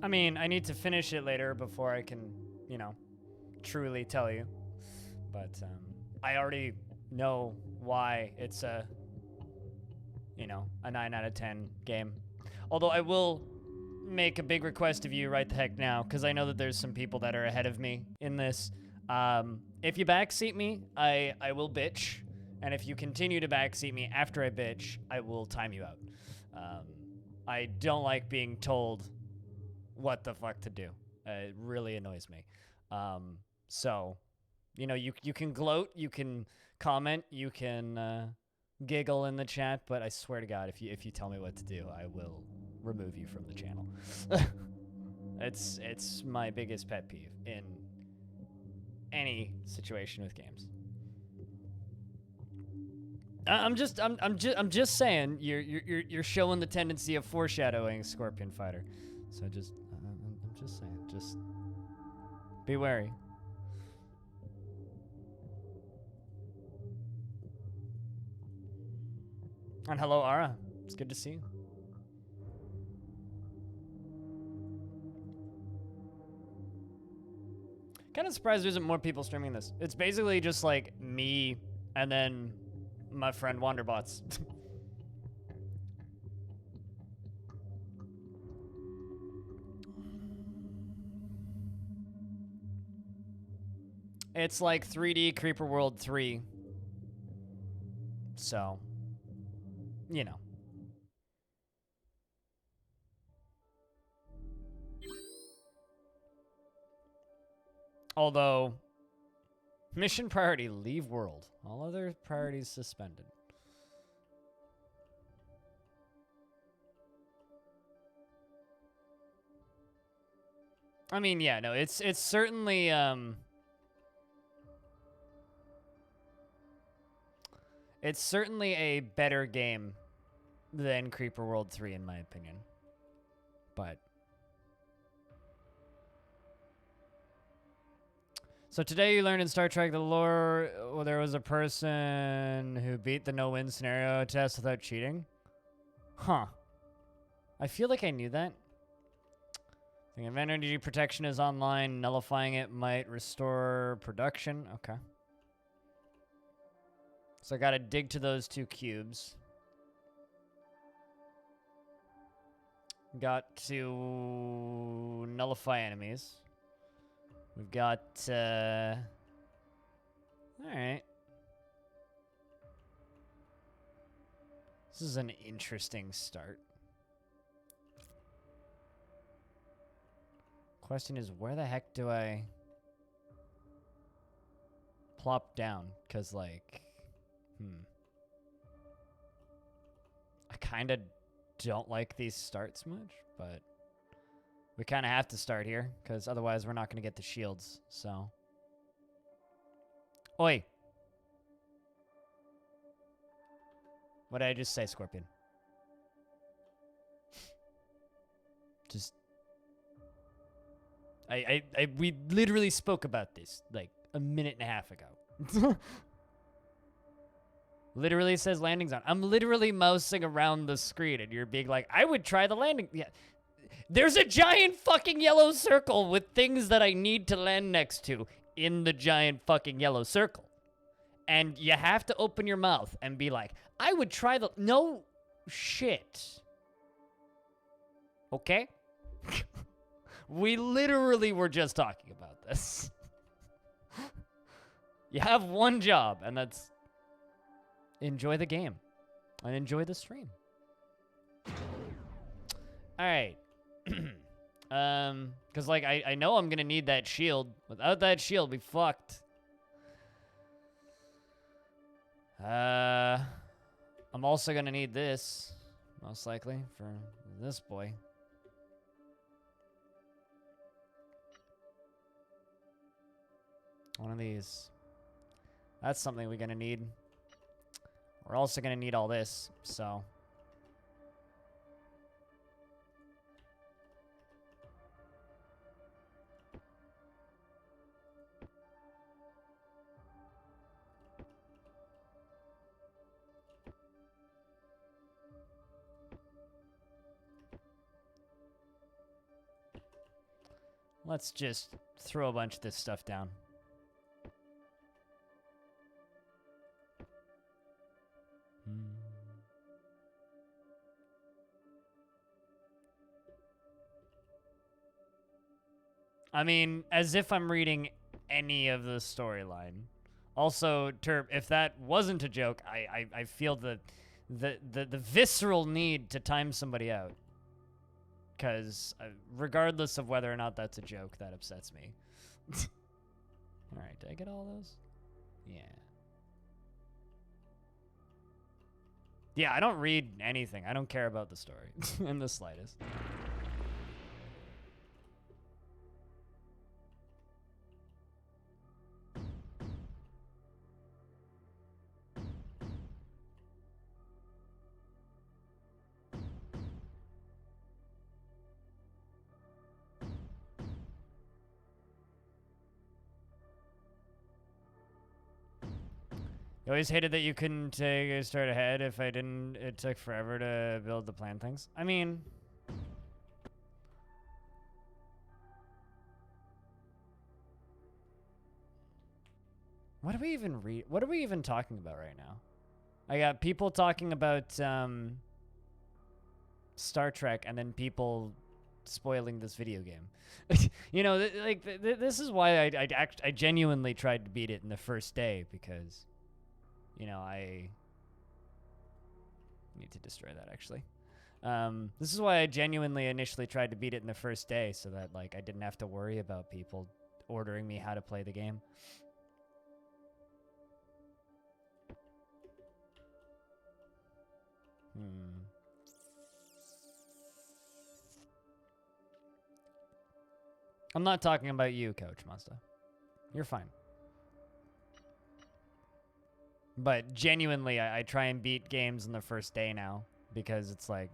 I mean, I need to finish it later before I can, you know, truly tell you. But I already know why it's a, you know, a 9 out of 10 game. Although I will make a big request of you right the heck now, because I know that there's some people that are ahead of me in this. If you backseat me, I will bitch. And if you continue to backseat me after I bitch, I will time you out. I don't like being told what the fuck to do. It really annoys me. So, you know, you can gloat, you can comment, you can giggle in the chat, but I swear to God, if you tell me what to do, I will remove you from the channel. It's my biggest pet peeve in any situation with games. I'm just saying you're showing the tendency of foreshadowing, Scorpion Fighter. So I'm just saying, just be wary. And hello, Ara. It's good to see you. Kind of surprised there isn't more people streaming this. It's basically just like me and then my friend Wanderbots. It's like 3D Creeper World 3. So, you know. Although, mission priority, leave world. All other priorities suspended. I mean, yeah, no, it's certainly it's certainly a better game than Creeper World 3 in my opinion. But so today you learned in Star Trek the lore, well, there was a person who beat the no-win scenario test without cheating. Huh. I feel like I knew that. If energy protection is online, nullifying it might restore production. Okay. So I gotta dig to those 2 cubes. Got to nullify enemies. We've got, alright. This is an interesting start. Question is, where the heck do I plop down? Because, like, I kind of don't like these starts much, but we kind of have to start here, because otherwise we're not going to get the shields, so. Oi! What did I just say, Scorpion? Just... we literally spoke about this, like, a minute and a half ago. Literally says landing zone. I'm literally mousing around the screen, and you're being like, I would try the landing... Yeah. There's a giant fucking yellow circle with things that I need to land next to in the giant fucking yellow circle. And you have to open your mouth and be like, I would try the... No shit. Okay? We literally were just talking about this. You have one job, and that's enjoy the game and enjoy the stream. All right. Because, like, I know I'm going to need that shield. Without that shield, we fucked. I'm also going to need this, most likely, for this boy. One of these. That's something we're going to need. We're also going to need all this, so... Let's just throw a bunch of this stuff down. I mean, as if I'm reading any of the storyline. Also, Terp, if that wasn't a joke, I feel the visceral need to time somebody out. Because regardless of whether or not that's a joke, that upsets me. All right, did I get all those? Yeah. Yeah, I don't read anything. I don't care about the story in the slightest. You always hated that you couldn't take a start ahead. If I didn't, it took forever to build the plan things. I mean, what do we even read? What are we even talking about right now? I got people talking about Star Trek, and then people spoiling this video game. You know, this is why I genuinely tried to beat it in the first day, because, you know, I need to destroy that actually. This is why I genuinely initially tried to beat it in the first day, so that like I didn't have to worry about people ordering me how to play the game. I'm not talking about you, Coach Mazda. You're fine. But genuinely, I try and beat games in the first day now, because it's like...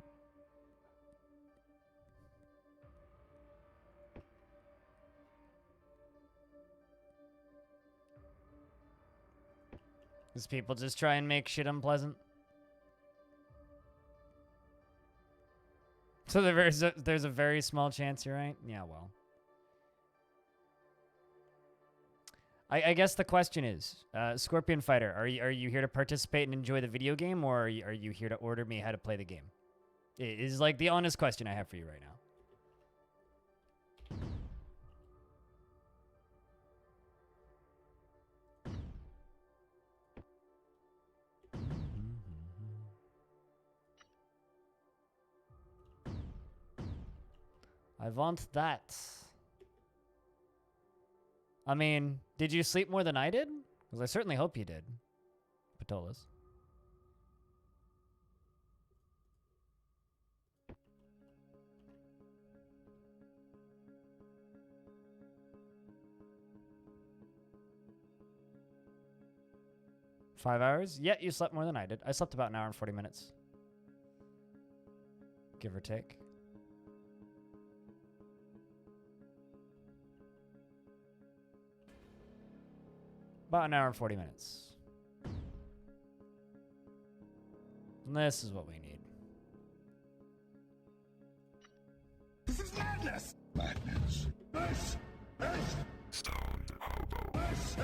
Because people just try and make shit unpleasant. So there's a very small chance you're right? Yeah, well. I guess the question is, Scorpion Fighter, are you here to participate and enjoy the video game, or are you here to order me how to play the game? It is like the honest question I have for you right now. I want that. I mean, did you sleep more than I did? Because I certainly hope you did. Patolas. Five hours? Yeah, you slept more than I did. I slept about an hour and 40 minutes. Give or take. About an hour and 40 minutes. And this is what we need. This is madness! Madness. This is Stone Hobo. This is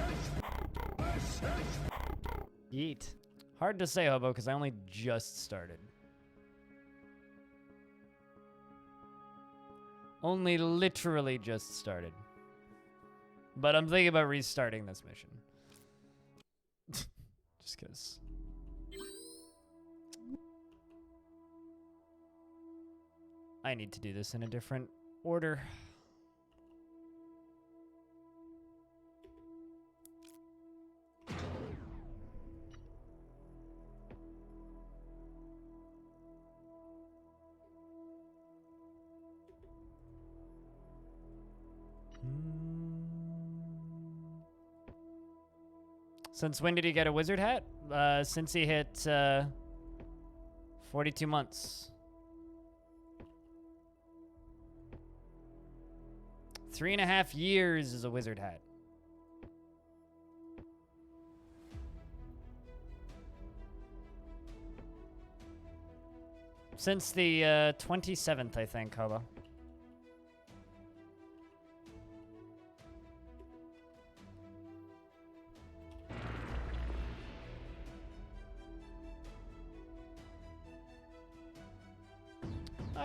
Hobo. This is Hobo. Yeet. Hard to say, Hobo, because I only just started. Only literally just started. But I'm thinking about restarting this mission. Just because. I need to do this in a different order. Since when did he get a wizard hat? Since he hit 42 months. 3.5 years is a wizard hat. Since the 27th, I think, Hobo.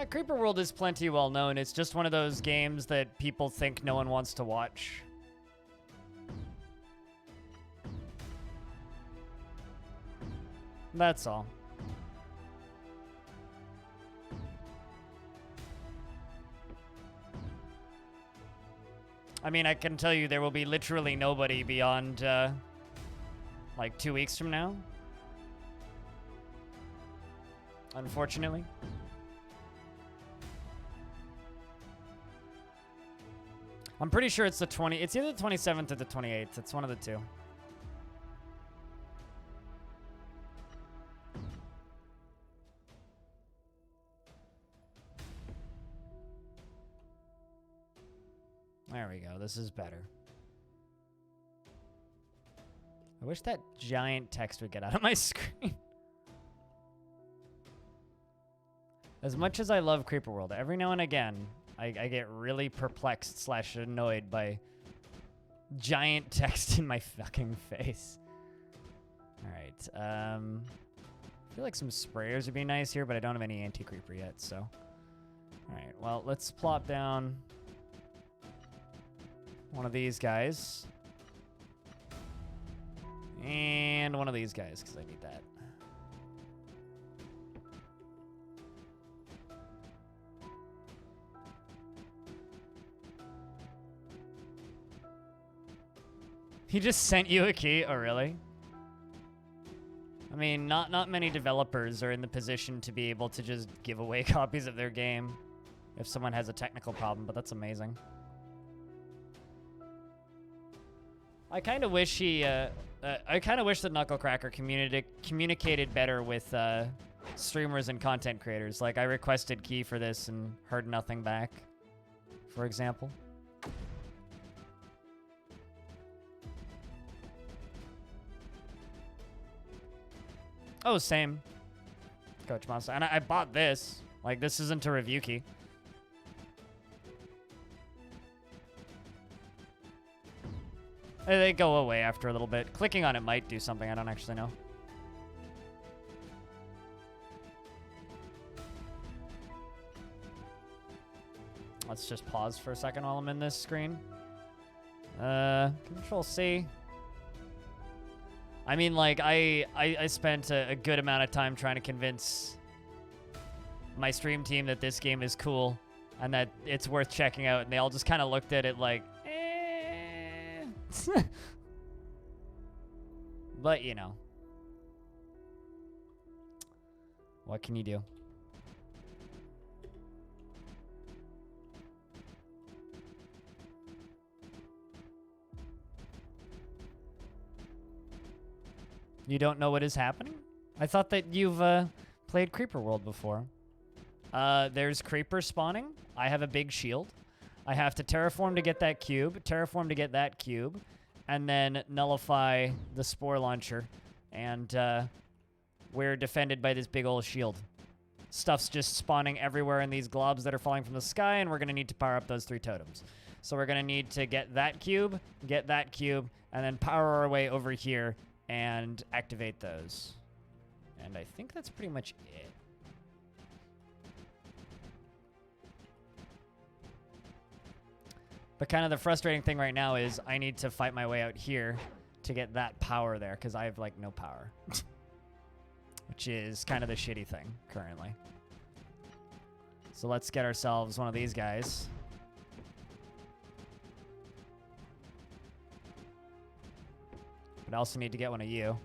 Creeper World is plenty well known. It's just one of those games that people think no one wants to watch. That's all. I mean, I can tell you there will be literally nobody beyond, like 2 weeks from now. Unfortunately. I'm pretty sure it's it's either the 27th or the 28th. It's one of the two. There we go. This is better. I wish that giant text would get out of my screen. As much as I love Creeper World, every now and again, I get really perplexed / annoyed by giant text in my fucking face. Alright, I feel like some sprayers would be nice here, but I don't have any anti-creeper yet, so. Alright, well, let's plop down one of these guys. And one of these guys, because I need that. He just sent you a key? Oh, really? I mean, not many developers are in the position to be able to just give away copies of their game if someone has a technical problem, but that's amazing. I kind of wish I kind of wish that Knucklecracker communicated better with streamers and content creators. Like, I requested key for this and heard nothing back, for example. Oh, same. Coach Monster. And I bought this. Like, this isn't a review key. They go away after a little bit. Clicking on it might do something. I don't actually know. Let's just pause for a second while I'm in this screen. Control C. I mean, like, I spent a good amount of time trying to convince my stream team that this game is cool and that it's worth checking out, and they all just kind of looked at it like, But, you know. What can you do? You don't know what is happening? I thought that you've played Creeper World before. There's creeper spawning. I have a big shield. I have to terraform to get that cube, terraform to get that cube, and then nullify the spore launcher. And we're defended by this big old shield. Stuff's just spawning everywhere in these globs that are falling from the sky, and we're going to need to power up those 3 totems. So we're going to need to get that cube, and then power our way over here and activate those. And I think that's pretty much it. But kind of the frustrating thing right now is I need to fight my way out here to get that power there, because I have, like, no power. Which is kind of the shitty thing currently. So let's get ourselves one of these guys. But I also need to get one of you.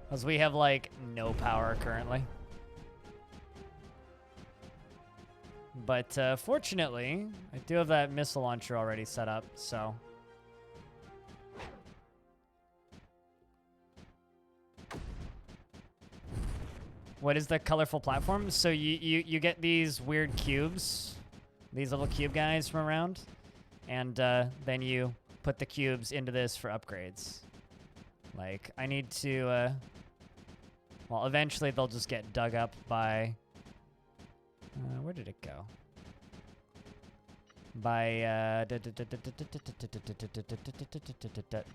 Because we have, like, no power currently. But fortunately, I do have that missile launcher already set up, so. What is the colorful platform? So you get these weird cubes, these little cube guys from around, and then you put the cubes into this for upgrades. Like, I need to, well, eventually they'll just get dug up by, where did it go? by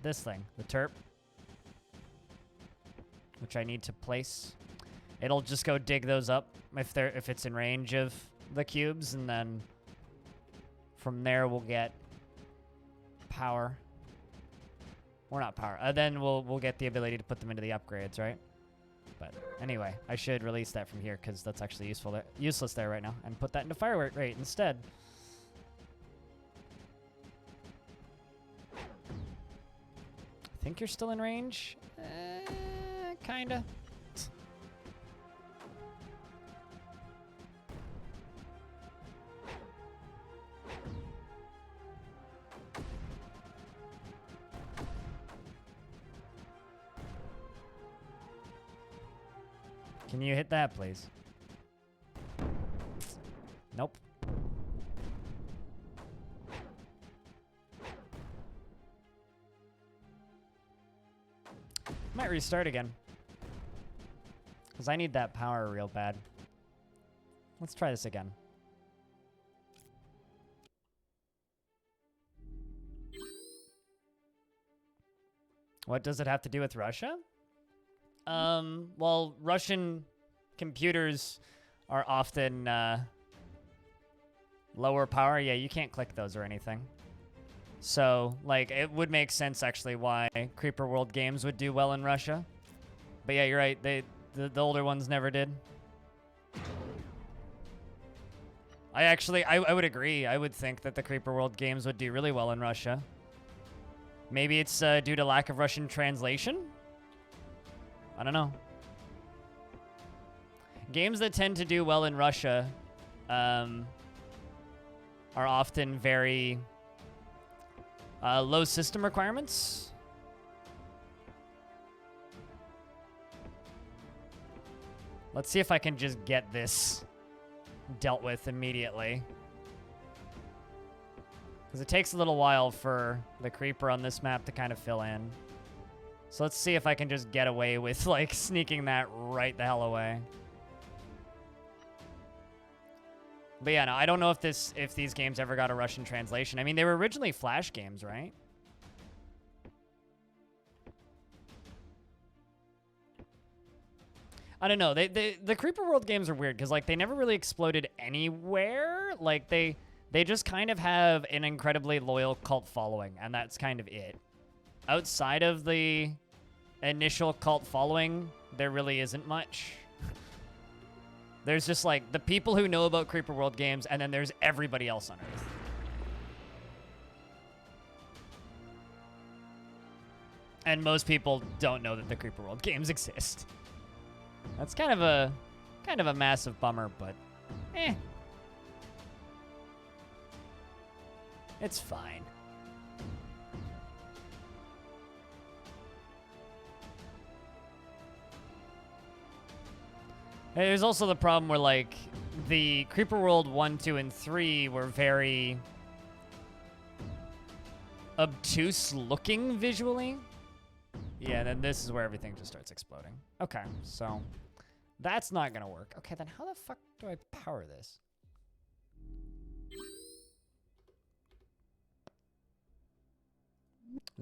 this thing, the terp, which I need to place. It'll just go dig those up if it's in range of the cubes, and then from there we'll get power. Or not power. Then we'll get the ability to put them into the upgrades, right? But anyway, I should release that from here because that's actually useless there right now, and put that into fire rate instead. I think you're still in range. Kinda. Can you hit that, please? Nope. Might restart again. Because I need that power real bad. Let's try this again. What does it have to do with Russia? Well, Russian computers are often lower power. Yeah, you can't click those or anything. So, like, it would make sense actually why Creeper World games would do well in Russia. But yeah, you're right. The older ones never did. I would agree. I would think that the Creeper World games would do really well in Russia. Maybe it's due to lack of Russian translation? I don't know. Games that tend to do well in Russia are often very low system requirements. Let's see if I can just get this dealt with immediately. Because it takes a little while for the creeper on this map to kind of fill in. So let's see if I can just get away with, like, sneaking that right the hell away. But yeah, no, I don't know if these games ever got a Russian translation. I mean, they were originally Flash games, right? I don't know. The Creeper World games are weird because, like, they never really exploded anywhere. Like, they just kind of have an incredibly loyal cult following, and that's kind of it. Outside of the initial cult following, there really isn't much. There's just, like, the people who know about Creeper World games, and then there's everybody else on Earth. And most people don't know that the Creeper World games exist. That's kind of a massive bummer, but eh. It's fine. There's also the problem where, like, the Creeper World 1, 2, and 3 were very obtuse looking visually. Yeah, then this is where everything just starts exploding. Okay, so that's not gonna work. Okay, then how the fuck do I power this?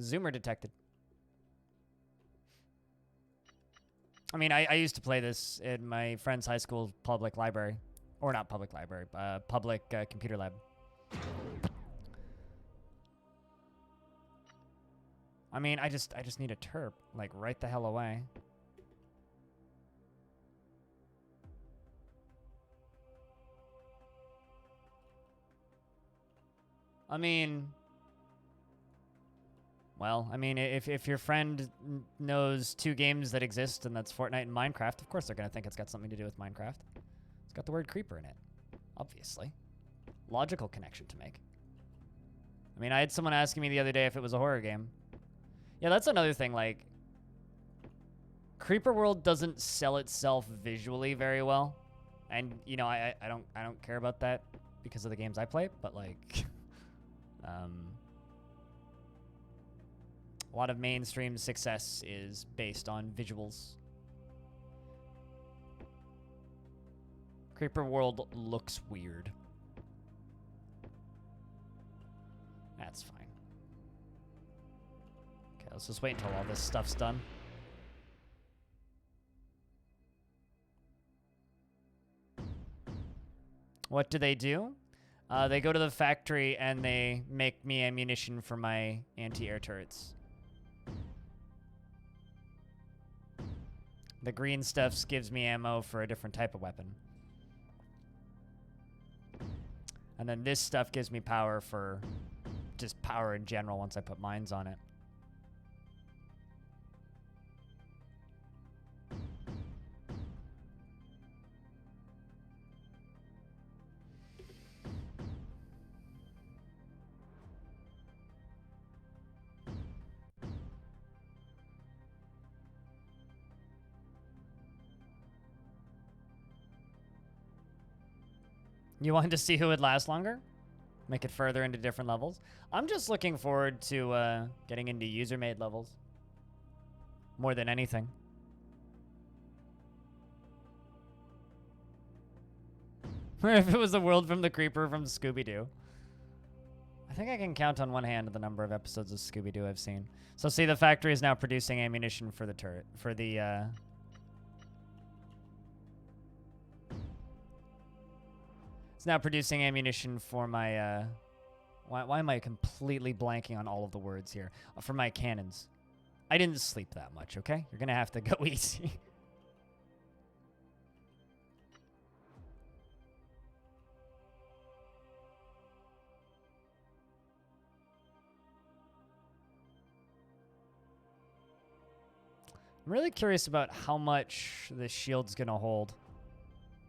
Zoomer detected. I mean, I used to play this in my friend's high school public library. Or not public library, public computer lab. I mean, I just need a terp, like, right the hell away. I mean, well, I mean, if your friend knows two games that exist, and that's Fortnite and Minecraft, of course they're going to think it's got something to do with Minecraft. It's got the word creeper in it, obviously. Logical connection to make. I mean, I had someone asking me the other day if it was a horror game. Yeah, that's another thing, like, Creeper World doesn't sell itself visually very well. And, you know, I don't care about that because of the games I play, but, like, a lot of mainstream success is based on visuals. Creeper World looks weird. That's fine. Okay, let's just wait until all this stuff's done. What do? They go to the factory and they make me ammunition for my anti-air turrets. The green stuff gives me ammo for a different type of weapon. And then this stuff gives me power for just power in general once I put mines on it. You wanted to see who would last longer? Make it further into different levels? I'm just looking forward to getting into user-made levels. More than anything. If it was the world from the Creeper from Scooby-Doo. I think I can count on one hand the number of episodes of Scooby-Doo I've seen. So see, the factory is now producing ammunition for the turret. For the, It's now producing ammunition for my, why am I completely blanking on all of the words here? For my cannons. I didn't sleep that much, okay? You're gonna have to go easy. I'm really curious about how much the shield's gonna hold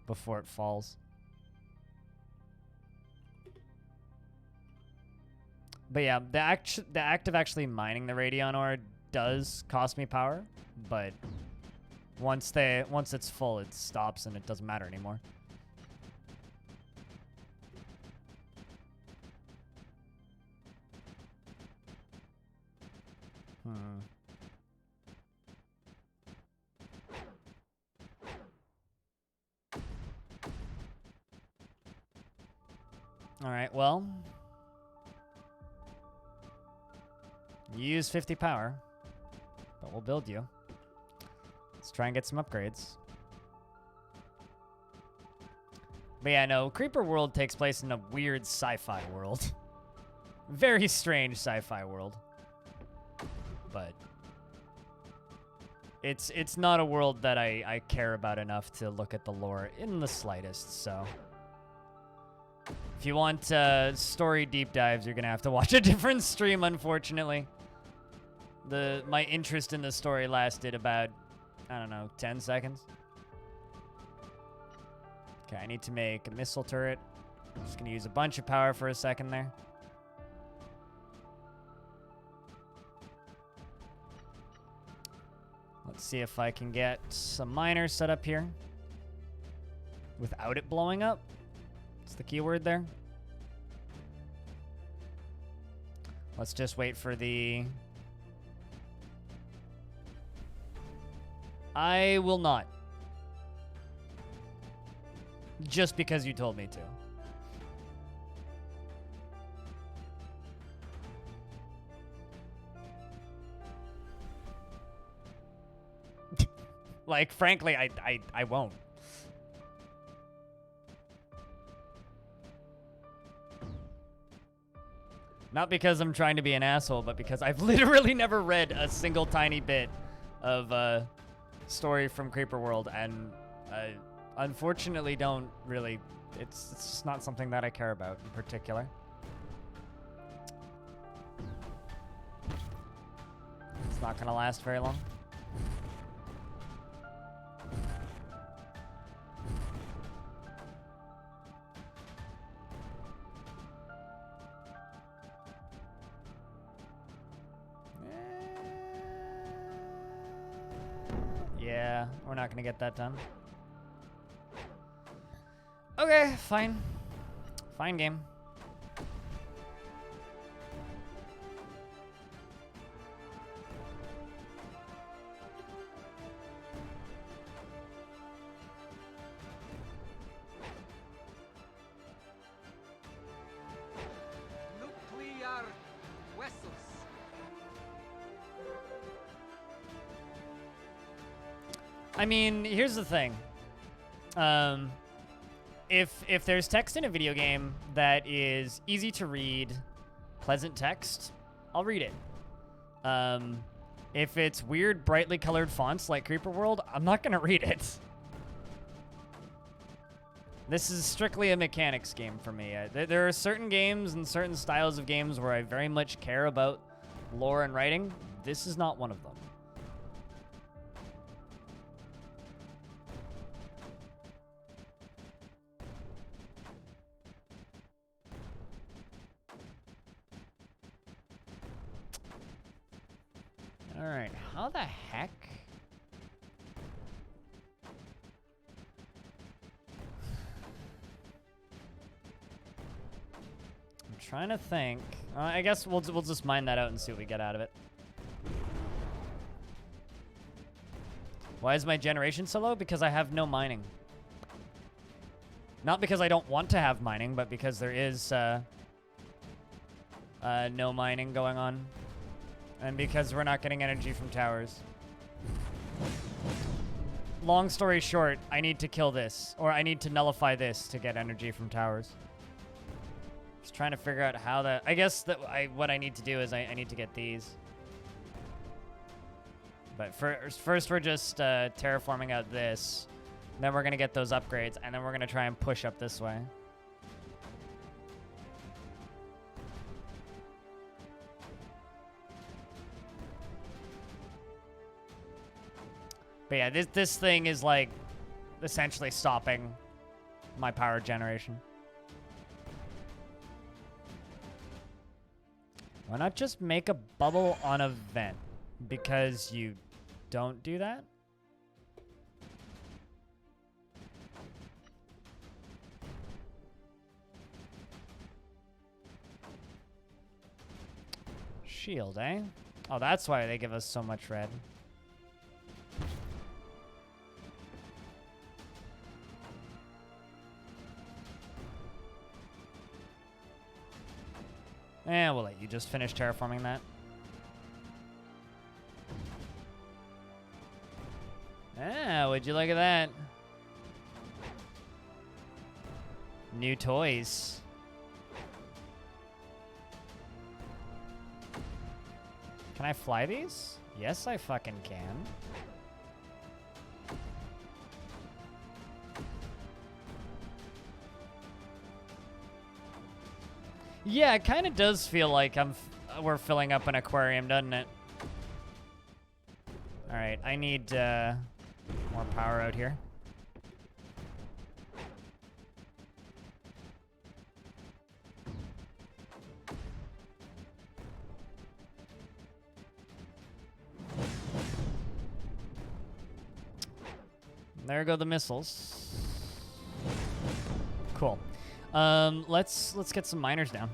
before it falls. But yeah, the act of actually mining the Radion ore does cost me power, but once it's full, it stops and it doesn't matter anymore. All right, well, you use 50 power, but we'll build you. Let's try and get some upgrades. But yeah, no, Creeper World takes place in a weird sci-fi world. Very strange sci-fi world. But it's not a world that I care about enough to look at the lore in the slightest, so... If you want story deep dives, you're gonna have to watch a different stream, unfortunately. My interest in the story lasted about, I don't know, 10 seconds. Okay, I need to make a missile turret. I'm just gonna use a bunch of power for a second there. Let's see if I can get some miners set up here without it blowing up. What's the keyword there? Let's just wait for the... I will not. Just because you told me to. Like, frankly, I won't. Not because I'm trying to be an asshole, but because I've literally never read a single tiny bit of story from Creeper World, and unfortunately don't really... It's just not something that I care about in particular. It's not gonna last very long. Yeah, we're not gonna get that done. Okay, fine. Fine game. Nuclear I mean, here's the thing. If there's text in a video game that is easy to read, pleasant text, I'll read it. If it's weird, brightly colored fonts like Creeper World, I'm not gonna read it. This is strictly a mechanics game for me. There are certain games and certain styles of games where I very much care about lore and writing. This is not one of them. All right, how the heck? I'm trying to think. I guess we'll just mine that out and see what we get out of it. Why is my generation so low? Because I have no mining. Not because I don't want to have mining, but because there is no mining going on. And because we're not getting energy from towers. Long story short, I need to kill this. Or I need to nullify this to get energy from towers. Just trying to figure out how that... I guess that what I need to do is I need to get these. But first we're just terraforming out this. Then we're going to get those upgrades. And then we're going to try and push up this way. But yeah, this thing is like essentially stopping my power generation. Why not just make a bubble on a vent? Because you don't do that? Shield, eh? Oh, that's why they give us so much red. And we'll let you just finish terraforming that. Ah, would you look at that? New toys. Can I fly these? Yes, I fucking can. Yeah, it kind of does feel like we're filling up an aquarium, doesn't it? All right, I need more power out here. There go the missiles. Cool. Let's get some miners down.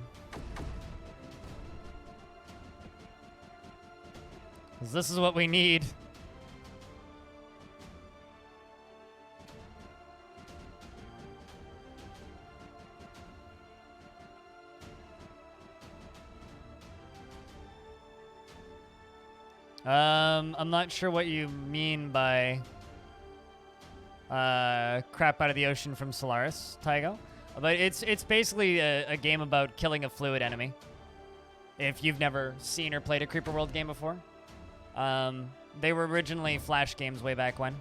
'Cause this is what we need. I'm not sure what you mean by crap out of the ocean from Solaris, Tygo. But it's basically a game about killing a fluid enemy. If you've never seen or played a Creeper World game before. They were originally Flash games way back when.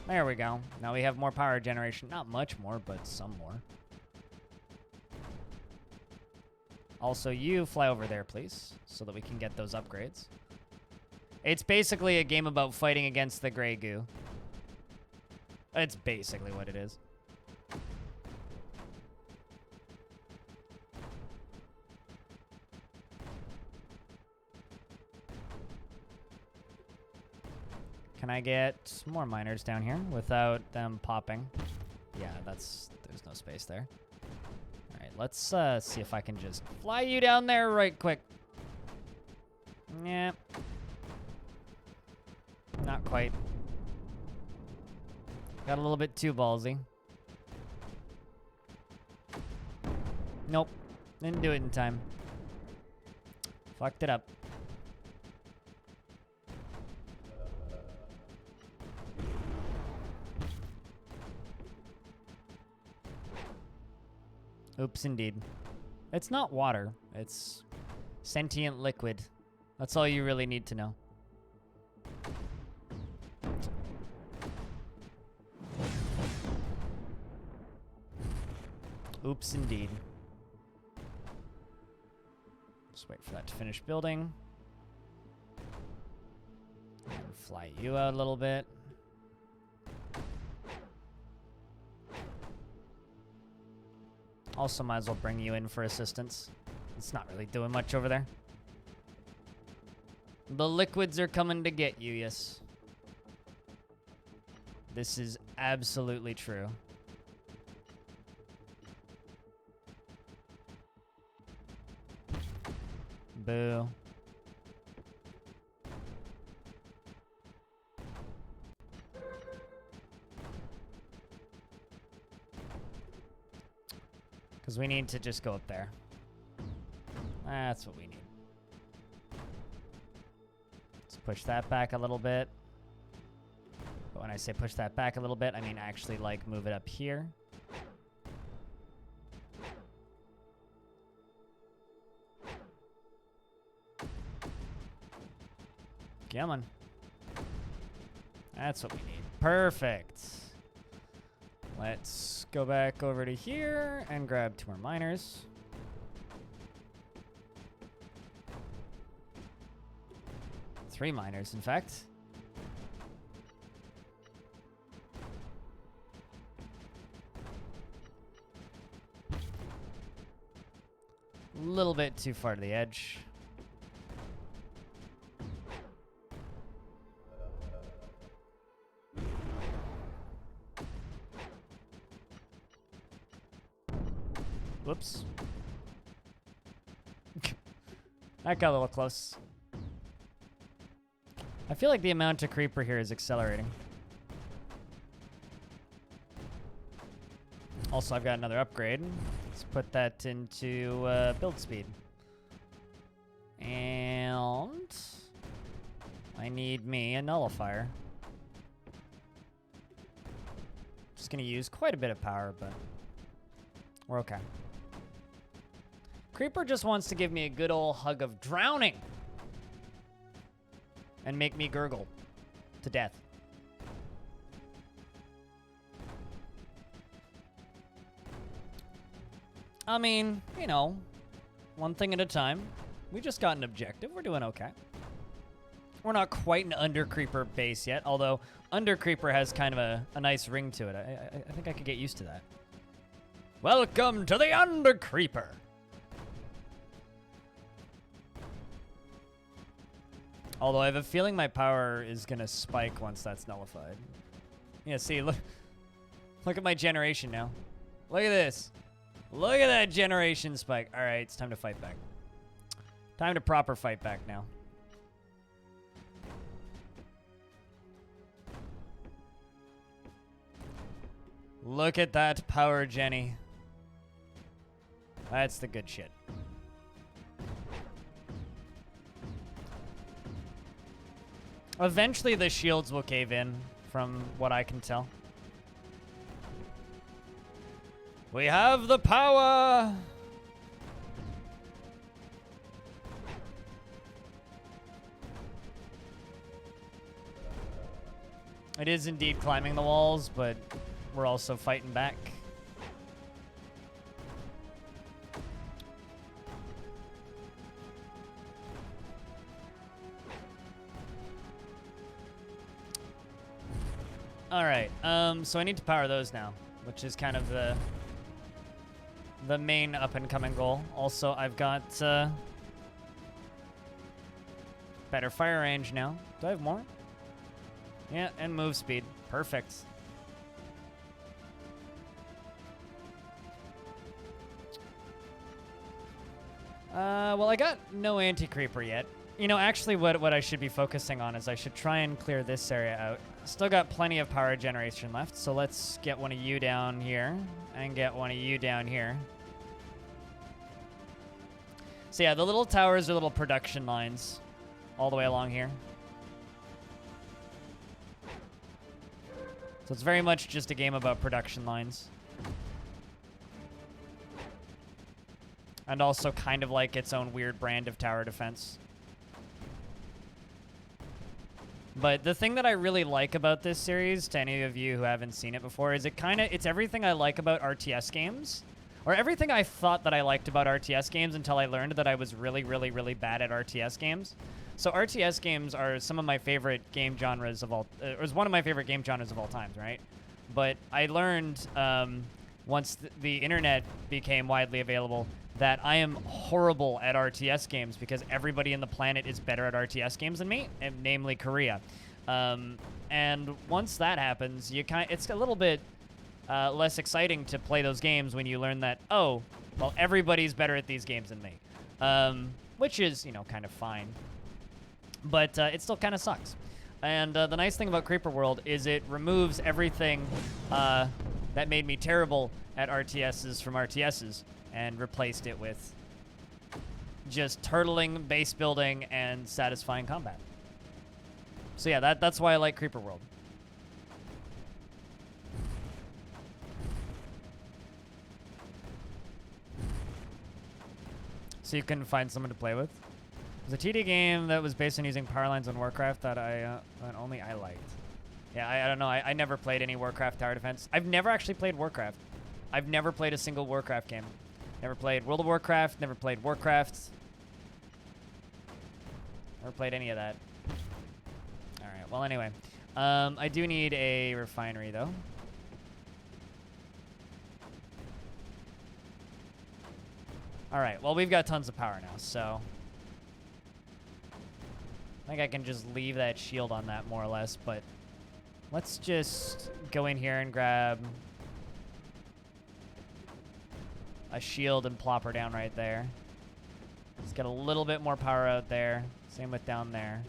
There we go. Now we have more power generation. Not much more, but some more. Also, you fly over there, please, so that we can get those upgrades. It's basically a game about fighting against the gray goo. That's basically what it is. Can I get more miners down here without them popping? Yeah, there's no space there. All right, let's see if I can just fly you down there right quick. Yeah. Not quite. Got a little bit too ballsy. Nope. Didn't do it in time. Fucked it up. Oops, indeed. It's not water. It's sentient liquid. That's all you really need to know. Oops, indeed. Just wait for that to finish building. And fly you out a little bit. Also, might as well bring you in for assistance. It's not really doing much over there. The liquids are coming to get you, yes. This is absolutely true. Boo. Because we need to just go up there. That's what we need. Let's push that back a little bit. But when I say push that back a little bit, I mean actually like move it up here. Come on. That's what we need. Perfect. Let's go back over to here and grab 2 more miners. Three miners, in fact. A little bit too far to the edge. Whoops. That got a little close. I feel like the amount of creeper here is accelerating. Also, I've got another upgrade. Let's put that into build speed. And I need me a nullifier. Just gonna use quite a bit of power, but we're okay. Creeper just wants to give me a good old hug of drowning and make me gurgle to death. I mean, you know, one thing at a time. We just got an objective. We're doing okay. We're not quite an Under Creeper base yet, although Under Creeper has kind of a nice ring to it. I think I could get used to that. Welcome to the Under Creeper. Although I have a feeling my power is going to spike once that's nullified. Yeah, see, look at my generation now. Look at this. Look at that generation spike. All right, it's time to fight back. Time to proper fight back now. Look at that power, Jenny. That's the good shit. Eventually the shields will cave in, from what I can tell. We have the power! It is indeed climbing the walls, but we're also fighting back. All right, so I need to power those now, which is kind of the main up-and-coming goal. Also, I've got better fire range now. Do I have more? Yeah, and move speed. Perfect. Well, I got no anti-creeper yet. You know, actually what I should be focusing on is I should try and clear this area out. Still got plenty of power generation left, so let's get one of you down here and get one of you down here. So yeah, the little towers are little production lines all the way along here. So it's very much just a game about production lines. and also kind of like its own weird brand of tower defense. But the thing that I really like about this series, to any of you who haven't seen it before, is it's everything I like about RTS games, or everything I thought that I liked about RTS games until I learned that I was really, really, really bad at RTS games. So RTS games are some of my favorite game genres of all, it was one of my favorite game genres of all time, right? But I learned once the internet became widely available that I am horrible at RTS games because everybody in the planet is better at RTS games than me, namely Korea. And once that happens, it's a little bit less exciting to play those games when you learn that, oh, well, everybody's better at these games than me, which is, you know, kind of fine. But it still kind of sucks. And the nice thing about Creeper World is it removes everything that made me terrible at RTSs from RTSs and replaced it with just turtling, base building, and satisfying combat. So yeah, that's why I like Creeper World. So you couldn't find someone to play with? It was a TD game that was based on using power lines on Warcraft that only I liked. Yeah, I don't know. I never played any Warcraft tower defense. I've never actually played Warcraft. I've never played a single Warcraft game. Never played World of Warcraft, never played Warcraft. Never played any of that. Alright, well anyway. I do need a refinery though. Alright, well we've got tons of power now, so I think I can just leave that shield on that more or less, but let's just go in here and grab a shield and plop her down right there. Let's get a little bit more power out there. Same with down there.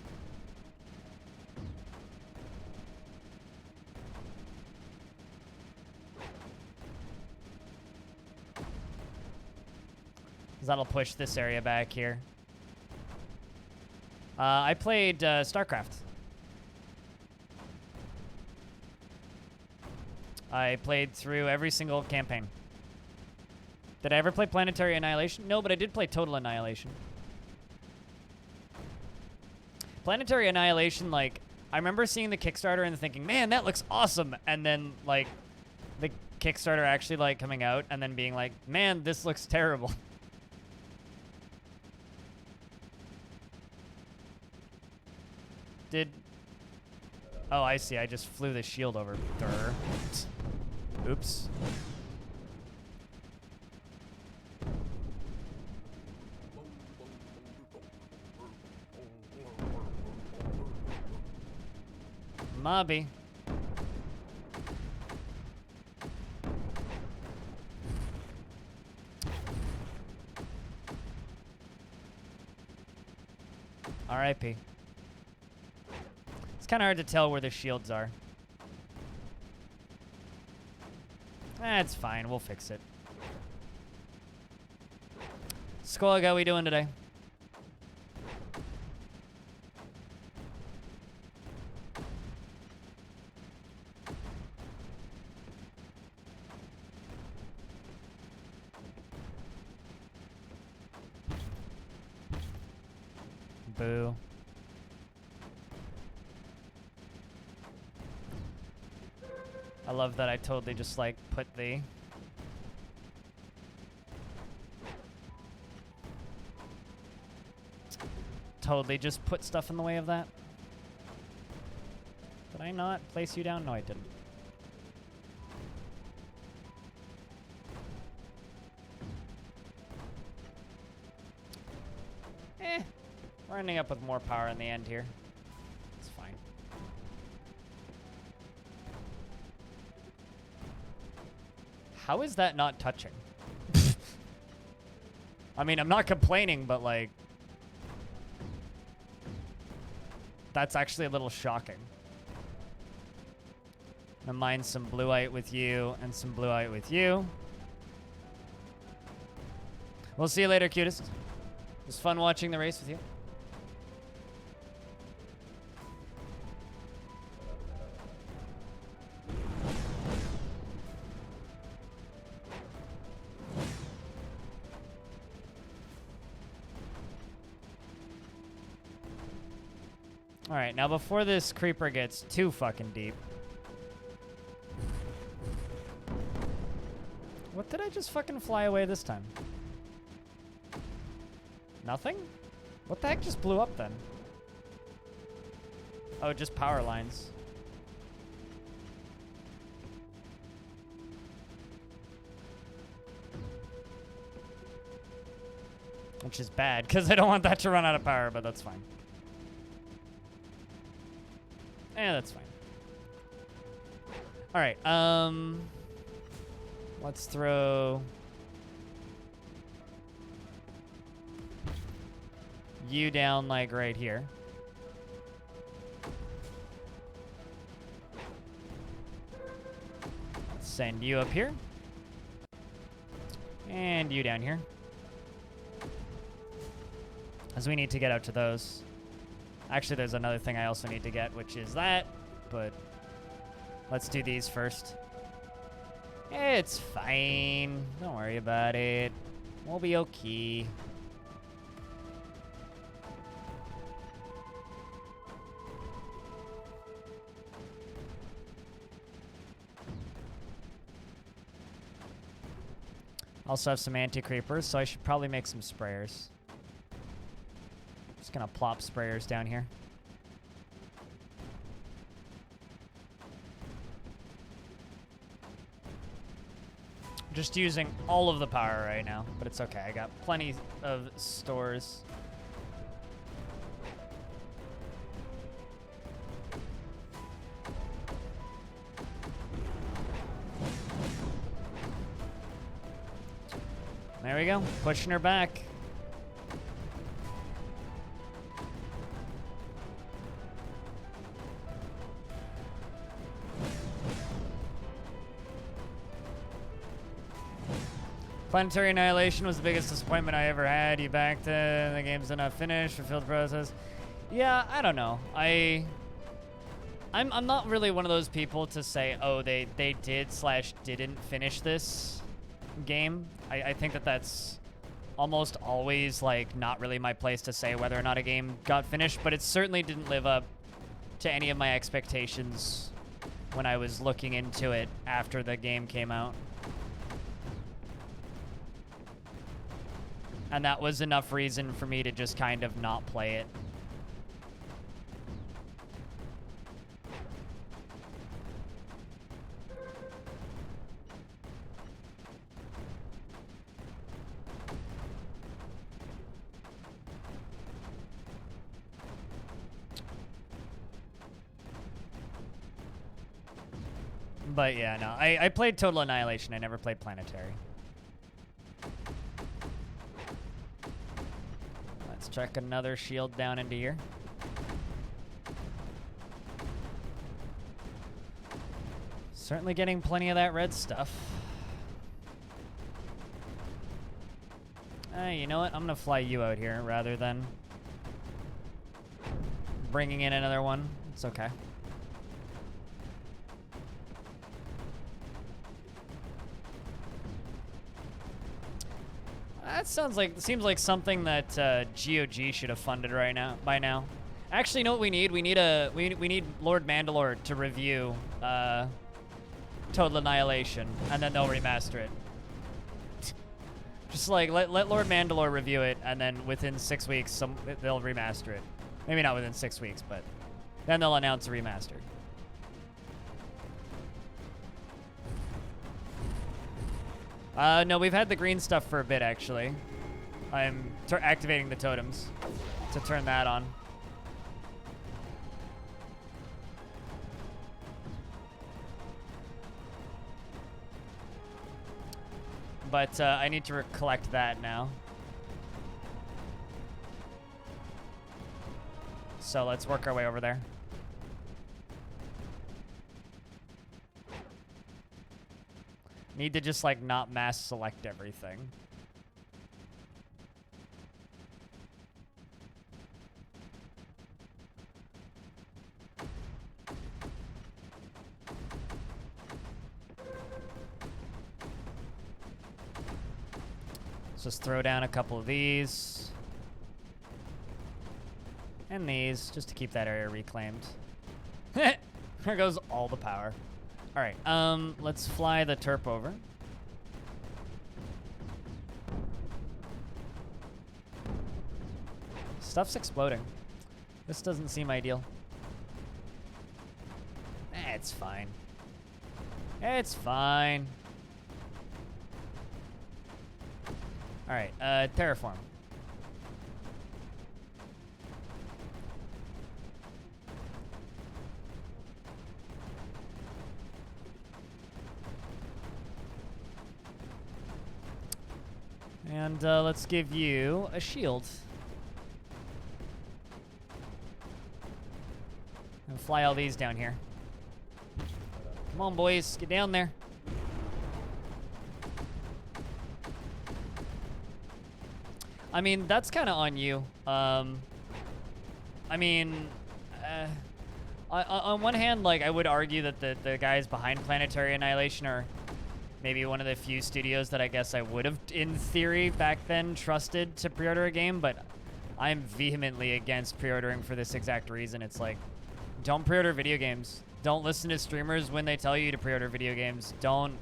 That'll push this area back here. I played StarCraft. I played through every single campaign. Did I ever play Planetary Annihilation? No, but I did play Total Annihilation. Planetary Annihilation, like, I remember seeing the Kickstarter and thinking, man, that looks awesome. And then, like, the Kickstarter actually, like, coming out and then being like, man, this looks terrible. Oh, I see. I just flew the shield over. Durr. Oops. Mobby. R.I.P. It's kind of hard to tell where the shields are. That's fine. We'll fix it. Squog, how we doing today? Boo. I love that I totally just, like, put the... Totally just put stuff in the way of that. Did I not place you down? No, I didn't. We're ending up with more power in the end here. It's fine. How is that not touching? I mean, I'm not complaining, but like... That's actually a little shocking. I'm gonna mine some blueite with you and some blueite with you. We'll see you later, cutest. It was fun watching the race with you. Alright, now before this creeper gets too fucking deep. What did I just fucking fly away this time? Nothing? What the heck just blew up then? Oh, just power lines. Which is bad, because I don't want that to run out of power, but that's fine. That's fine. Alright, let's throw you down, like, right here. Send you up here. And you down here. As we need to get out to those. Actually, there's another thing I also need to get, which is that. But let's do these first. It's fine. Don't worry about it. We'll be okay. Also have some anti-creepers, so I should probably make some sprayers. Just gonna plop sprayers down here. Just using all of the power right now, but it's okay. I got plenty of stores. There we go, pushing her back. Planetary Annihilation was the biggest disappointment I ever had. You backed the game's not finished, fulfilled process. Yeah, I don't know. I'm not really one of those people to say, oh, they did/didn't finish this game. I think that that's almost always like not really my place to say whether or not a game got finished, but it certainly didn't live up to any of my expectations when I was looking into it after the game came out. And that was enough reason for me to just kind of not play it. But yeah, no, I played Total Annihilation. I never played Planetary. Let's check another shield down into here. Certainly getting plenty of that red stuff. You know what? I'm gonna fly you out here rather than bringing in another one. It's okay. That seems like something that GOG should have funded by now. Actually, you know what we need? We need Lord Mandalore to review Total Annihilation, and then they'll remaster it. Just like let Lord Mandalore review it, and then within 6 weeks they'll remaster it. Maybe not within 6 weeks, but then they'll announce a remaster. No, we've had the green stuff for a bit, actually. I'm activating the totems to turn that on. But I need to collect that now. So let's work our way over there. Need to just, like, not mass select everything. Let's just throw down a couple of these. And these, just to keep that area reclaimed. There goes all the power. All right, let's fly the Terp over. Stuff's exploding. This doesn't seem ideal. It's fine. It's fine. All right, terraform. And let's give you a shield. And fly all these down here. Come on, boys, get down there. I mean, that's kind of on you. I mean, on one hand, like, I would argue that the guys behind Planetary Annihilation are maybe one of the few studios that I guess I would have, in theory, back then trusted to pre-order a game, but I'm vehemently against pre-ordering for this exact reason. It's like, don't pre-order video games. Don't listen to streamers when they tell you to pre-order video games. Don't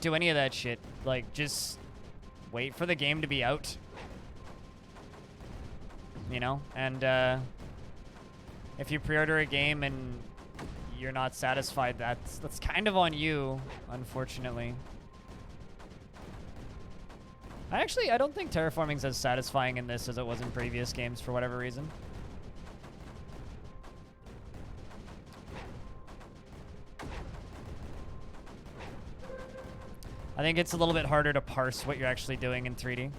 do any of that shit. Like, just wait for the game to be out. You know? And if you pre-order a game and you're not satisfied, that's kind of on you, unfortunately. I don't think terraforming's as satisfying in this as it was in previous games for whatever reason. I think it's a little bit harder to parse what you're actually doing in 3D.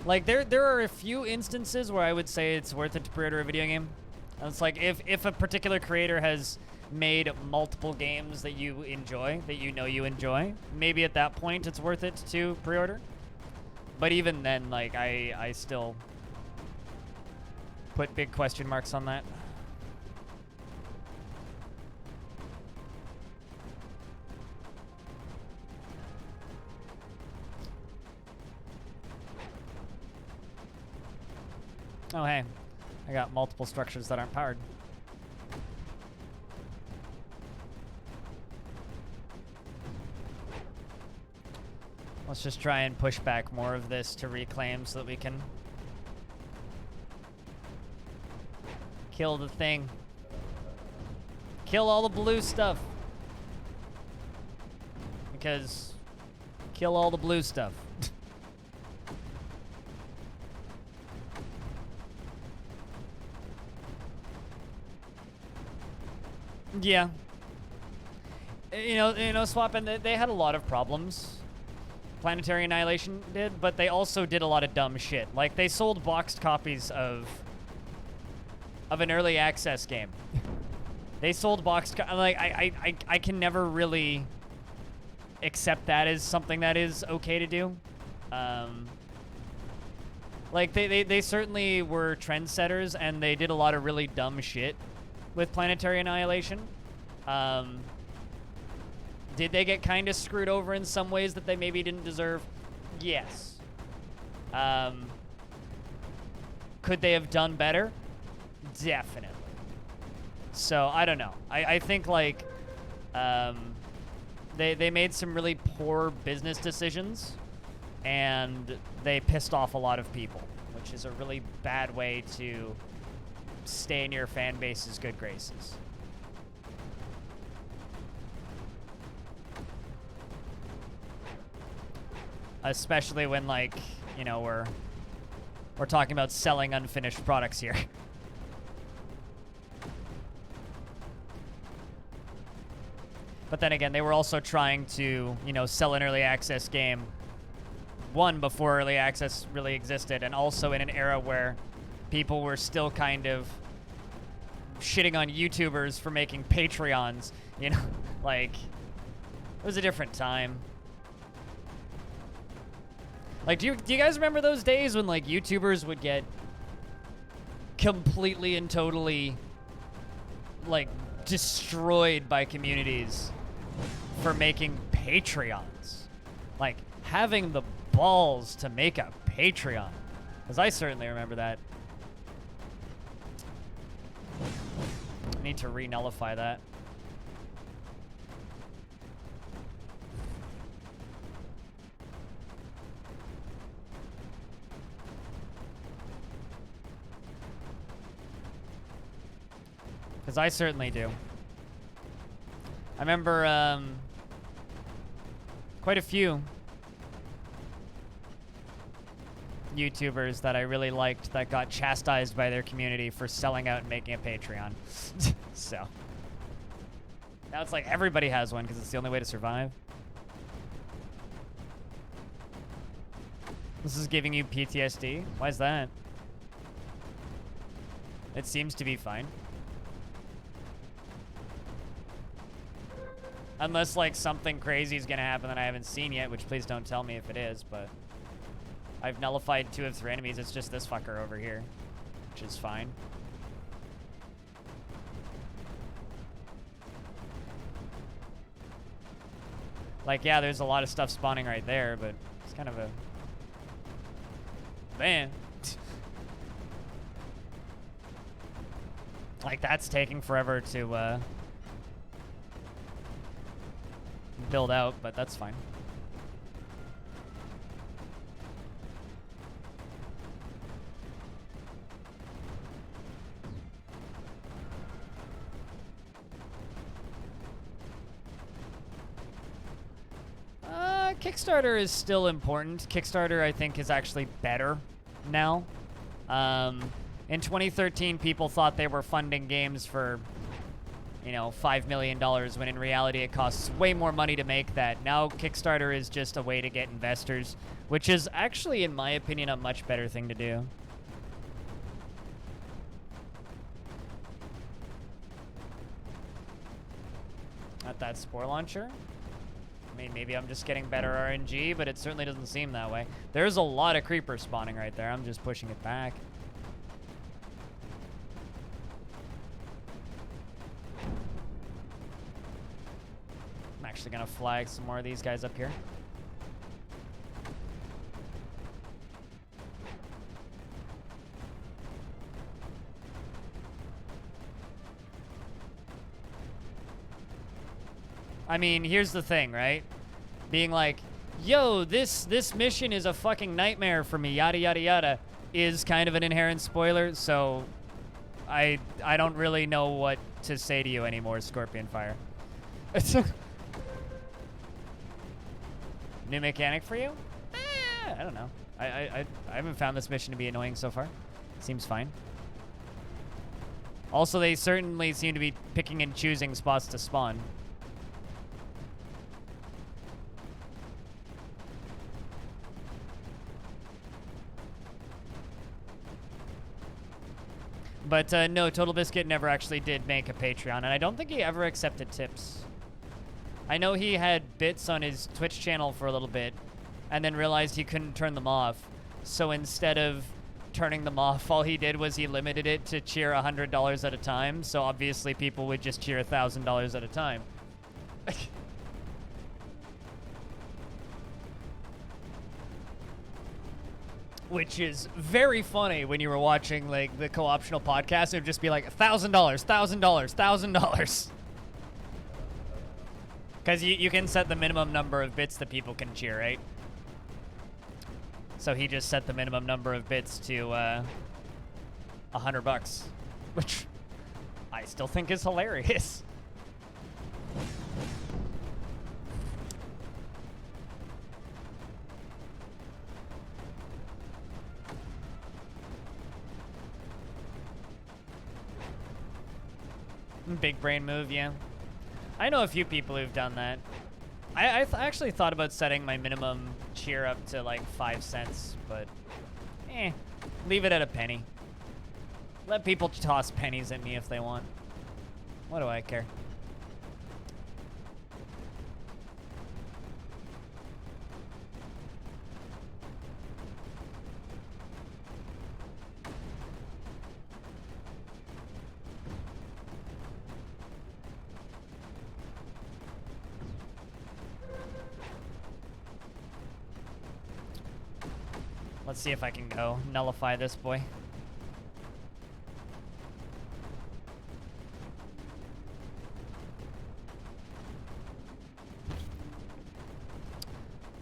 Like, there are a few instances where I would say it's worth it to pre-order a video game. And it's like, if a particular creator has made multiple games that you enjoy, that you know you enjoy, maybe at that point it's worth it to pre-order. But even then, like, I still put big question marks on that. Oh, hey. I got multiple structures that aren't powered. Let's just try and push back more of this to reclaim so that we can kill the thing. Kill all the blue stuff. Because kill all the blue stuff. Yeah. You know, Swappin', they had a lot of problems. Planetary Annihilation did, but they also did a lot of dumb shit. Like, they sold boxed copies of an early access game. They sold boxed, like, I can never really accept that as something that is okay to do. Like, they certainly were trendsetters, and they did a lot of really dumb shit with Planetary Annihilation. Did they get kind of screwed over in some ways that they maybe didn't deserve? Yes. Could they have done better? Definitely. So, I don't know. I think, like, they made some really poor business decisions, and they pissed off a lot of people, which is a really bad way to stay in your fan base's good graces. Especially when, like, you know, we're talking about selling unfinished products here. But then again, they were also trying to, you know, sell an early access game, one, before early access really existed, and also in an era where people were still kind of shitting on YouTubers for making Patreons, you know? Like, it was a different time. Like, do you guys remember those days when, like, YouTubers would get completely and totally, like, destroyed by communities for making Patreons? Like, having the balls to make a Patreon. Because I certainly remember that. I need to re-nullify that. Because I certainly do. I remember quite a few YouTubers that I really liked that got chastised by their community for selling out and making a Patreon. So now it's like everybody has one because it's the only way to survive. This is giving you PTSD? Why is that? It seems to be fine. Unless, like, something crazy is gonna happen that I haven't seen yet, which please don't tell me if it is, but... I've nullified 2 of 3 enemies, it's just this fucker over here. Which is fine. Like, yeah, there's a lot of stuff spawning right there, but it's kind of a... Man. Like, that's taking forever to, build out, but that's fine. Kickstarter is still important. Kickstarter, I think, is actually better now. In 2013, people thought they were funding games for, you know, $5 million, when in reality it costs way more money to make that. Now Kickstarter is just a way to get investors, which is actually, in my opinion, a much better thing to do. Not that spore launcher. I mean, maybe I'm just getting better RNG, but it certainly doesn't seem that way. There's a lot of creepers spawning right there. I'm just pushing it back. I'm actually gonna flag some more of these guys up here. I mean, here's the thing, right? Being like, yo, this mission is a fucking nightmare for me, yada yada yada, is kind of an inherent spoiler, so I don't really know what to say to you anymore, Scorpion Fire. New mechanic for you? I don't know. I haven't found this mission to be annoying so far. Seems fine. Also, they certainly seem to be picking and choosing spots to spawn. But no, Total Biscuit never actually did make a Patreon, and I don't think he ever accepted tips. I know he had bits on his Twitch channel for a little bit, and then realized he couldn't turn them off. So instead of turning them off, all he did was he limited it to cheer $100 at a time, so obviously people would just cheer $1,000 at a time. Which is very funny when you were watching, like, the co-optional podcast. It would just be like, $1,000, $1,000, $1,000. Because you can set the minimum number of bits that people can cheer, right? So he just set the minimum number of bits to $100, which I still think is hilarious. Big brain move, yeah. I know a few people who've done that. I actually thought about setting my minimum cheer up to like 5 cents, but leave it at a penny. Let people toss pennies at me if they want. What do I care? Let's Let's see if I can go nullify this boy.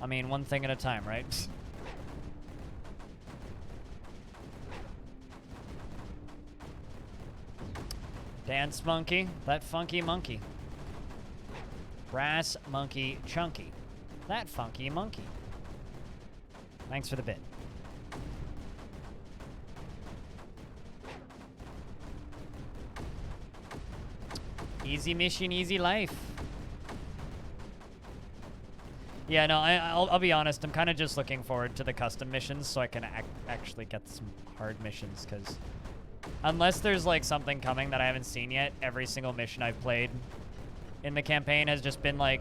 I mean, one thing at a time, right? Dance monkey, that funky monkey. Brass monkey chunky, that funky monkey. Thanks for the bit. Easy mission, easy life. Yeah, no, I'll be honest. I'm kind of just looking forward to the custom missions so I can actually get some hard missions, because unless there's like something coming that I haven't seen yet, every single mission I've played in the campaign has just been like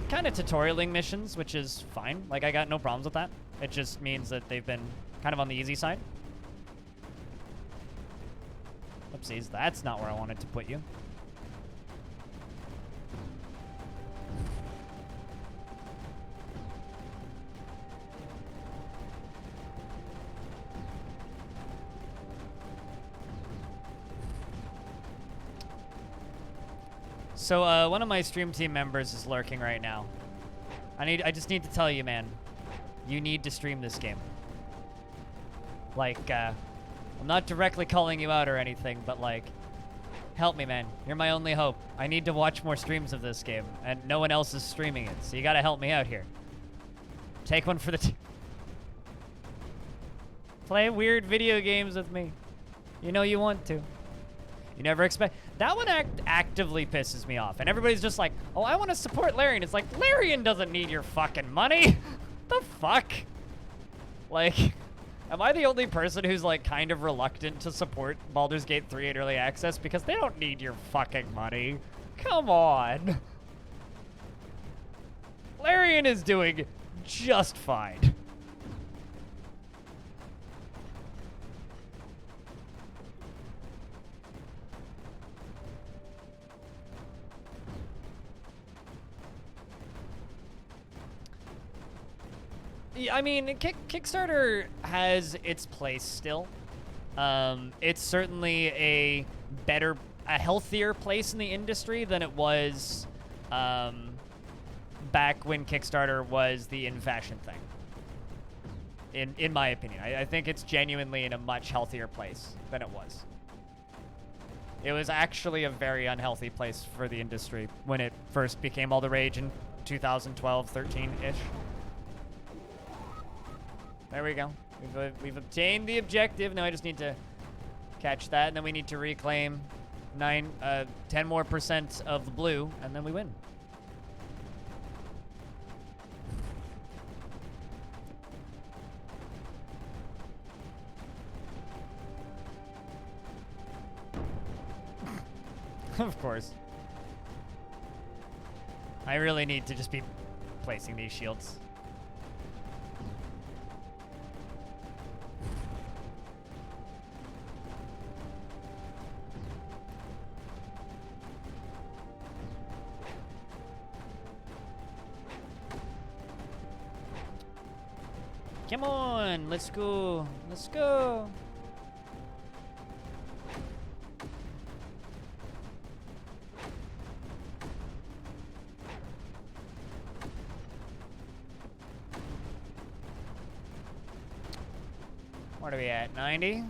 kind of tutorialing missions, which is fine. Like, I got no problems with that. It just means that they've been kind of on the easy side. Oopsies, that's not where I wanted to put you. So, one of my stream team members is lurking right now. I just need to tell you, man. You need to stream this game. Like, I'm not directly calling you out or anything, but like, help me, man. You're my only hope. I need to watch more streams of this game, and no one else is streaming it, so you gotta help me out here. Take one for the team. Play weird video games with me. You know you want to. You never expect. That one actively pisses me off. And everybody's just like, oh, I want to support Larian. It's like, Larian doesn't need your fucking money. The fuck? Like, am I the only person who's like kind of reluctant to support Baldur's Gate 3 in early access? Because they don't need your fucking money. Come on. Larian is doing just fine. I mean, Kickstarter has its place still. It's certainly a healthier place in the industry than it was back when Kickstarter was the in-fashion thing. In my opinion, I think it's genuinely in a much healthier place than it was. It was actually a very unhealthy place for the industry when it first became all the rage in 2012, 13-ish. There we go. We've obtained the objective. Now I just need to catch that, and then we need to reclaim 10 more % of the blue, and then we win. Of course. I really need to just be placing these shields. Come on, let's go. Let's go. What are we at? 90?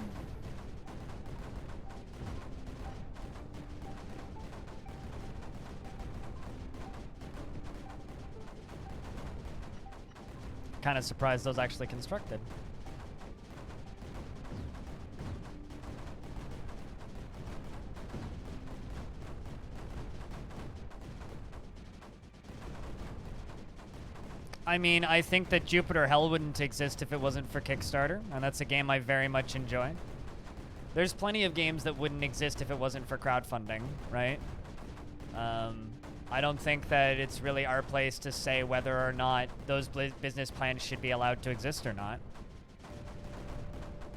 Kind of surprised those actually constructed. I mean, I think that Jupiter Hell wouldn't exist if it wasn't for Kickstarter, and that's a game I very much enjoy. There's plenty of games that wouldn't exist if it wasn't for crowdfunding, right? I don't think that it's really our place to say whether or not those business plans should be allowed to exist or not.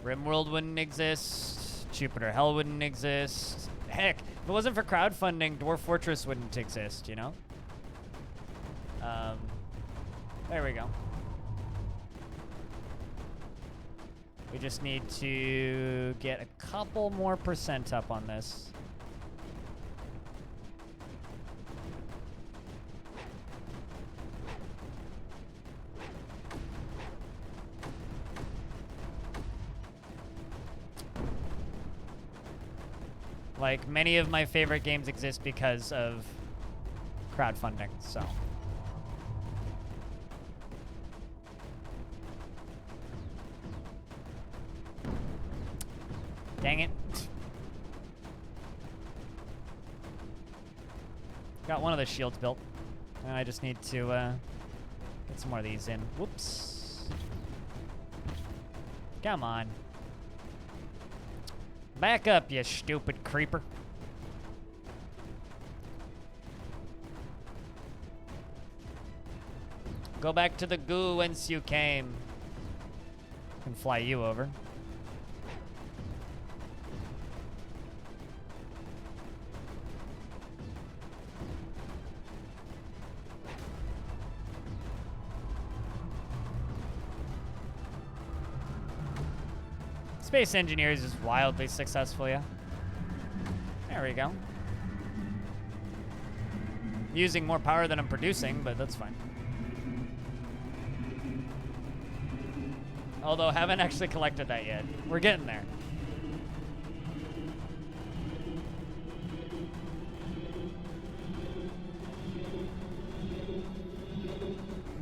RimWorld wouldn't exist. Jupiter Hell wouldn't exist. Heck, if it wasn't for crowdfunding, Dwarf Fortress wouldn't exist, you know? There we go. We just need to get a couple more percent up on this. Like, many of my favorite games exist because of crowdfunding, so. Dang it. Got one of the shields built. And I just need to get some more of these in. Whoops. Come on. Back up, you stupid creeper. Go back to the goo whence you came. Can fly you over. Space Engineers is wildly successful, yeah. There we go. Using more power than I'm producing, but that's fine. Although, haven't actually collected that yet. We're getting there.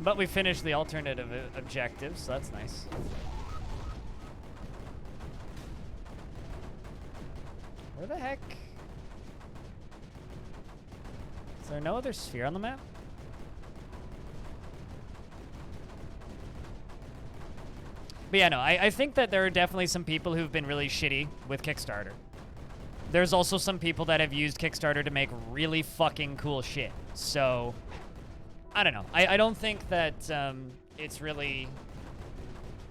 But we finished the alternative objectives, so that's nice. Where the heck? Is there no other sphere on the map? But yeah, no, I think that there are definitely some people who've been really shitty with Kickstarter. There's also some people that have used Kickstarter to make really fucking cool shit. So, I don't know. I don't think that it's really...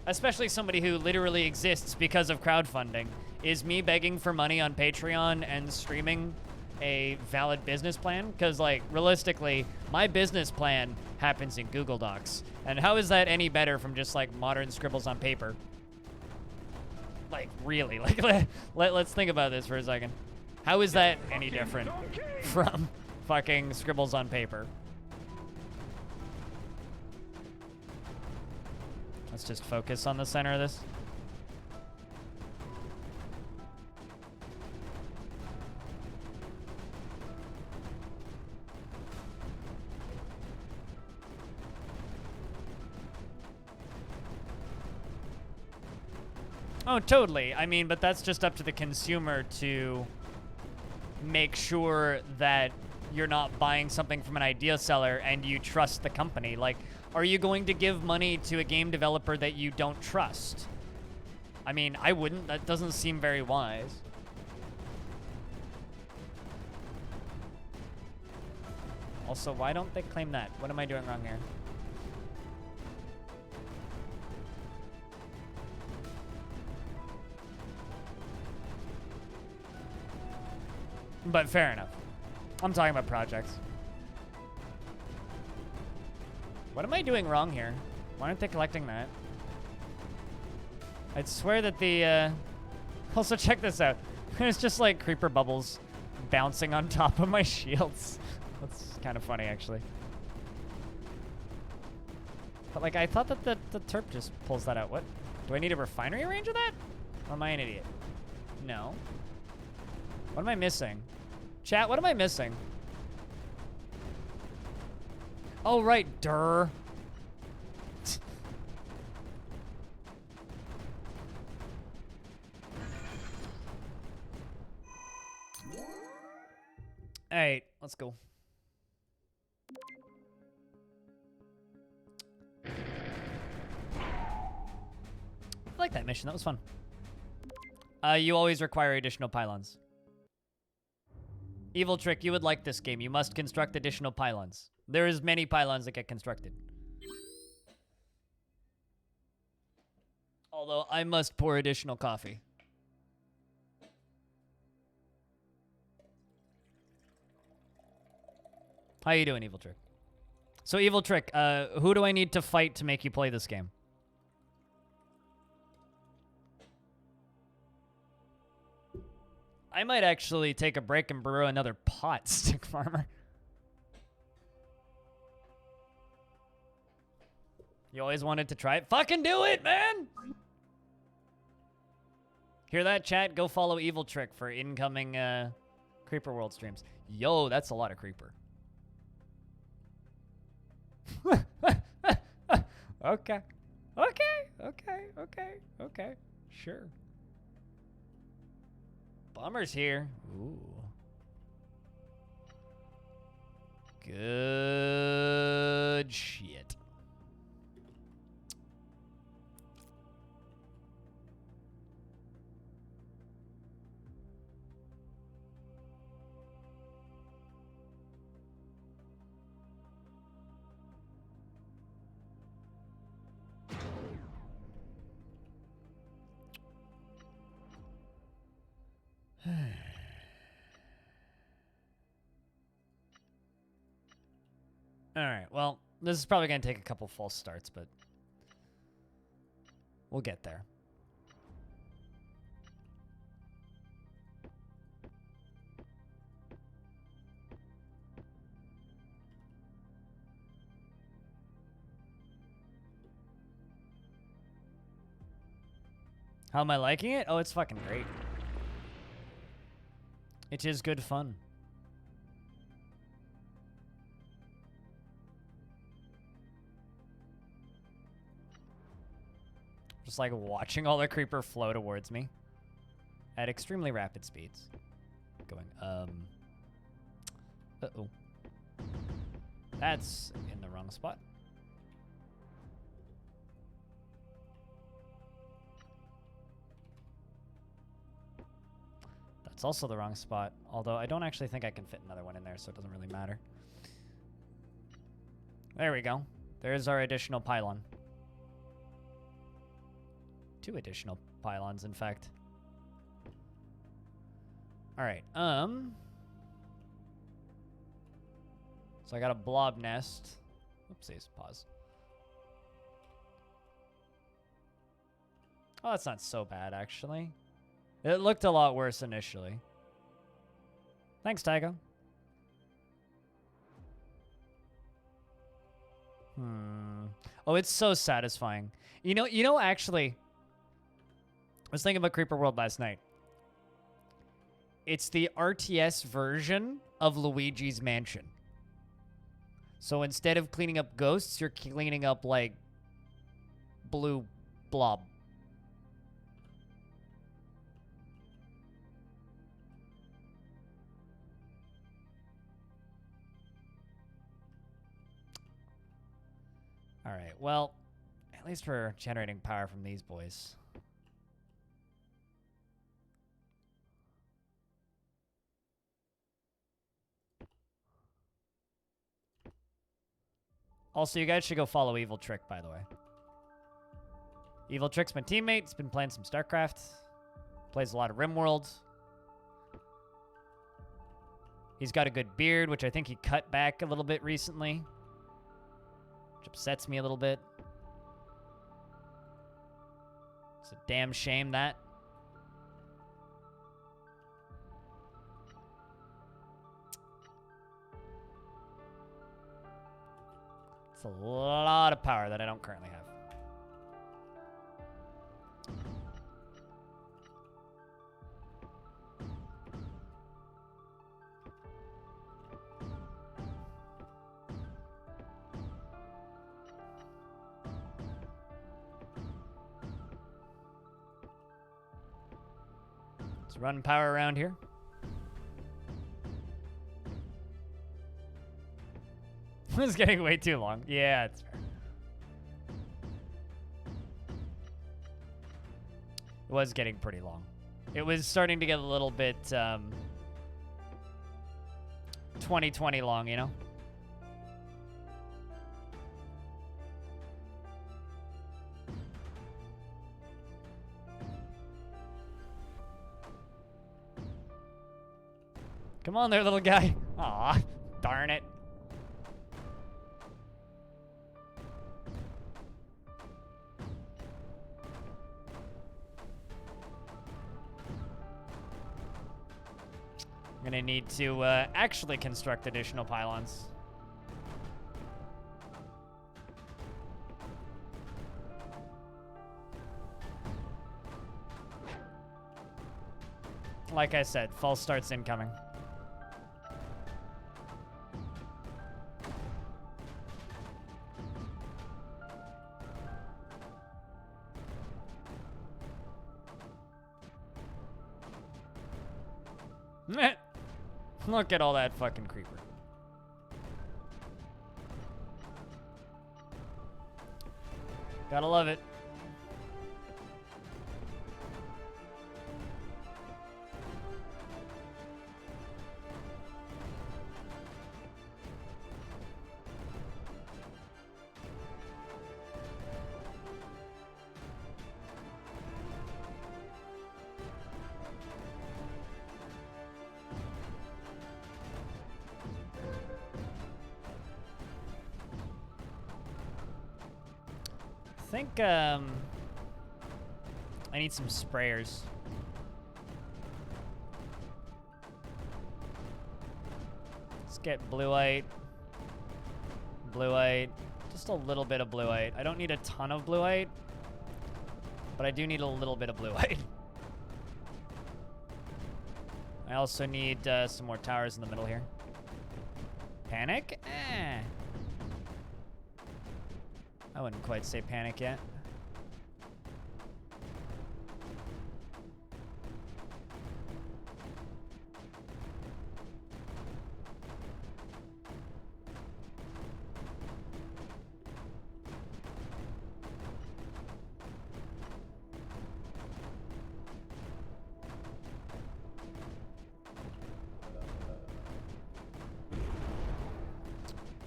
Especially somebody who literally exists because of crowdfunding. Is me begging for money on Patreon and streaming a valid business plan? Because, like, realistically, my business plan happens in Google Docs. And how is that any better from just, like, modern scribbles on paper? Like, really? Like, let's think about this for a second. How is that any different from fucking scribbles on paper? Let's just focus on the center of this. Oh, totally. I mean, but that's just up to the consumer to make sure that you're not buying something from an idea seller and you trust the company. Like, are you going to give money to a game developer that you don't trust? I mean, I wouldn't. That doesn't seem very wise. Also, why don't they claim that? What am I doing wrong here? But fair enough. I'm talking about projects. What am I doing wrong here? Why aren't they collecting that? I'd swear that the, Also, check this out. There's just, like, creeper bubbles bouncing on top of my shields. That's kind of funny, actually. But, like, I thought that the terp just pulls that out. What? Do I need a refinery range of that? Or am I an idiot? No. What am I missing? Chat, what am I missing? Oh, right, durr. Alright, let's go. I like that mission, that was fun. You always require additional pylons. Evil Trick, you would like this game. You must construct additional pylons. There is many pylons that get constructed. Although, I must pour additional coffee. How you doing, Evil Trick? So, Evil Trick, who do I need to fight to make you play this game? I might actually take a break and brew another pot, Stick Farmer. You always wanted to try it? Fucking do it, man! Hear that, chat? Go follow Evil Trick for incoming Creeper World streams. Yo, that's a lot of Creeper. Okay. Okay. Sure. Bummer's here. Ooh. Good shit. All right, well, this is probably going to take a couple false starts, but we'll get there. How am I liking it? Oh, it's fucking great. It is good fun. Just like watching all the creeper flow towards me at extremely rapid speeds. Going, uh-oh. That's in the wrong spot. That's also the wrong spot, although I don't actually think I can fit another one in there, so it doesn't really matter. There we go. There's our additional pylon. 2 additional pylons, in fact. All right, so I got a blob nest. Oopsies, pause. Oh, that's not so bad, actually. It looked a lot worse initially. Thanks, Tygo. Oh, it's so satisfying. You know, actually, I was thinking about Creeper World last night. It's the RTS version of Luigi's Mansion. So instead of cleaning up ghosts, you're cleaning up, like, blue blob. All right, well, at least we're generating power from these boys. Also, you guys should go follow Evil Trick, by the way. Evil Trick's my teammate. He's been playing some StarCraft. Plays a lot of RimWorld. He's got a good beard, which I think he cut back a little bit recently. Which upsets me a little bit. It's a damn shame, that. It's a lot of power that I don't currently have. Let's run power around here. This is getting way too long. Yeah, it's fair. It was getting pretty long. It was starting to get a little bit 2020 long, you know? Come on there, little guy. Aw, darn it. gonna need to actually construct additional pylons. Like I said, false starts incoming. Look at all that fucking creeper. Gotta love it. I think I need some sprayers. Let's get blueite. Blueite. Just a little bit of blueite. I don't need a ton of blueite, but I do need a little bit of blueite. I also need some more towers in the middle here. Panic? Eh. I wouldn't quite say panic yet.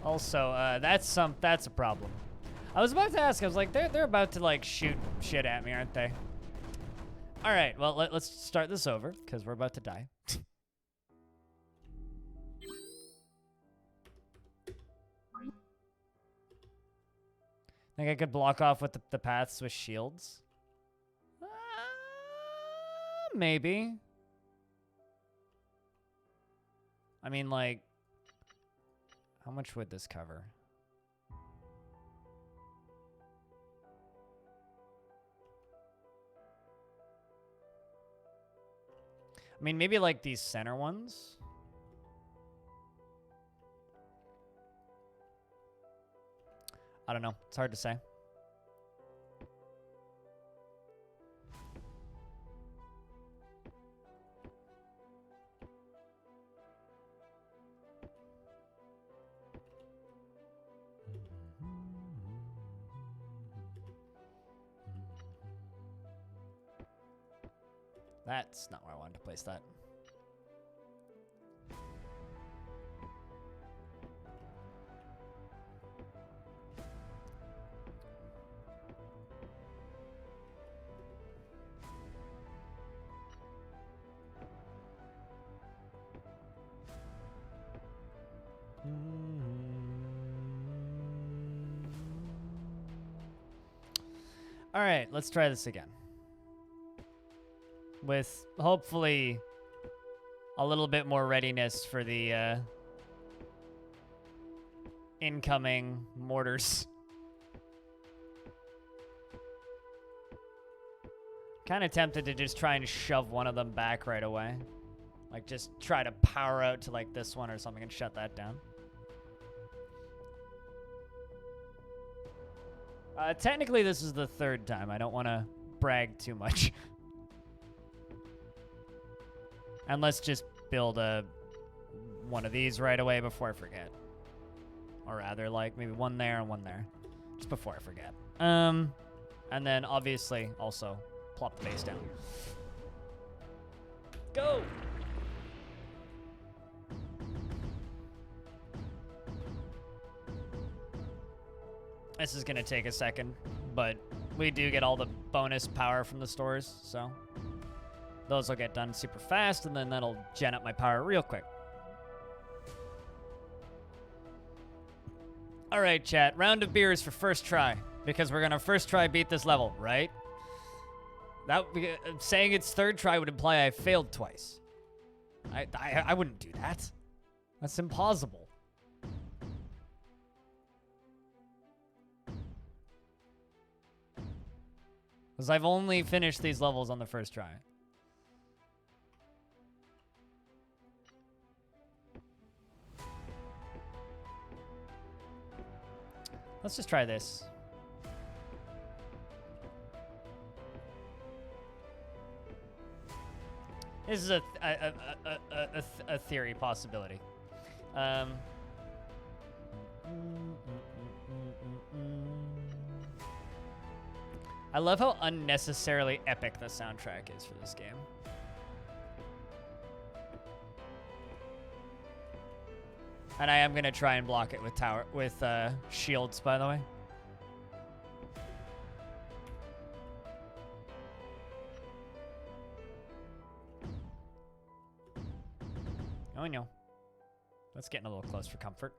Also, that's a problem. I was about to ask. I was like, they're about to like shoot shit at me, aren't they? All right. Well, let's start this over because we're about to die. Think I could block off with the paths with shields? Maybe. I mean, like, how much would this cover? I mean, maybe like these center ones. I don't know. It's hard to say. That's not where I wanted to place that. All right, let's try this again. With hopefully a little bit more readiness for the incoming mortars. Kind of tempted to just try and shove one of them back right away. Like just try to power out to like this one or something and shut that down. Technically this is the third time. I don't want to brag too much. And let's just build one of these right away before I forget. Or rather, like, maybe one there and one there. Just before I forget. And then, obviously, also, plop the base down. Go! This is going to take a second, but we do get all the bonus power from the stores, so... Those will get done super fast, and then that'll gen up my power real quick. All right, chat. Round of beers for first try, because we're going to first try beat this level, right? That saying it's third try would imply I failed twice. I wouldn't do that. That's impossible. Because I've only finished these levels on the first try. Let's just try this. This is a theory possibility. I love how unnecessarily epic the soundtrack is for this game. And I am gonna try and block it with shields, by the way. Oh no. That's getting a little close for comfort.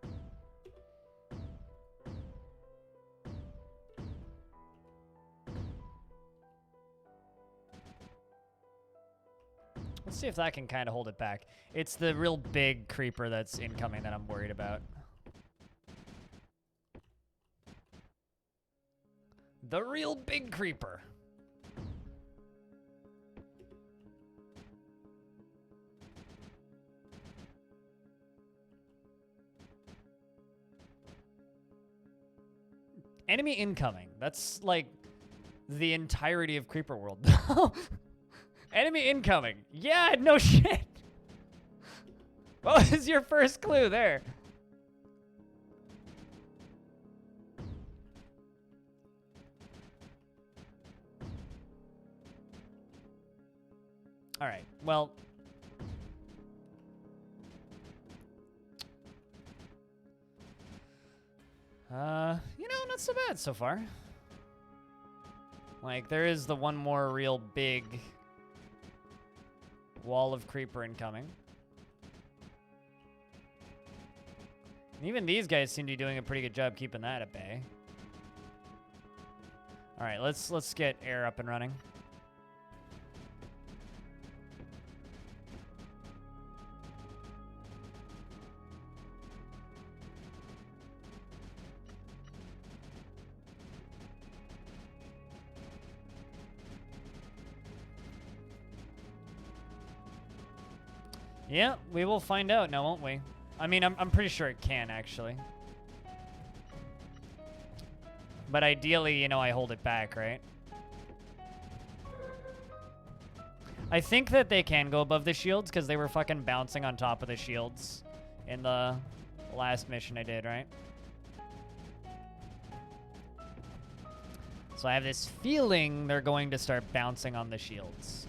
Let's see if that can kind of hold it back. It's the real big creeper that's incoming that I'm worried about. The real big creeper. Enemy incoming. That's like the entirety of Creeper World. Enemy incoming. Yeah, no shit. What was your first clue there? All right, well. You know, not so bad so far. Like, there is the one more real big wall of creeper incoming. And even these guys seem to be doing a pretty good job keeping that at bay. All right, let's get air up and running. Yeah, we will find out now, won't we? I mean, I'm pretty sure it can, actually. But ideally, you know, I hold it back, right? I think that they can go above the shields because they were fucking bouncing on top of the shields in the last mission I did, right? So I have this feeling they're going to start bouncing on the shields.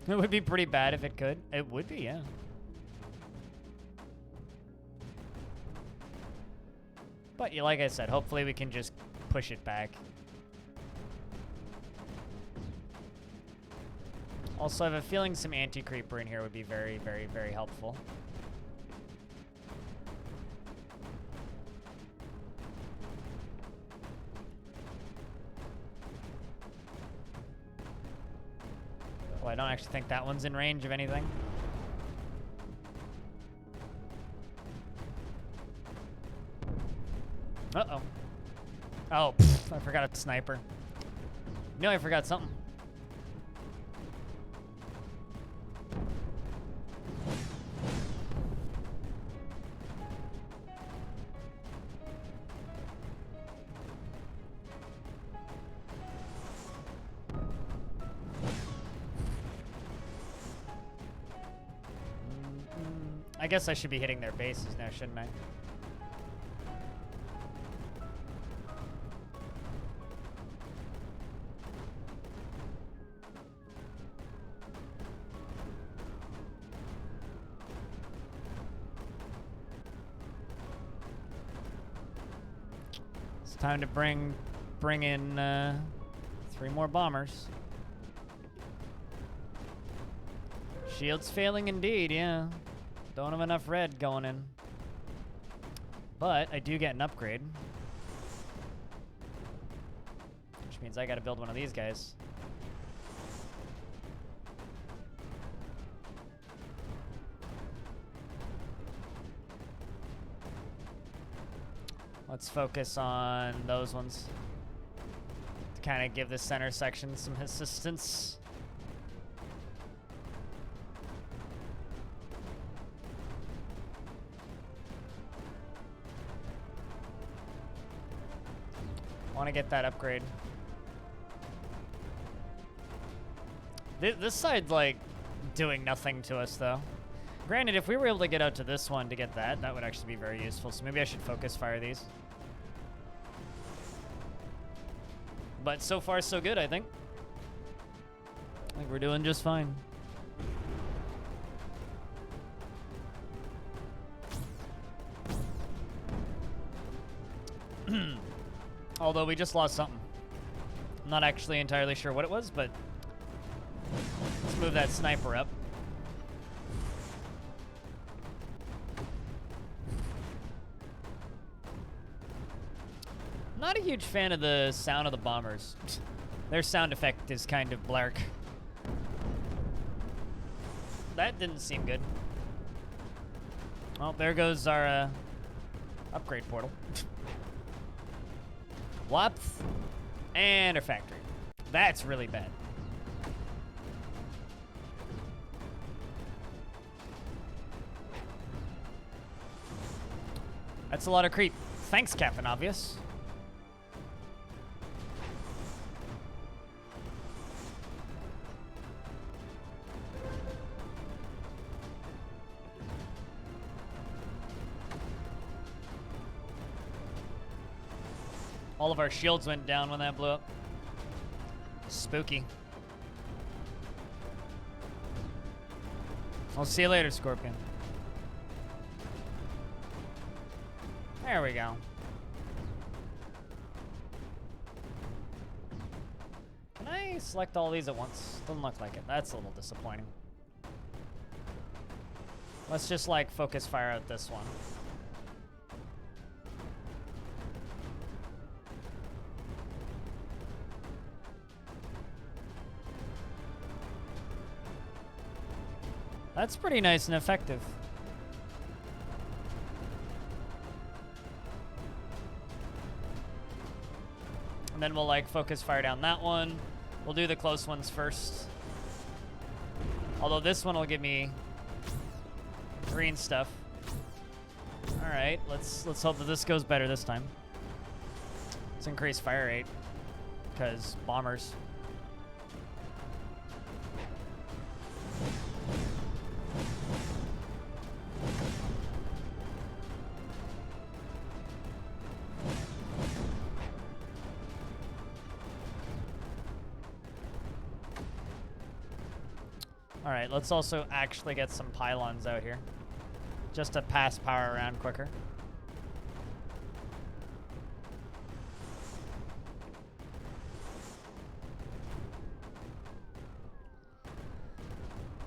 It would be pretty bad if it could. It would be, yeah. But yeah, like I said, hopefully we can just push it back. Also, I have a feeling some anti-creeper in here would be very, very, very helpful. Well, I don't actually think that one's in range of anything. Uh-oh. Oh, pff, I forgot a sniper. No, I forgot something. I guess I should be hitting their bases now, shouldn't I? It's time to bring in 3 more bombers. Shields failing indeed, yeah. Don't have enough red going in. But I do get an upgrade. Which means I gotta build one of these guys. Let's focus on those ones to kind of give the center section some assistance. Want to get that upgrade. This side's like doing nothing to us though. Granted, if we were able to get out to this one to get that, that would actually be very useful. So maybe I should focus fire these. But so far, so good, I think. I think we're doing just fine. Although we just lost something. I'm not actually entirely sure what it was, but let's move that sniper up. Not a huge fan of the sound of the bombers. Their sound effect is kind of blark. That didn't seem good. Well, there goes our upgrade portal. Whoops. And a factory. That's really bad. That's a lot of creep. Thanks, Captain Obvious. All of our shields went down when that blew up. Spooky. I'll see you later, Scorpion. There we go. Can I select all these at once? Doesn't look like it. That's a little disappointing. Let's just like focus fire out this one. That's pretty nice and effective. And then we'll like focus fire down that one. We'll do the close ones first. Although this one will give me green stuff. All right, let's hope that this goes better this time. Let's increase fire rate because bombers. All right, let's also actually get some pylons out here, just to pass power around quicker.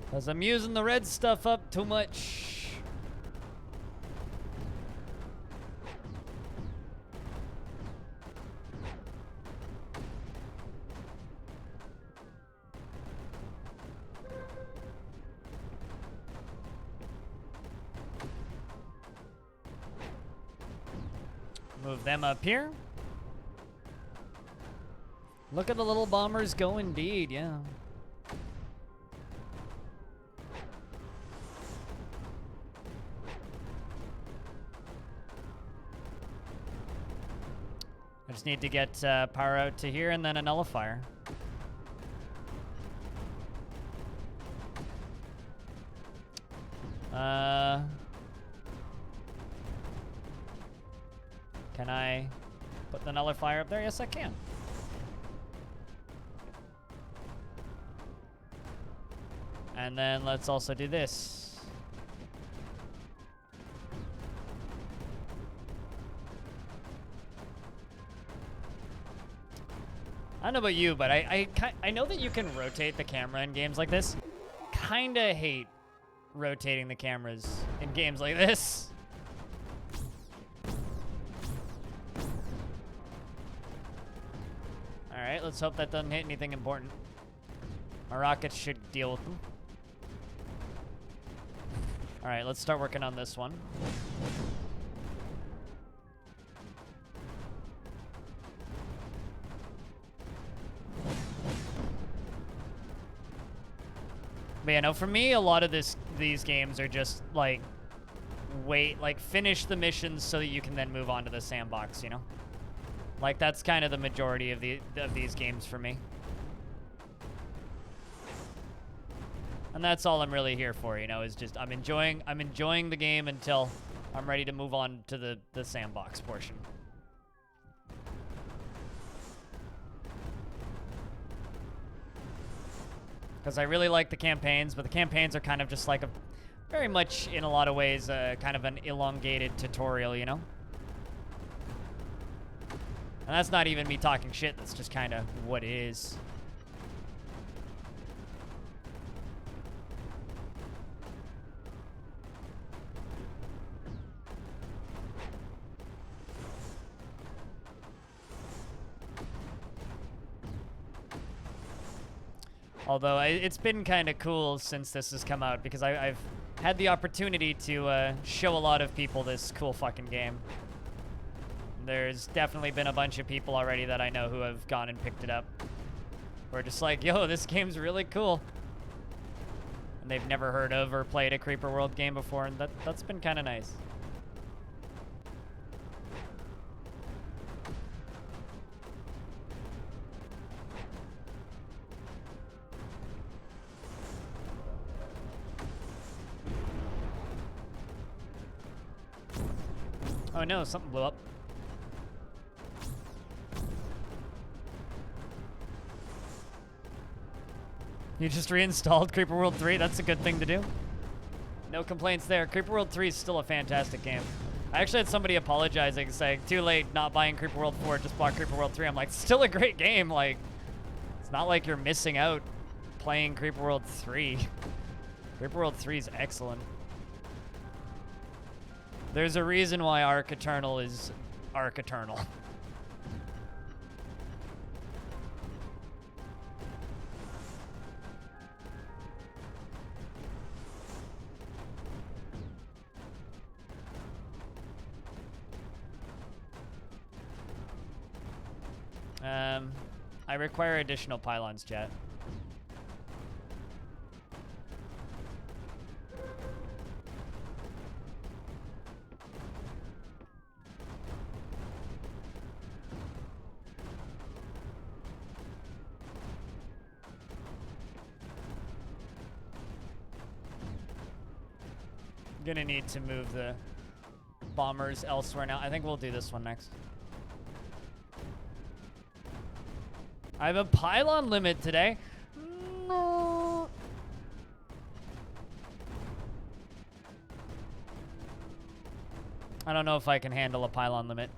Because I'm using the red stuff up too much. Move them up here. Look at the little bombers go indeed, yeah. I just need to get power out to here and then a nullifier. Can I put the nullifier up there? Yes, I can. And then let's also do this. I don't know about you, but I know that you can rotate the camera in games like this. Kinda hate rotating the cameras in games like this. Alright, let's hope that doesn't hit anything important. My rockets should deal with them. Alright, let's start working on this one. But yeah, no, for me, a lot of these games are just like, finish the missions so that you can then move on to the sandbox, you know? Like, that's kind of the majority of these games for me. And that's all I'm really here for, you know, is just I'm enjoying the game until I'm ready to move on to the sandbox portion. Because I really like the campaigns, but the campaigns are kind of just like very much, in a lot of ways, kind of an elongated tutorial, you know? And that's not even me talking shit, that's just kind of what it is. Although it's been kind of cool since this has come out because I've had the opportunity to show a lot of people this cool fucking game. There's definitely been a bunch of people already that I know who have gone and picked it up. Who are just like, yo, this game's really cool. And they've never heard of or played a Creeper World game before, and that's been kind of nice. Oh no, something blew up. You just reinstalled Creeper World 3? That's a good thing to do. No complaints there. Creeper World 3 is still a fantastic game. I actually had somebody apologizing, saying, too late, not buying Creeper World 4, just bought Creeper World 3. I'm like, still a great game. Like, it's not like you're missing out playing Creeper World 3. Creeper World 3 is excellent. There's a reason why Arc Eternal is Arc Eternal. I require additional pylons, chat. Gonna need to move the bombers elsewhere now. I think we'll do this one next. I have a pylon limit today. No. I don't know if I can handle a pylon limit.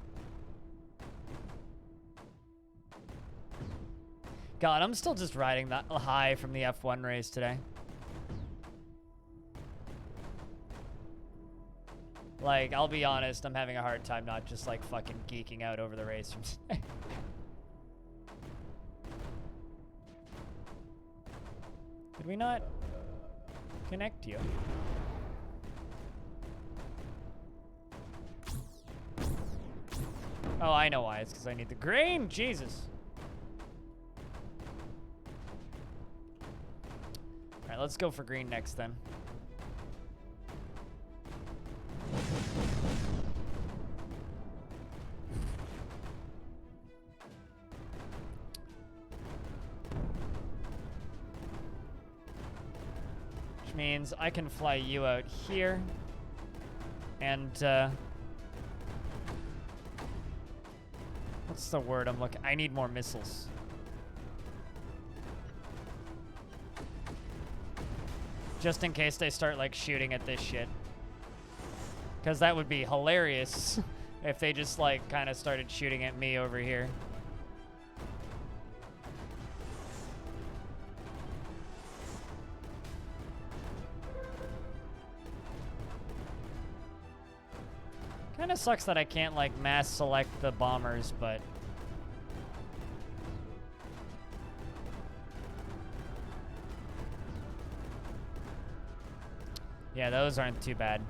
God, I'm still just riding that high from the F1 race today. Like, I'll be honest, I'm having a hard time not just, like, fucking geeking out over the race from today. Did we not connect you? Oh, I know why. It's because I need the grain. Jesus. All right, let's go for green next then. Which means I can fly you out here. And, what's the word I'm looking? I need more missiles. Just in case they start, like, shooting at this shit. Because that would be hilarious if they just, like, kind of started shooting at me over here. Kind of sucks that I can't, like, mass select the bombers, but Yeah, those aren't too bad.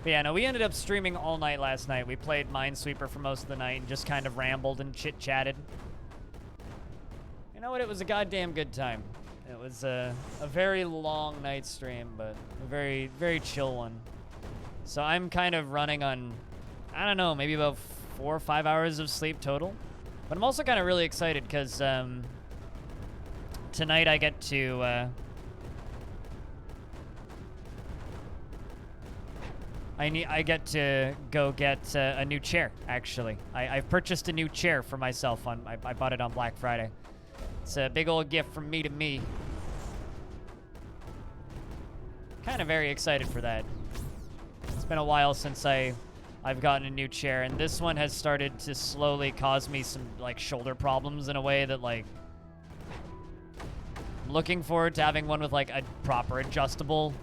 But yeah, no, we ended up streaming all night last night. We played Minesweeper for most of the night and just kind of rambled and chit-chatted. You know what? It was a goddamn good time. It was a very long night stream, but a very, very chill one. So I'm kind of running on, I don't know, maybe about 4 or 5 hours of sleep total. But I'm also kind of really excited because tonight I get to... I get to go get a new chair, actually. I've purchased a new chair for myself. I bought it on Black Friday. It's a big old gift from me to me. Kind of very excited for that. It's been a while since I've gotten a new chair, and this one has started to slowly cause me some, like, shoulder problems in a way that, like... I'm looking forward to having one with, like, a proper adjustable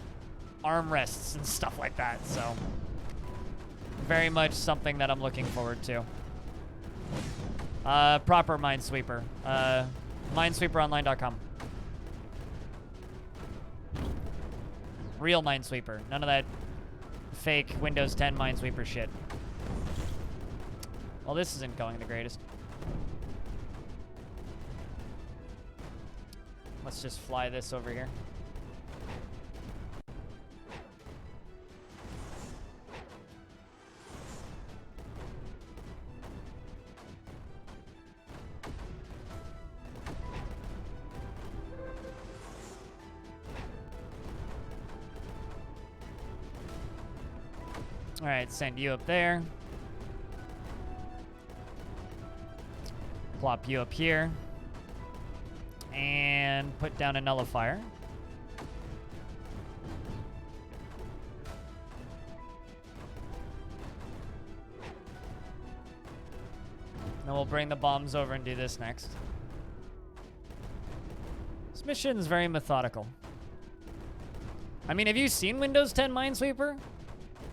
armrests and stuff like that, so very much something that I'm looking forward to. Proper Minesweeper. Minesweeperonline.com. Real Minesweeper. None of that fake Windows 10 Minesweeper shit. Well, this isn't going the greatest. Let's just fly this over here. All right, send you up there. Plop you up here. And put down a nullifier. Then we'll bring the bombs over and do this next. This mission's very methodical. I mean, have you seen Windows 10 Minesweeper?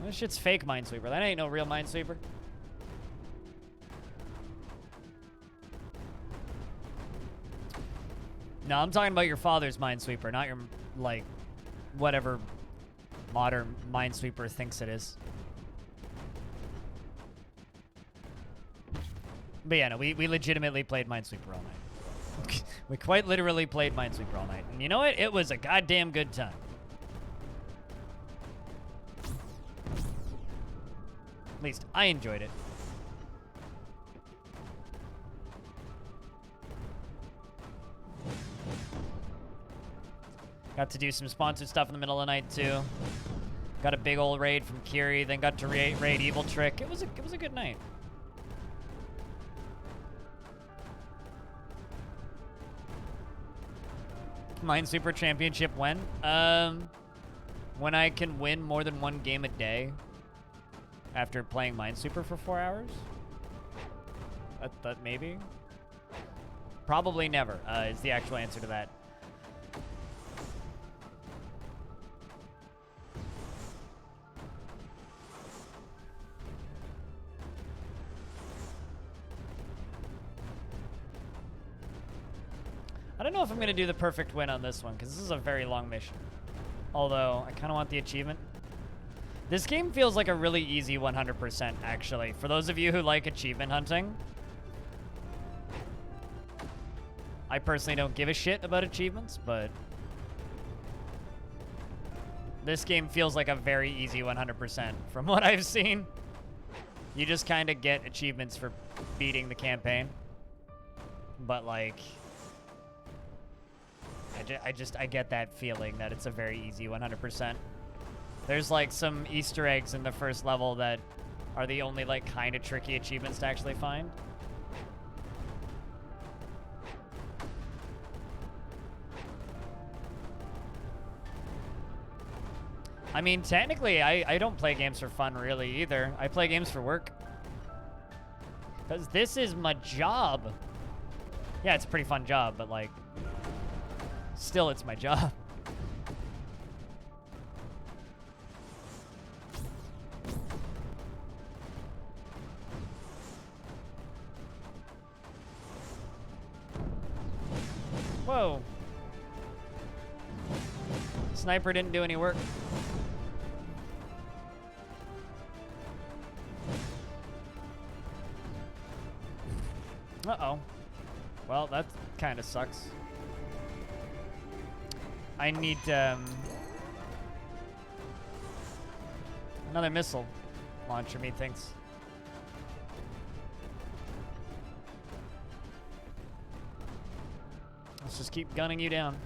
This shit's fake Minesweeper. That ain't no real Minesweeper. No, I'm talking about your father's Minesweeper, not your, like, whatever modern Minesweeper thinks it is. But yeah, no, we legitimately played Minesweeper all night. We quite literally played Minesweeper all night. And you know what? It was a goddamn good time. At least I enjoyed it. Got to do some sponsored stuff in the middle of the night too. Got a big old raid from Kiri, then got to raid Evil Trick. It was a good night. Minesweeper Championship when? When I can win more than one game a day after playing Minesweeper for 4 hours. That maybe? Probably never is the actual answer to that. I don't know if I'm going to do the perfect win on this one, because this is a very long mission. Although, I kind of want the achievement. This game feels like a really easy 100%, actually. For those of you who like achievement hunting, I personally don't give a shit about achievements, but this game feels like a very easy 100% from what I've seen. You just kind of get achievements for beating the campaign. But, like... I get that feeling that it's a very easy 100%. There's like some Easter eggs in the first level that are the only like kind of tricky achievements to actually find. I mean, technically, I don't play games for fun really either. I play games for work. Because this is my job. Yeah, it's a pretty fun job, but like... Still, it's my job. Whoa. sniper didn't do any work. Uh-oh. Well, that kind of sucks. I need, another missile launcher, methinks. Let's just keep gunning you down.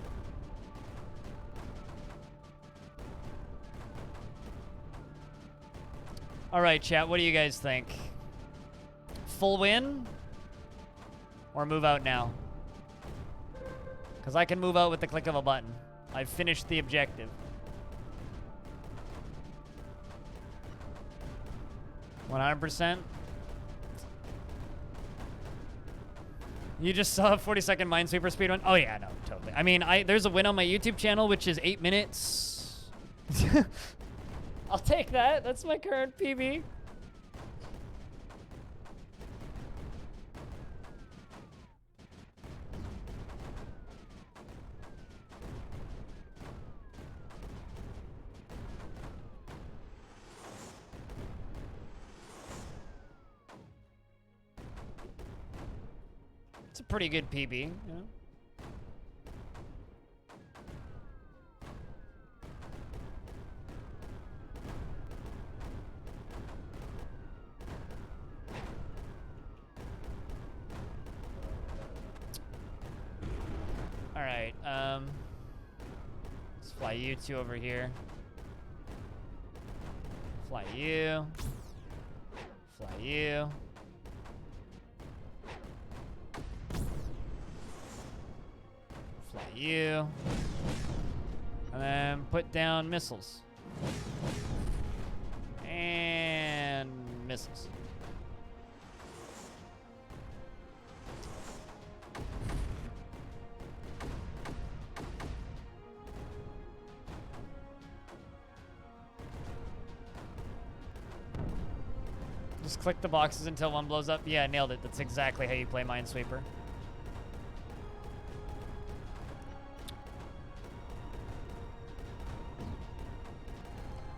All right, chat, what do you guys think? Full win? Or move out now? Because I can move out with the click of a button. I've finished the objective. %. You just saw a 40-second Minesweeper speedrun? Oh yeah, no, totally. I mean, there's a win on my YouTube channel, which is 8 minutes. I'll take that. That's my current PB. It's a pretty good PB, you know? All right, let's fly you two over here. Fly you. Fly you. Fly you. And then put down missiles. And missiles. Just click the boxes until one blows up. Yeah, nailed it. That's exactly how you play Minesweeper.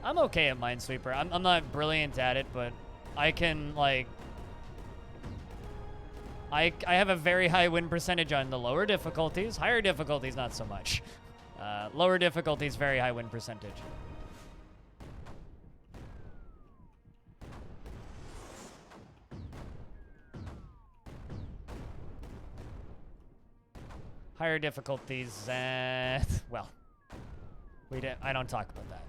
I'm okay at Minesweeper. I'm not brilliant at it, but I can, like... I have a very high win percentage on the lower difficulties. Higher difficulties, not so much. Lower difficulties, very high win percentage. Higher difficulties, well, I don't talk about that.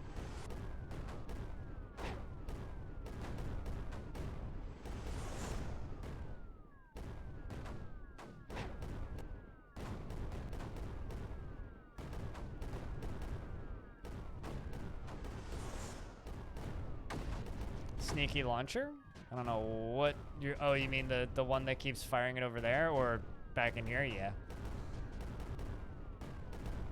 Sneaky launcher? I don't know what you're... Oh, you mean the one that keeps firing it over there, or back in here? Yeah.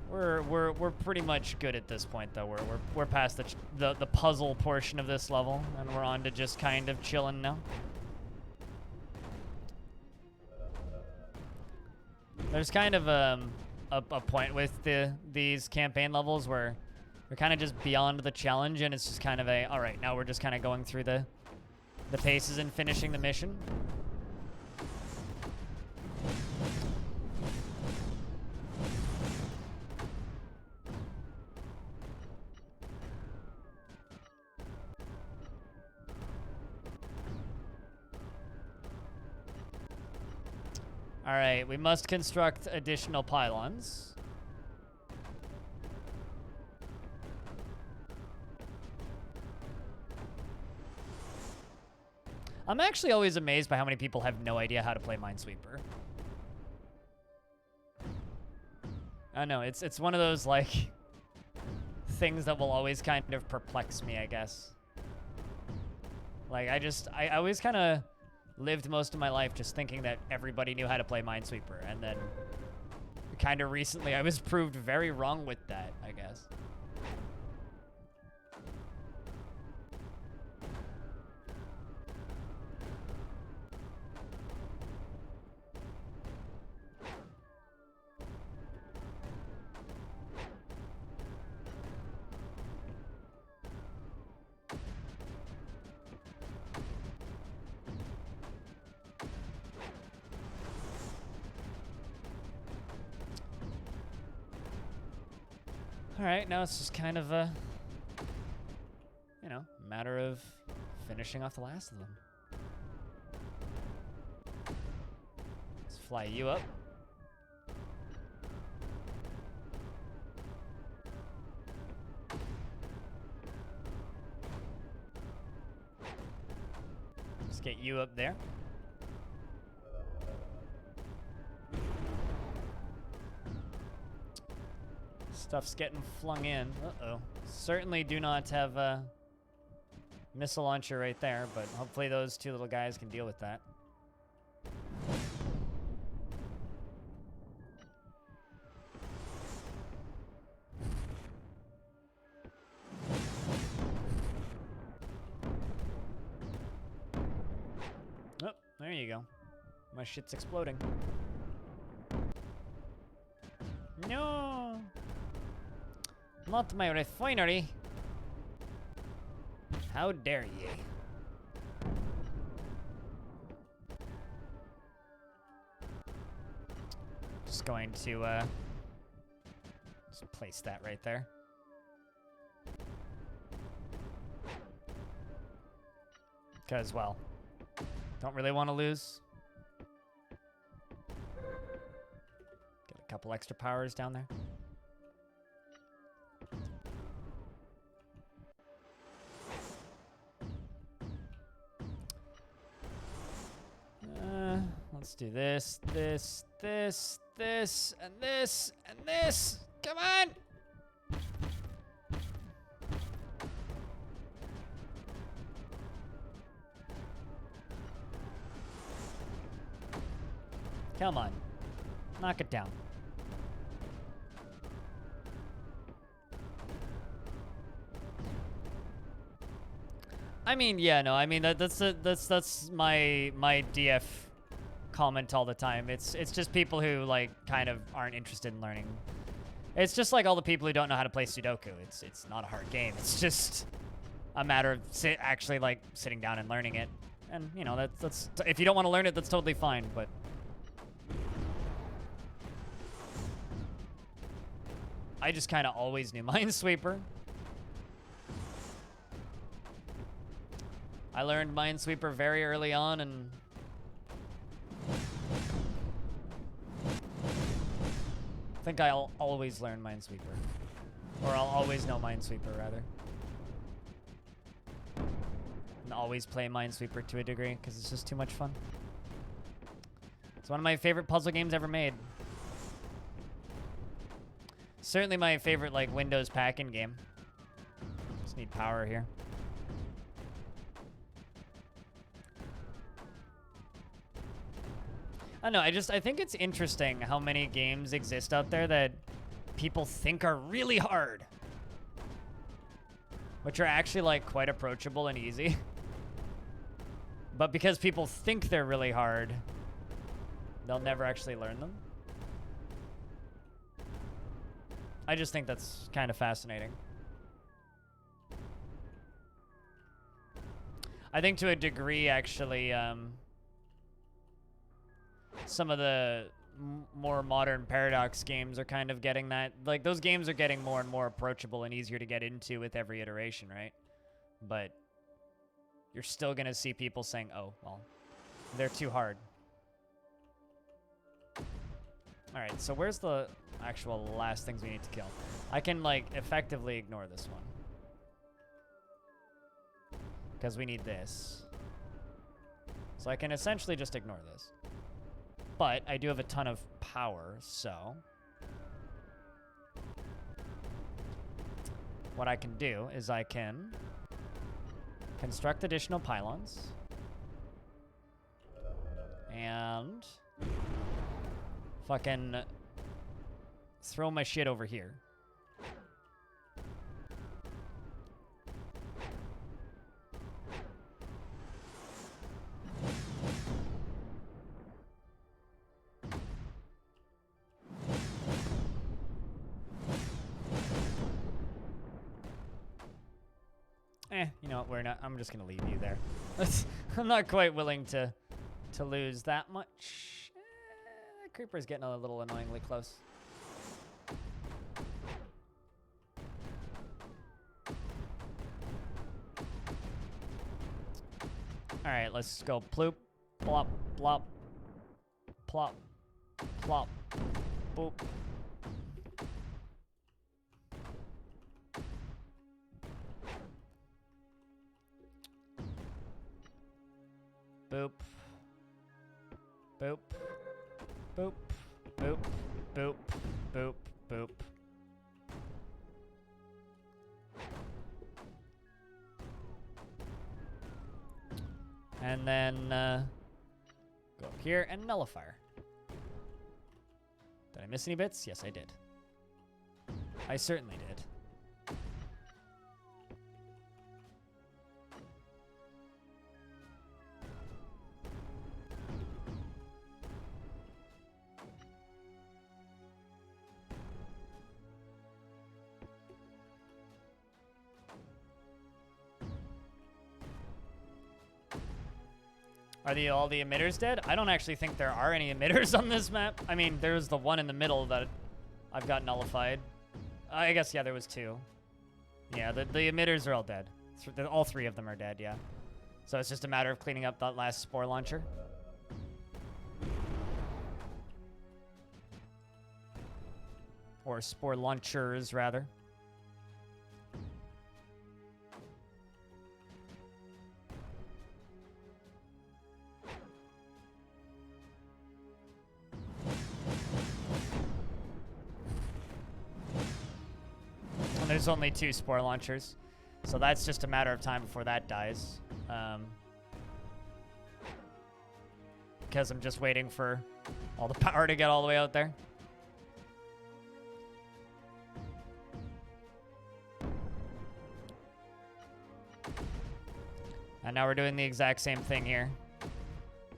We're pretty much good at this point, though. We're past the puzzle portion of this level, and we're on to just kind of chilling now. There's kind of a point with these campaign levels where we're kind of just beyond the challenge, and it's just kind of a, all right, now we're just kind of going through the paces and finishing the mission. All right, we must construct additional pylons. I'm actually always amazed by how many people have no idea how to play Minesweeper. I know, it's one of those, like, things that will always kind of perplex me, I guess. Like, I always kind of lived most of my life just thinking that everybody knew how to play Minesweeper, and then kind of recently I was proved very wrong with that, I guess. Alright, now it's just kind of a, you know, matter of finishing off the last of them. Let's fly you up. Let's get you up there. Stuff's getting flung in. Uh-oh. Certainly do not have a missile launcher right there, but hopefully those two little guys can deal with that. Oh, there you go. My shit's exploding. No! Not my refinery. How dare ye? Just going to just place that right there. Because, well, don't really want to lose. Get a couple extra powers down there. Let's do this, this, this, this, and this, and this. Come on! Come on. Knock it down. I mean, yeah, no, I mean that's my DF comment all the time. It's just people who like kind of aren't interested in learning. It's just like all the people who don't know how to play Sudoku. It's not a hard game. It's just a matter of actually like sitting down and learning it. And you know that's if you don't want to learn it, that's totally fine. But I just kind of always knew Minesweeper. I learned Minesweeper very early on, and I think I'll always learn Minesweeper. Or I'll always know Minesweeper, rather. And always play Minesweeper to a degree, because it's just too much fun. It's one of my favorite puzzle games ever made. Certainly my favorite, like, Windows pack-in game. Just need power here. I don't know, I think it's interesting how many games exist out there that people think are really hard. Which are actually, like, quite approachable and easy. But because people think they're really hard, they'll never actually learn them. I just think that's kind of fascinating. I think to a degree, actually, some of the more modern Paradox games are kind of getting that. Like, those games are getting more and more approachable and easier to get into with every iteration, right? But you're still going to see people saying, oh, well, they're too hard. All right, so where's the actual last things we need to kill? I can, like, effectively ignore this one. Because we need this. So I can essentially just ignore this. But I do have a ton of power, so what I can do is I can construct additional pylons and fucking throw my shit over here. You know what, we're not, I'm just gonna leave you there. I'm not quite willing to lose that much. That creeper's getting a little annoyingly close. All right, let's go. Ploop, plop, plop, plop, plop, boop. Boop. Boop. Boop. Boop. Boop. Boop. Boop. And then go up here and nullifier. Did I miss any bits? Yes, I did. I certainly did. Are all the emitters dead? I don't actually think there are any emitters on this map. I mean, there's the one in the middle that I've got nullified. I guess, yeah, there was two. Yeah, the emitters are all dead. All three of them are dead, yeah. So it's just a matter of cleaning up that last spore launcher. Or spore launchers, rather. There's only 2 spore launchers, so that's just a matter of time before that dies. Because I'm just waiting for all the power to get all the way out there. And now we're doing the exact same thing here.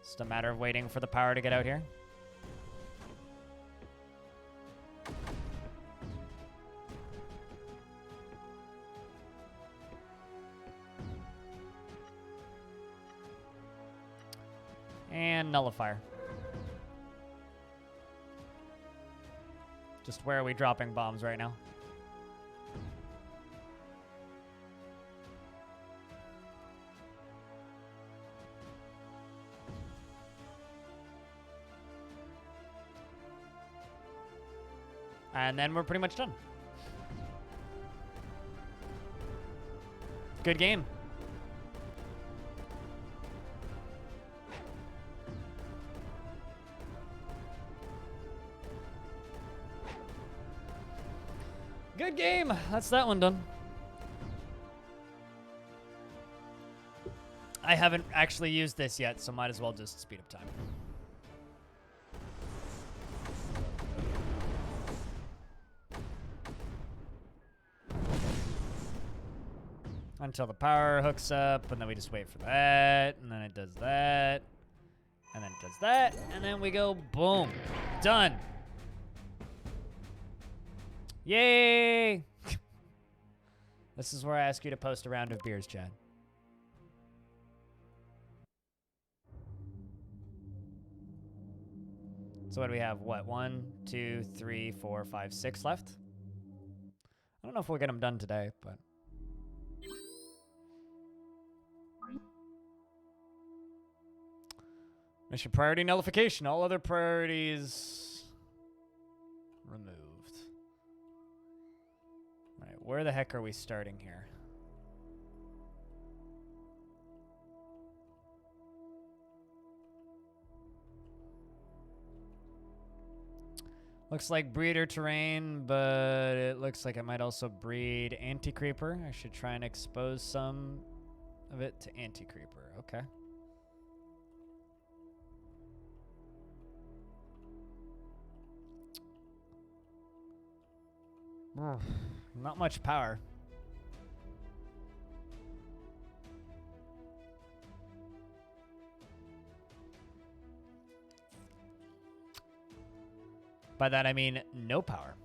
Just a matter of waiting for the power to get out here. And nullifier. Just where are we dropping bombs right now? And then we're pretty much done. Good game. Good game. That's that one done. I haven't actually used this yet, so might as well just speed up time. Until the power hooks up, and then we just wait for that, and then it does that, and then it does that, and then we go boom. Done. Yay! This is where I ask you to post a round of beers, Chad. So what do we have? What? 1, 2, 3, 4, 5, 6 left? I don't know if we'll get them done today, but... Mission priority nullification. All other priorities removed. All right, where the heck are we starting here? Looks like breeder terrain, but it looks like it might also breed anti-creeper. I should try and expose some of it to anti-creeper. Okay. Not much power. By that I mean no power.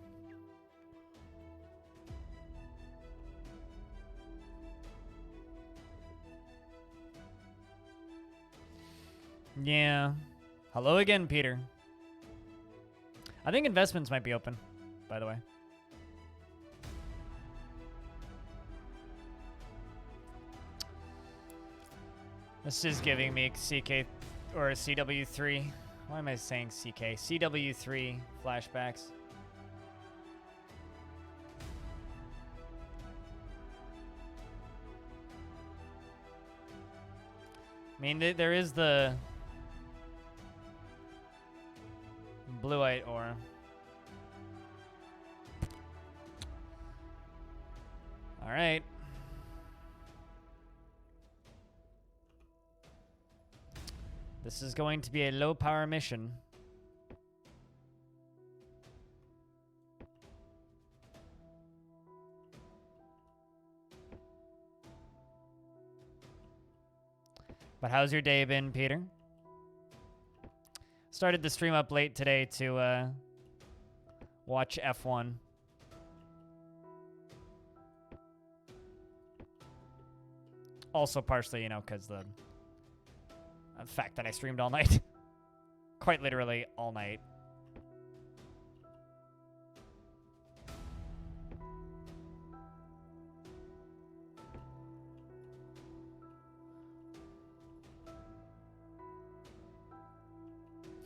Yeah. Hello again, Peter. I think investments might be open, by the way. This is giving me CK or CW3. Why am I saying CK? CW3 flashbacks. I mean, there is the blueite ore. All right. This is going to be a low power mission. But how's your day been, Peter? Started the stream up late today to watch F1. Also partially, you know, because the fact that I streamed all night. Quite literally all night.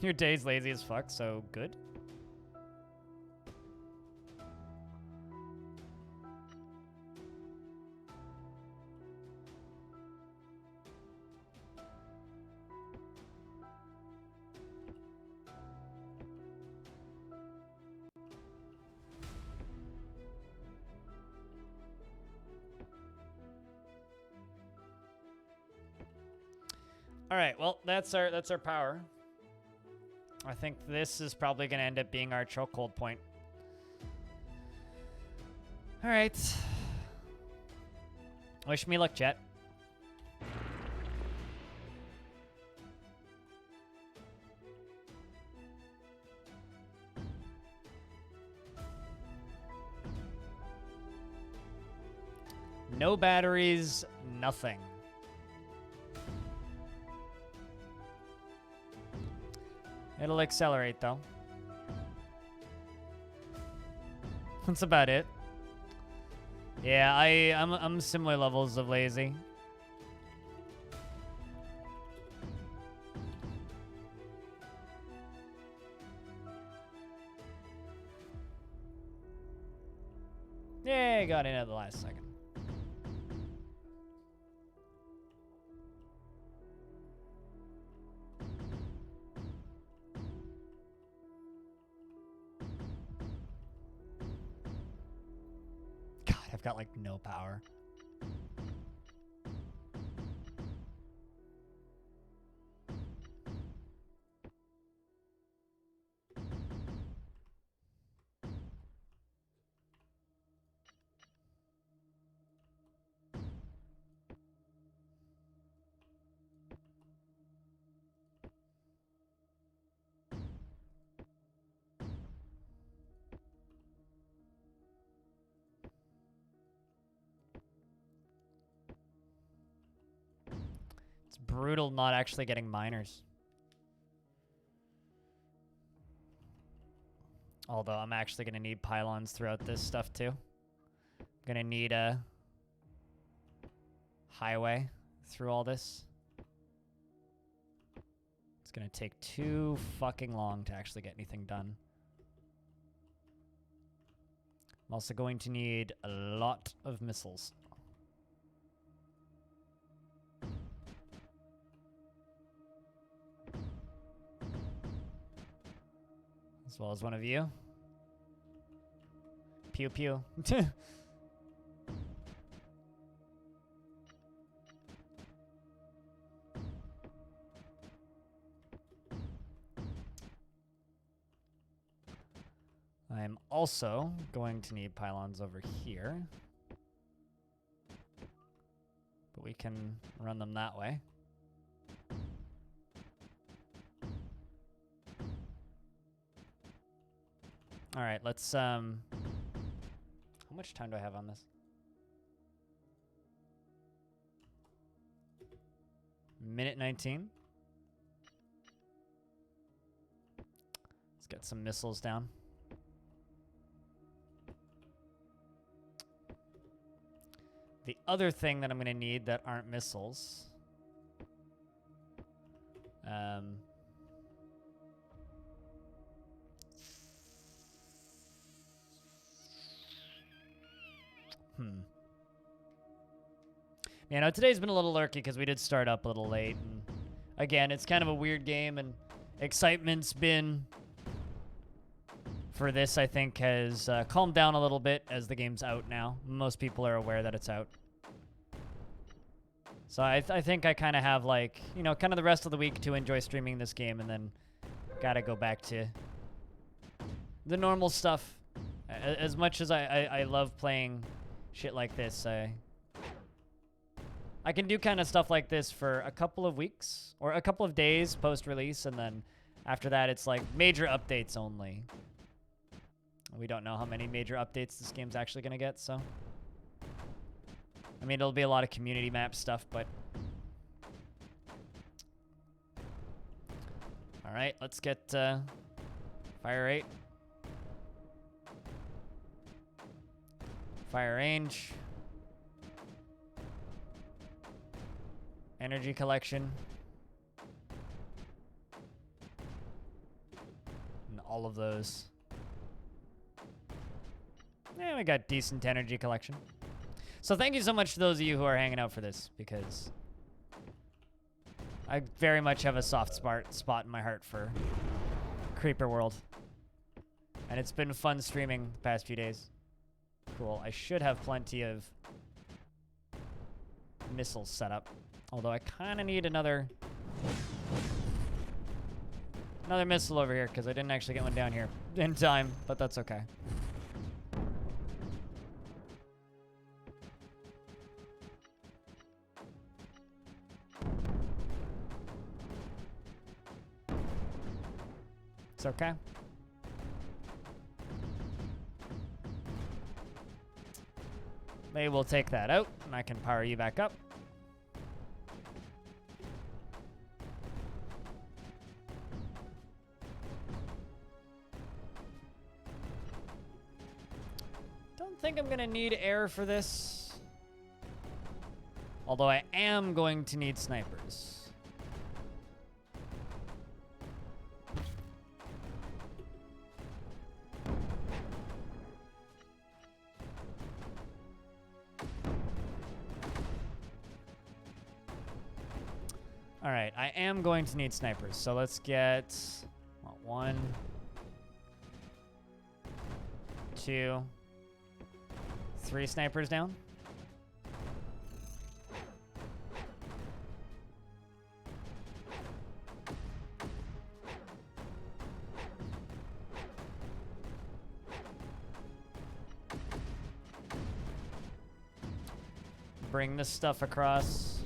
Your day's lazy as fuck, so good. All right, well, that's our power. I think this is probably going to end up being our chokehold point. All right. Wish me luck, chat. No batteries, nothing. It'll accelerate, though. That's about it. Yeah, I'm similar levels of lazy. Yeah, got in at the last second. I've got like no power. Brutal not actually getting miners. Although I'm actually going to need pylons throughout this stuff too. I'm going to need a highway through all this. It's going to take too fucking long to actually get anything done. I'm also going to need a lot of missiles. As well as one of you. Pew pew. I'm also going to need pylons over here. But we can run them that way. All right, let's, how much time do I have on this? Minute 19. Let's get some missiles down. The other thing that I'm going to need that aren't missiles Um, You know, today's been a little lurky because we did start up a little late. And again, it's kind of a weird game, and excitement's been for this, I think, has calmed down a little bit as the game's out now. Most people are aware that it's out. So I think I kind of have, like, you know, kind of the rest of the week to enjoy streaming this game, and then gotta go back to the normal stuff. As much as I love playing shit like this, I can do kind of stuff like this for a couple of weeks or a couple of days post-release, and then after that, it's like major updates only. We don't know how many major updates this game's actually going to get, so. I mean, it'll be a lot of community map stuff, but. All right, let's get Fire 8. Fire range. Energy collection. And all of those. Yeah, we got decent energy collection. So thank you so much to those of you who are hanging out for this, because I very much have a soft spot in my heart for Creeper World. And it's been fun streaming the past few days. Cool. I should have plenty of missiles set up. Although I kind of need another missile over here, because I didn't actually get one down here in time, but that's okay. It's okay. Maybe we'll take that out, and I can power you back up. Don't think I'm gonna need air for this. Although I am going to need snipers. All right, I am going to need snipers, so let's get 1, 2, 3 snipers down. Bring this stuff across.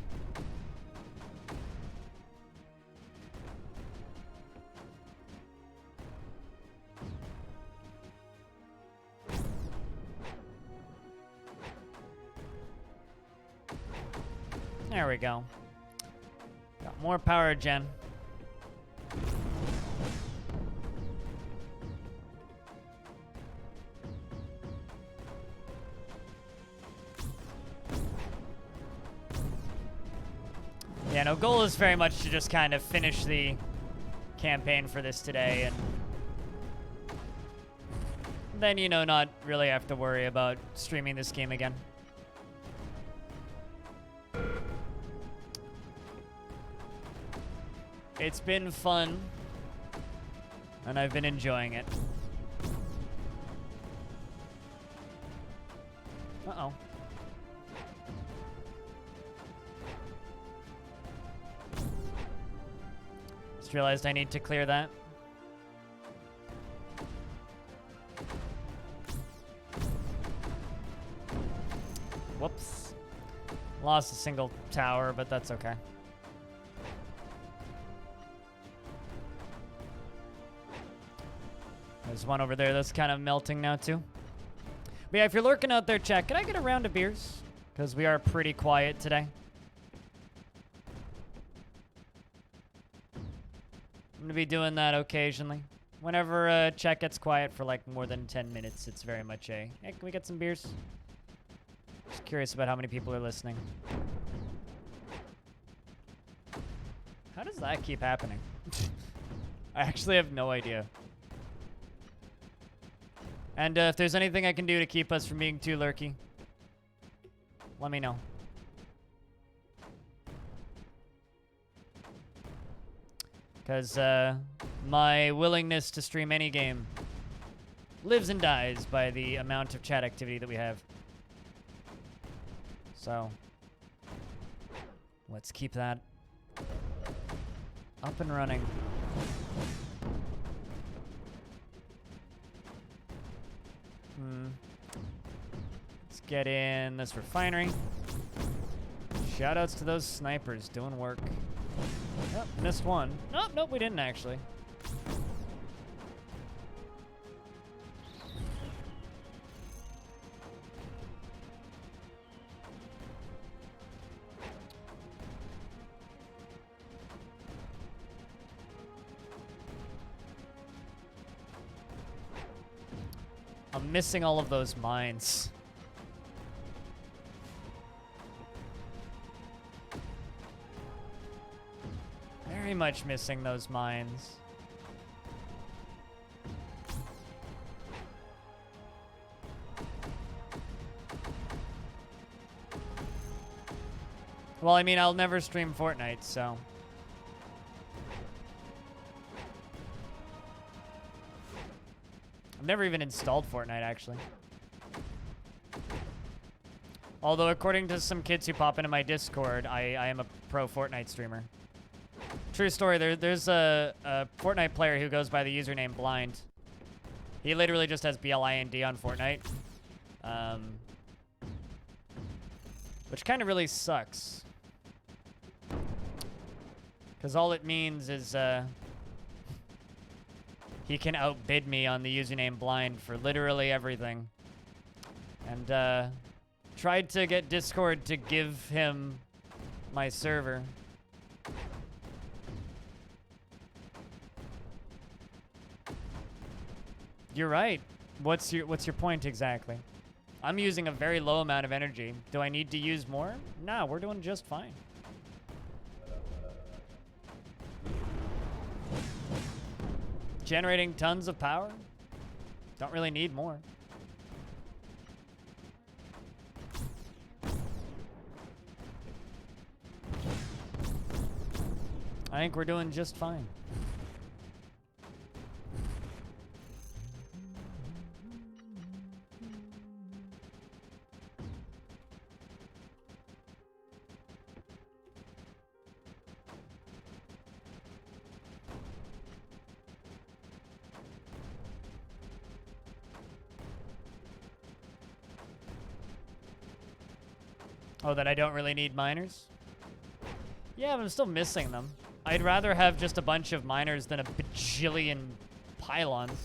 There we go. Got more power gen. Yeah, no, goal is very much to just kind of finish the campaign for this today, and then, you know, not really have to worry about streaming this game again. It's been fun, and I've been enjoying it. Uh-oh. Just realized I need to clear that. Whoops. Lost a single tower, but that's okay. There's one over there that's kind of melting now, too. But yeah, if you're lurking out there, chat, can I get a round of beers? Because we are pretty quiet today. I'm going to be doing that occasionally. Whenever chat gets quiet for like more than 10 minutes, it's very much a, hey, can we get some beers? Just curious about how many people are listening. How does that keep happening? I actually have no idea. And if there's anything I can do to keep us from being too lurky, let me know. Because my willingness to stream any game lives and dies by the amount of chat activity that we have. So, let's keep that up and running. Let's get in this refinery. Shoutouts to those snipers doing work. Oh, missed one. Nope, we didn't actually. I'm missing all of those mines. Very much missing those mines. Well, I mean, I'll never stream Fortnite, so... I've never even installed Fortnite, actually. Although, according to some kids who pop into my Discord, I am a pro Fortnite streamer. True story, there's a Fortnite player who goes by the username Blind. He literally just has BLIND on Fortnite. Which kind of really sucks. Because all it means is he can outbid me on the username Blind for literally everything. And tried to get Discord to give him my server. You're right. What's your point exactly? I'm using a very low amount of energy. Do I need to use more? No, we're doing just fine. Generating tons of power. Don't really need more. I think we're doing just fine. Oh, that I don't really need miners? Yeah, but I'm still missing them. I'd rather have just a bunch of miners than a bajillion pylons.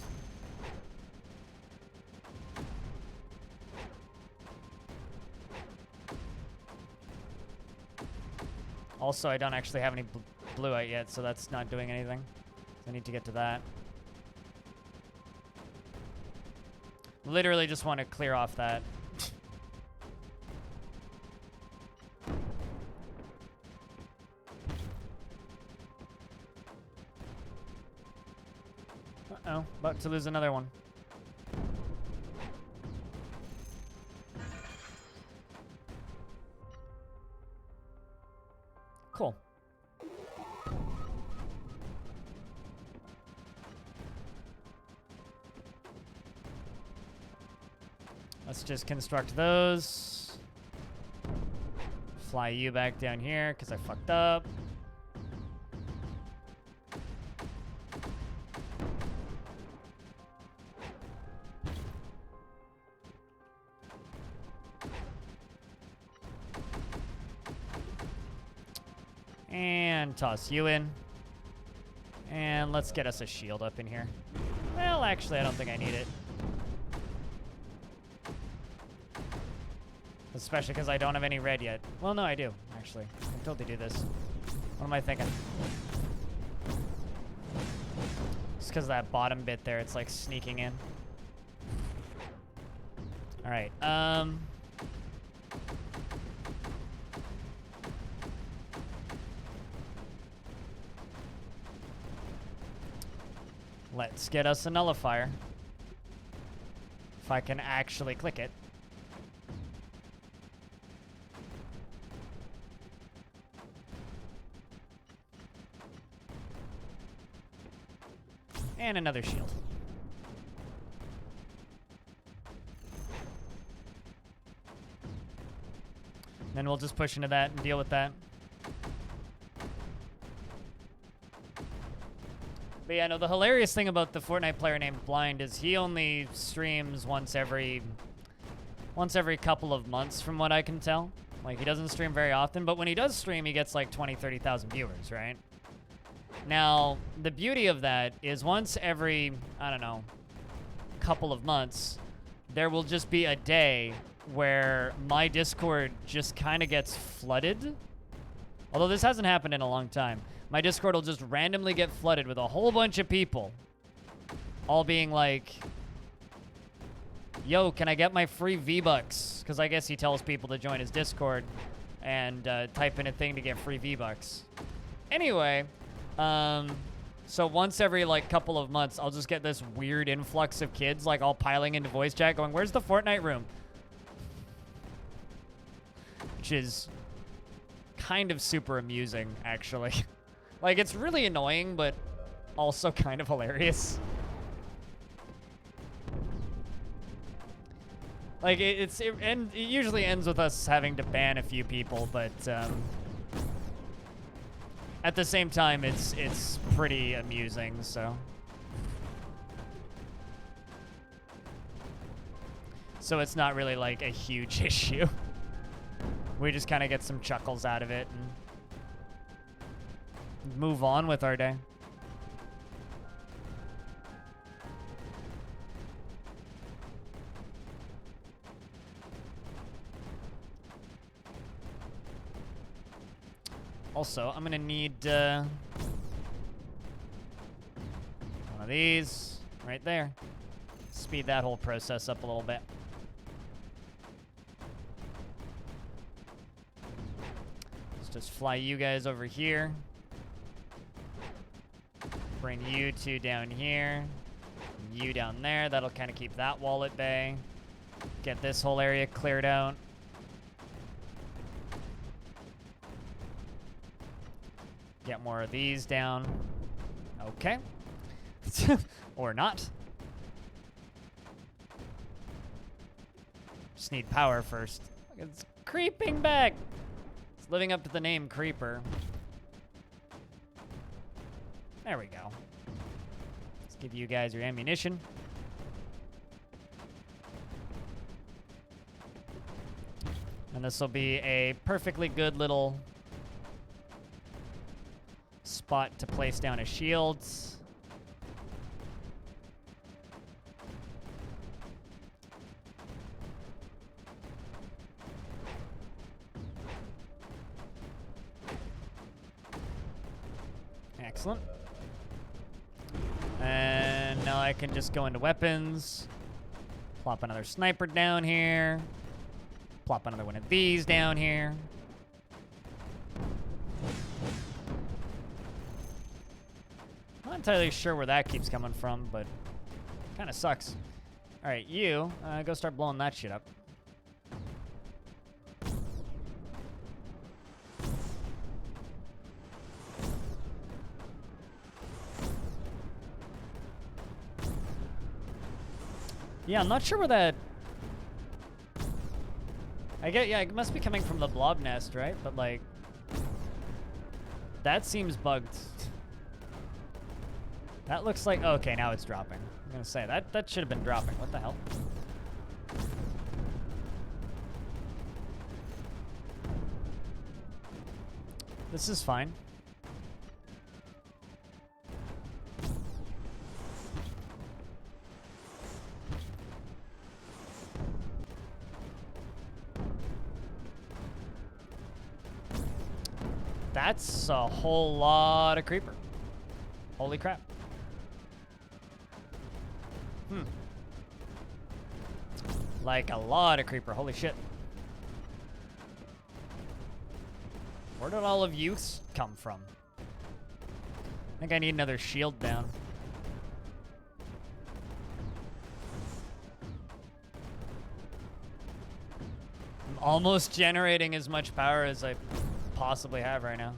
Also, I don't actually have any blue out yet, so that's not doing anything. So I need to get to that. Literally just want to clear off that. Uh-oh, about to lose another one. Cool. Let's just construct those. Fly you back down here because I fucked up. And toss you in. And let's get us a shield up in here. Well, actually, I don't think I need it. Especially because I don't have any red yet. Well, no, I do, actually. I can totally do this. What am I thinking? Just because of that bottom bit there, it's like sneaking in. All right. Let's get us a nullifier. If I can actually click it. And another shield. Then we'll just push into that and deal with that. But yeah, no, the hilarious thing about the Fortnite player named Blind is he only streams once every couple of months from what I can tell. Like, he doesn't stream very often, but when he does stream, he gets like 20, 30,000 viewers, right? Now, the beauty of that is once every, I don't know, couple of months, there will just be a day where my Discord just kind of gets flooded. Although this hasn't happened in a long time. My Discord will just randomly get flooded with a whole bunch of people. All being like, yo, can I get my free V-Bucks? Because I guess he tells people to join his Discord and type in a thing to get free V-Bucks. Anyway, so once every like couple of months, I'll just get this weird influx of kids like all piling into voice chat going, where's the Fortnite room? Which is kind of super amusing, actually. Like, it's really annoying, but also kind of hilarious. Like, it usually ends with us having to ban a few people, but at the same time, it's pretty amusing, so. So it's not really like a huge issue. We just kind of get some chuckles out of it and move on with our day. Also, I'm gonna need one of these right there. Speed that whole process up a little bit. Let's just fly you guys over here. Bring you two down here. And you down there. That'll kind of keep that wall at bay. Get this whole area cleared out. Get more of these down. Okay. Or not. Just need power first. It's creeping back. It's living up to the name Creeper. There we go. Let's give you guys your ammunition. And this will be a perfectly good little spot to place down a shield. Excellent. And now I can just go into weapons. Plop another sniper down here. Plop another one of these down here. Not entirely sure where that keeps coming from, but kind of sucks. All right, you go start blowing that shit up. Yeah, I'm not sure where that... yeah, it must be coming from the blob nest, right? But, like... That seems bugged. That looks like... Okay, now it's dropping. I'm gonna say, that should have been dropping. What the hell? This is fine. That's a whole lot of creeper. Holy crap. Like a lot of creeper. Holy shit. Where did all of you come from? I think I need another shield down. almost generating as much power as I possibly have right now.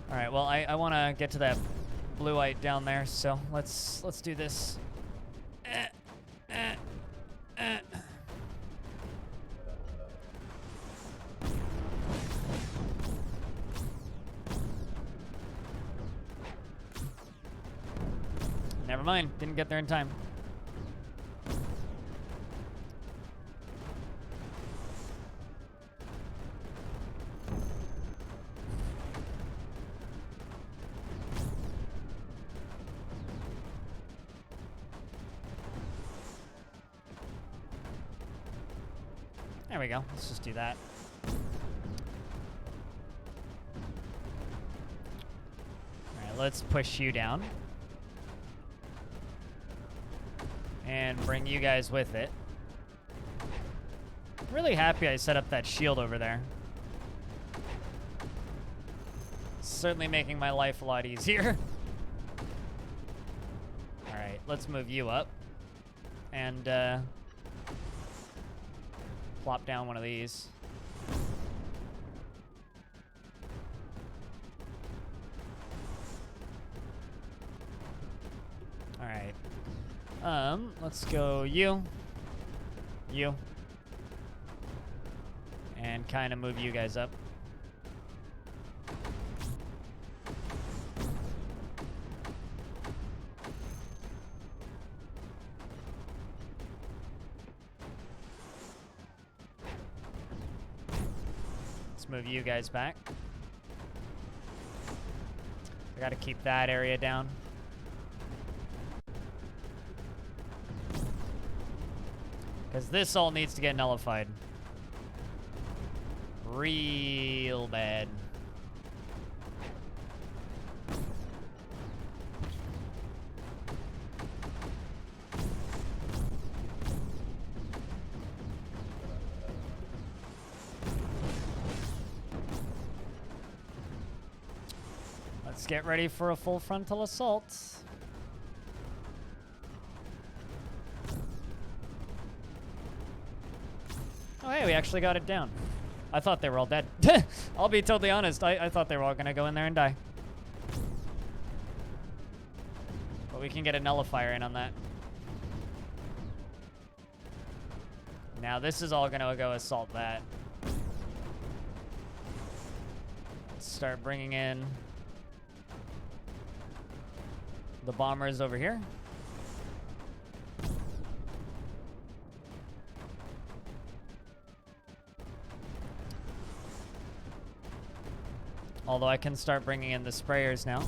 All right, well, I want to get to that blueite down there, so let's do this. Never mind, didn't get there in time. There we go. Let's just do that. All right, let's push you down. And bring you guys with it. Really happy I set up that shield over there. Certainly making my life a lot easier. All right, let's move you up. And, plop down one of these. All right. Let's go you. And kind of move you guys up. Move you guys back. I gotta keep that area down. Because this all needs to get nullified. Real bad. Let's get ready for a full frontal assault. Oh, hey, we actually got it down. I thought they were all dead. I'll be totally honest. I thought they were all going to go in there and die. But we can get a nullifier in on that. Now this is all going to go assault that. Let's start bringing in the bombers over here. Although I can start bringing in the sprayers now.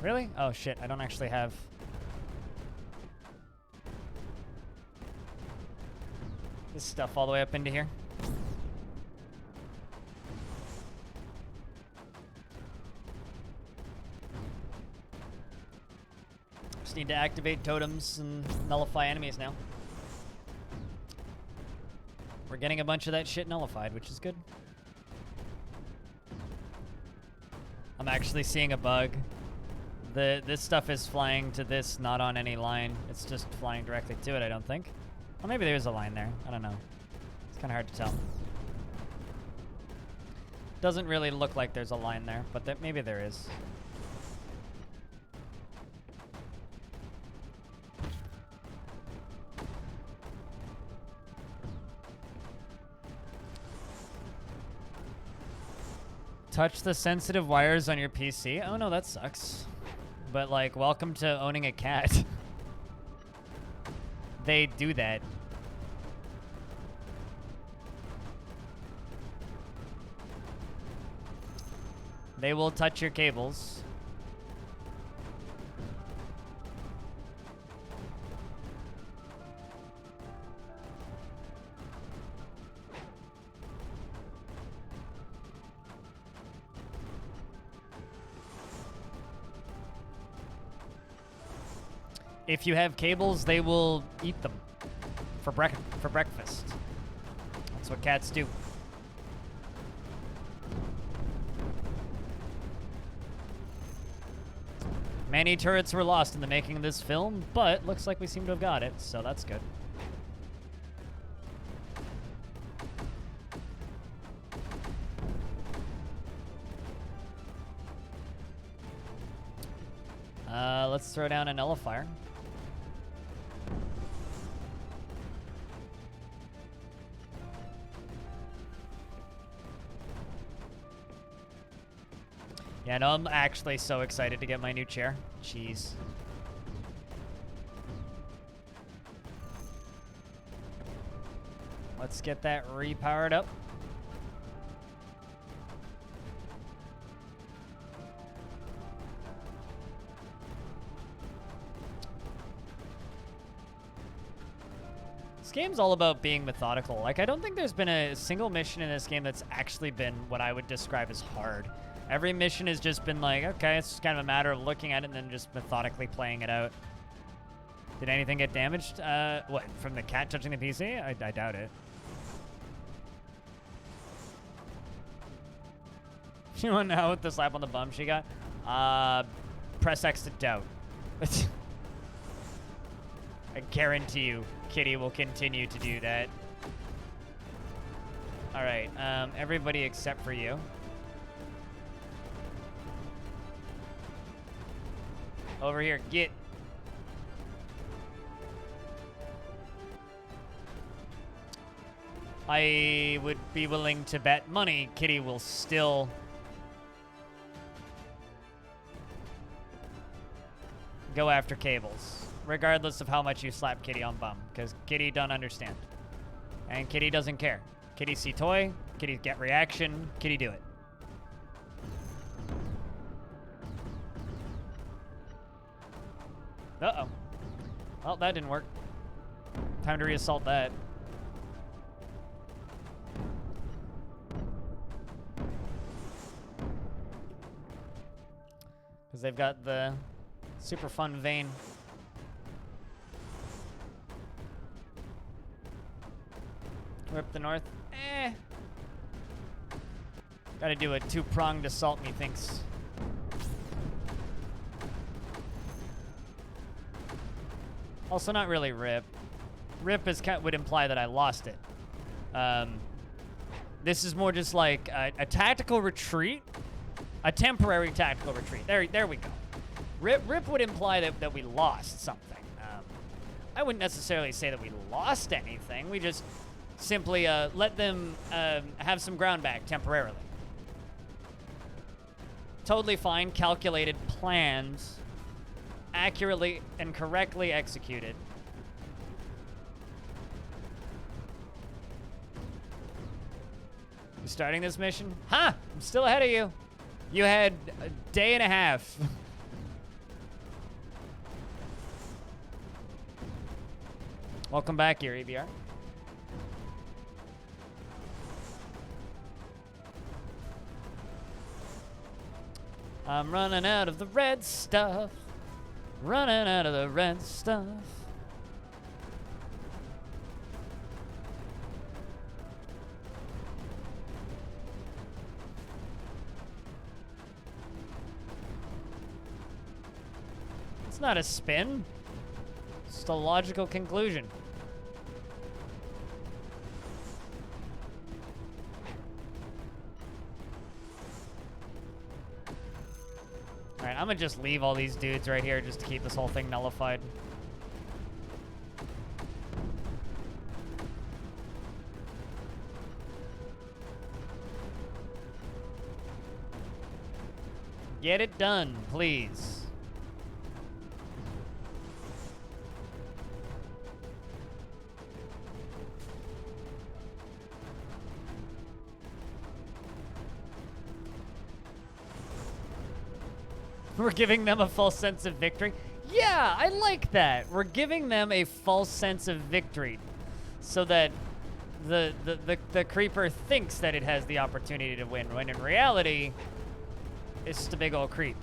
Really? Oh shit, I don't actually have... this stuff all the way up into here. Just need to activate totems and nullify enemies now. We're getting a bunch of that shit nullified, which is good. I'm actually seeing a bug. This stuff is flying to this, not on any line. It's just flying directly to it, I don't think. Or maybe there's a line there. I don't know. It's kind of hard to tell. Doesn't really look like there's a line there, but maybe there is. Touch the sensitive wires on your PC? Oh no, that sucks. But like, welcome to owning a cat. They do that. They will touch your cables. If you have cables, they will eat them for breakfast. That's what cats do. Many turrets were lost in the making of this film, but looks like we seem to have got it, so that's good. Let's throw down a nullifier. Yeah, no, I'm actually so excited to get my new chair. Jeez. Let's get that repowered up. This game's all about being methodical. Like, I don't think there's been a single mission in this game that's actually been what I would describe as hard. Every mission has just been like, okay, it's just kind of a matter of looking at it and then just methodically playing it out. Did anything get damaged? What, from the cat touching the PC? I doubt it. You want to know what the slap on the bum she got? Press X to doubt. I guarantee you, Kitty will continue to do that. All right, everybody except for you. Over here, get. I would be willing to bet money Kitty will still go after cables, regardless of how much you slap Kitty on bum, because Kitty don't understand. And Kitty doesn't care. Kitty see toy, Kitty get reaction, Kitty do it. Uh-oh. Well, that didn't work. Time to reassault that. Because they've got the super fun vein. Rip the north. Gotta do a two-pronged assault, methinks. Also, not really rip. Rip would imply that I lost it. This is more just like a tactical retreat. A temporary tactical retreat. There we go. Rip would imply that we lost something. I wouldn't necessarily say that we lost anything. We just simply let them have some ground back temporarily. Totally fine, calculated, plans, accurately and correctly executed. You starting this mission? Ha! I'm still ahead of you. You had a day and a half. Welcome back here, EBR. I'm running out of the red stuff. Running out of the red stuff. It's not a spin. It's just a logical conclusion. Alright, I'm gonna just leave all these dudes right here just to keep this whole thing nullified. Get it done, please. We're giving them a false sense of victory. Yeah, I like that. We're giving them a false sense of victory so that the creeper thinks that it has the opportunity to win, when in reality, it's just a big old creep.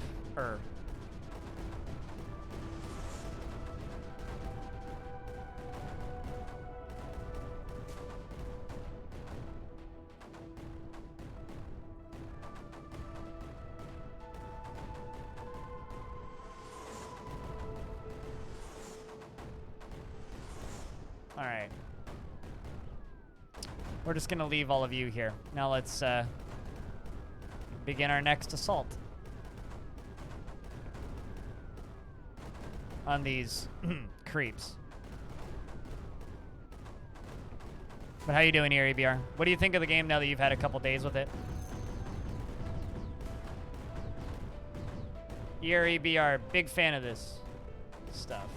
All right. We're just gonna leave all of you here. Now let's begin our next assault on these creeps. But how you doing here, EBR? What do you think of the game now that you've had a couple days with it? You're EBR, big fan of this stuff.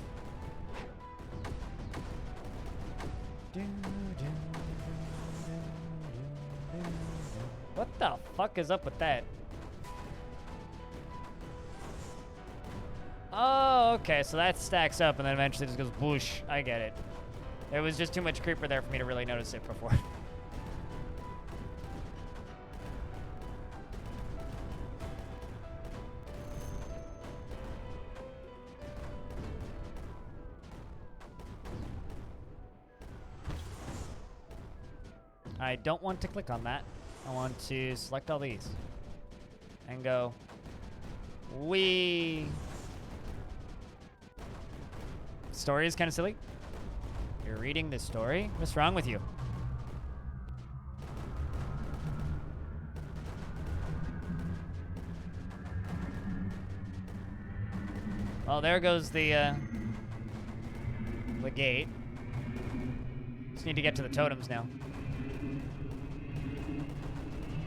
What the fuck is up with that? Oh, okay, so that stacks up and then eventually just goes whoosh. I get it. There was just too much creeper there for me to really notice it before. I don't want to click on that. I want to select all these and go, wee. Story is kind of silly. You're reading this story? What's wrong with you? Well, there goes the gate. Just need to get to the totems now.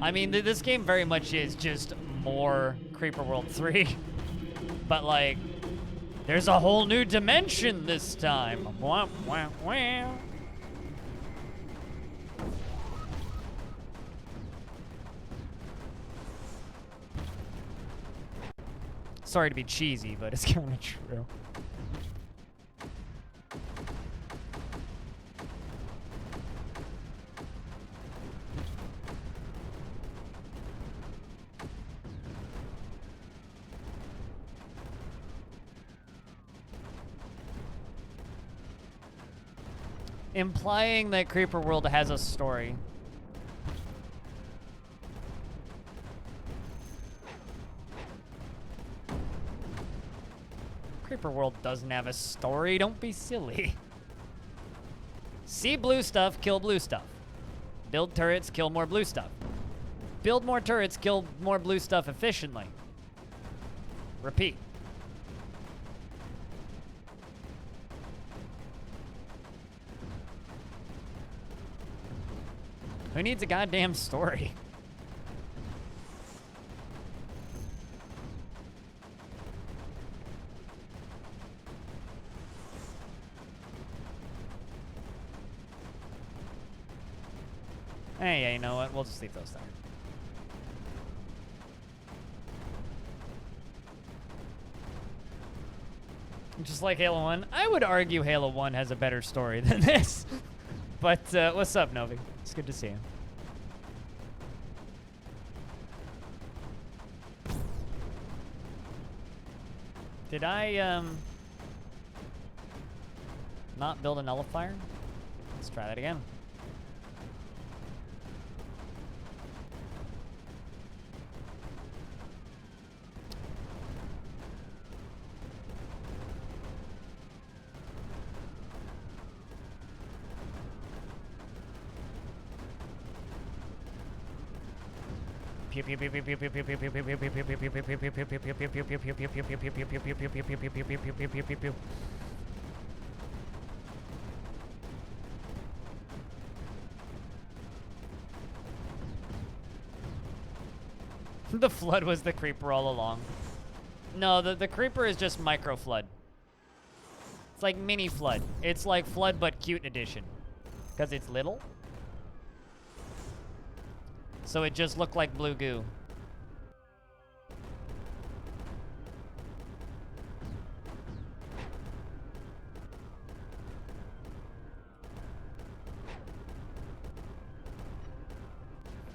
I mean, this game very much is just more Creeper World 3, but like, there's a whole new dimension this time. Wah, wah, wah. Sorry to be cheesy, but it's kind of true. Implying that Creeper World has a story. Creeper World doesn't have a story, don't be silly. See blue stuff, kill blue stuff. Build turrets, kill more blue stuff. Build more turrets, kill more blue stuff efficiently. Repeat. Who needs a goddamn story? Hey, yeah, you know what? We'll just leave those there. Just like Halo 1. I would argue Halo 1 has a better story than this. But what's up, Novi? It's good to see you. Did I not build a nullifier? Let's try that again. The flood was the creeper all along. No, the creeper is just micro flood. It's like mini flood. It's like flood but cute edition. Because it's little. So it just looked like blue goo.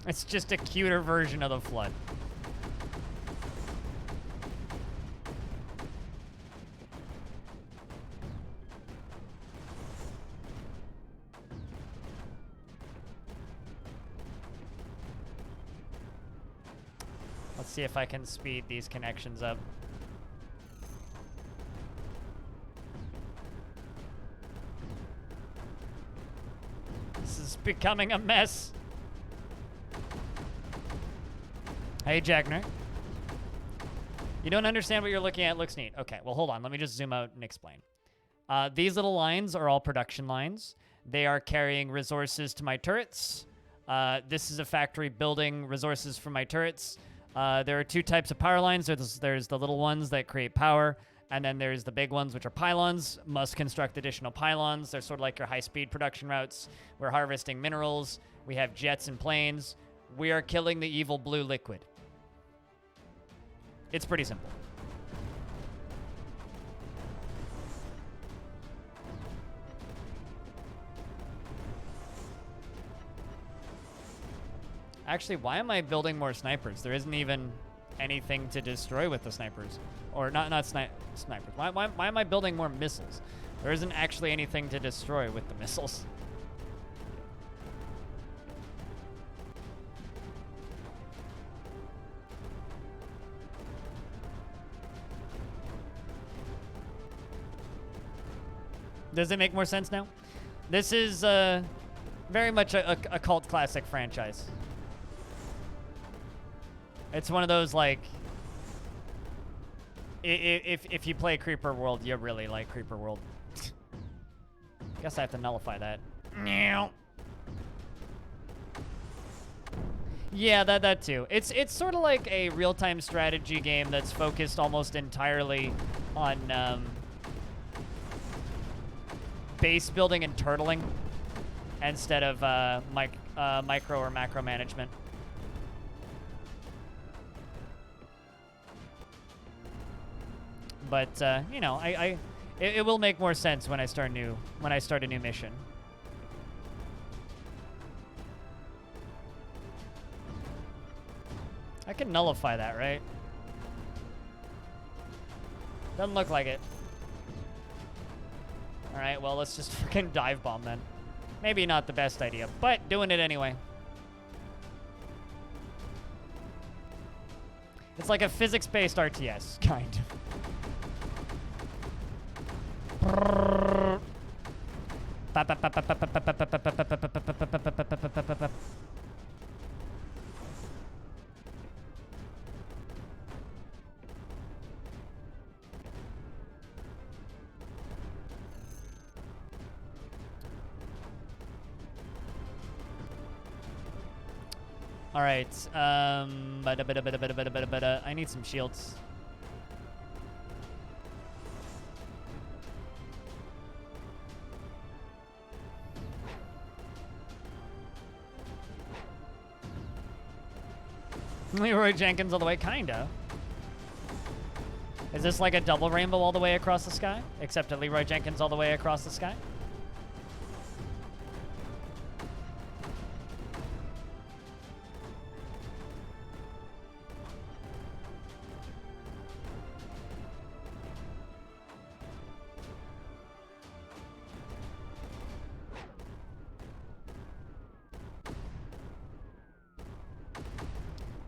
It's just a cuter version of the flood. Let's see if I can speed these connections up. becoming a mess. Hey, Jackner. You don't understand what you're looking at. Looks neat. Okay, well, hold on. Let me just zoom out and explain. These little lines are all production lines. They are carrying resources to my turrets. This is a factory building resources for my turrets. There are two types of power lines. There's the little ones that create power, and then there's the big ones, which are pylons. Must construct additional pylons. They're sort of like your high-speed production routes. We're harvesting minerals. We have jets and planes. We are killing the evil blue liquid. It's pretty simple. Actually, why am I building more snipers? There isn't even anything to destroy with the snipers. Or not snipers. Why am I building more missiles? There isn't actually anything to destroy with the missiles. Does it make more sense now? This is very much a cult classic franchise. It's one of those, like, if you play Creeper World, you really like Creeper World. Guess I have to nullify that. Yeah, that too. It's sort of like a real-time strategy game that's focused almost entirely on base building and turtling instead of micro or macro management. But you know, it will make more sense when I start a new mission. I can nullify that, right? Doesn't look like it. All right, well, let's just freaking dive bomb then. Maybe not the best idea, but doing it anyway. It's like a physics-based RTS, kind of. All right. I need some shields. Leroy Jenkins all the way, kinda. Is this like a double rainbow all the way across the sky? Except a Leroy Jenkins all the way across the sky?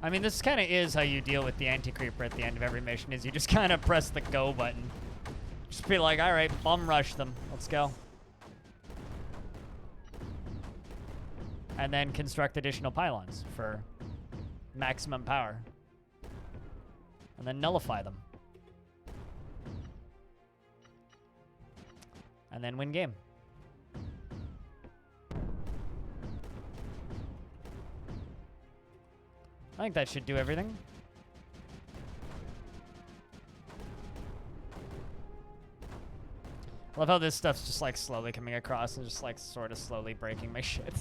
I mean, this kind of is how you deal with the anti-creeper at the end of every mission, is you just kind of press the go button. Just be like, all right, bum rush them. Let's go. And then construct additional pylons for maximum power. And then nullify them. And then win game. I think that should do everything. I love how this stuff's just like slowly coming across and just like sort of slowly breaking my shit.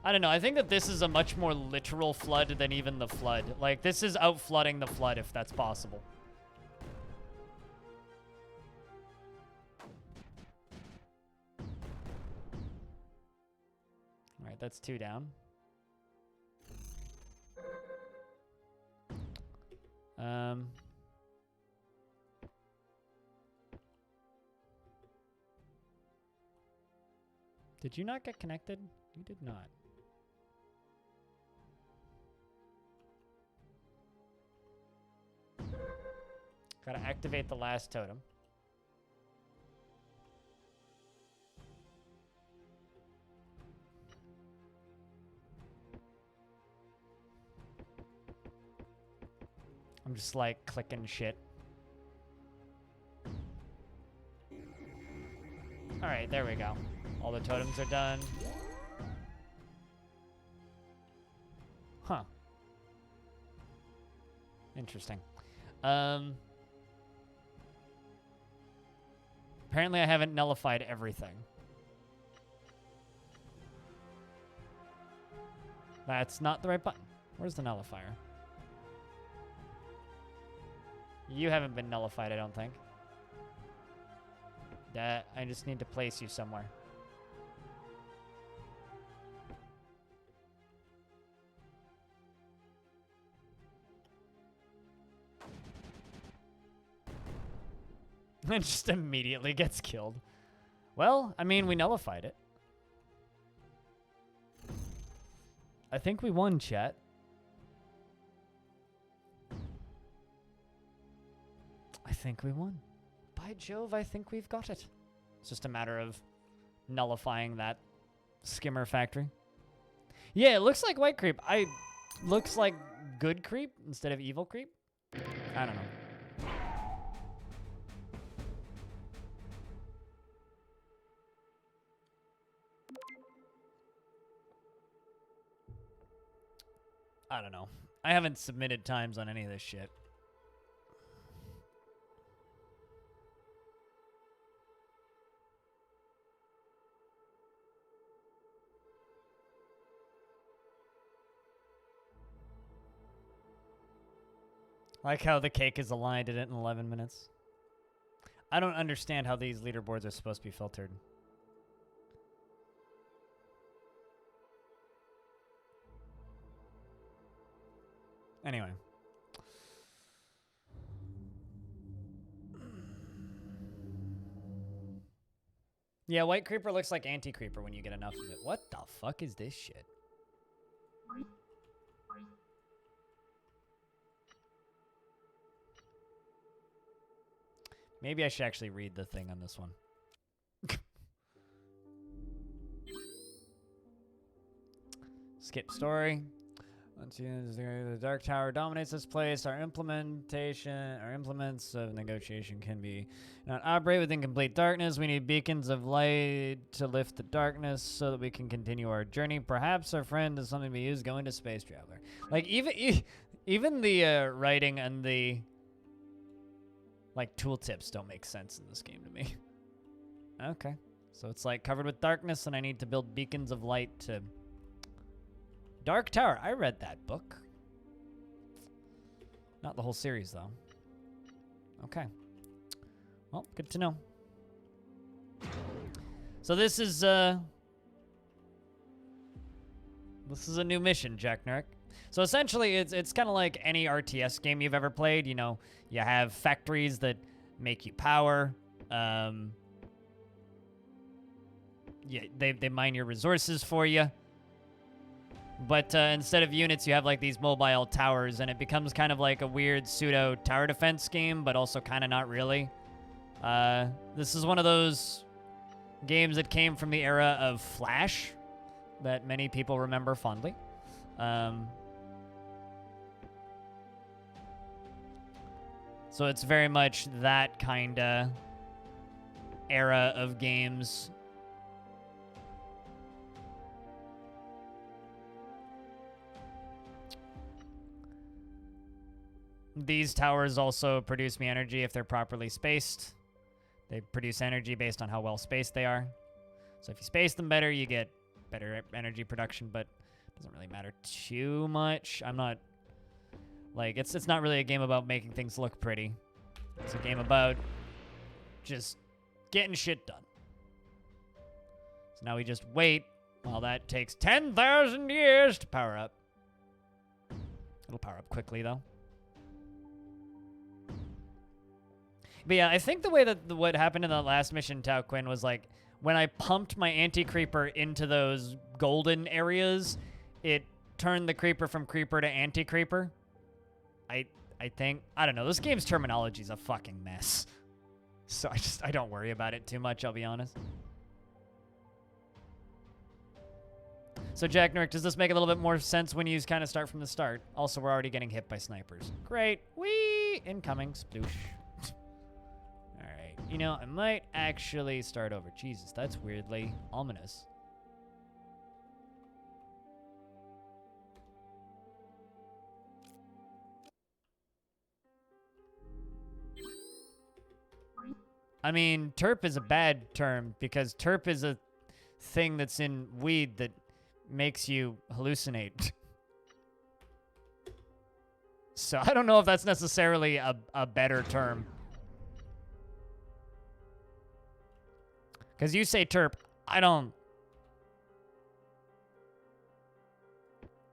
I don't know. I think that this is a much more literal flood than even the flood. Like, this is out-flooding the flood, if that's possible. All right, that's 2 down. Did you not get connected? You did not. Gotta activate the last totem. I'm just like clicking shit. Alright, there we go. All the totems are done. Huh. Interesting. Apparently I haven't nullified everything. That's not the right button. Where's the nullifier? You haven't been nullified, I don't think. I just need to place you somewhere. It just immediately gets killed. Well, I mean, we nullified it. I think we won, chat. I think we won. By Jove, I think we've got it. It's just a matter of nullifying that skimmer factory. Yeah, it looks like white creep. Looks like good creep instead of evil creep. I don't know. I don't know. I haven't submitted times on any of this shit. Like how the cake is aligned at it in 11 minutes. I don't understand how these leaderboards are supposed to be filtered. Anyway. Yeah, white creeper looks like anti-creeper when you get enough of it. What the fuck is this shit? Maybe I should actually read the thing on this one. Skip story. Once again, the Dark Tower dominates this place. Our implements of negotiation can be not operate within complete darkness. We need beacons of light to lift the darkness so that we can continue our journey. Perhaps our friend is something to be used going to Space Traveler. Like even the writing and the like tooltips don't make sense in this game to me. Okay, so it's like covered with darkness, and I need to build beacons of light to. Dark Tower. I read that book. Not the whole series, though. Okay. Well, good to know. So this is a new mission, Jack Nurk. So essentially, it's kind of like any RTS game you've ever played. You know, you have factories that make you power. Yeah, they mine your resources for you. But instead of units, you have like these mobile towers, and it becomes kind of like a weird pseudo tower defense game, but also kind of not really. This is one of those games that came from the era of Flash that many people remember fondly. So it's very much that kind of era of games. These towers also produce me energy if they're properly spaced. They produce energy based on how well spaced they are. So if you space them better, you get better energy production, but it doesn't really matter too much. I'm not... Like, it's not really a game about making things look pretty. It's a game about just getting shit done. So now we just wait while that takes 10,000 years to power up. It'll power up quickly, though. But yeah, I think the way that what happened in the last mission, Tao Quinn, was like when I pumped my anti-creeper into those golden areas, it turned the creeper from creeper to anti-creeper. I think. I don't know. This game's terminology is a fucking mess. So I don't worry about it too much, I'll be honest. So Jack Nurk, does this make a little bit more sense when you kind of start from the start? Also, we're already getting hit by snipers. Great. Whee! Incoming. Sploosh. Alright. You know, I might actually start over. Jesus, that's weirdly ominous. I mean, terp is a bad term because terp is a thing that's in weed that makes you hallucinate. So I don't know if that's necessarily a better term. Because you say terp, I don't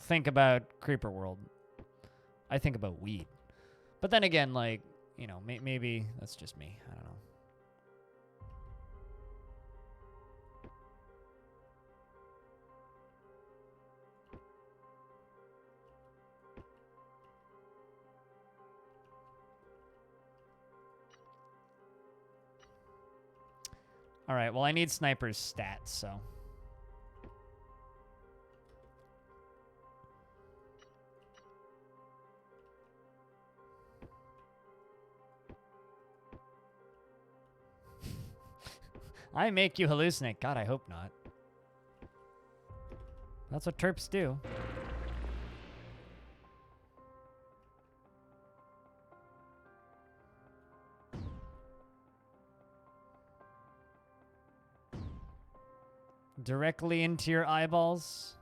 think about Creeper World. I think about weed. But then again, like, you know, maybe that's just me. I don't know. All right, well, I need sniper's stats, so. I make you hallucinate. God, I hope not. That's what terps do. Directly into your eyeballs.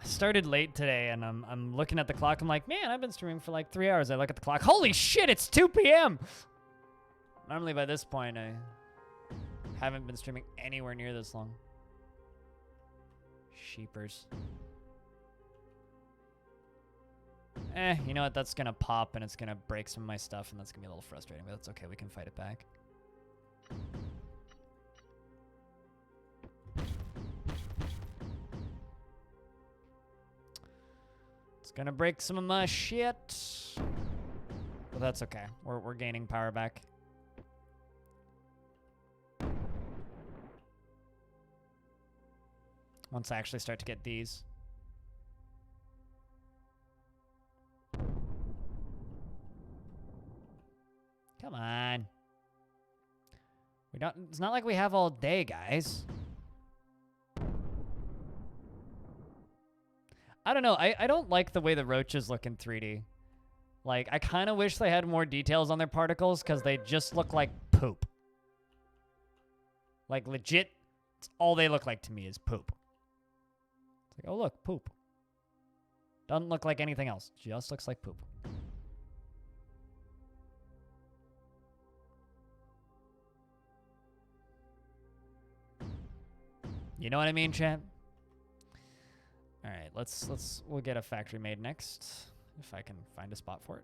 I started late today, and I'm looking at the clock. I'm like, man, I've been streaming for like 3 hours. I look at the clock. Holy shit, it's 2 p.m. Normally by this point, I haven't been streaming anywhere near this long. Sheepers. You know what? That's gonna pop and it's gonna break some of my stuff, and that's gonna be a little frustrating, but that's okay. We can fight it back. It's gonna break some of my shit. But that's okay. We're gaining power back. Once I actually start to get these. Come on. It's not like we have all day, guys. I don't know. I don't like the way the roaches look in 3D. Like, I kind of wish they had more details on their particles because they just look like poop. Like, legit, it's all they look like to me is poop. It's like, oh, look, poop. Doesn't look like anything else. Just looks like poop. You know what I mean, chat? All right, we'll get a factory made next, if I can find a spot for it.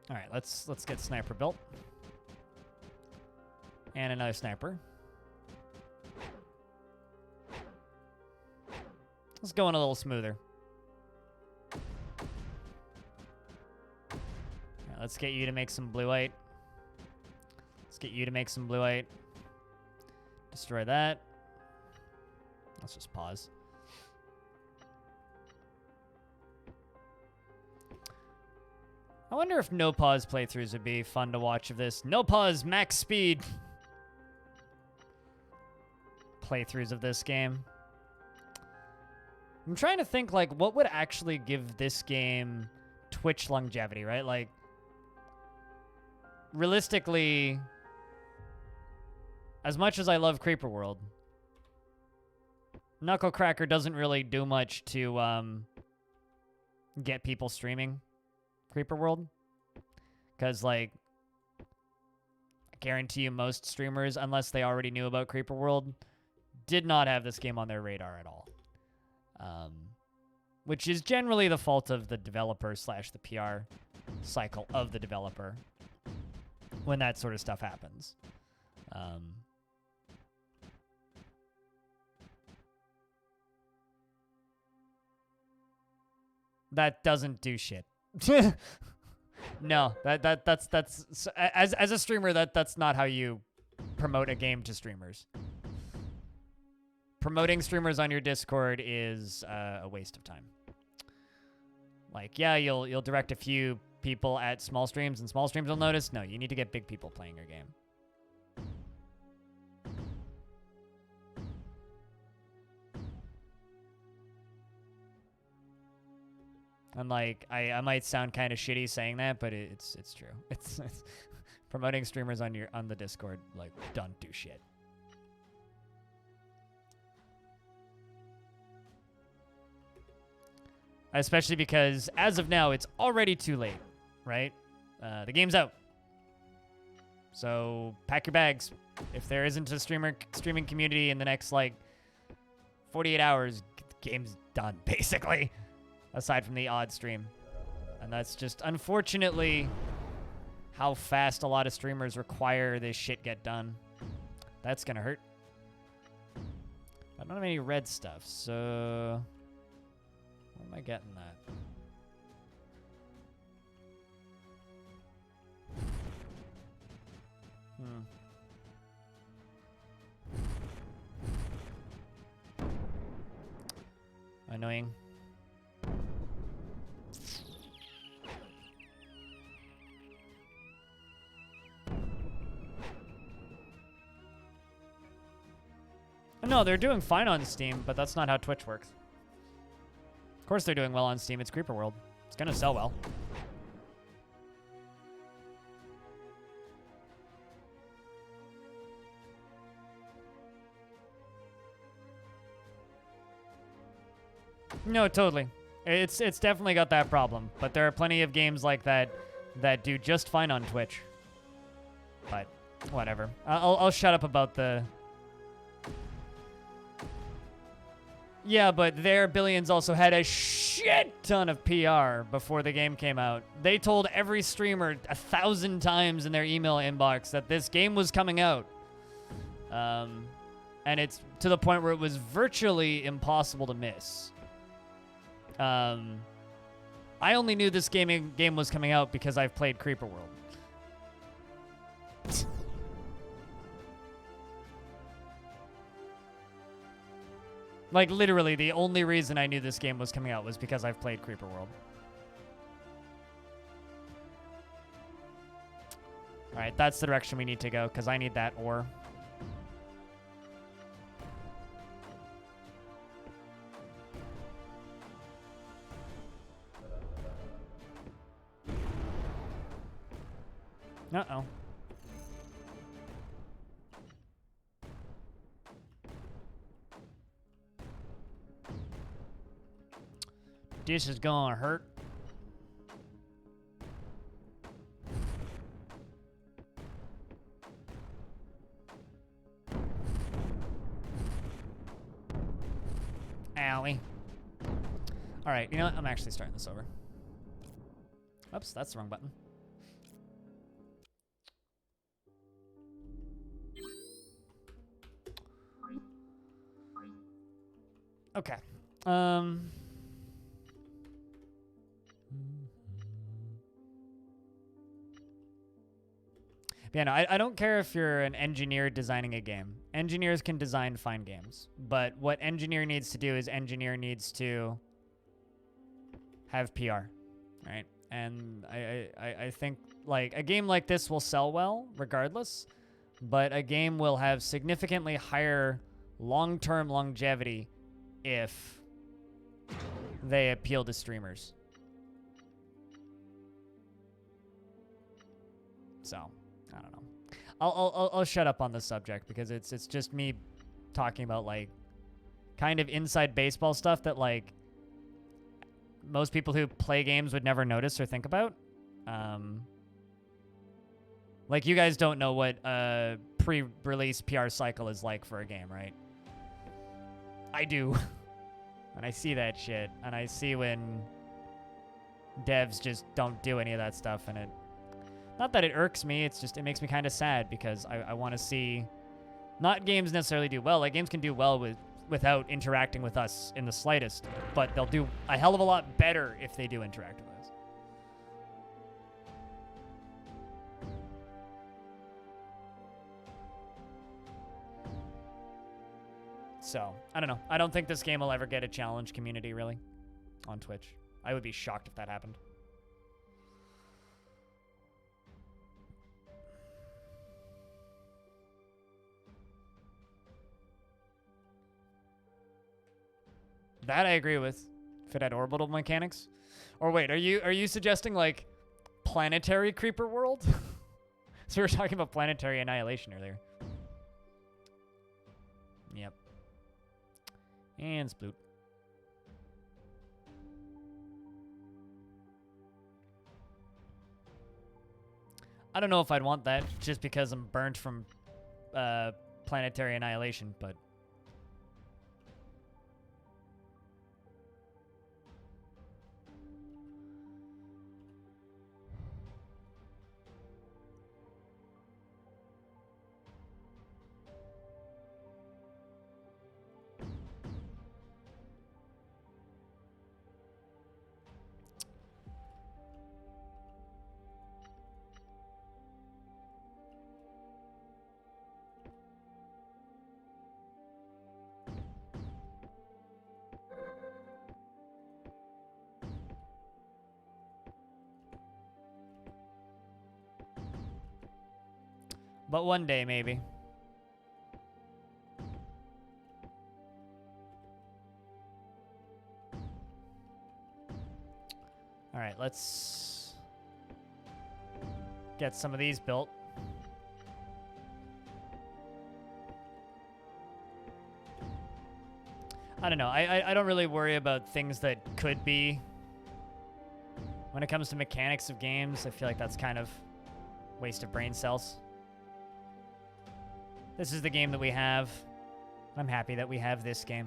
All right, let's get sniper built. And another sniper. Let's go in a little smoother. All right, let's get you to make some blue white. Let's get you to make some blue white. Destroy that. Let's just pause. I wonder if no pause playthroughs would be fun to watch of this. No pause, max speed playthroughs of this game. I'm trying to think, like, what would actually give this game Twitch longevity, right? Like, realistically, as much as I love Creeper World, Knucklecracker doesn't really do much to get people streaming Creeper World. Because, like, I guarantee you most streamers, unless they already knew about Creeper World, did not have this game on their radar at all. Which is generally the fault of the developer / the PR cycle of the developer when that sort of stuff happens. That doesn't do shit. No, that's as a streamer, that's not how you promote a game to streamers. Promoting streamers on your Discord is a waste of time. Like, yeah, you'll direct a few people at small streams and small streams will notice. No, you need to get big people playing your game. And like, I might sound kind of shitty saying that, but it's true. It's promoting streamers on the Discord, like, don't do shit. Especially because, as of now, it's already too late, right? The game's out. So, pack your bags. If there isn't a streaming community in the next, like, 48 hours, the game's done, basically. Aside from the odd stream. And that's just, unfortunately, how fast a lot of streamers require this shit get done. That's gonna hurt. I don't have any red stuff, so... Where am I getting that? Annoying. No, they're doing fine on Steam, but that's not how Twitch works. Of course they're doing well on Steam. It's Creeper World. It's gonna sell well. No, totally. It's definitely got that problem, but there are plenty of games like that that do just fine on Twitch. But whatever. I'll shut up about the... Yeah, but their Billions also had a shit ton of PR before the game came out. They told every streamer 1,000 times in their email inbox that this game was coming out. And it's to the point where it was virtually impossible to miss. I only knew this game was coming out because I've played Creeper World. Like, literally, the only reason I knew this game was coming out was because I've played Creeper World. Alright, that's the direction we need to go, because I need that ore. Uh-oh. This is gonna hurt. Owie. Alright, you know what? I'm actually starting this over. Oops, that's the wrong button. Okay. Yeah, no, I don't care if you're an engineer designing a game. Engineers can design fine games. But what engineer needs to do is engineer needs to have PR, right? And I think, like, a game like this will sell well, regardless. But a game will have significantly higher long-term longevity if they appeal to streamers. So... I don't know. I'll shut up on this subject because it's just me talking about, like, kind of inside baseball stuff that, like, most people who play games would never notice or think about. Like, you guys don't know what a pre-release PR cycle is like for a game, right? I do. And I see that shit. And I see when devs just don't do any of that stuff. And it... Not that it irks me. It's just, it makes me kind of sad because I want to see... Not games necessarily do well. Like, games can do well without interacting with us in the slightest. But they'll do a hell of a lot better if they do interact with us. So, I don't know. I don't think this game will ever get a challenge community, really, on Twitch. I would be shocked if that happened. That I agree with. If it had orbital mechanics. Or wait, are you suggesting, like, planetary creeper world? So we were talking about planetary annihilation earlier. Yep. And sploot. I don't know if I'd want that just because I'm burnt from planetary annihilation, but... But one day, maybe. All right, let's get some of these built. I don't know. I don't really worry about things that could be. When it comes to mechanics of games, I feel like that's kind of waste of brain cells. This is the game that we have. I'm happy that we have this game.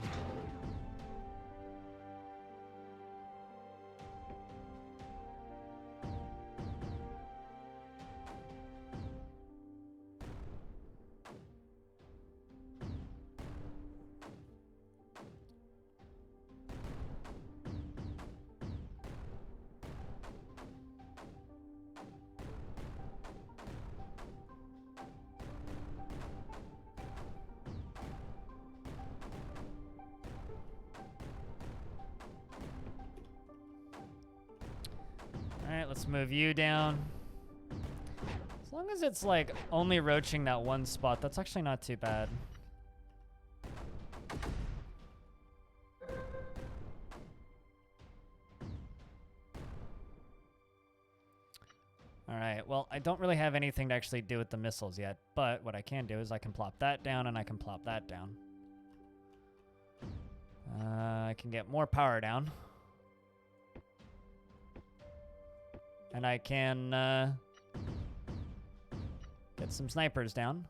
Let's move you down. As long as it's like only roaching that one spot, that's actually not too bad. All right, well, I don't really have anything to actually do with the missiles yet, but what I can do is I can plop that down and I can plop that down. I can get more power down. And I can get some snipers down.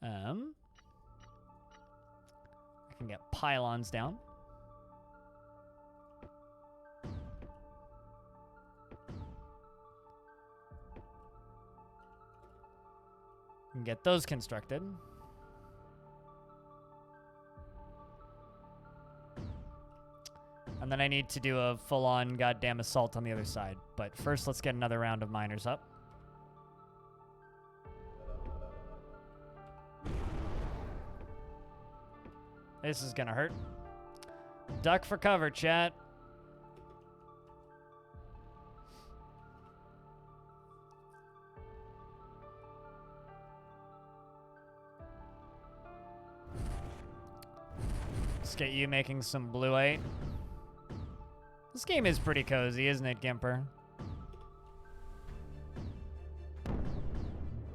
I can get pylons down. And get those constructed. And then I need to do a full-on goddamn assault on the other side. But first, let's get another round of miners up. This is gonna hurt. Duck for cover, chat. Let's get you making some blueite. This game is pretty cozy, isn't it, Gimper?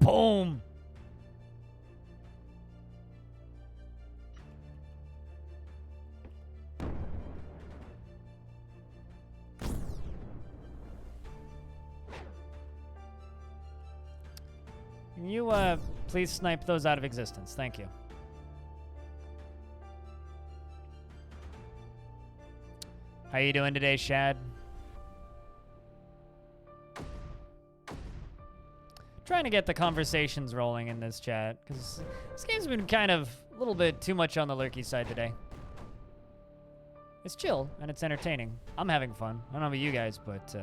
Boom! Can you, please snipe those out of existence? Thank you. How you doing today, Shad? Trying to get the conversations rolling in this chat, because this game's been kind of a little bit too much on the lurky side today. It's chill, and it's entertaining. I'm having fun. I don't know about you guys, but,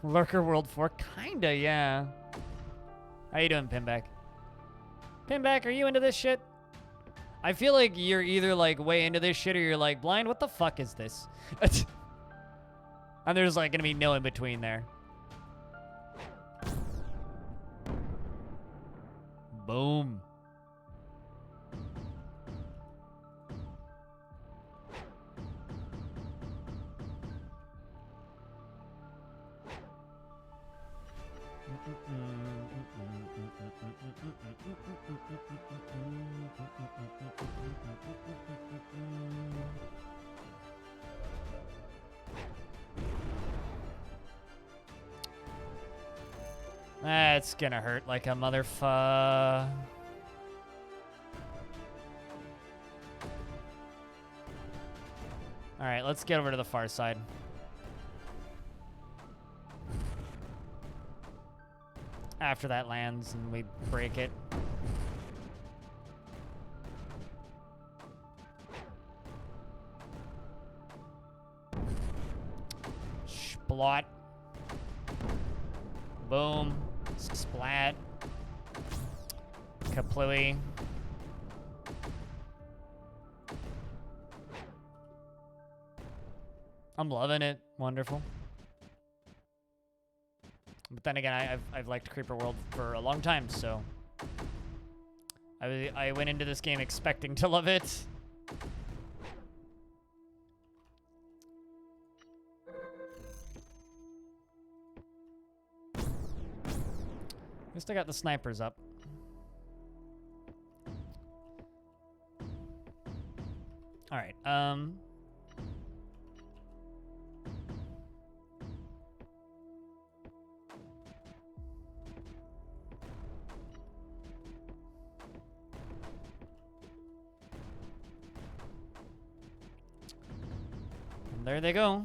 Lurker World 4? Kinda, yeah. How you doing, Pinback? Pinback, are you into this shit? I feel like you're either, like, way into this shit or you're, like, blind. What the fuck is this? And there's, like, gonna be no in-between there. Boom. That's gonna hurt like a motherfucker. All right, let's get over to the far side. After that lands and we break it. Splot. Boom. Splat. Kaplooey. I'm loving it. Wonderful. But then again, I've liked Creeper World for a long time, so I went into this game expecting to love it. At least I got the snipers up. All right. And there they go.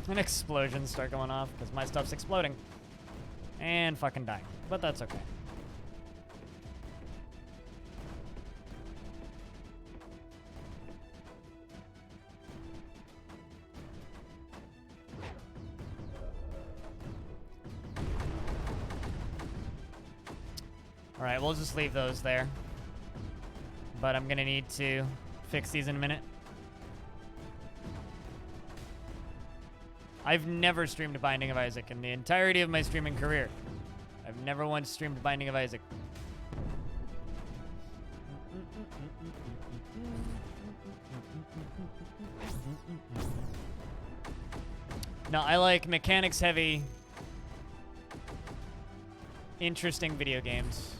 And explosions start going off because my stuff's exploding. And fucking dying. But that's okay. Alright, we'll just leave those there. But I'm gonna need to fix these in a minute. I've never streamed Binding of Isaac in the entirety of my streaming career. I've never once streamed Binding of Isaac. No, I like mechanics-heavy, interesting video games.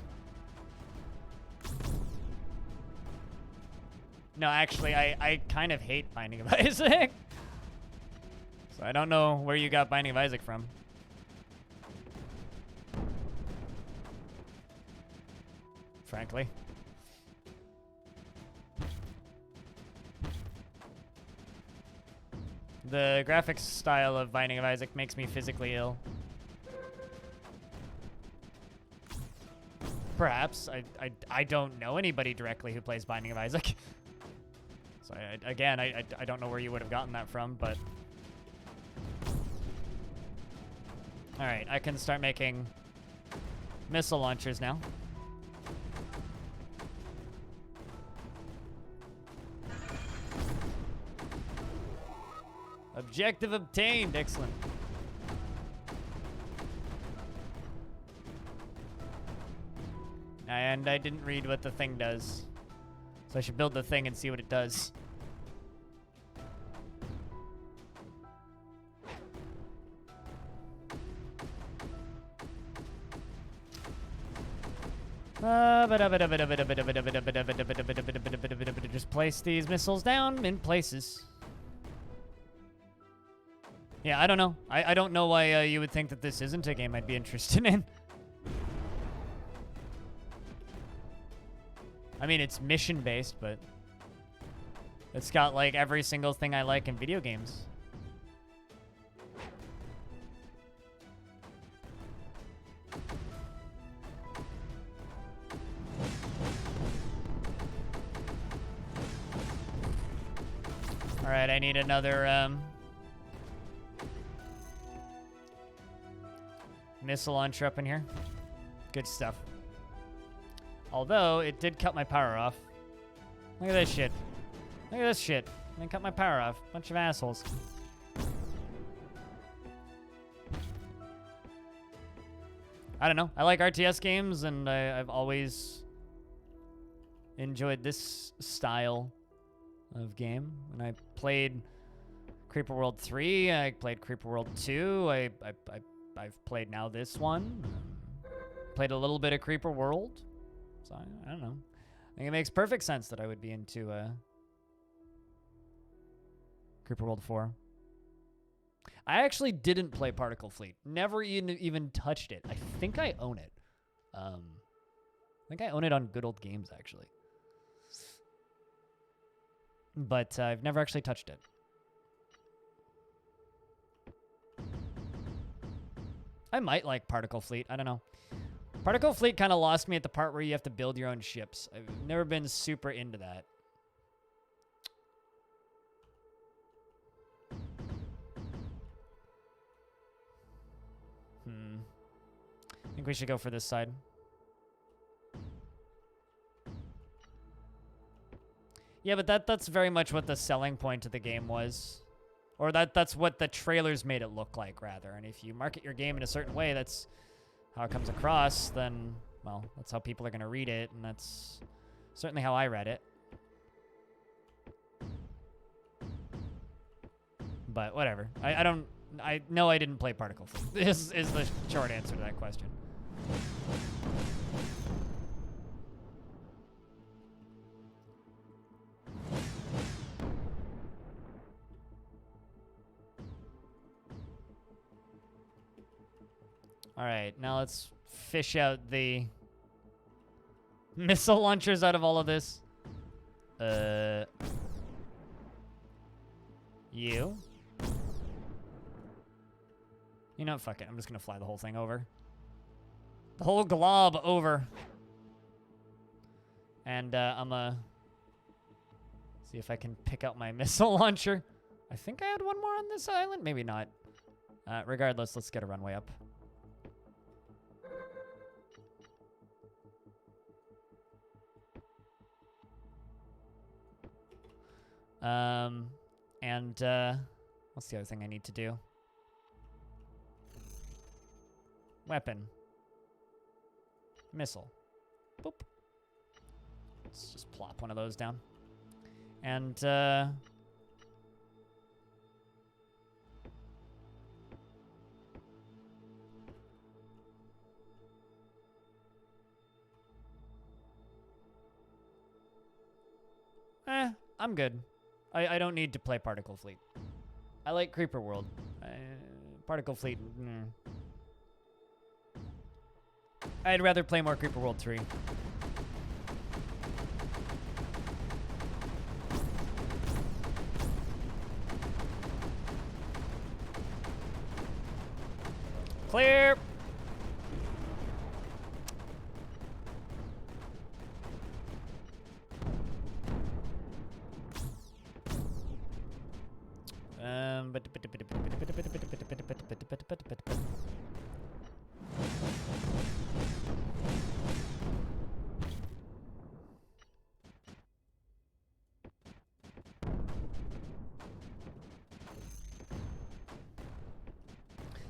No, actually, I kind of hate Binding of Isaac. So I don't know where you got Binding of Isaac from. Frankly. The graphics style of Binding of Isaac makes me physically ill. Perhaps. I don't know anybody directly who plays Binding of Isaac. So again, I don't know where you would have gotten that from, but... Alright, I can start making missile launchers now. Objective obtained. Excellent. And I didn't read what the thing does. So I should build the thing and see what it does. Just place these missiles down in places. Yeah, I don't know. I don't know why you would think that this isn't a game I'd be interested in. I mean, it's mission-based, but it's got, like, every single thing I like in video games. All right, I need another, missile launcher up in here. Good stuff. Although, it did cut my power off. Look at this shit. Look at this shit. They cut my power off. Bunch of assholes. I don't know. I like RTS games, and I've always enjoyed this style of game. When I played Creeper World 3, I played Creeper World 2, I've played now this one. Played a little bit of Creeper World. So, I don't know. I think it makes perfect sense that I would be into Creeper World 4. I actually didn't play Particle Fleet. Never even touched it. I think I own it. I think I own it on Good Old Games, actually. But I've never actually touched it. I might like Particle Fleet. I don't know. Particle Fleet kind of lost me at the part where you have to build your own ships. I've never been super into that. I think we should go for this side. Yeah, but that's very much what the selling point of the game was. Or that's what the trailers made it look like, rather. And if you market your game in a certain way, that's how it comes across, then, well, that's how people are going to read it, and that's certainly how I read it. But whatever. I know I didn't play Particle Fleet. This is the short answer to that question. All right, now let's fish out the missile launchers out of all of this. You? You know, fuck it. I'm just gonna fly the whole thing over. The whole glob over. And I'm gonna see if I can pick out my missile launcher. I think I had one more on this island. Maybe not. Regardless, let's get a runway up. What's the other thing I need to do? Weapon. Missile. Boop. Let's just plop one of those down. And, I'm good. I don't need to play Particle Fleet. I like Creeper World. Particle Fleet, I'd rather play more Creeper World 3. Clear.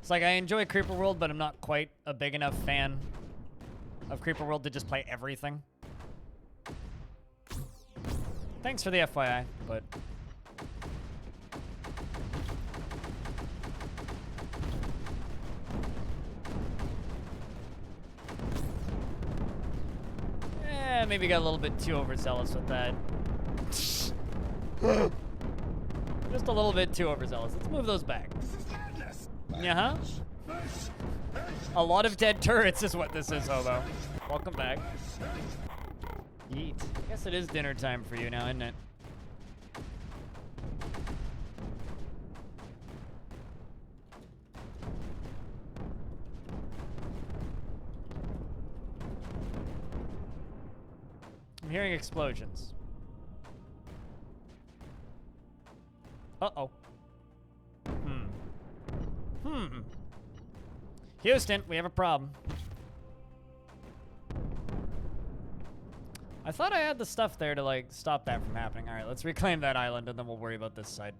It's like I enjoy Creeper World, but I'm not quite a big enough fan of Creeper World to just play everything. Thanks for the FYI, but... maybe got a little bit too overzealous with that. Just a little bit too overzealous. Let's move those back. This is madness. Yeah, huh? This is A lot of dead turrets is what this is, Hobo. Welcome back. Yeet. Guess it is dinner time for you now, isn't it? I'm hearing explosions. Uh-oh. Houston, we have a problem. I thought I had the stuff there to, like, stop that from happening. All right, let's reclaim that island, and then we'll worry about this side.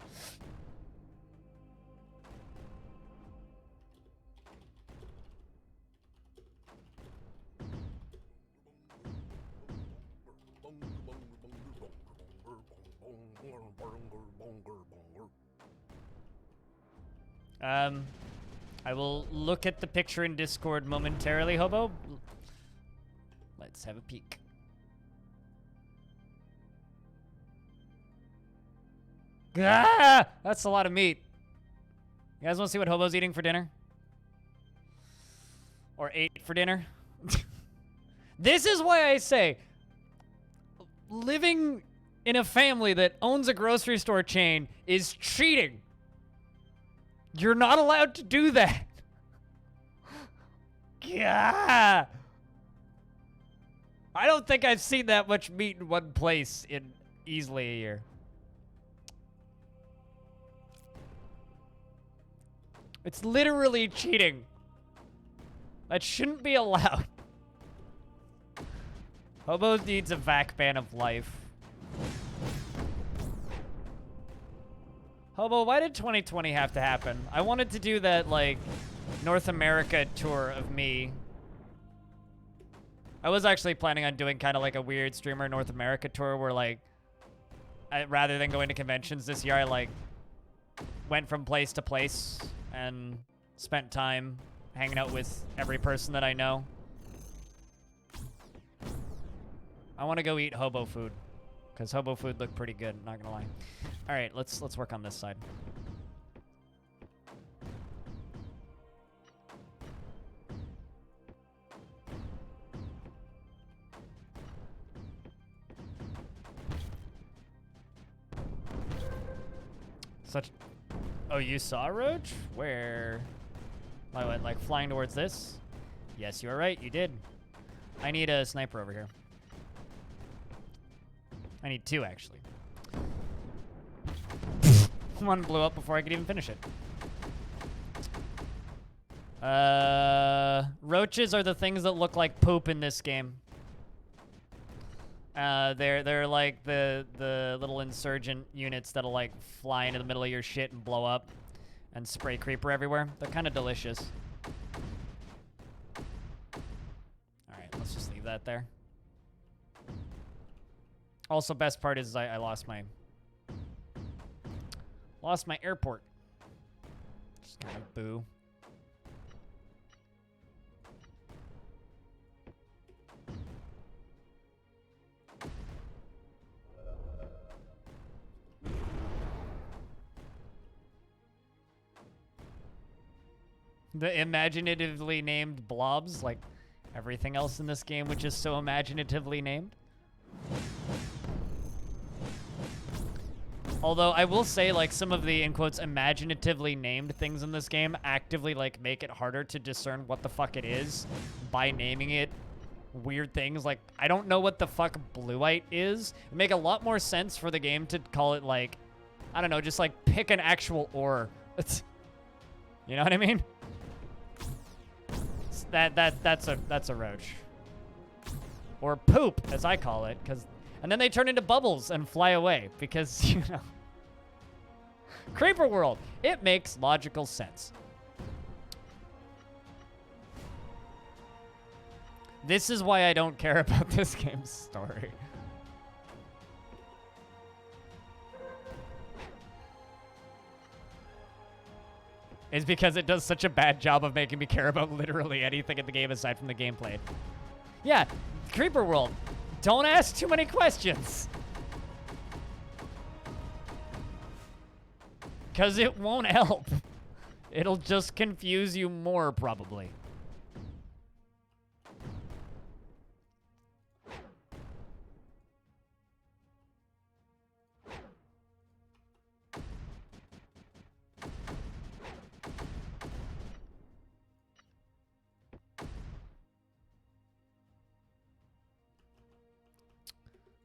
I will look at the picture in Discord momentarily, Hobo. Let's have a peek. Ah! That's a lot of meat. You guys want to see what Hobo's eating for dinner? Or ate for dinner? This is why I say, living in a family that owns a grocery store chain is cheating. You're not allowed to do that. Yeah. I don't think I've seen that much meat in one place in easily a year. It's literally cheating. That shouldn't be allowed. Hobo needs a vac ban of life. Hobo, why did 2020 have to happen? I wanted to do that, like, North America tour of me. I was actually planning on doing kind of like a weird streamer North America tour where, like, rather than going to conventions this year, I, like, went from place to place and spent time hanging out with every person that I know. I want to go eat Hobo food. Because Hobo food looked pretty good, not gonna lie. All right, let's work on this side. Oh, you saw a roach? Where? Like flying towards this? Yes, you were right, you did. I need a sniper over here. I need two, actually. One blew up before I could even finish it. Roaches are the things that look like poop in this game. They're like the little insurgent units that'll like fly into the middle of your shit and blow up and spray creeper everywhere. They're kind of delicious. All right, let's just leave that there. Also, best part is I lost my airport. Just kind of boo. The imaginatively named blobs, like everything else in this game, which is so imaginatively named. Although I will say, like, some of the, in quotes, imaginatively named things in this game actively, like, make it harder to discern what the fuck it is by naming it weird things. Like, I don't know what the fuck bluite is. It'd make a lot more sense for the game to call it, like, I don't know, just, like, pick an actual ore. You know what I mean? That's a roach. Or poop, as I call it, because... And then they turn into bubbles and fly away because, you know. Creeper World. It makes logical sense. This is why I don't care about this game's story. It's because it does such a bad job of making me care about literally anything in the game aside from the gameplay. Yeah, Creeper World. Don't ask too many questions. Because it won't help. It'll just confuse you more, probably.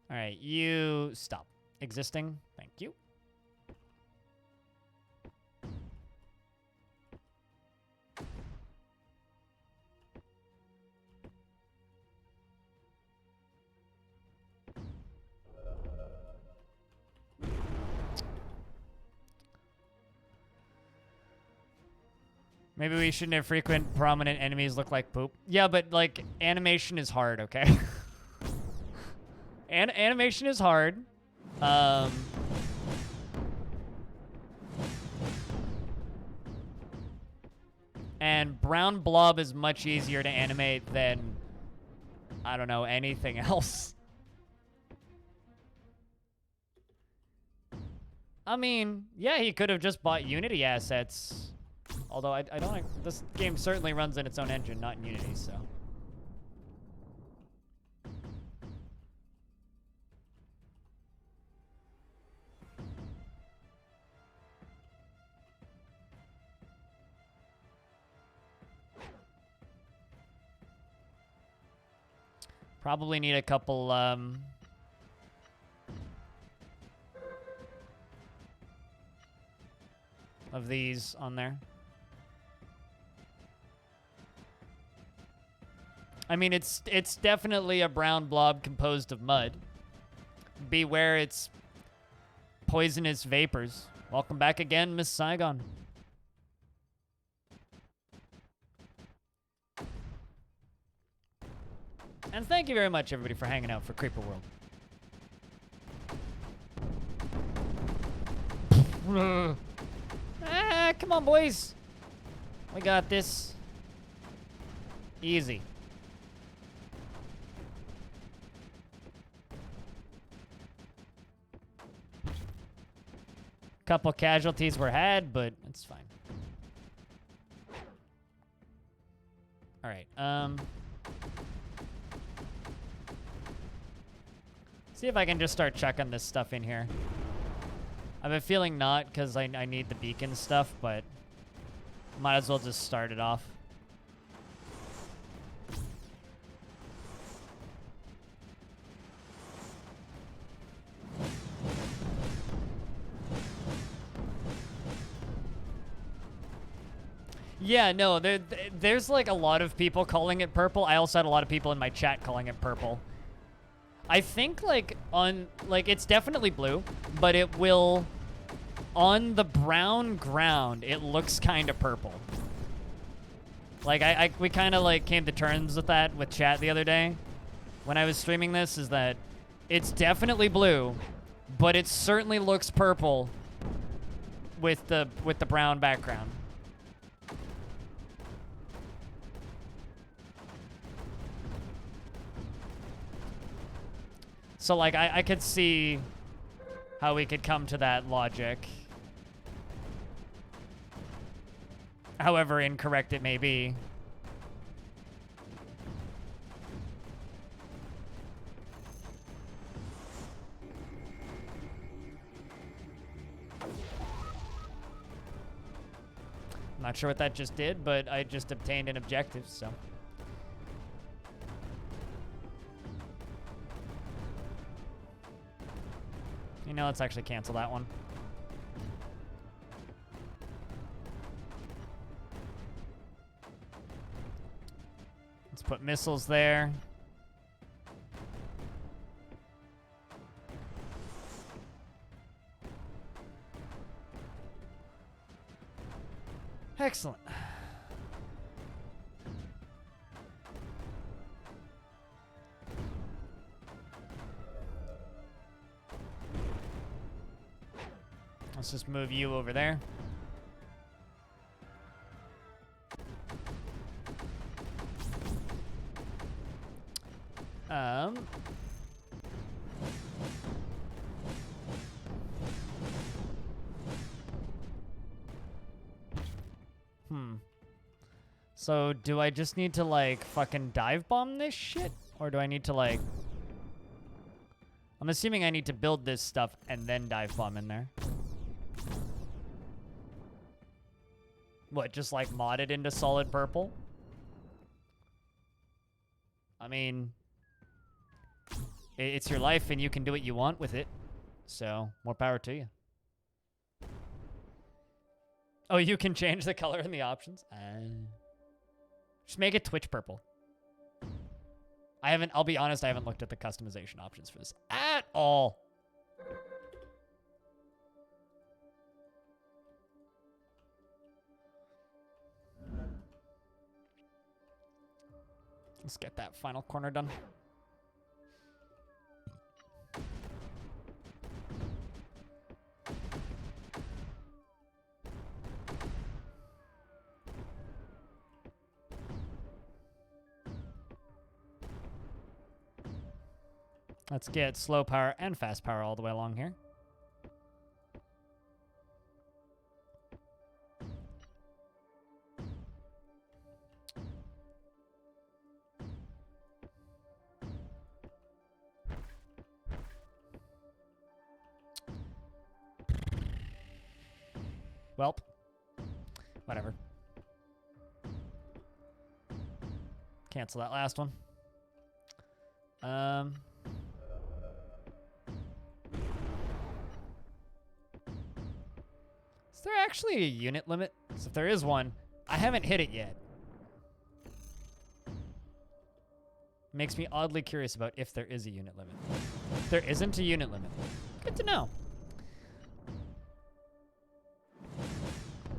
All right, you stop existing. Thank you. Maybe we shouldn't have frequent prominent enemies look like poop. Yeah, but like animation is hard, okay? Animation is hard. And brown blob is much easier to animate than, I don't know, anything else. I mean, yeah, he could have just bought Unity assets. Although I don't, this game certainly runs in its own engine, not in Unity, so. Probably need a couple, of these on there. I mean, it's definitely a brown blob composed of mud. Beware its poisonous vapors. Welcome back again, Miss Saigon. And thank you very much, everybody, for hanging out for Creeper World. Come on, boys. We got this. Easy. Couple casualties were had, but it's fine. All right. See if I can just start chucking this stuff in here. I have a feeling not, because I need the beacon stuff, but might as well just start it off. Yeah, no, there's like a lot of people calling it purple. I also had a lot of people in my chat calling it purple. I think like it's definitely blue, but it will, on the brown ground, it looks kind of purple. Like we kind of like came to terms with that with chat the other day when I was streaming this, is that it's definitely blue, but it certainly looks purple with the brown background. So, like, I could see how we could come to that logic. However incorrect it may be. I'm not sure what that just did, but I just obtained an objective, so. You know, let's actually cancel that one. Let's put missiles there. Excellent. Let's just move you over there. So do I just need to like fucking dive bomb this shit? Or do I need to like... I'm assuming I need to build this stuff and then dive bomb in there. What, just like mod it into solid purple? I mean, it's your life and you can do what you want with it. So, more power to you. Oh, you can change the color in the options? Just make it Twitch purple. I'll be honest, I haven't looked at the customization options for this at all. Let's get that final corner done. Let's get slow power and fast power all the way along here. Welp. Whatever. Cancel that last one. Is there actually a unit limit? So if there is one, I haven't hit it yet. Makes me oddly curious about if there is a unit limit. If there isn't a unit limit, good to know.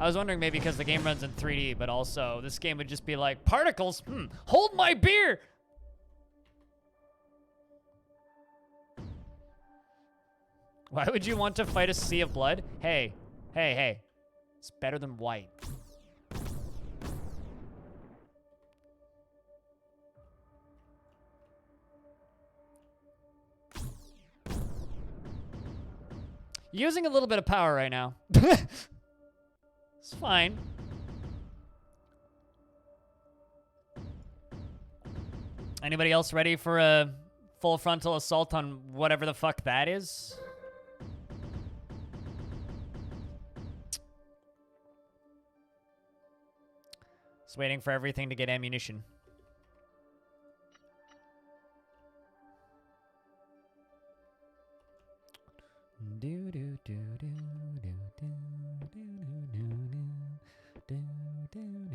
I was wondering maybe because the game runs in 3D, but also this game would just be like, particles, hold my beer! Why would you want to fight a sea of blood? Hey, hey, hey. It's better than white. Using a little bit of power right now. It's fine. Anybody else ready for a full frontal assault on whatever the fuck that is? Just waiting for everything to get ammunition. Do do do do do do do do do do do do.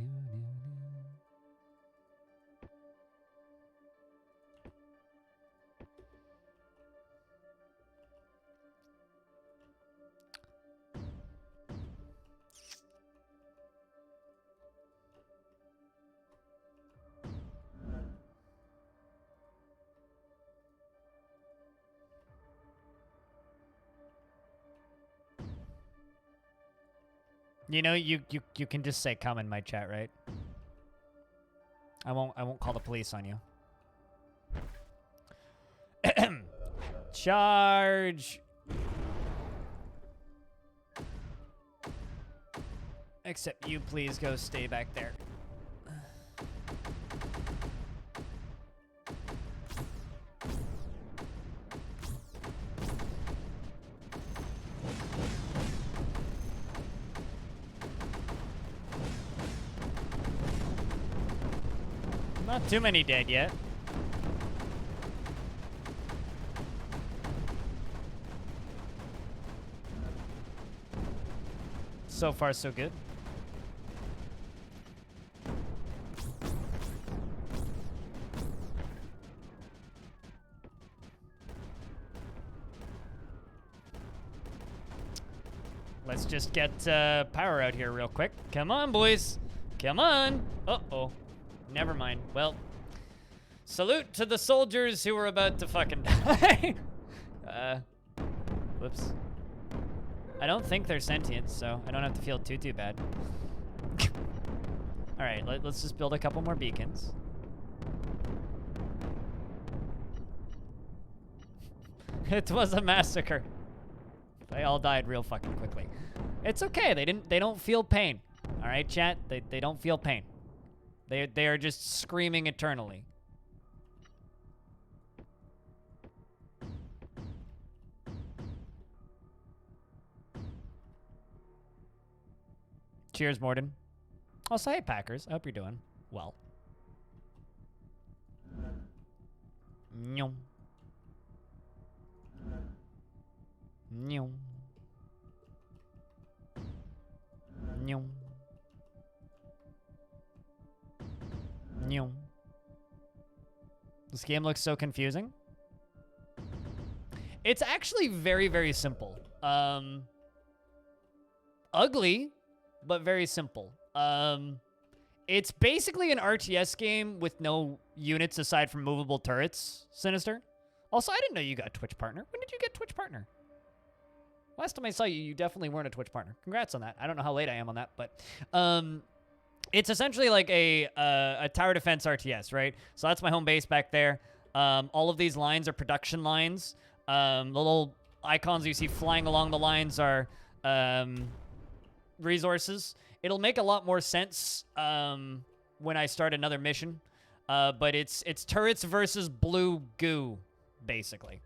You know, you can just say come in my chat, right? I won't call the police on you. Charge. Except you please go stay back there. Not too many dead yet. So far, so good. Let's just get power out here real quick. Come on, boys. Come on. Uh-oh. Never mind. Well, salute to the soldiers who were about to fucking die. Whoops. I don't think they're sentient, so I don't have to feel too bad. All right, let's just build a couple more beacons. It was a massacre. They all died real fucking quickly. It's okay. They don't feel pain. All right, chat. They don't feel pain. They are just screaming eternally. Cheers, Morden. Also, hey, Packers. I hope you're doing well. Nyum. Nyum. Nyum. Nyum. This game looks so confusing. It's actually very, very simple. Ugly, but very simple. It's basically an RTS game with no units aside from movable turrets, Sinister. Also, I didn't know you got a Twitch partner. When did you get Twitch partner? Last time I saw you, you definitely weren't a Twitch partner. Congrats on that. I don't know how late I am on that, but it's essentially like a tower defense RTS, right? So that's my home base back there. All of these lines are production lines. The little icons you see flying along the lines are resources. It'll make a lot more sense when I start another mission. But it's turrets versus blue goo, basically.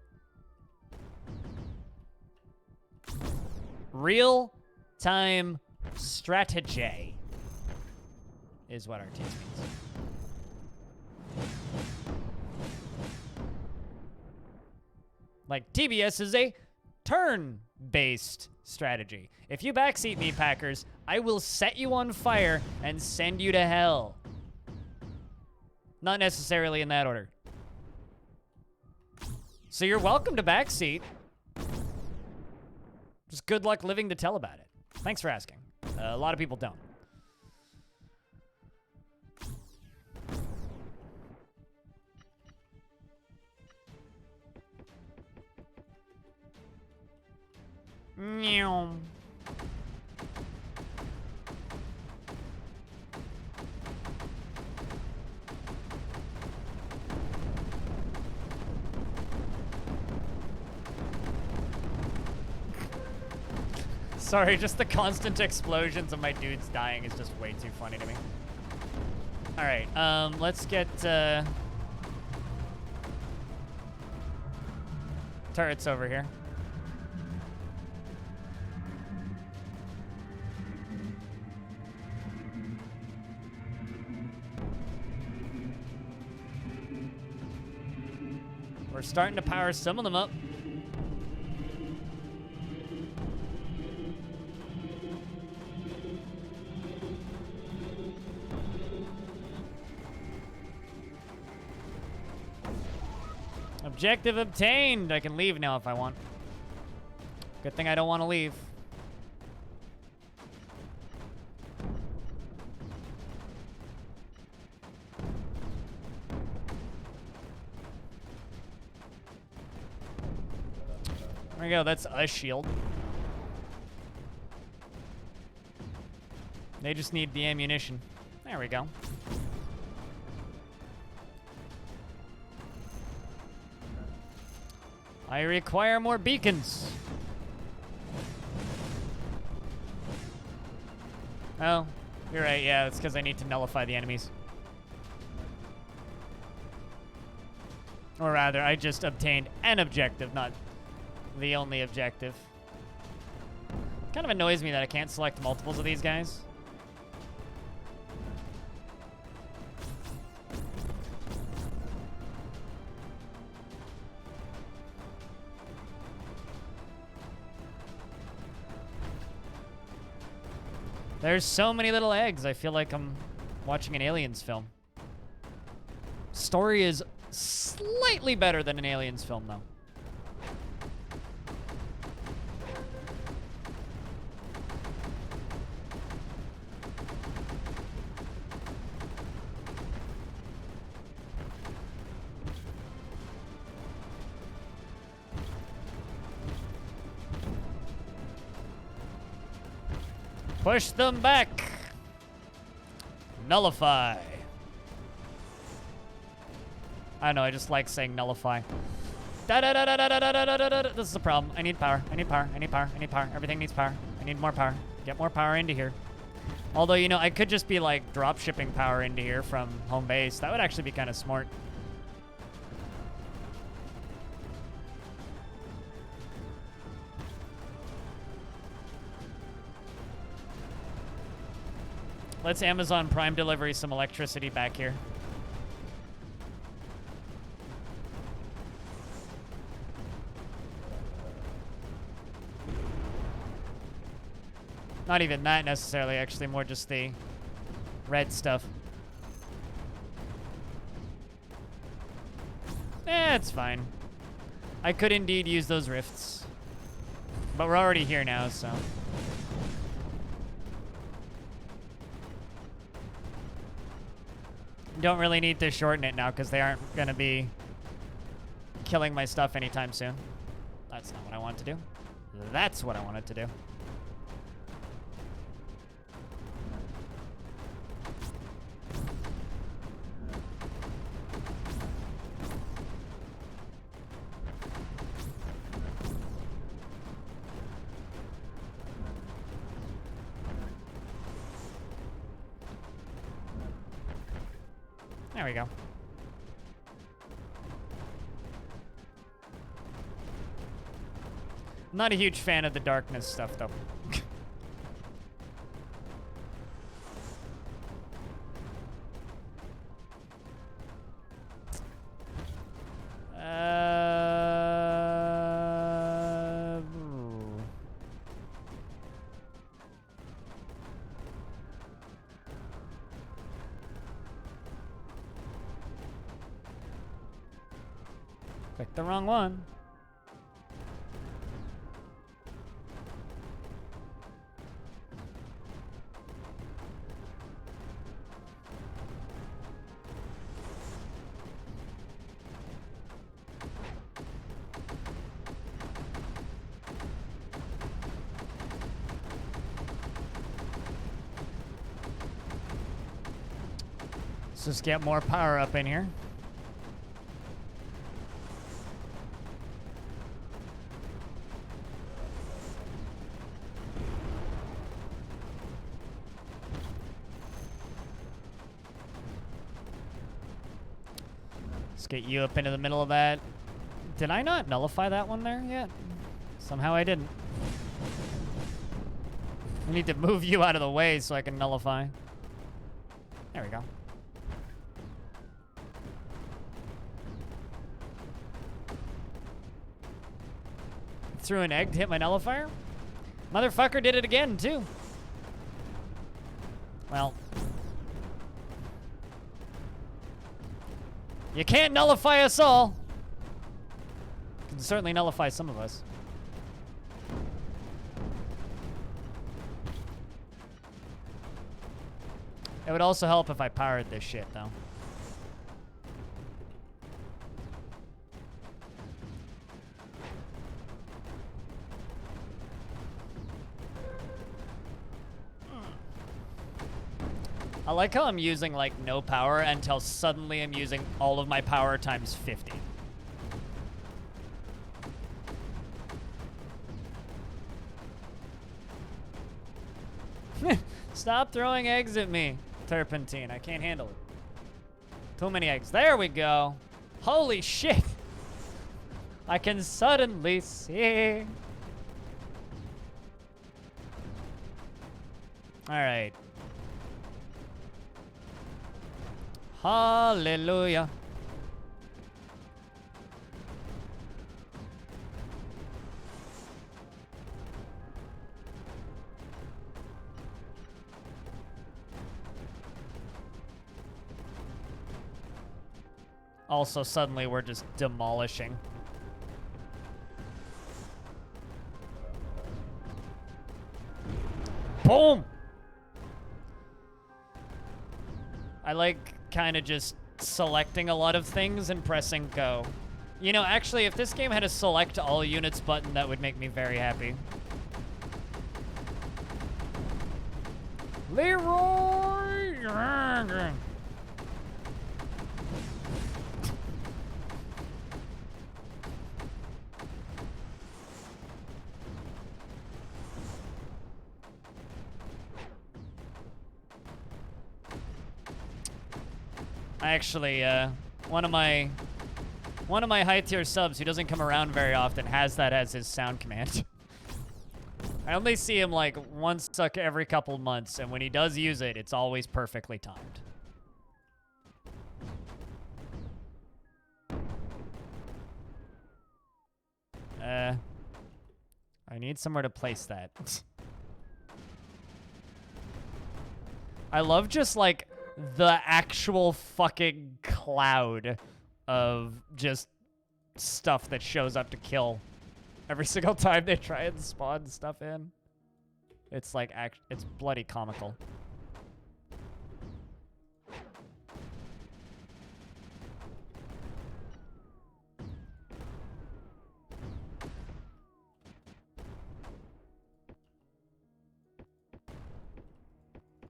Real-time strategy is what RTS means. Like, TBS is a turn-based strategy. If you backseat me, Packers, I will set you on fire and send you to hell. Not necessarily in that order. So you're welcome to backseat. Just good luck living to tell about it. Thanks for asking. A lot of people don't. Meow. Sorry, just the constant explosions of my dudes dying is just way too funny to me. All right, let's get turrets over here. We're starting to power some of them up. Objective obtained. I can leave now if I want. Good thing I don't want to leave. There we go. That's a shield. They just need the ammunition. There we go. I require more beacons. Oh, you're right. Yeah, it's because I need to nullify the enemies. Or rather, I just obtained an objective, not the only objective. Kind of annoys me that I can't select multiples of these guys. There's so many little eggs. I feel like I'm watching an Aliens film. Story is slightly better than an Aliens film, though. Push them back. Nullify. I know, I just like saying nullify. This is the problem. I need power. I need power. I need power. I need power. Everything needs power. I need more power. Get more power into here. Although, you know, I could just be like drop shipping power into here from home base. That would actually be kind of smart. Let's Amazon Prime delivery some electricity back here. Not even that necessarily, actually, more just the red stuff. It's fine. I could indeed use those rifts. But we're already here now, so. Don't really need to shorten it now because they aren't going to be killing my stuff anytime soon. That's not what I wanted to do. That's what I wanted to do. There we go. I'm not a huge fan of the darkness stuff, though. Clicked the wrong one. Let's just get more power up in here. Let's get you up into the middle of that. Did I not nullify that one there yet? Somehow I didn't. I need to move you out of the way so I can nullify. There we go. Threw an egg to hit my nullifier? Motherfucker did it again, too. Well. You can't nullify us all. You can certainly nullify some of us. It would also help if I powered this shit, though. I like how I'm using, like, no power until suddenly I'm using all of my power times 50. Stop throwing eggs at me, Turpentine. I can't handle it. Too many eggs. There we go. Holy shit. I can suddenly see. All right. Hallelujah. Also, suddenly we're just demolishing. Boom! I like kind of just selecting a lot of things and pressing go. You know, actually, if this game had a select all units button, that would make me very happy. Leroy! Actually, one of my high tier subs who doesn't come around very often has that as his sound command. I only see him like once every couple months, and when he does use it, it's always perfectly timed. I need somewhere to place that. I love just like the actual fucking cloud of just stuff that shows up to kill every single time they try and spawn stuff in. It's like, it's bloody comical.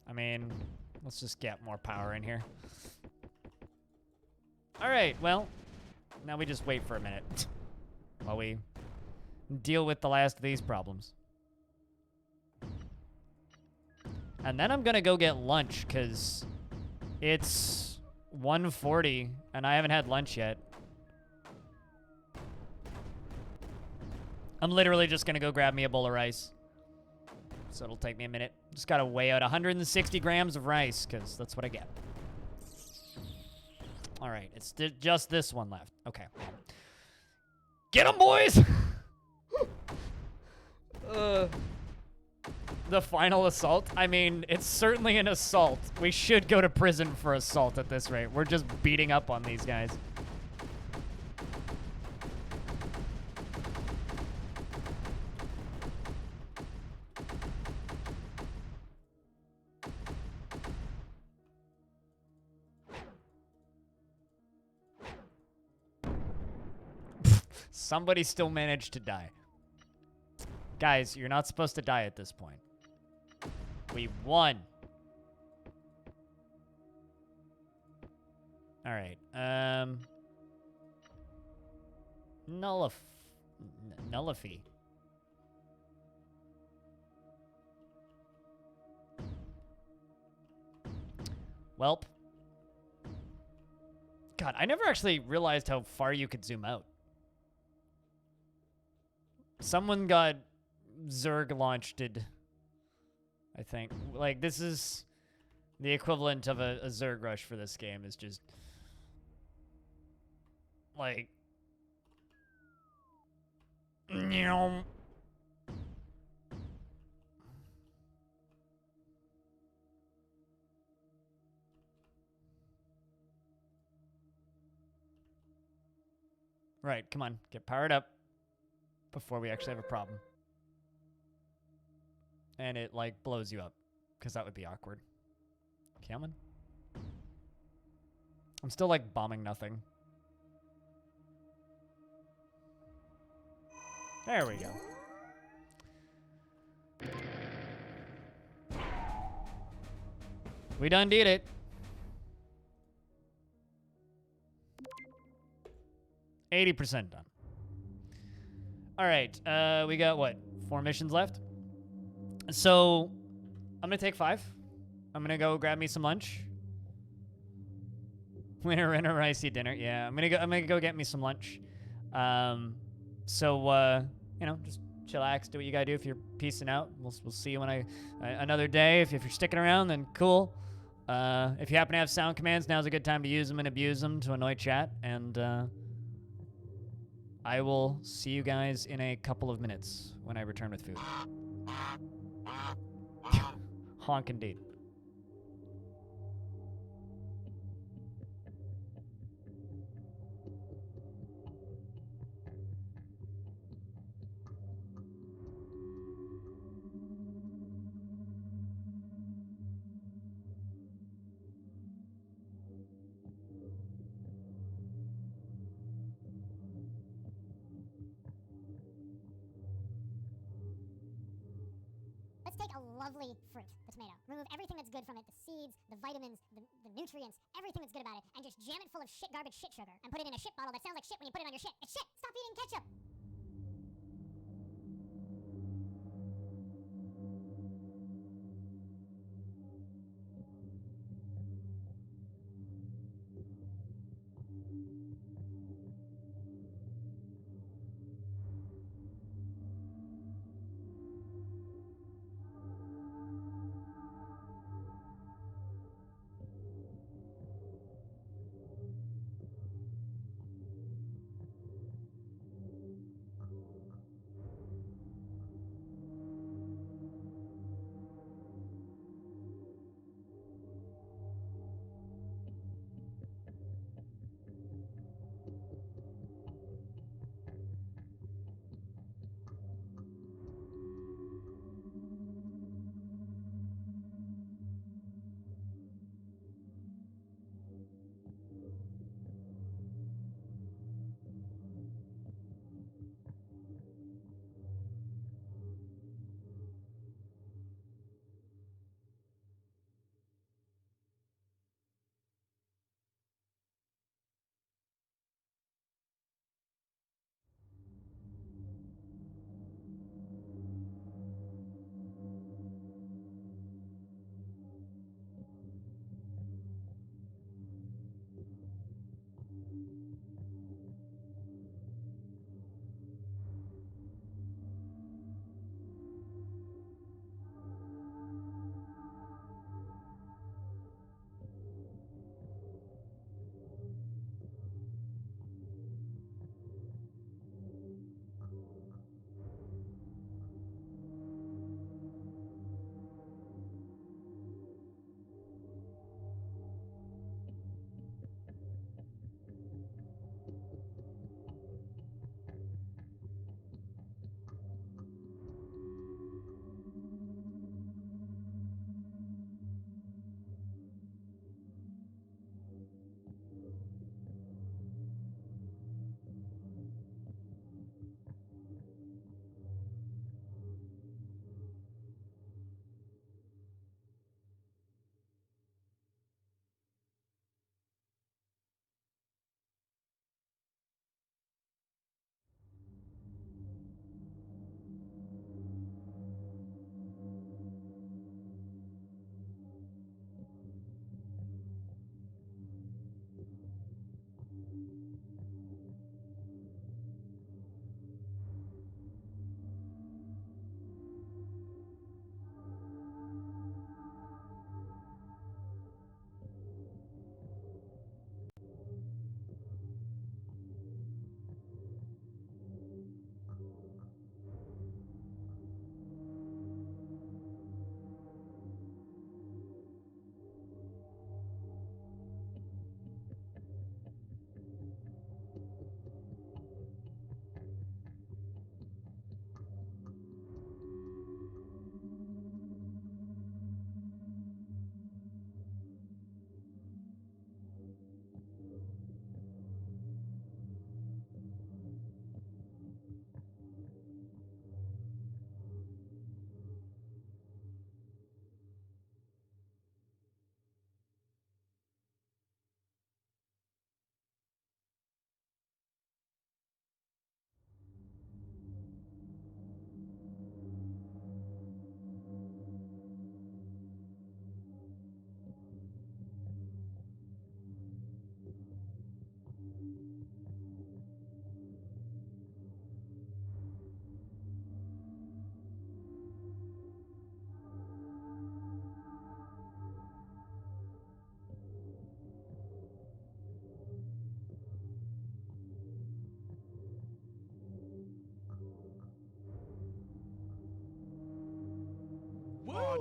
I mean, let's just get more power in here. All right, well, now we just wait for a minute while we deal with the last of these problems. And then I'm gonna go get lunch, because it's 1:40 and I haven't had lunch yet. I'm literally just gonna go grab me a bowl of rice. So it'll take me a minute. Just gotta weigh out 160 grams of rice, because that's what I get. All right, it's just this one left. Okay. Get 'em, boys! The final assault? I mean, it's certainly an assault. We should go to prison for assault at this rate. We're just beating up on these guys. Somebody still managed to die. Guys, you're not supposed to die at this point. We won. All right. Nullify. Welp. God, I never actually realized how far you could zoom out. Someone got Zerg launched, I think. Like, this is the equivalent of a Zerg rush for this game, is just like, right, come on, get powered up before we actually have a problem. And it, like, blows you up, because that would be awkward. Come on. I'm still, like, bombing nothing. There we go. We done did it. %80 done. All right, we got, what, 4 missions left? So, I'm gonna take 5. I'm gonna go grab me some lunch. Winner, ricey dinner. Yeah, I'm gonna go get me some lunch. You know, just chillax, do what you gotta do if you're peacing out. We'll see you when another day. If you're sticking around, then cool. If you happen to have sound commands, now's a good time to use them and abuse them to annoy chat. And I will see you guys in a couple of minutes when I return with food. Honk indeed. Let's take a lovely fruit, the tomato, remove everything that's good from it, the seeds, the vitamins, the nutrients, everything that's good about it, and just jam it full of shit garbage shit sugar, and put it in a shit bottle that sounds like shit when you put it on your shit. It's shit! Stop eating ketchup!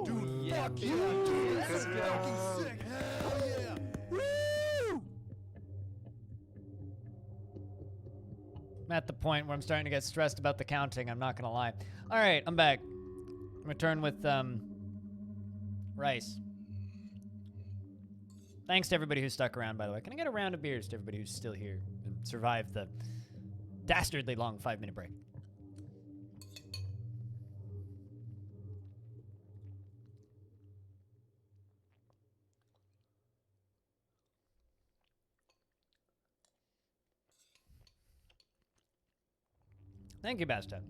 dude. Fuck yeah, dude. This is fucking sick. Hell yeah. Woo! I'm at the point where I'm starting to get stressed about the counting, I'm not gonna lie. All right, I'm back. Return with, rice. Thanks to everybody who stuck around, by the way. Can I get a round of beers to everybody who's still here and survived the dastardly long 5-minute break? Thank you, Basta.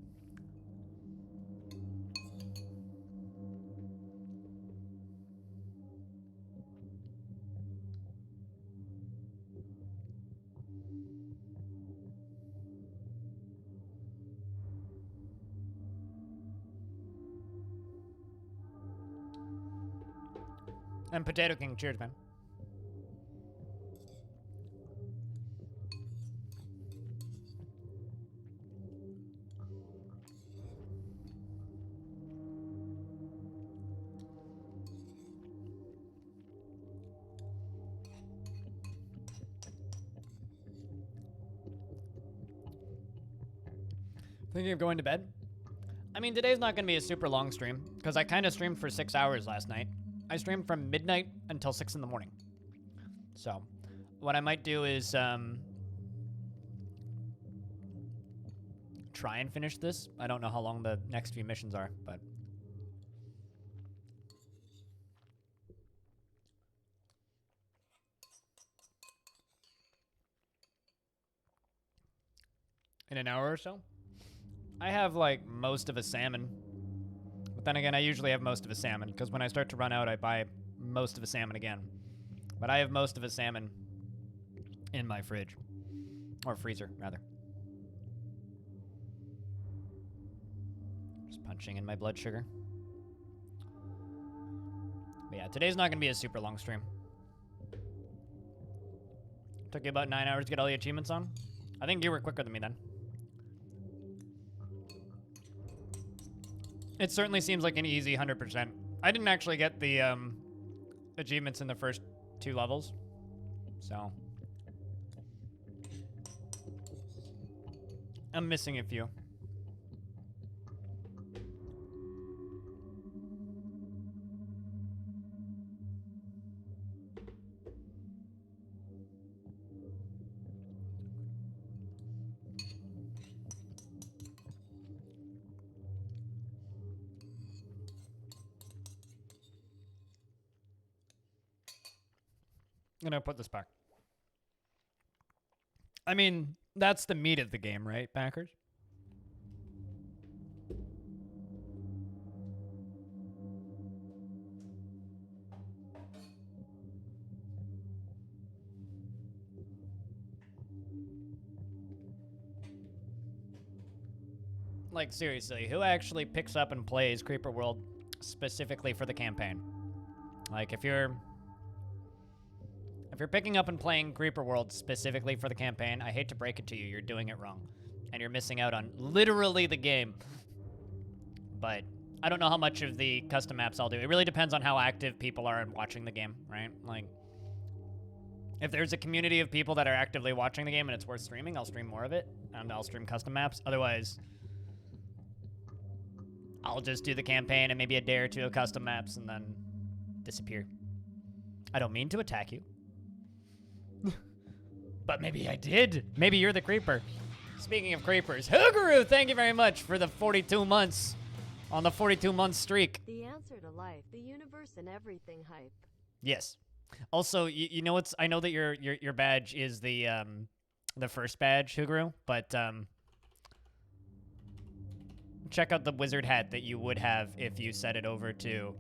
And Potato King, cheers, man. Thinking of going to bed? I mean, today's not going to be a super long stream, because I kind of streamed for 6 hours last night. I streamed from midnight until 6 in the morning. So, what I might do is, try and finish this. I don't know how long the next few missions are, but... in an hour or so? I have, like, most of a salmon. But then again, I usually have most of a salmon, because when I start to run out, I buy most of a salmon again. But I have most of a salmon in my fridge. Or freezer, rather. Just punching in my blood sugar. But yeah, today's not going to be a super long stream. Took you about 9 hours to get all the achievements on? I think you were quicker than me then. It certainly seems like an easy 100%. I didn't actually get the achievements in the first 2 levels, so I'm missing a few. I'm gonna put this back. I mean, that's the meat of the game, right, backers? Like, seriously, who actually picks up and plays Creeper World specifically for the campaign? Like, if you're picking up and playing Creeper World specifically for the campaign, I hate to break it to you, you're doing it wrong. And you're missing out on literally the game. But I don't know how much of the custom maps I'll do. It really depends on how active people are in watching the game, right? Like, if there's a community of people that are actively watching the game and it's worth streaming, I'll stream more of it. And I'll stream custom maps. Otherwise, I'll just do the campaign and maybe a day or 2 of custom maps and then disappear. I don't mean to attack you. But maybe I did. Maybe you're the creeper. Speaking of creepers, Hoogaroo, thank you very much for the 42 months on the 42-month streak. The answer to life, the universe, and everything hype. Yes. Also, you know what's? I know that your badge is the first badge, Hoogaroo, but check out the wizard hat that you would have if you set it over to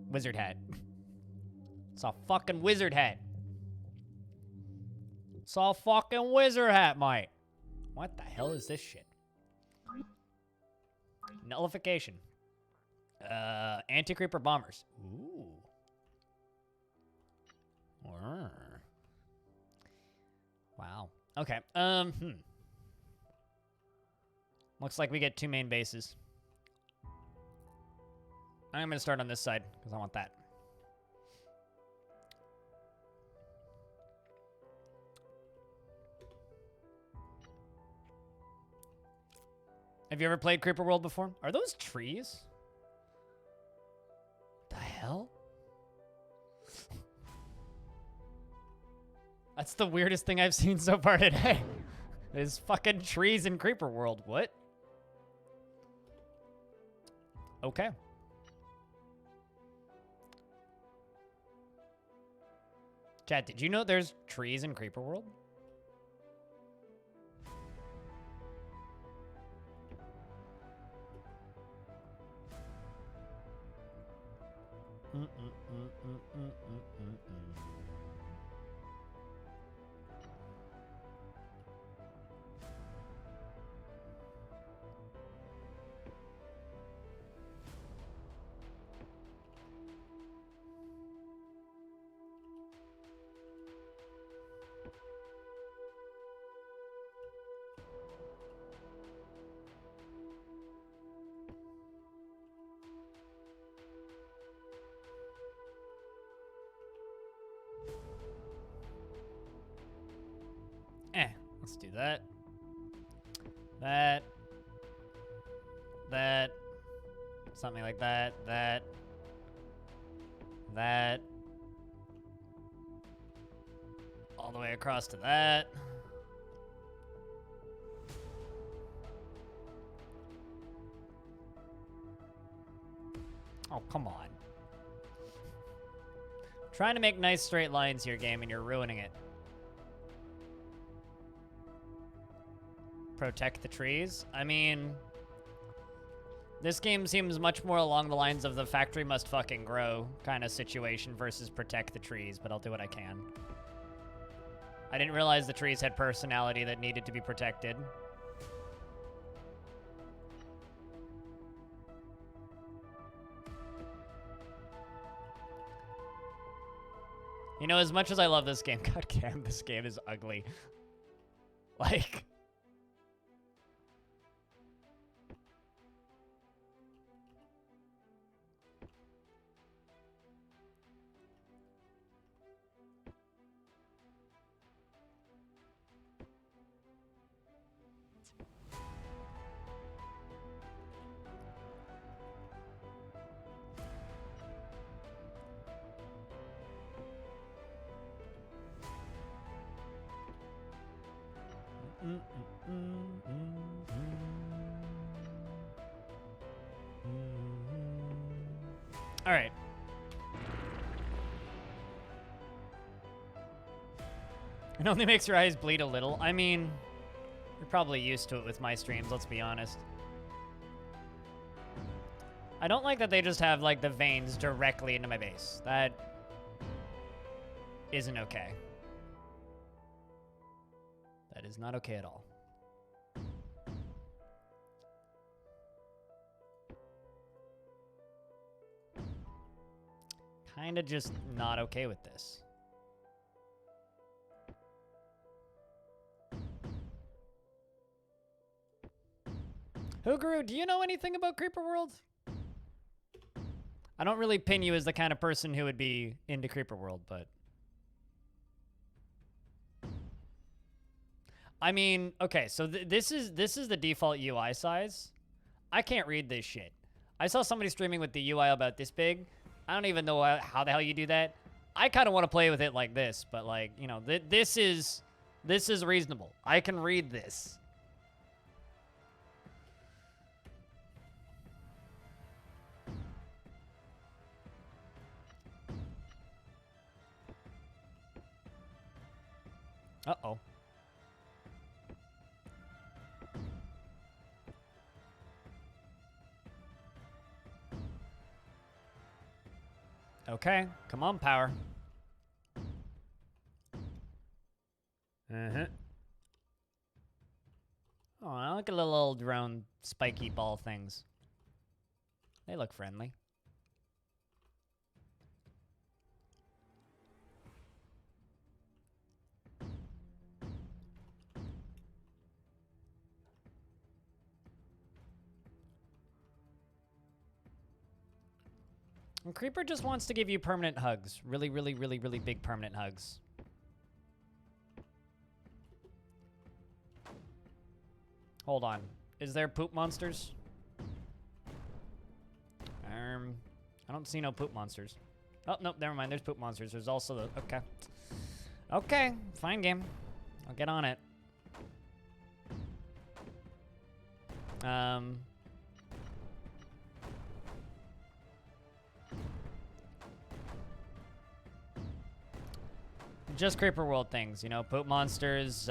wizard hat. It's a fucking wizard hat. It's a fucking wizard hat, mate. What the hell is this shit? Nullification. Anti-creeper bombers. Ooh. Wow. Okay. Looks like we get 2 main bases. I'm gonna start on this side because I want that. Have you ever played Creeper World before? Are those trees? The hell? That's the weirdest thing I've seen so far today. There's fucking trees in Creeper World. What? Okay. Chat, did you know there's trees in Creeper World? Let's do that. That. Something like that. That. All the way across to that. Oh, come on. Trying to make nice straight lines here, game, and you're ruining it. Protect the trees. I mean, this game seems much more along the lines of the factory must fucking grow kind of situation versus protect the trees, but I'll do what I can. I didn't realize the trees had personality that needed to be protected. You know, as much as I love this game, goddamn, this game is ugly. Like... All right. It only makes your eyes bleed a little. I mean, you're probably used to it with my streams, let's be honest. I don't like that they just have, like, the veins directly into my base. That isn't okay. That is not okay at all. Kinda just not okay with this. Huguru, do you know anything about Creeper World? I don't really pin you as the kind of person who would be into Creeper World, but... I mean, okay, so this is the default UI size. I can't read this shit. I saw somebody streaming with the UI about this big. I don't even know how the hell you do that. I kind of want to play with it like this, but like, you know, this is reasonable. I can read this. Uh-oh. Okay, come on, power. Uh-huh. Oh, look at the little drone spiky ball things. They look friendly. And Creeper just wants to give you permanent hugs. Really, really, really, really big permanent hugs. Hold on. Is there poop monsters? I don't see no poop monsters. Oh, nope, never mind. There's poop monsters. There's also the... Okay. Okay, fine game. I'll get on it. Just Creeper World things, you know, poop monsters,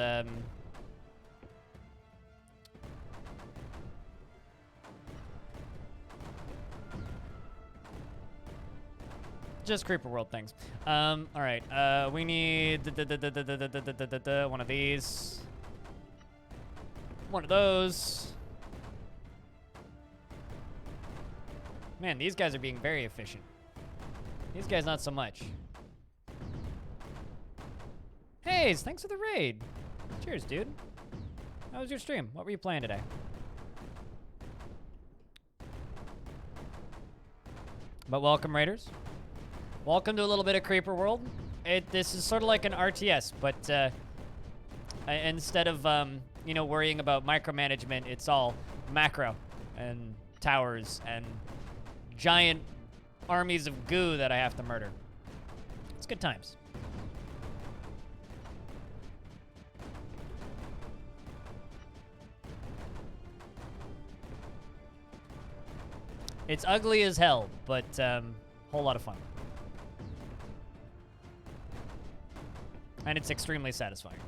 just Creeper World things. All right, we need one of these. One of those. Man, these guys are being very efficient. These guys, not so much. Hey, thanks for the raid. Cheers, dude. How was your stream? What were you playing today? But welcome, raiders. Welcome to a little bit of Creeper World. This is sort of like an RTS, but instead of you know, worrying about micromanagement, it's all macro and towers and giant armies of goo that I have to murder. It's good times. It's ugly as hell, but whole lot of fun. And it's extremely satisfying.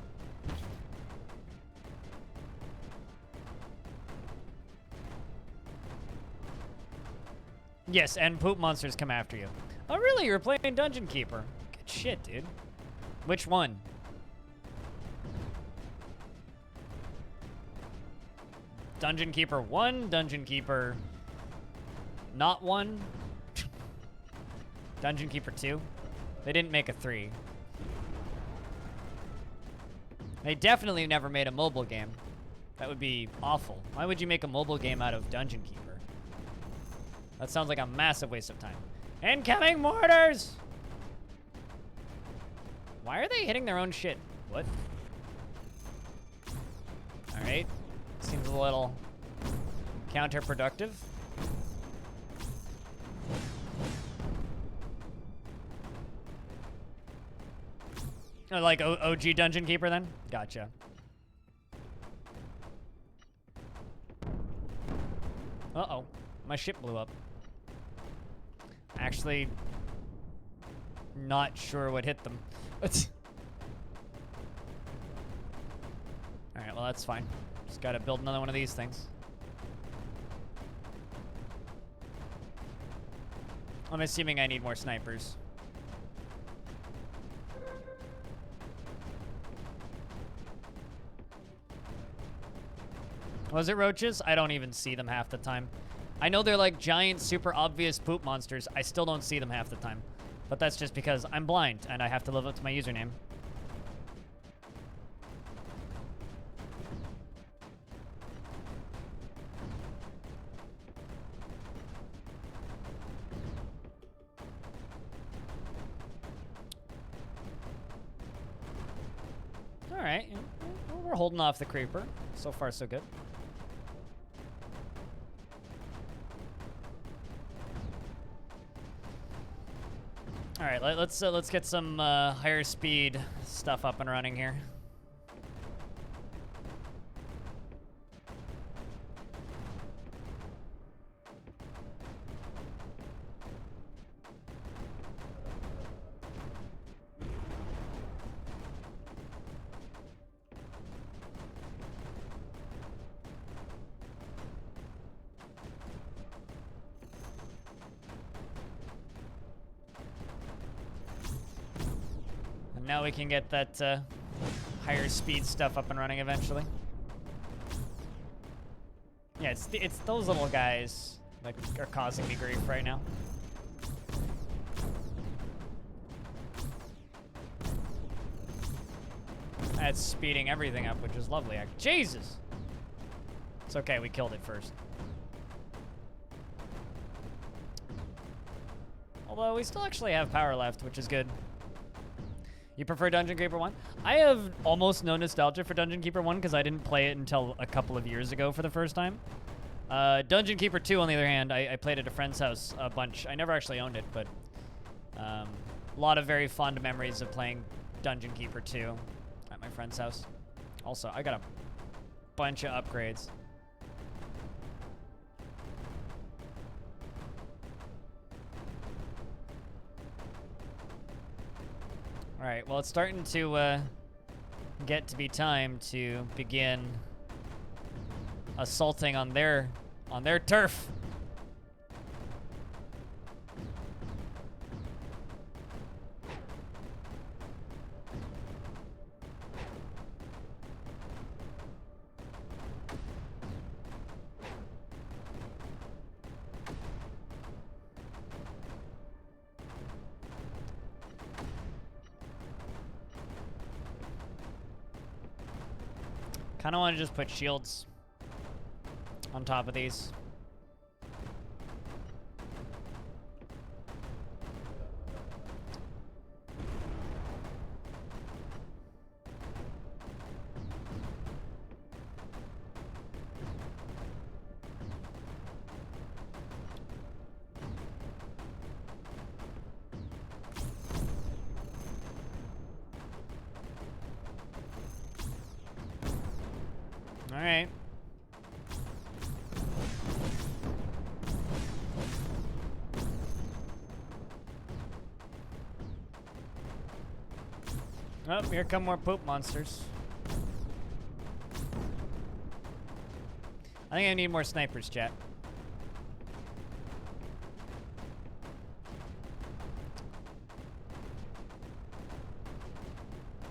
Yes, and poop monsters come after you. Oh, really? You're playing Dungeon Keeper? Good shit, dude. Which one? Dungeon Keeper 1? Dungeon Keeper... not 1? Dungeon Keeper 2? They didn't make a 3. They definitely never made a mobile game. That would be awful. Why would you make a mobile game out of Dungeon Keeper? That sounds like a massive waste of time. Incoming mortars! Why are they hitting their own shit? What? Alright. Seems a little counterproductive. Oh, like OG Dungeon Keeper then? Gotcha. Uh-oh. My ship blew up. Actually, not sure what hit them. Alright, well that's fine. Just gotta build another one of these things. I'm assuming I need more snipers. Was it roaches? I don't even see them half the time. I know they're like giant, super obvious poop monsters. I still don't see them half the time. But that's just because I'm blind and I have to live up to my username. All right, we're holding off the creeper. So far, so good. All right, let's get some higher speed stuff up and running here. Now we can get that higher speed stuff up and running eventually. Yeah, it's those little guys that are causing me grief right now. That's speeding everything up, which is lovely. Jesus! It's okay, we killed it first. Although we still actually have power left, which is good. You prefer Dungeon Keeper 1? I have almost no nostalgia for Dungeon Keeper 1 because I didn't play it until a couple of years ago for the first time. Dungeon Keeper 2, on the other hand, I played at a friend's house a bunch. I never actually owned it, but a lot of very fond memories of playing Dungeon Keeper 2 at my friend's house. Also, I got a bunch of upgrades. All right, well, it's starting to get to be time to begin assaulting on their turf. Kind of want to just put shields on top of these. All right. Oh, here come more poop monsters. I think I need more snipers, chat.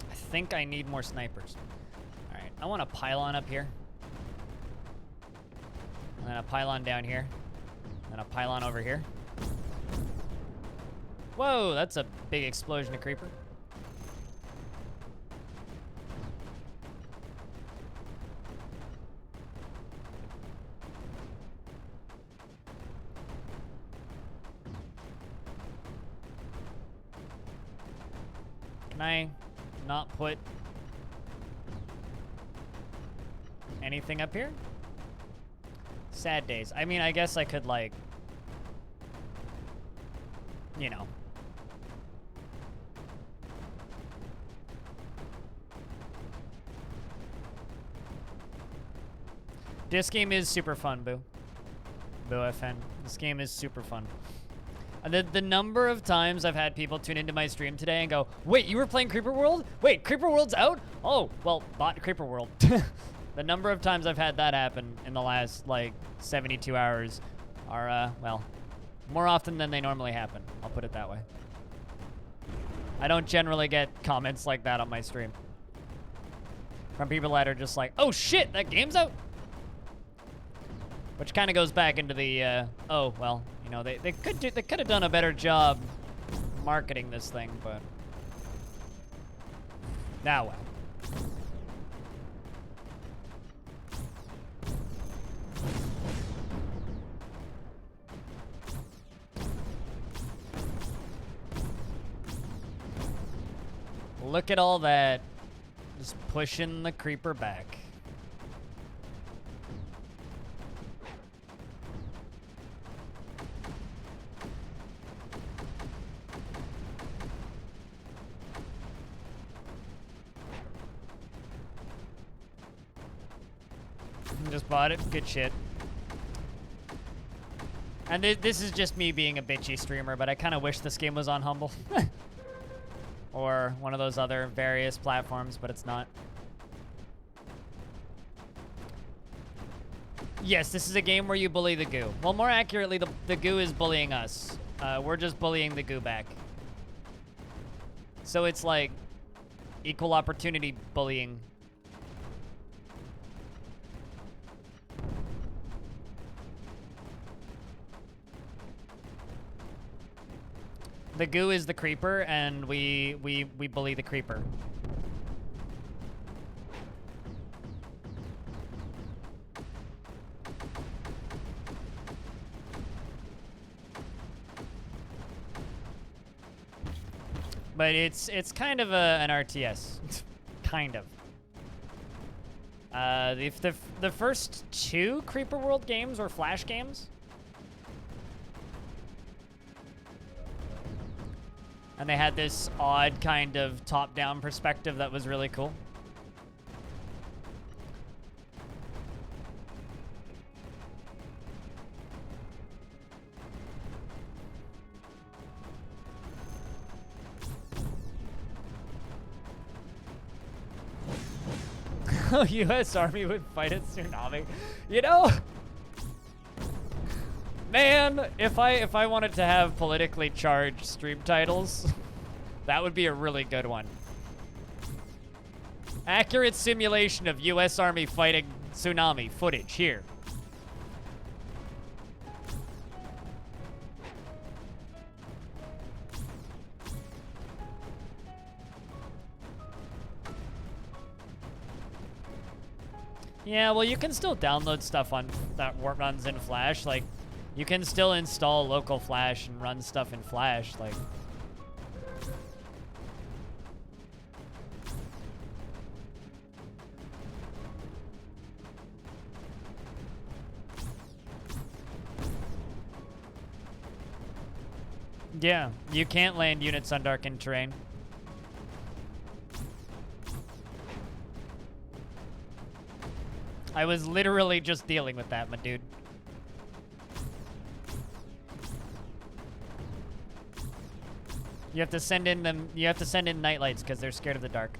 I think I need more snipers. All right, I want a pylon up here. And then a pylon down here. And a pylon over here. Whoa, that's a big explosion of creeper. Can I not put anything up here? Sad days. I mean, I guess I could, like, you know. This game is super fun, Boo. Boo FN. This game is super fun. The number of times I've had people tune into my stream today and go, wait, you were playing Creeper World? Wait, Creeper World's out? Oh, well, bought Creeper World. The number of times I've had that happen in the last, like, 72 hours are, well, more often than they normally happen. I'll put it that way. I don't generally get comments like that on my stream. From people that are just like, oh shit, that game's out? Which kind of goes back into the, oh, well, you know, they could have done a better job marketing this thing, but now well. Look at all that. Just pushing the creeper back. Just bought it. Good shit. And this is just me being a bitchy streamer, but I kind of wish this game was on Humble. Or one of those other various platforms, but it's not. Yes, this is a game where you bully the goo. Well, more accurately, the goo is bullying us. We're just bullying the goo back. So it's like equal opportunity bullying. The goo is the creeper, and we bully the creeper. But it's kind of an RTS. Kind of. The first 2 Creeper World games were Flash games. And they had this odd kind of top-down perspective that was really cool. U.S. Army would fight a tsunami. You know, man, if I wanted to have politically charged stream titles, that would be a really good one. Accurate simulation of U.S. Army fighting tsunami footage here. Yeah, well, you can still download stuff on that runs in Flash. Like, you can still install local Flash and run stuff in Flash. Like, yeah, you can't land units on darkened terrain. I was literally just dealing with that, my dude. You have to send in them. You have to send in nightlights because they're scared of the dark.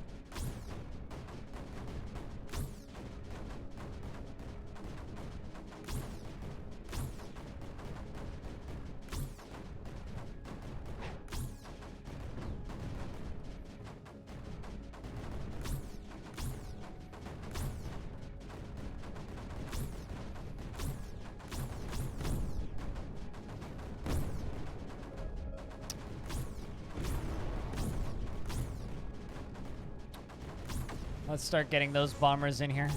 Let's start getting those bombers in here.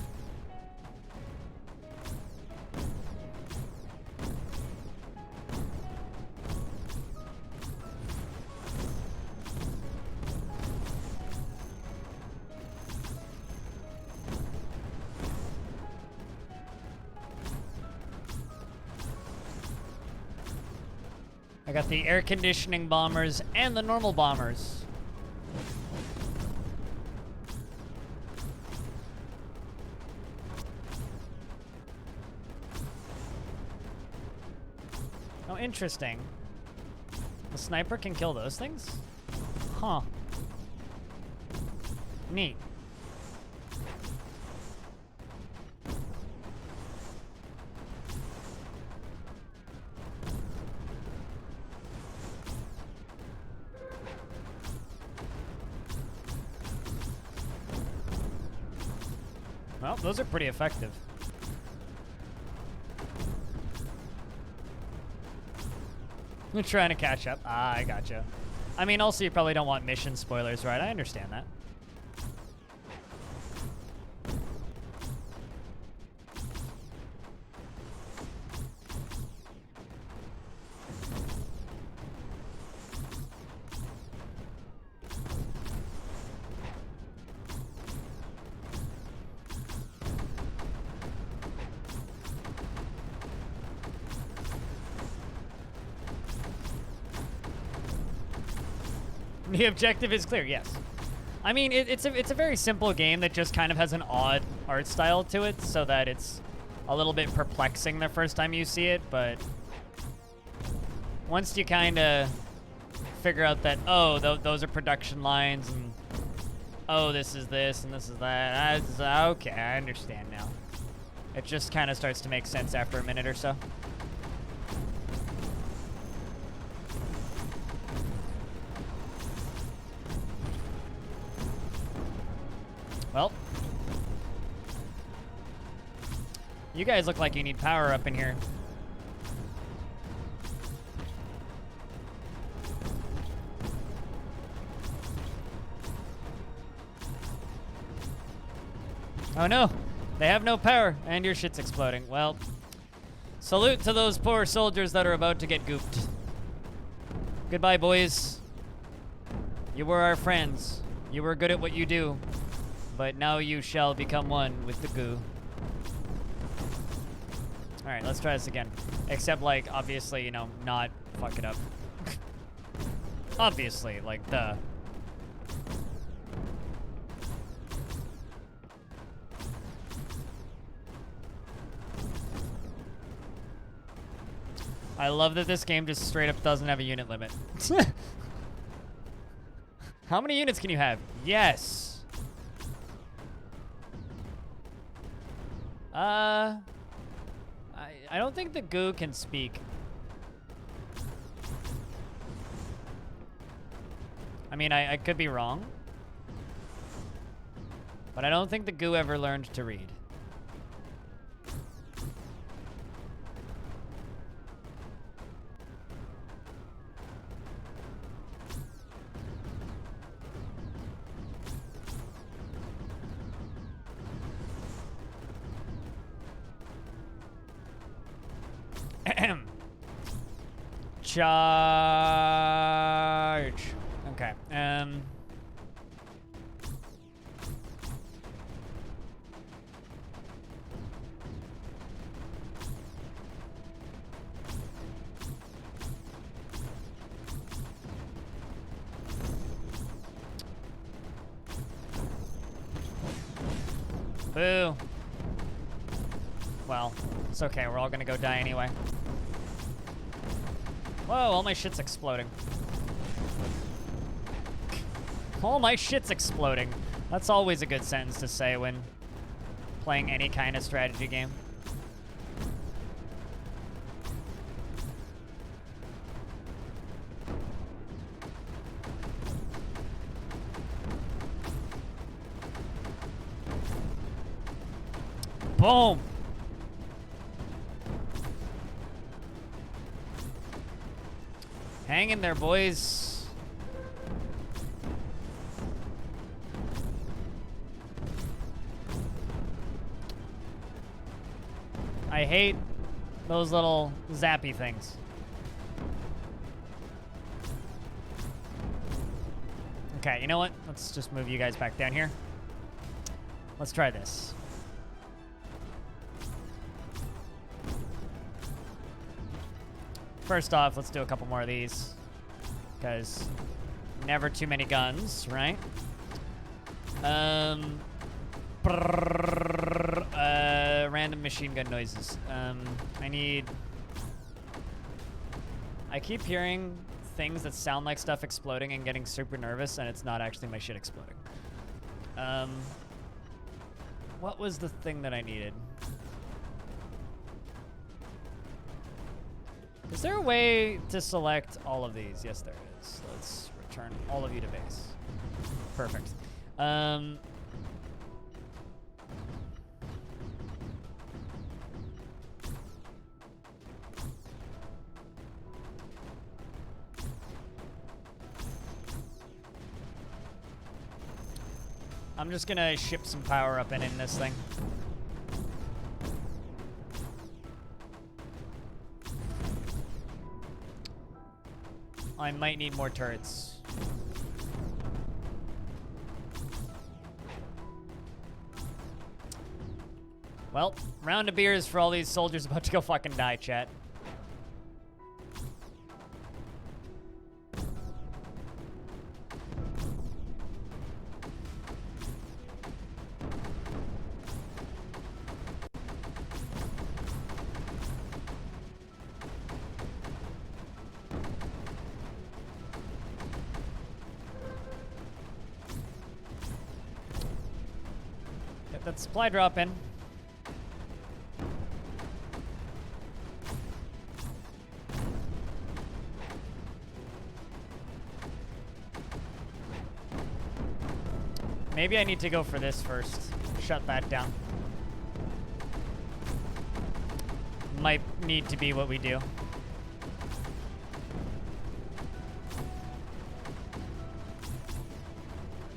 I got the air conditioning bombers and the normal bombers. Oh, interesting. The sniper can kill those things? Huh. Neat. Well, those are pretty effective. I'm trying to catch up. Ah, I gotcha. I mean, also, you probably don't want mission spoilers, right? I understand that. The objective is clear, yes. I mean, it's a very simple game that just kind of has an odd art style to it, so that it's a little bit perplexing the first time you see it, but once you kind of figure out that, oh, those are production lines, and oh, this is this, and this is that, okay, I understand now. It just kind of starts to make sense after a minute or so. Well, you guys look like you need power up in here. Oh no, they have no power, and your shit's exploding. Well, salute to those poor soldiers that are about to get gooped. Goodbye, boys. You were our friends. You were good at what you do. But now you shall become one with the goo. Alright, let's try this again. Except, like, obviously, you know, not fuck it up. Obviously, like, duh. I love that this game just straight up doesn't have a unit limit. How many units can you have? Yes. I don't think the goo can speak. I mean, I could be wrong. But I don't think the goo ever learned to read. Charge. Okay. Boo. Well, it's okay. We're all gonna go die anyway. Whoa, all my shit's exploding. All my shit's exploding. That's always a good sentence to say when playing any kind of strategy game. Boom! Hang in there, boys. I hate those little zappy things. Okay, you know what? Let's just move you guys back down here. Let's try this. First off, let's do a couple more of these. Because never too many guns, right? Random machine gun noises. I keep hearing things that sound like stuff exploding and getting super nervous, and it's not actually my shit exploding. What was the thing that I needed? Is there a way to select all of these? Yes, there is. Let's return all of you to base. Perfect. I'm just gonna ship some power up in this thing. I might need more turrets. Well, round of beers for all these soldiers about to go fucking die, chat. Get that supply drop in. Maybe I need to go for this first. Shut that down. Might need to be what we do.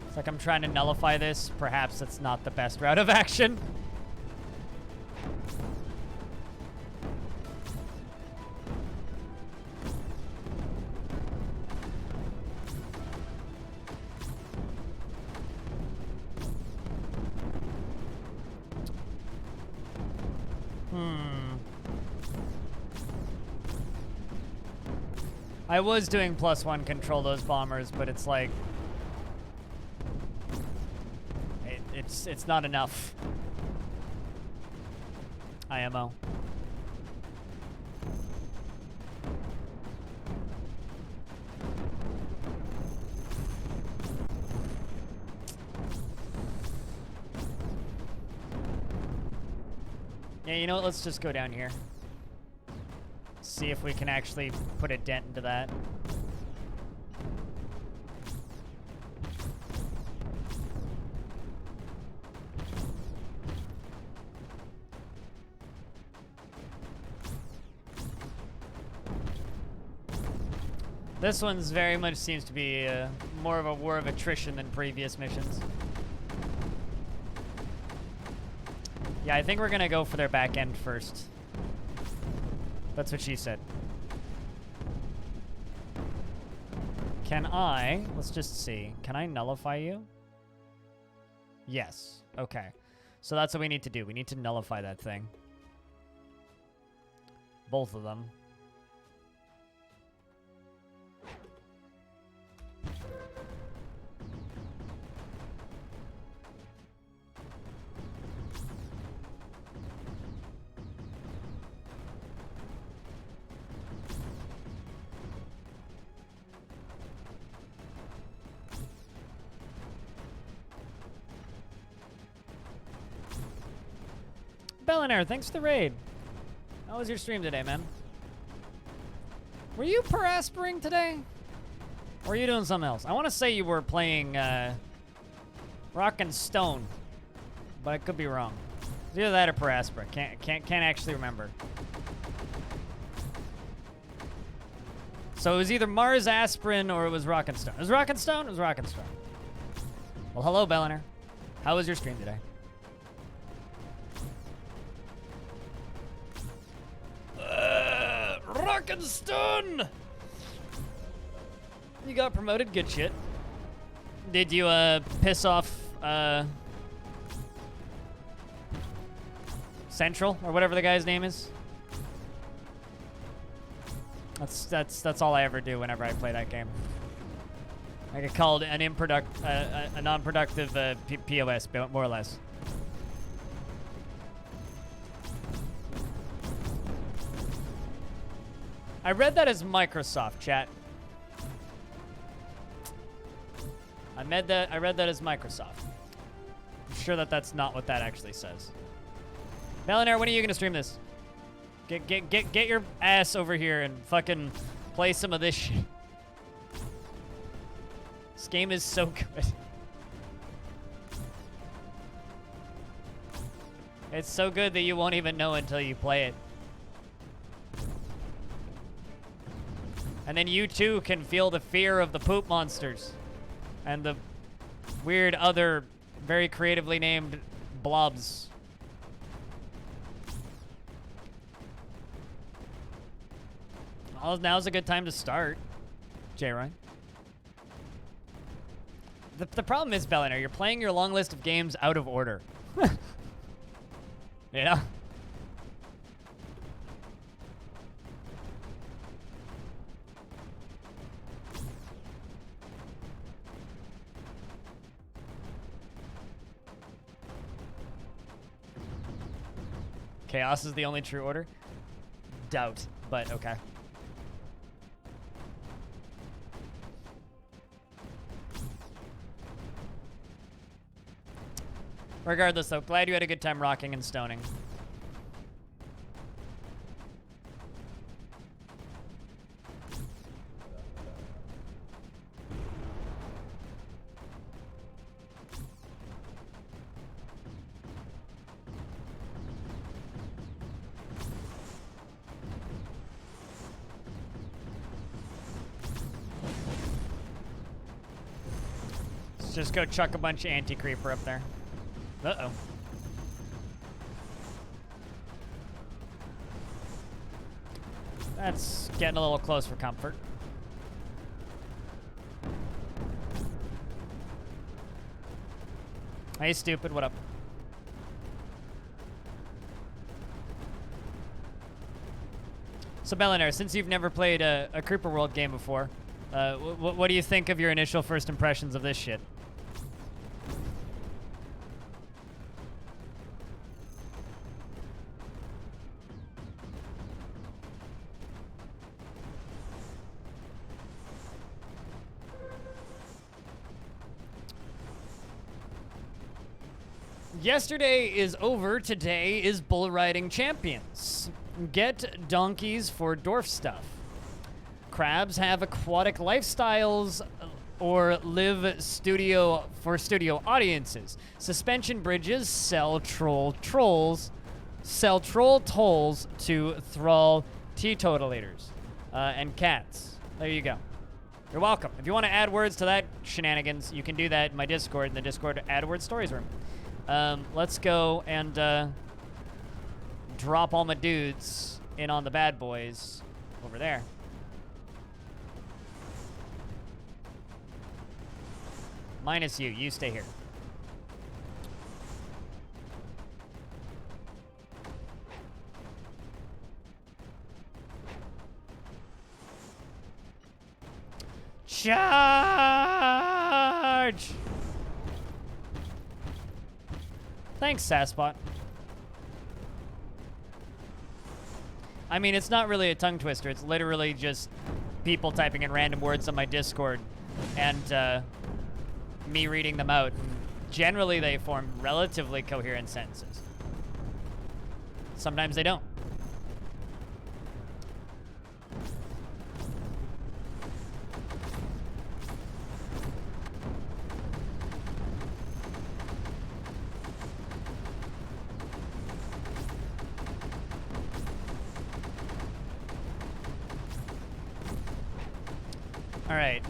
It's like I'm trying to nullify this. Perhaps it's not the best route of action. I was doing +1 control those bombers, but it's like it's not enough. IMO. Yeah, you know what? Let's just go down here. See if we can actually put a dent into that. This one's very much seems to be more of a war of attrition than previous missions. Yeah, I think we're gonna go for their back end first. That's what she said. Can I, let's just see, can I nullify you? Yes, okay. So that's what we need to do. We need to nullify that thing. Both of them. Bellinair, thanks for the raid. How was your stream today, man? Were you paraspering today? Or were you doing something else? I want to say you were playing Rock and Stone, but I could be wrong. It's either that or Paraspera. Can't actually remember. So it was either Mars Aspirin or it was Rock and Stone. It was Rock and Stone? It was Rock and Stone. Well, hello, Bellinair. How was your stream today? Rock and Stone! You got promoted? Good shit. Did you, piss off, Central, or whatever the guy's name is? That's all I ever do whenever I play that game. I get called an a non-productive, POS, more or less. I read that as Microsoft, chat. I read that as Microsoft. I'm sure that that's not what that actually says. Bellinair, when are you gonna stream this? Get your ass over here and fucking play some of this shit. This game is so good. It's so good that you won't even know until you play it. And then you too can feel the fear of the poop monsters and the weird other very creatively named blobs. Well, now's a good time to start, J-Ryan. The problem is, Bellinair, you're playing your long list of games out of order. You know? Chaos is the only true order? Doubt, but okay. Regardless, though, glad you had a good time rocking and stoning. Let's just go chuck a bunch of anti-creeper up there. Uh-oh. That's getting a little close for comfort. Hey, stupid, what up? So Belinair, since you've never played a Creeper World game before, what do you think of your initial first impressions of this shit? Yesterday is over, today is bull riding champions. Get donkeys for dwarf stuff. Crabs have aquatic lifestyles or live for studio audiences. Suspension bridges sell troll tolls to thrall teetotalators and cats. There you go. You're welcome. If you want to add words to that shenanigans, you can do that in my Discord, in the Discord AdWords Stories room. Let's go and drop all my dudes in on the bad boys over there. Minus you. You stay here. Charge! Thanks, Sasspot. I mean, it's not really a tongue twister. It's literally just people typing in random words on my Discord and me reading them out. Generally, they form relatively coherent sentences. Sometimes they don't. All right.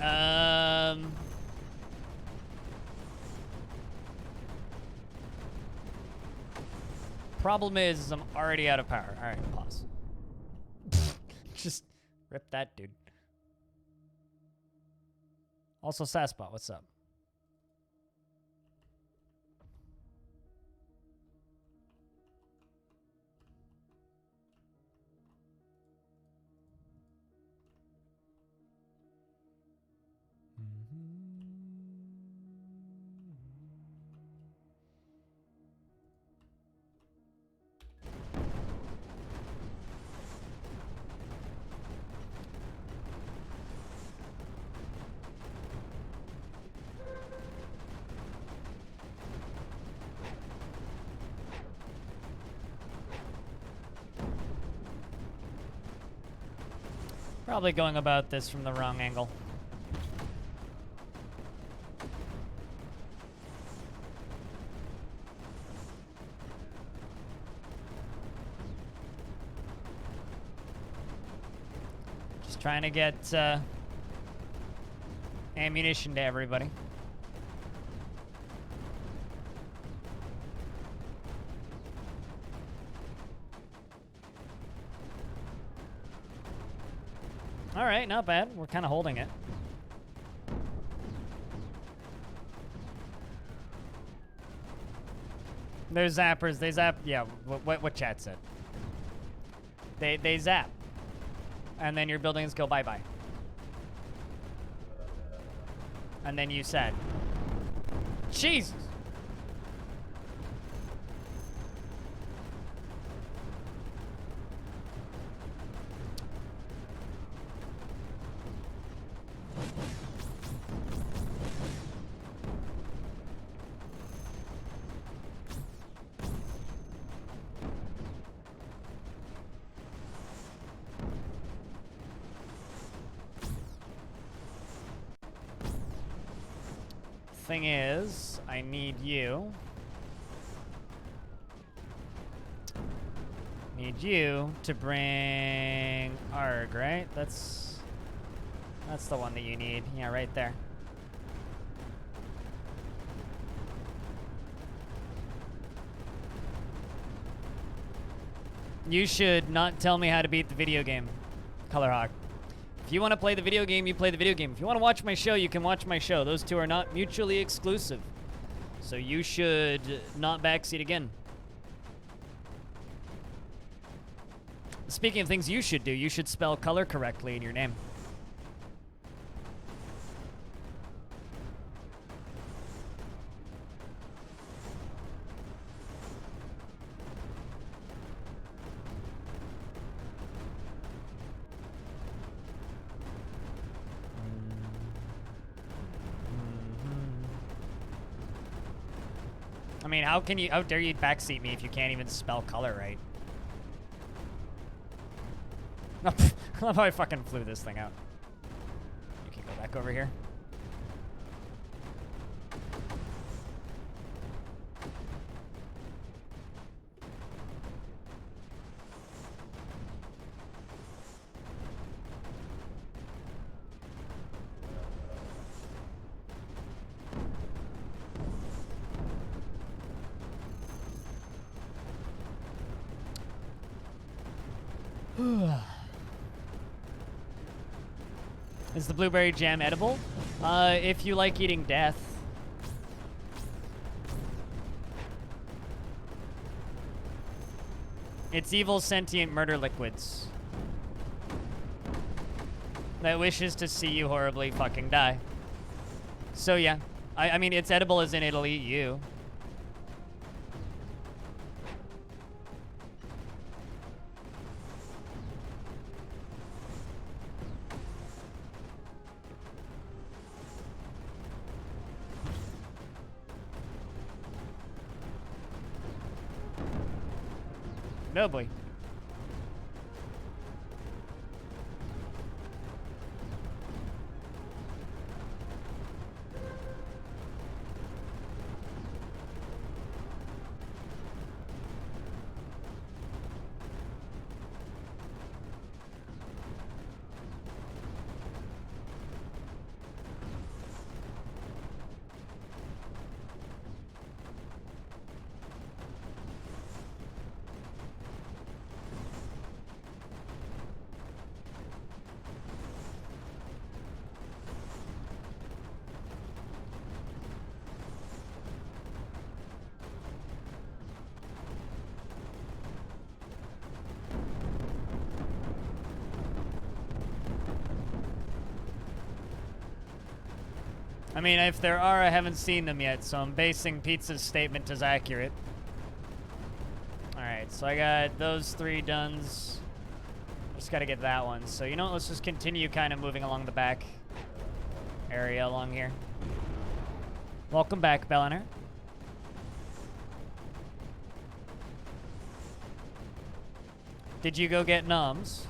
Problem is I'm already out of power. All right, pause. Just rip that, dude. Also, Sasspot, what's up? Probably going about this from the wrong angle. Just trying to get ammunition to everybody. All right, not bad. We're kind of holding it. They're zappers. They zap. Yeah, what chat said. They zap. And then your buildings go bye-bye. And then you said, Jesus. Thing is, I need you. Need you to bring Arg, right? That's the one that you need. Yeah, right there. You should not tell me how to beat the video game, Colorhawk. If you want to play the video game, you play the video game. If you want to watch my show, you can watch my show. Those two are not mutually exclusive. So you should not backseat again. Speaking of things you should do, you should spell color correctly in your name. I mean, how dare you backseat me if you can't even spell color right? I love how I fucking flew this thing out. You can go back over here. Is the blueberry jam edible? If you like eating death. It's evil, sentient murder liquids that wishes to see you horribly fucking die. So yeah, I mean, it's edible as in it'll eat you. Nobly. I mean, if there are, I haven't seen them yet, so I'm basing Pizza's statement as accurate. Alright, so I got those 3 dones. Just gotta get that one. So, you know what? Let's just continue kind of moving along the back area along here. Welcome back, Belliner. Did you go get Noms?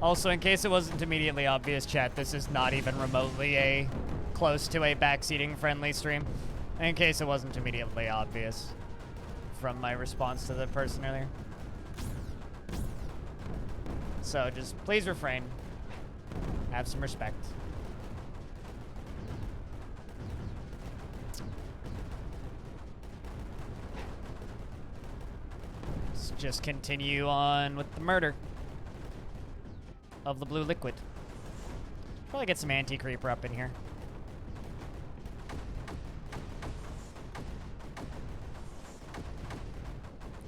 Also, in case it wasn't immediately obvious, chat, this is not even remotely close to a backseating friendly stream. In case it wasn't immediately obvious from my response to the person earlier. So just please refrain. Have some respect. Let's just continue on with the murder of the blue liquid. Probably get some anti-creeper up in here.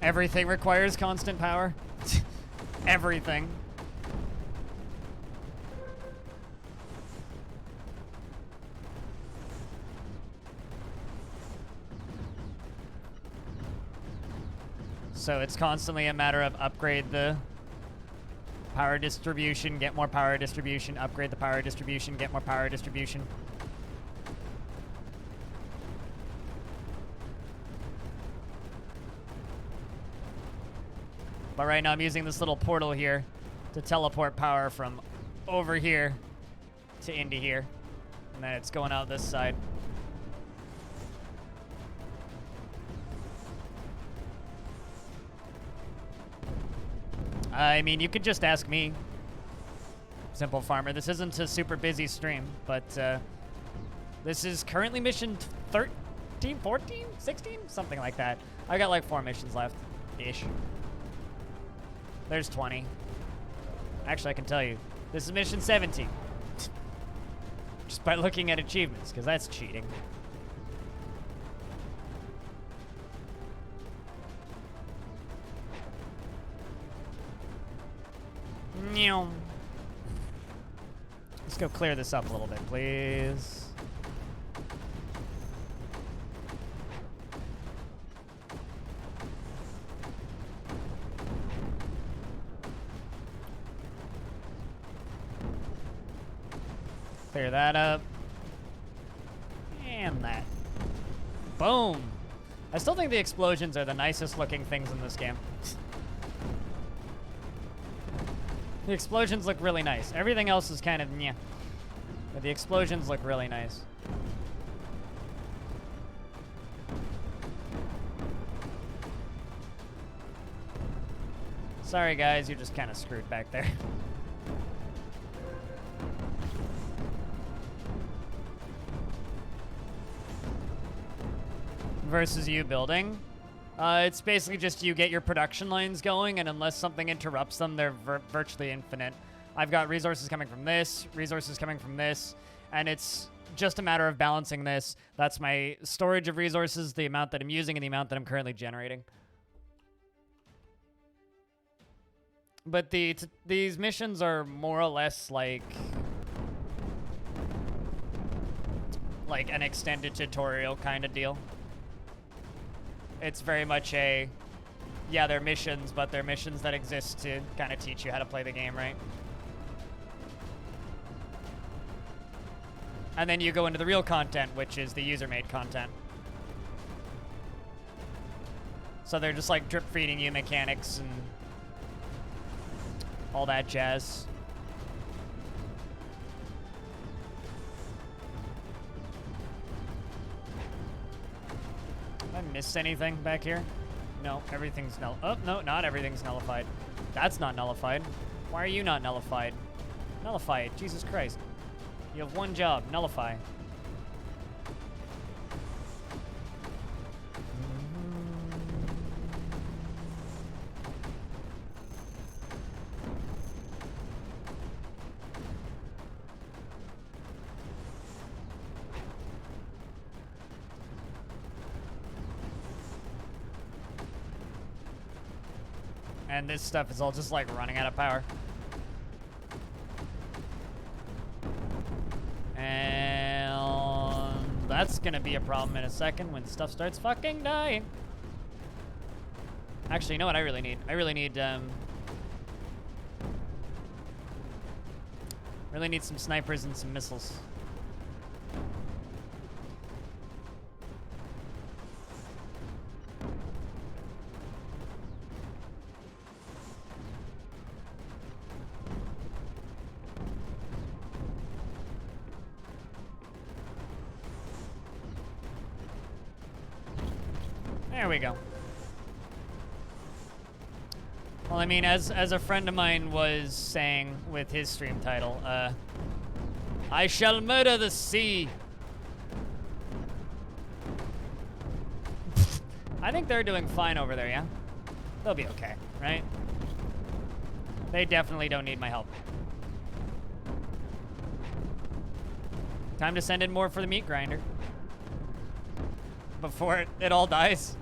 Everything requires constant power. Everything. So it's constantly a matter of upgrade the power distribution, get more power distribution, upgrade the power distribution, get more power distribution. But right now I'm using this little portal here to teleport power from over here to into here. And then it's going out this side. I mean, you could just ask me, Simple Farmer. This isn't a super busy stream, but this is currently mission 13, 14, 16? Something like that. I got like 4 missions left-ish. There's 20. Actually, I can tell you. This is mission 17. Just by looking at achievements, because that's cheating. Meow. Let's go clear this up a little bit, please. Clear that up. And that. Boom. I still think the explosions are the nicest looking things in this game. The explosions look really nice. Everything else is kind of meh. But the explosions look really nice. Sorry guys, you're just kind of screwed back there. Versus you building. It's basically just you get your production lines going, and unless something interrupts them, they're virtually infinite. I've got resources coming from this, resources coming from this, and it's just a matter of balancing this. That's my storage of resources, the amount that I'm using, and the amount that I'm currently generating. But these missions are more or less like an extended tutorial kind of deal. It's very much a, yeah, they're missions, but they're missions that exist to kind of teach you how to play the game, right? And then you go into the real content, which is the user-made content. So they're just like drip-feeding you mechanics and all that jazz. Have I missed anything back here? No, everything's oh, no, not everything's nullified. That's not nullified. Why are you not nullified? Nullify it, Jesus Christ. You have one job, nullify. And this stuff is all just like running out of power. And that's gonna be a problem in a second when stuff starts fucking dying. Actually, you know what I really need? I really need some snipers and some missiles. There we go. Well, I mean, as a friend of mine was saying with his stream title, I shall murder the sea. I think they're doing fine over there, yeah? They'll be okay, right? They definitely don't need my help. Time to send in more for the meat grinder. Before it all dies.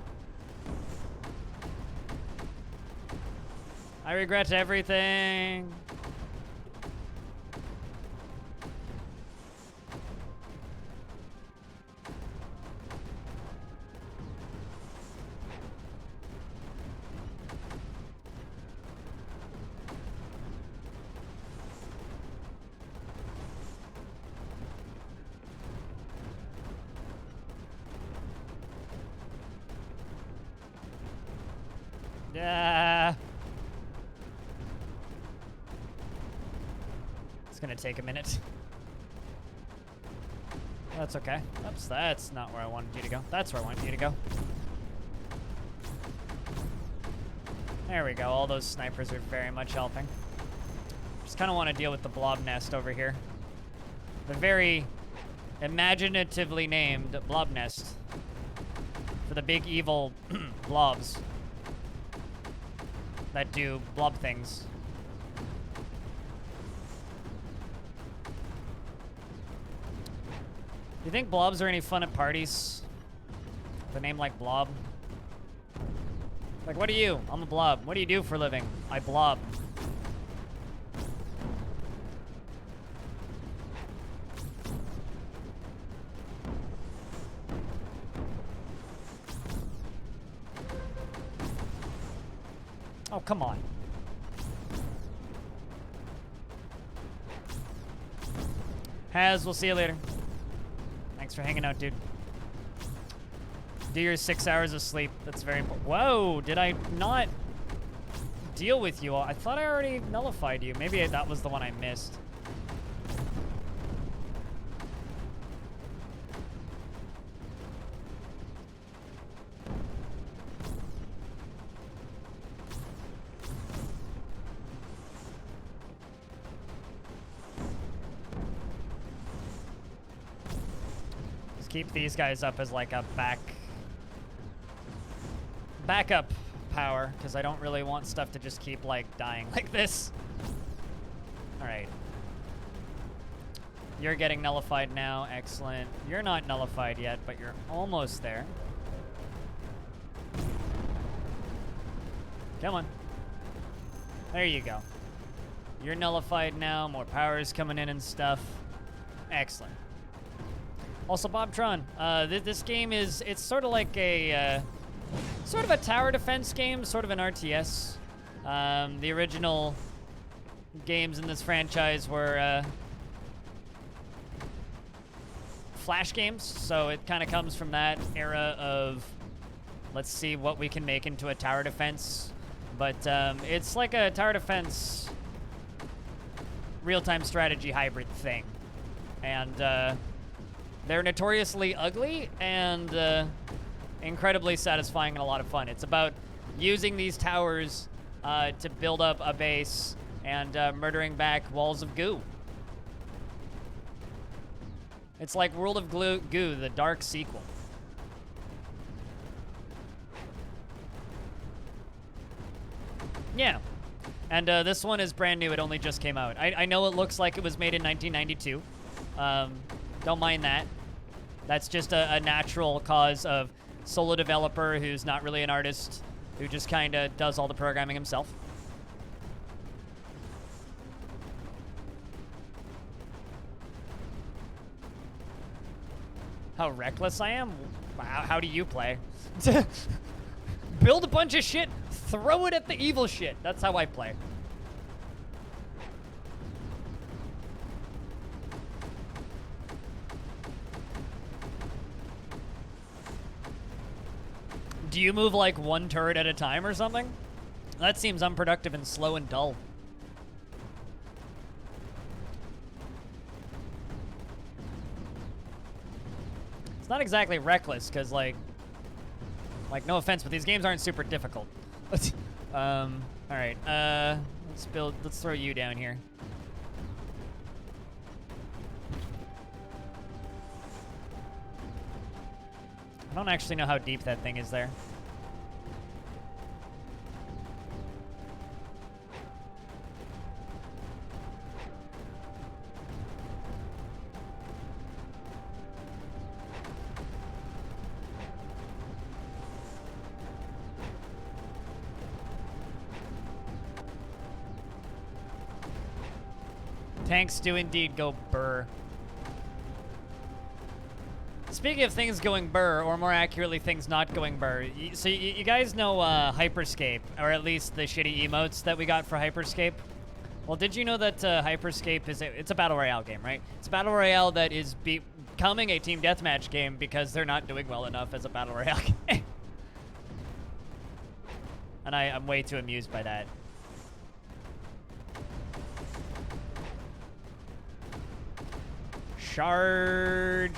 I regret everything. Yeah. It's gonna take a minute. That's okay. Oops, that's not where I wanted you to go. That's where I wanted you to go. There we go. All those snipers are very much helping. Just kind of want to deal with the blob nest over here. The very imaginatively named blob nest for the big evil blobs that do blob things. Do you think blobs are any fun at parties? With a name like Blob? Like, what are you? I'm a blob. What do you do for a living? I blob. Oh, come on. Haz, we'll see you later. Thanks for hanging out, dude. Do your 6 hours of sleep. That's very important. Whoa, did I not deal with you all? I thought I already nullified you. Maybe that was the one I missed. Keep these guys up as like a backup power, because I don't really want stuff to just keep like dying like this. All right. You're getting nullified now. Excellent. You're not nullified yet, but you're almost there. Come on. There you go. You're nullified now. More power is coming in and stuff. Excellent. Also, Bobtron, this game it's sort of like a, sort of a tower defense game, sort of an RTS. The original games in this franchise were, Flash games, so it kind of comes from that era of, let's see what we can make into a tower defense. But, it's like a tower defense real-time strategy hybrid thing. And, they're notoriously ugly and incredibly satisfying and a lot of fun. It's about using these towers to build up a base and murdering back walls of goo. It's like World of Goo, the dark sequel. Yeah. And this one is brand new. It only just came out. I know it looks like it was made in 1992. Don't mind that. That's just a natural cause of solo developer who's not really an artist, who just kind of does all the programming himself. How reckless I am? Wow, how do you play? Build a bunch of shit, throw it at the evil shit. That's how I play. Do you move like one turret at a time or something? That seems unproductive and slow and dull. It's not exactly reckless, because like no offense, but these games aren't super difficult. All right, let's throw you down here. I don't actually know how deep that thing is there. Tanks do indeed go burr. Speaking of things going burr, or more accurately, things not going burr, so you guys know Hyperscape, or at least the shitty emotes that we got for Hyperscape? Well, did you know that Hyperscape it's a Battle Royale game, right? It's a Battle Royale that is becoming a Team Deathmatch game because they're not doing well enough as a Battle Royale game. And I'm way too amused by that. Charge.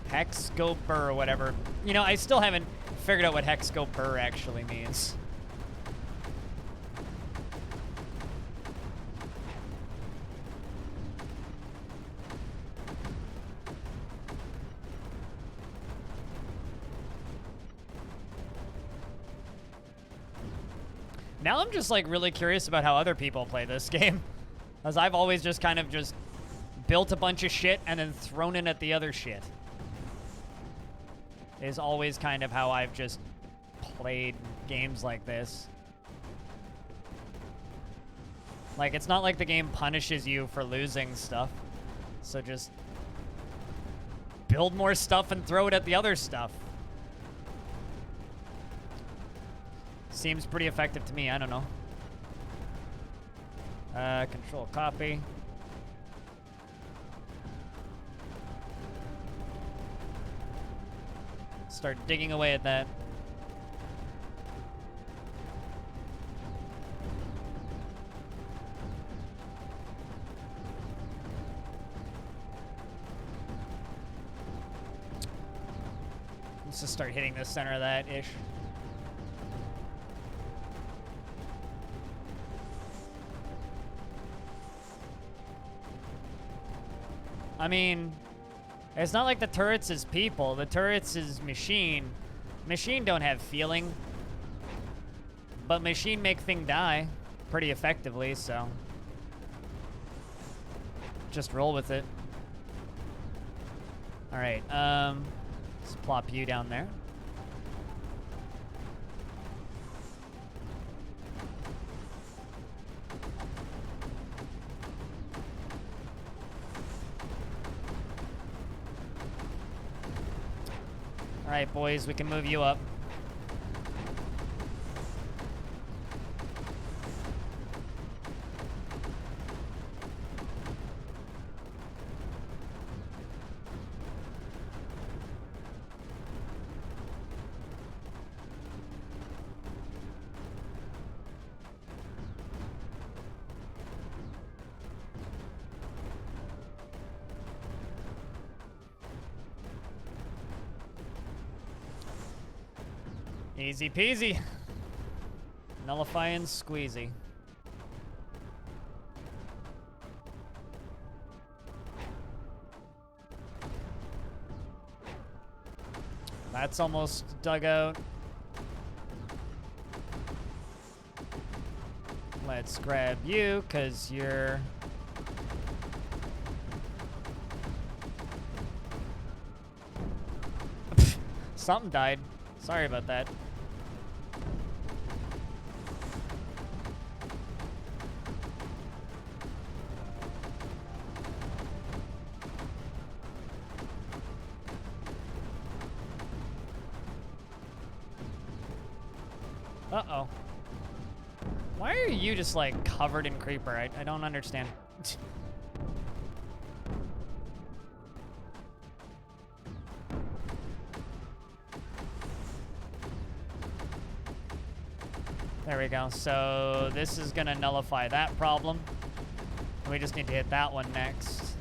Hex go burr or whatever. You know, I still haven't figured out what hex go burr actually means. Now I'm just like really curious about how other people play this game. As I've always just kind of just built a bunch of shit and then thrown in at the other shit. Is always kind of how I've just played games like this. Like, it's not like the game punishes you for losing stuff. So just build more stuff and throw it at the other stuff. Seems pretty effective to me. I don't know. Control copy. Start digging away at that. Let's just start hitting the center of that ish. I mean, it's not like the turrets is people. The turrets is machine. Machine don't have feeling. But machine make thing die pretty effectively, so just roll with it. All right, let's plop you down there. All right, boys, we can move you up. Easy peasy. Nullify and squeezy. That's almost dug out. Let's grab you, because you're... Something died. Sorry about that. Uh-oh. Why are you just, like, covered in creeper? I don't understand. There we go. So this is going to nullify that problem. We just need to hit that one next.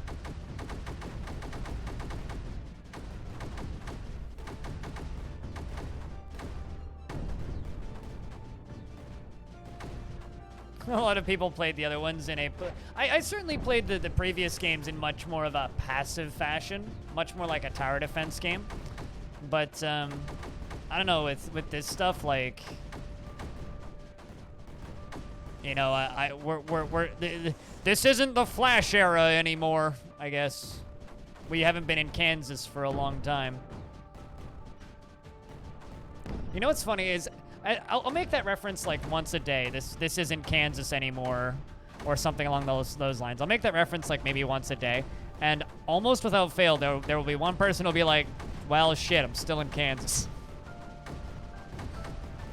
A lot of people played the other ones in a... I certainly played the previous games in much more of a passive fashion. Much more like a tower defense game. But, I don't know, with this stuff, like... You know, this isn't the Flash era anymore, I guess. We haven't been in Kansas for a long time. You know what's funny is... I'll make that reference like once a day. This isn't Kansas anymore, or something along those lines. I'll make that reference like maybe once a day, and almost without fail, there will be one person who'll be like, "Well, shit, I'm still in Kansas."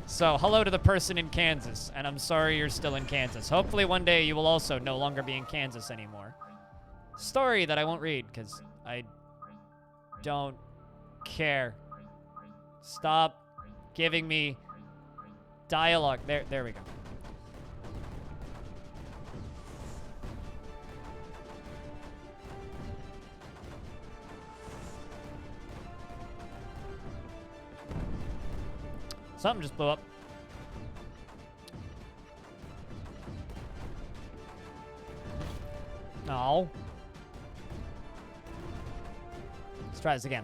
So hello to the person in Kansas, and I'm sorry you're still in Kansas. Hopefully one day you will also no longer be in Kansas anymore. Story that I won't read because I don't care. Stop giving me dialogue. There we go. Something just blew up. No. Let's try this again.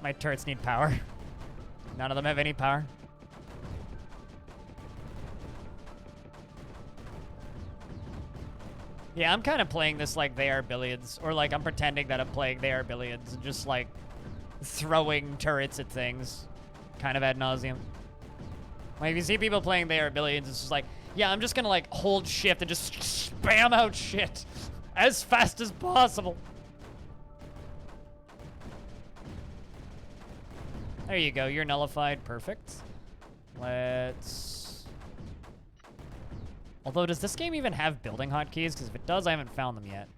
My turrets need power. None of them have any power. Yeah, I'm kind of playing this like they are billions. Or like I'm pretending that I'm playing they are billions. And just like throwing turrets at things. Kind of ad nauseum. Like if you see people playing they are billions, it's just like, Yeah, I'm just gonna like hold shift and just spam out shit as fast as possible. There you go, you're nullified, perfect. Let's... Although, does this game even have building hotkeys? Because if it does, I haven't found them yet.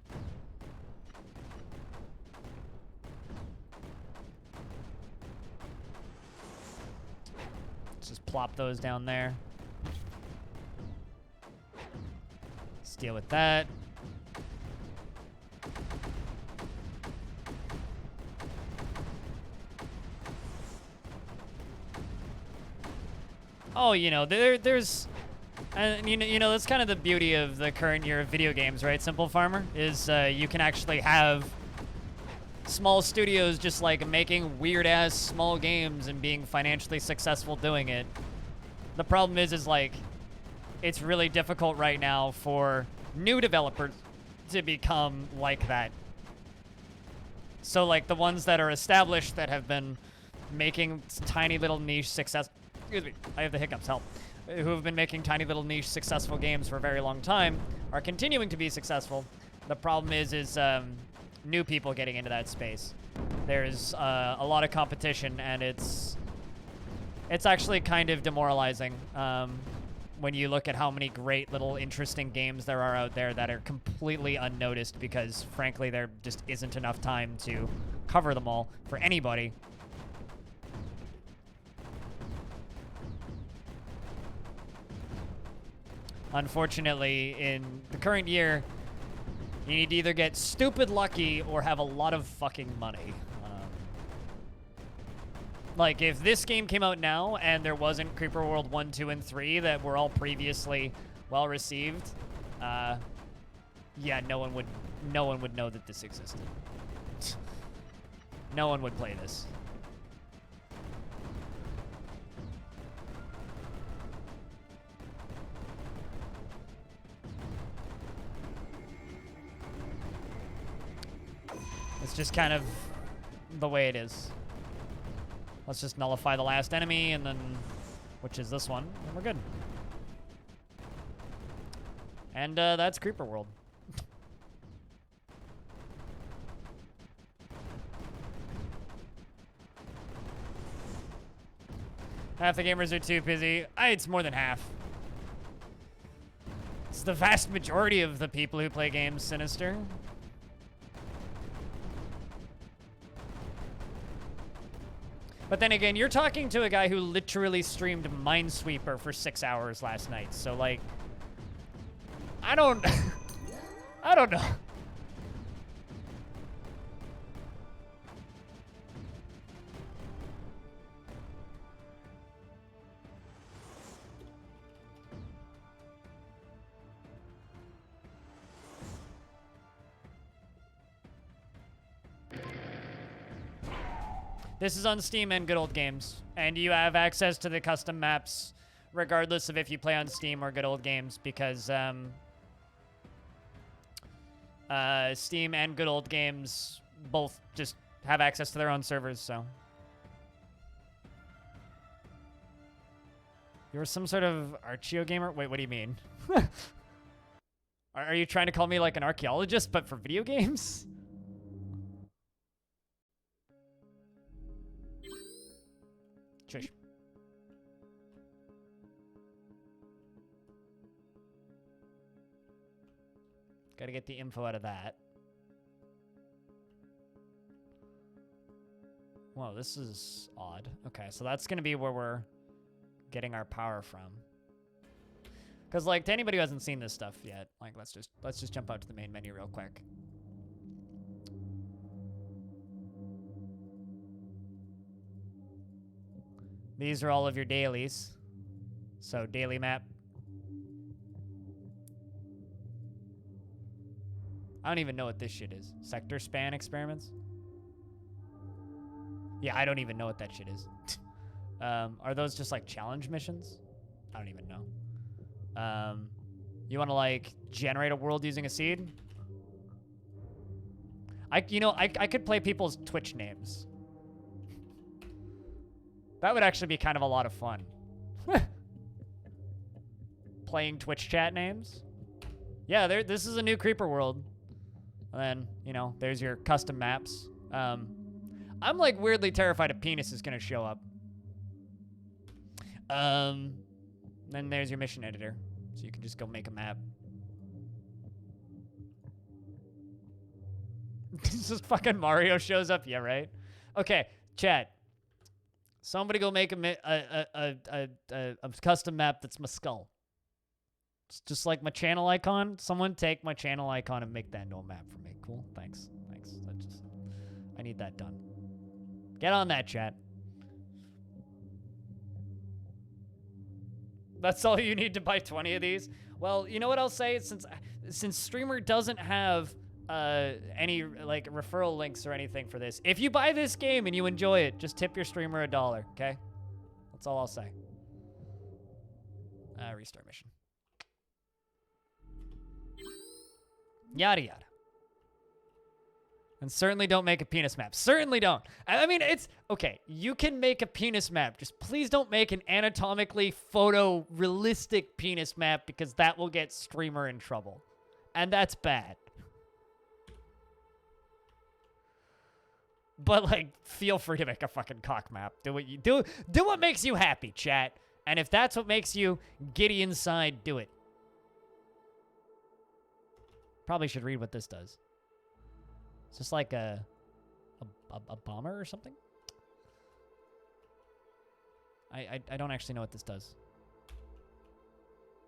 Let's just plop those down there. Let's deal with that. Oh, you know, there's... And you know, that's kind of the beauty of the current year of video games, right, Simple Farmer? Is you can actually have small studios just like making weird-ass small games and being financially successful doing it. The problem is like, it's really difficult right now for new developers to become like that. So like the ones that are established that have been making tiny little niche success... Excuse me, I have the hiccups, help. Who have been making tiny little niche successful games for a very long time are continuing to be successful. The problem is new people getting into that space. There's a lot of competition, and it's actually kind of demoralizing when you look at how many great little interesting games there are out there that are completely unnoticed because, frankly, there just isn't enough time to cover them all for anybody. Unfortunately, in the current year, you need to either get stupid lucky or have a lot of fucking money. Like, if this game came out now and there wasn't Creeper World 1, 2, and 3 that were all previously well-received, yeah, no one would know that this existed. No one would play this. It's just kind of the way it is. Let's just nullify the last enemy, and then, which is this one, and we're good. And that's Creeper World. Half the gamers are too busy. It's more than half. It's the vast majority of the people who play games, Sinister. But then again, you're talking to a guy who literally streamed Minesweeper for 6 hours last night. So, like, I don't know. This is on Steam and Good Old Games, and you have access to the custom maps regardless of if you play on Steam or Good Old Games, because Steam and Good Old Games both just have access to their own servers, so. You're some sort of Archeo gamer? Wait, what do you mean? Are you trying to call me like an archaeologist, but for video games? Trish. Gotta get the info out of that. Whoa, this is odd. Okay, so that's gonna be where we're getting our power from. Because, like, to anybody who hasn't seen this stuff yet, like, let's just jump out to the main menu real quick. These are all of your dailies. So, daily map. I don't even know what this shit is. Sector span experiments? Yeah, I don't even know what that shit is. Are those just, like, challenge missions? I don't even know. You want to, like, generate a world using a seed? I could play people's Twitch names. That would actually be kind of a lot of fun. playing Twitch chat names. Yeah, this is a new creeper world. And then, you know, there's your custom maps. I'm like weirdly terrified a penis is gonna show up. Then there's your mission editor. So you can just go make a map. Just fucking Mario shows up. Yeah, right? Okay, chat. Somebody go make a custom map that's my skull. It's just like my channel icon. Someone take my channel icon and make that into a map for me. Cool. Thanks. I need that done. Get on that, chat. That's all you need to buy 20 of these? Well, you know what I'll say? Since Streamer doesn't have any like referral links or anything for this, if you buy this game and you enjoy it, just tip your streamer $1, okay? That's all I'll say. Restart mission. Yada yada. And certainly don't make a penis map. Certainly don't. I mean, it's okay. You can make a penis map. Just please don't make an anatomically photorealistic penis map, because that will get streamer in trouble. And that's bad. But like, feel free to make a fucking cock map. Do what you do. Do what makes you happy, chat. And if that's what makes you giddy inside, do it. Probably should read what this does. Is this like a bomber or something? I don't actually know what this does.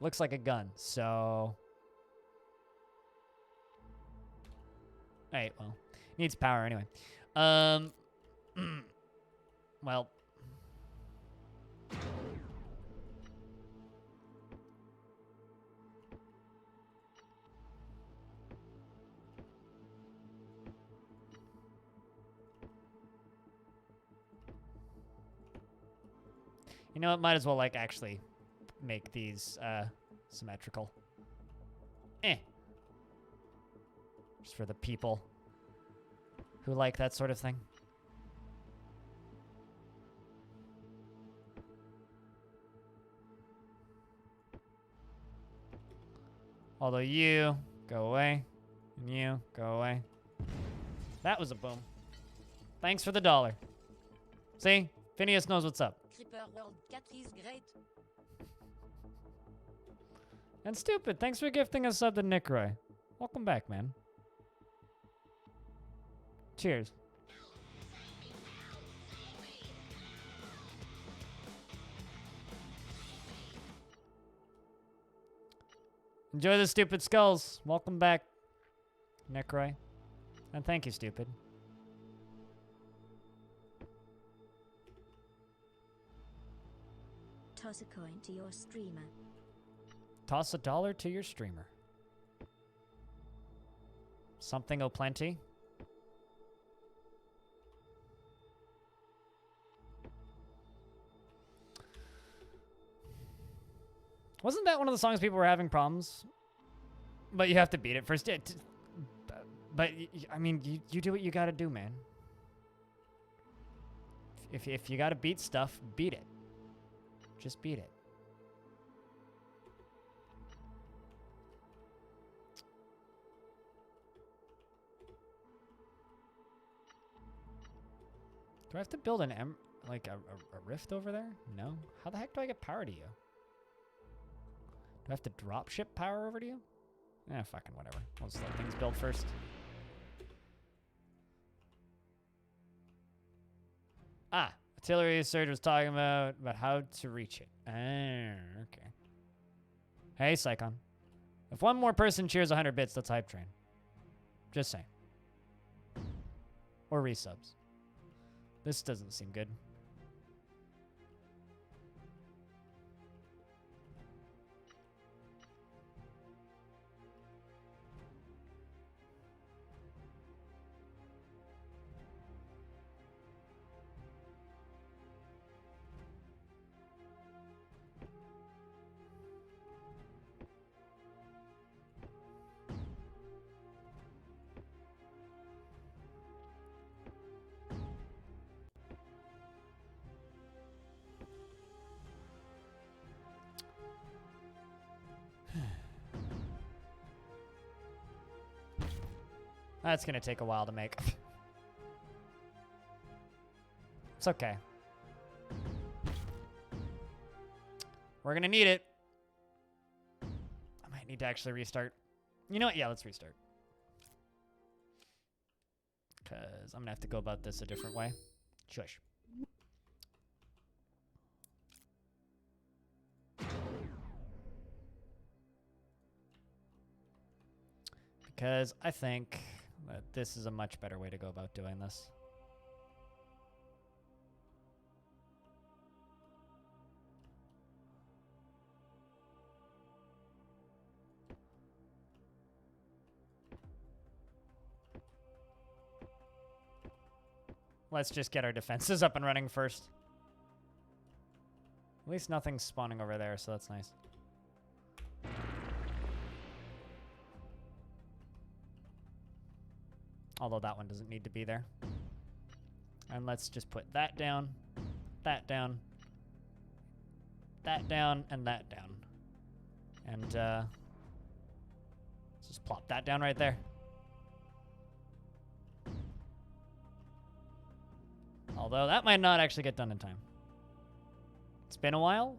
Looks like a gun, so... Alright, well. Needs power anyway. Well... You know what? Might as well, like, actually make these symmetrical. Just for the people who like that sort of thing. Although you go away, and you go away. That was a boom. Thanks for the $1. See? Phineas knows what's up. Creeper World 4 is great. And Stupid, thanks for gifting a sub to Nick Roy. Welcome back, man. Cheers. Enjoy the Stupid Skulls. Welcome back, Nick Roy. And thank you, Stupid. Toss a coin to your streamer. Toss $1 to your streamer. Something o'plenty. Wasn't that one of the songs people were having problems? But you have to beat it first. But I mean, you do what you gotta do, man. If you gotta beat stuff, beat it. Just beat it. Do I have to build an like a rift over there? No. How the heck do I get power to you? Do I have to drop ship power over to you? Eh, fucking whatever. I'll just let things build first. Ah, artillery surge was talking about how to reach it. Ah, okay. Hey, Psychon. If one more person cheers 100 bits, that's Hype Train. Just saying. Or resubs. This doesn't seem good. That's gonna take a while to make. It's okay. We're gonna need it. I might need to actually restart. You know what? Yeah, let's restart. Because I'm gonna have to go about this a different way. Shush. Because I think that this is a much better way to go about doing this. Let's just get our defenses up and running first. At least nothing's spawning over there, so that's nice. Although that one doesn't need to be there. And let's just put that down, that down, that down, and that down. And let's just plop that down right there. Although that might not actually get done in time. It's been a while.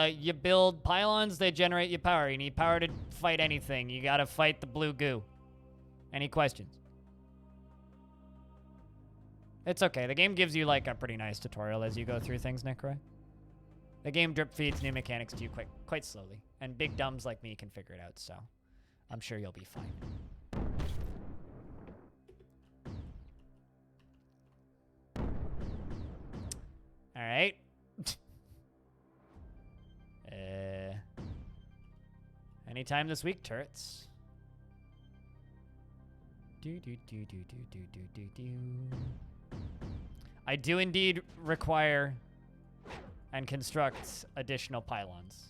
You build pylons, they generate you power. You need power to fight anything. You gotta fight the blue goo. Any questions? It's okay. The game gives you like a pretty nice tutorial as you go through things, Necroy. The game drip feeds new mechanics to you quite slowly. And big dumbs like me can figure it out, so I'm sure you'll be fine. All right. Anytime this week, turrets. I do indeed require and construct additional pylons.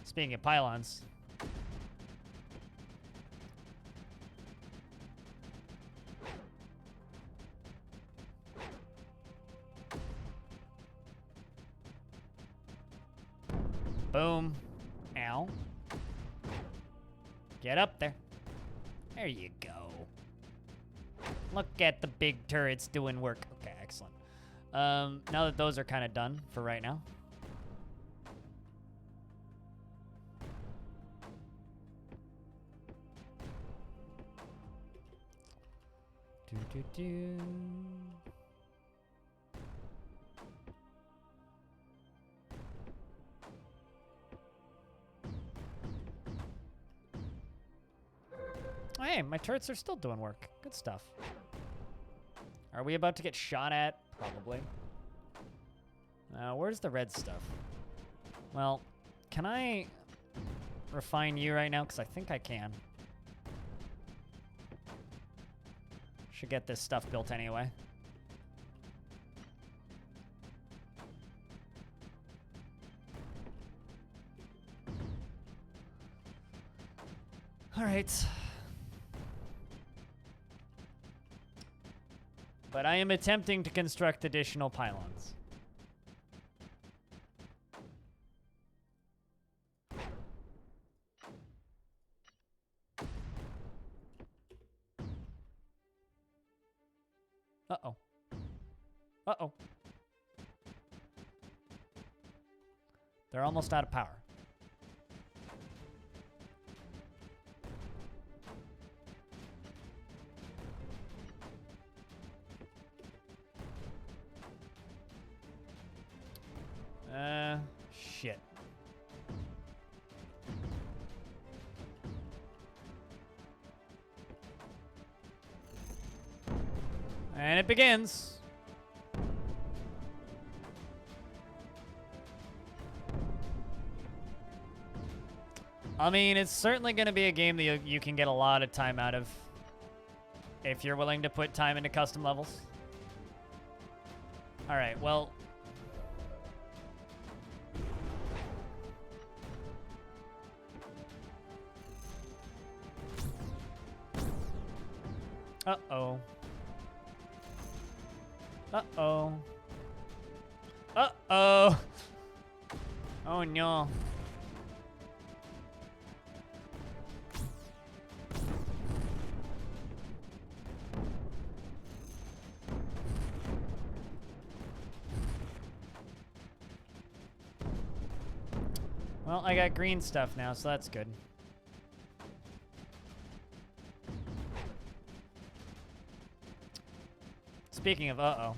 Speaking of pylons, boom. Ow. Get up there. There you go. Look at the big turrets doing work. Okay, excellent. Now that those are kind of done for right now. Hey, my turrets are still doing work. Good stuff. Are we about to get shot at? Probably. Where's the red stuff? Well, can I refine you right now? Because I think I can. Should get this stuff built anyway. All right. But I am attempting to construct additional pylons. Uh-oh. Uh-oh. They're almost out of power. Shit. And it begins. I mean, it's certainly going to be a game that you can get a lot of time out of if you're willing to put time into custom levels. All right, well... Uh-oh. Uh-oh. Uh-oh. Oh, no. Well, I got green stuff now, so that's good. Speaking of uh-oh.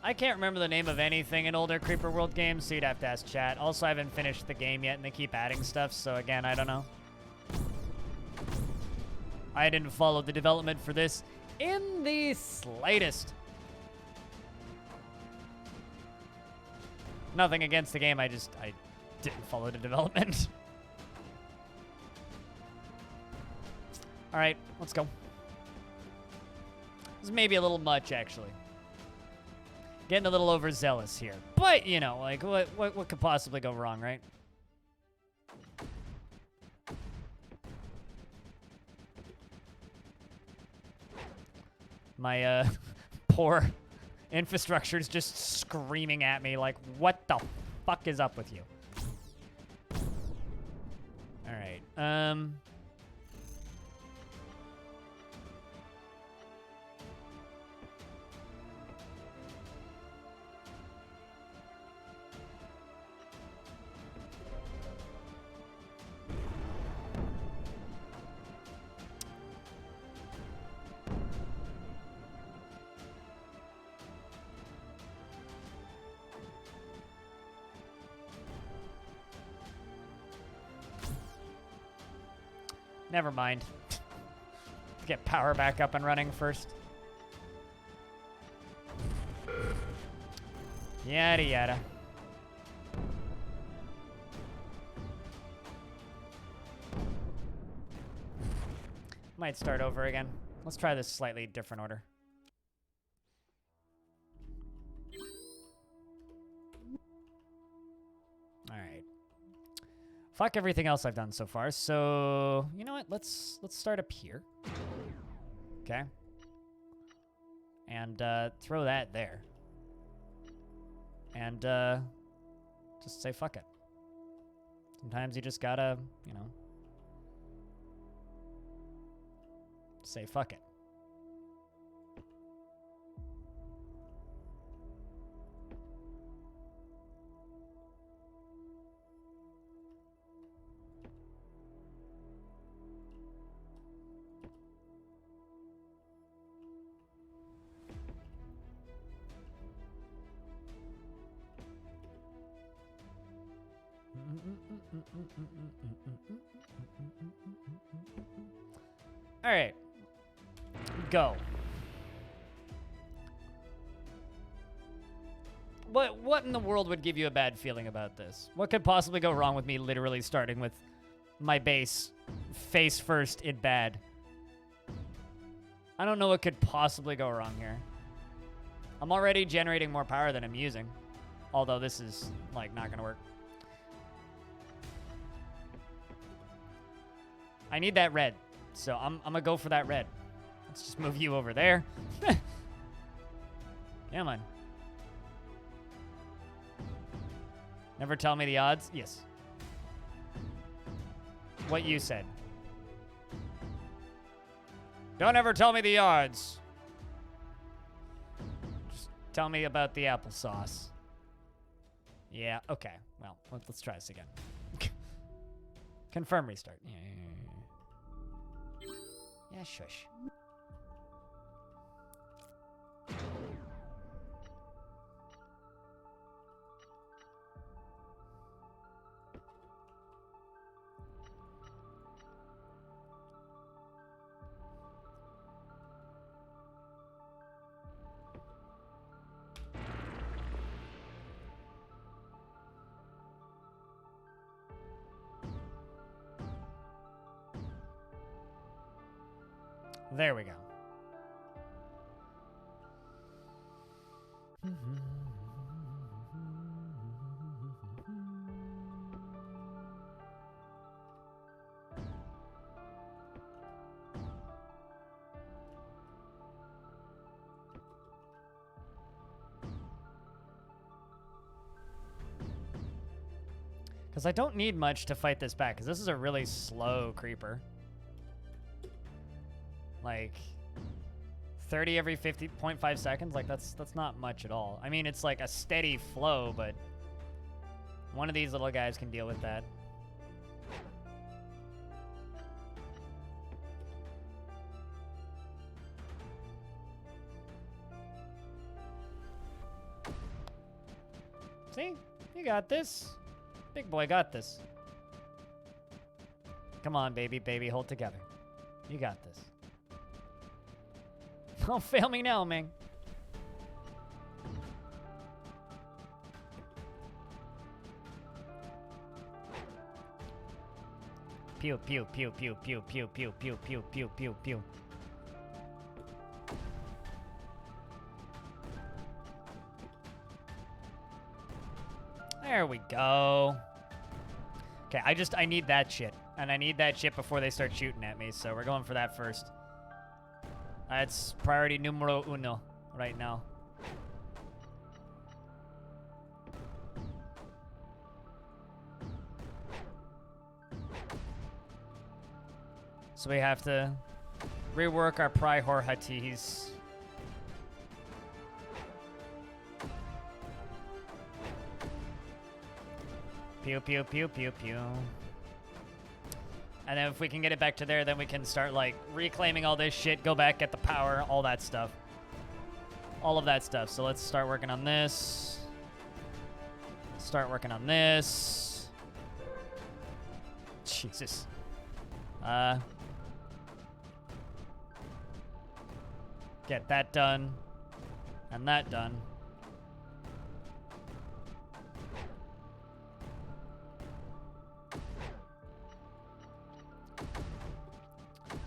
I can't remember the name of anything in older Creeper World games, so you'd have to ask chat. Also, I haven't finished the game yet, and they keep adding stuff, so again, I don't know. I didn't follow the development for this in the slightest. Nothing against the game, I didn't follow the development. All right, let's go. This may be a little much, actually. Getting a little overzealous here. But, you know, like, what could possibly go wrong, right? My, poor infrastructure is just screaming at me like, what the fuck is up with you? All right, never mind. Get power back up and running first. Yada yada. Might start over again. Let's try this slightly different order. All right. Fuck everything else I've done so far. So, you know what? Let's start up here. Okay. And throw that there. And just say fuck it. Sometimes you just gotta, you know, say fuck it. All right, go. What in the world would give you a bad feeling about this? What could possibly go wrong with me literally starting with my base face first in bad? I don't know what could possibly go wrong here. I'm already generating more power than I'm using, although this is like not gonna work. I need that red, so I'm gonna go for that red. Let's just move you over there. Come on. Never tell me the odds? Yes. What you said. Don't ever tell me the odds. Just tell me about the applesauce. Yeah, okay. Well, let's try this again. Confirm restart. Yeah, shush. There we go. Because I don't need much to fight this back, because this is a really slow creeper. Like, 30 every 50.5 seconds? Like, that's not much at all. I mean, it's like a steady flow, but one of these little guys can deal with that. See? You got this. Big boy got this. Come on, baby, baby, hold together. You got this. Don't fail me now, man. Pew, pew, pew, pew, pew, pew, pew, pew, pew, pew, pew, pew. There we go. Okay, I need that shit. And I need that shit before they start shooting at me, so we're going for that first. That's priority numero uno right now. So we have to rework our Prihor Hatis. Pew, pew, pew, pew, pew. And then if we can get it back to there, then we can start, like, reclaiming all this shit, go back, get the power, all that stuff. All of that stuff. So let's start working on this. Start working on this. Jesus. Get that done. And that done.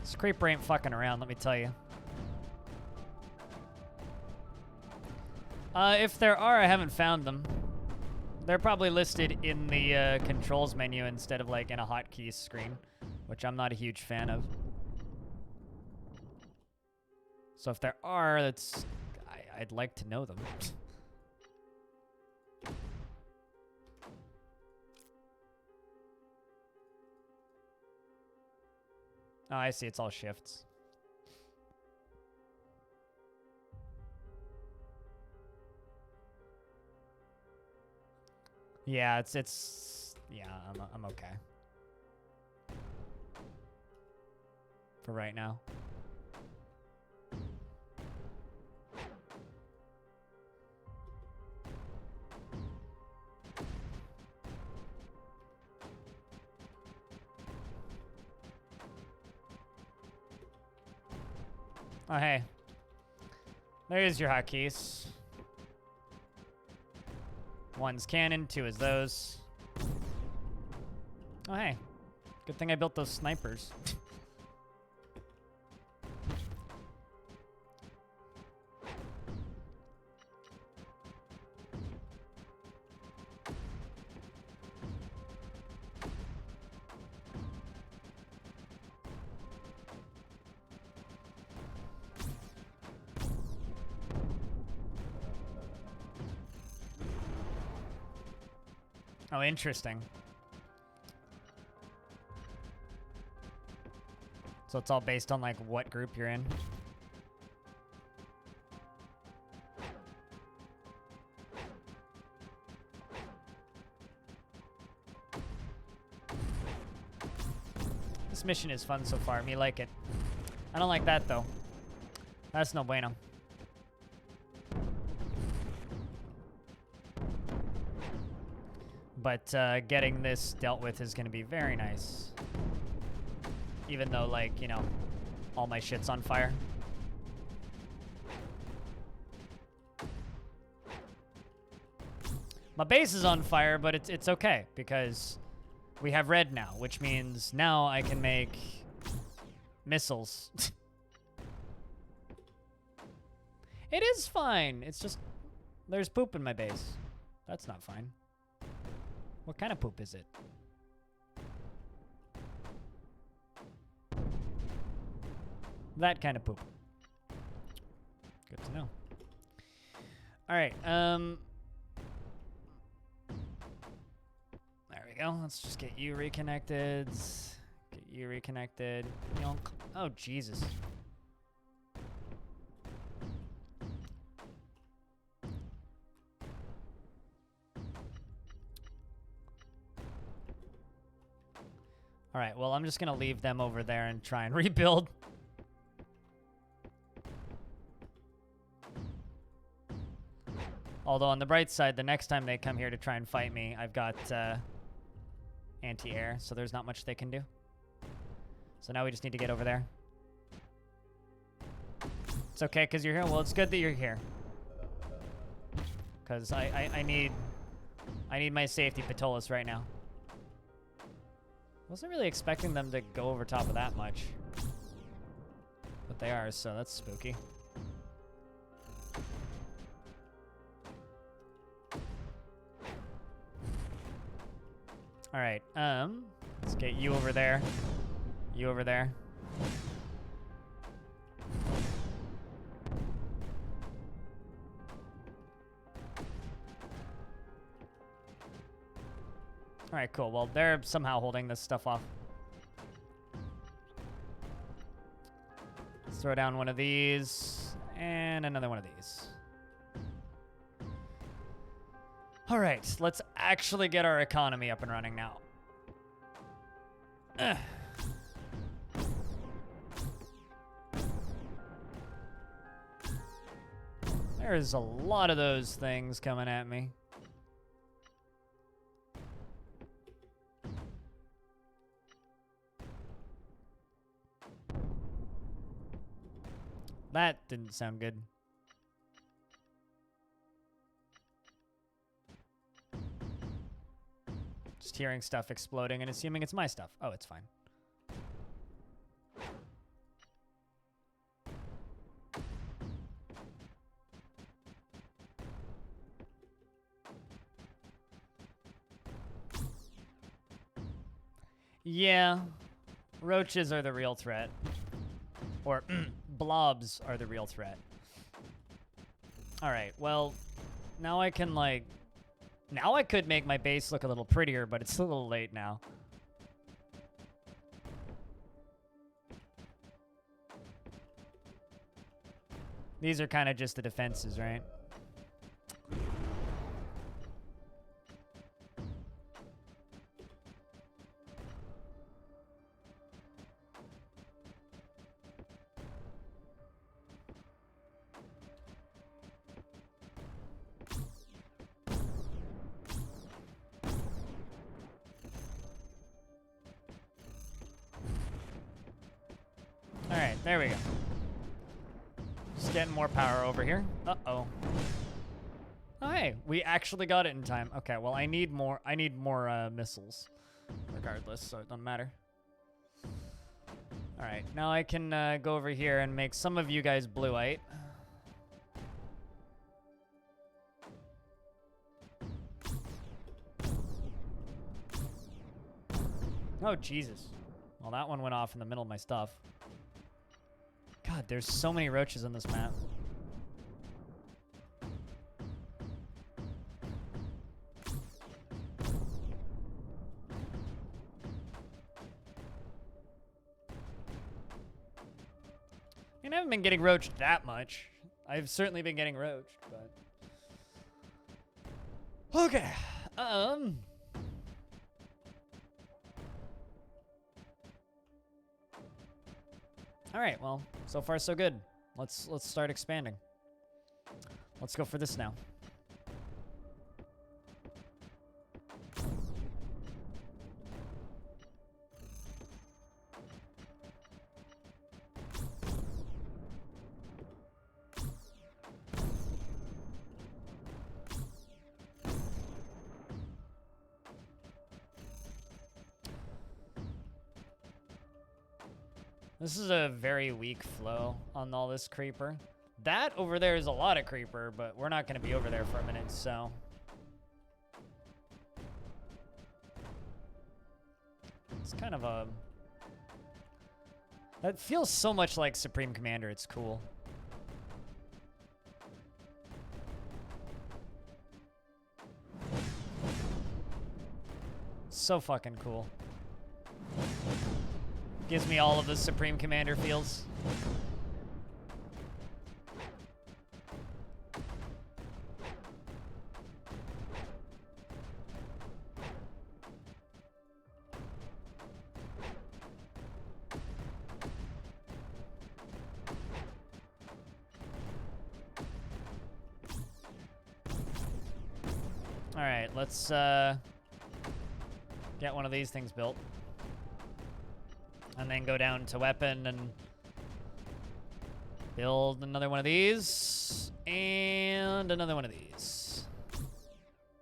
This creeper ain't fucking around, let me tell you. If there are, I haven't found them. They're probably listed in the controls menu instead of like in a hotkeys screen, which I'm not a huge fan of. So if there are, I'd like to know them. Oh, I see. It's all shifts. Yeah, it's yeah, I'm okay. For right now. Oh, hey. There's your hotkeys. One's cannon, two is those. Oh, hey. Good thing I built those snipers. Oh, interesting. So it's all based on, like, what group you're in? This mission is fun so far. Me like it. I don't like that, though. That's no bueno. But getting this dealt with is going to be very nice. Even though, like, you know, all my shit's on fire. My base is on fire, but it's okay because we have red now, which means now I can make missiles. It is fine. It's just there's poop in my base. That's not fine. What kind of poop is it? That kind of poop. Good to know. All right. There we go. Let's just get you reconnected. Get you reconnected. Yonk. Oh, Jesus. All right, well, I'm just going to leave them over there and try and rebuild. Although on the bright side, the next time they come here to try and fight me, I've got anti-air, so there's not much they can do. So now we just need to get over there. It's okay because you're here? Well, it's good that you're here. Because I need my safety Patolis right now. Wasn't really expecting them to go over top of that much. But they are, so that's spooky. All right, let's get you over there. You over there. All right, cool. Well, they're somehow holding this stuff off. Let's throw down one of these and another one of these. All right, let's actually get our economy up and running now. Ugh. There's a lot of those things coming at me. That didn't sound good. Just hearing stuff exploding and assuming it's my stuff. Oh, it's fine. Yeah, roaches are the real threat. Or blobs are the real threat. All right, well, now I can, like... Now I could make my base look a little prettier, but it's a little late now. These are kind of just the defenses, right? There we go. Just getting more power over here. Uh-oh. Oh, hey, we actually got it in time. Okay, well, I need more missiles. Regardless, so it doesn't matter. All right, now I can go over here and make some of you guys blueite. Oh, Jesus. Well, that one went off in the middle of my stuff. God, there's so many roaches on this map. I mean, I haven't been getting roached that much. I've certainly been getting roached, but... Okay. All right, well, so far so good. Let's start expanding. Let's go for this now. This is a very weak flow on all this creeper. That over there is a lot of creeper, but we're not going to be over there for a minute, so... It's kind of a... That feels so much like Supreme Commander, it's cool. So fucking cool. Gives me all of the Supreme Commander feels. All right, let's get one of these things built. And then go down to weapon and build another one of these. And another one of these.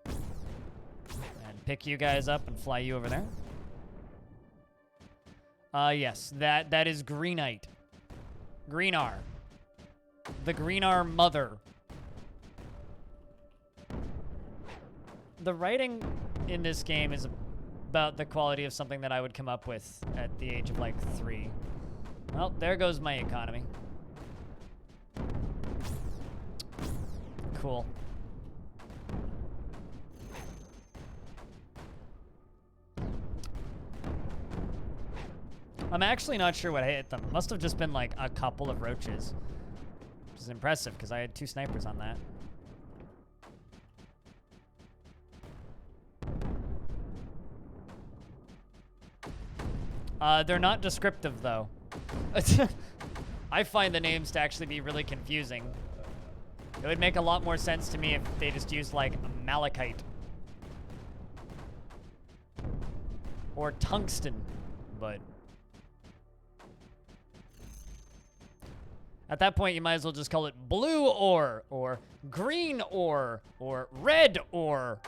And pick you guys up and fly you over there. Yes, that is Greenite. Greenar. The Greenar mother. The writing in this game is about the quality of something that I would come up with at the age of like 3. Well, there goes my economy. Cool. I'm actually not sure what hit them. Must have just been like a couple of roaches. Which is impressive because I had 2 snipers on that. They're not descriptive, though. I find the names to actually be really confusing. It would make a lot more sense to me if they just used, like, malachite. Or tungsten, but... At that point, you might as well just call it blue ore, or green ore, or red ore.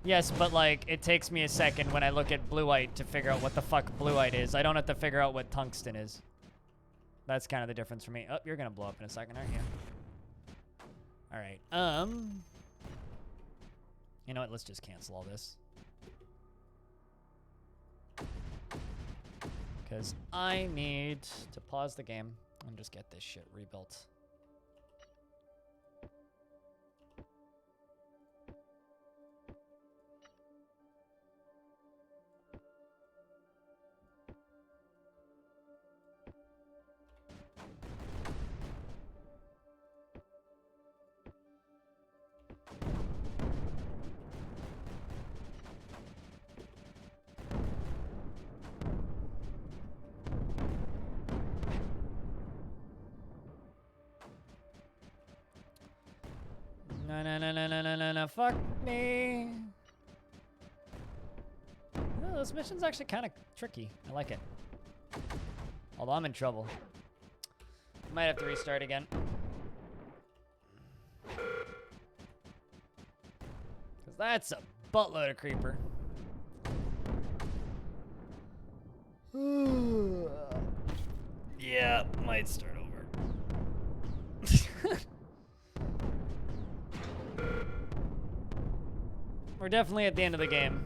Yes, but like, it takes me a second when I look at blueite to figure out what the fuck blueite is. I don't have to figure out what tungsten is. That's kind of the difference for me. Oh, you're gonna blow up in a second, aren't you? Alright, you know what, let's just cancel all this. Because I need to pause the game and just get this shit rebuilt. No, fuck me. Oh, this mission's actually kind of tricky. I like it. Although I'm in trouble. Might have to restart again. Because that's a buttload of creeper. Yeah, might start over. We're definitely at the end of the game.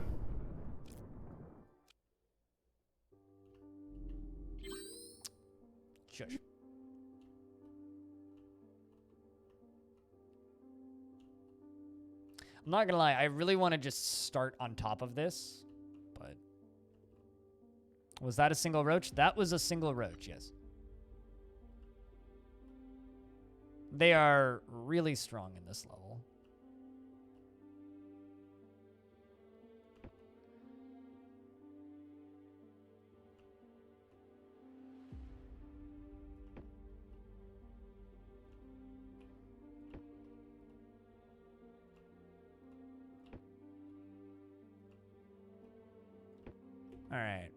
Shush. I'm not gonna lie, I really want to just start on top of this, but... Was that a single roach? That was a single roach, yes. They are really strong in this level. All right.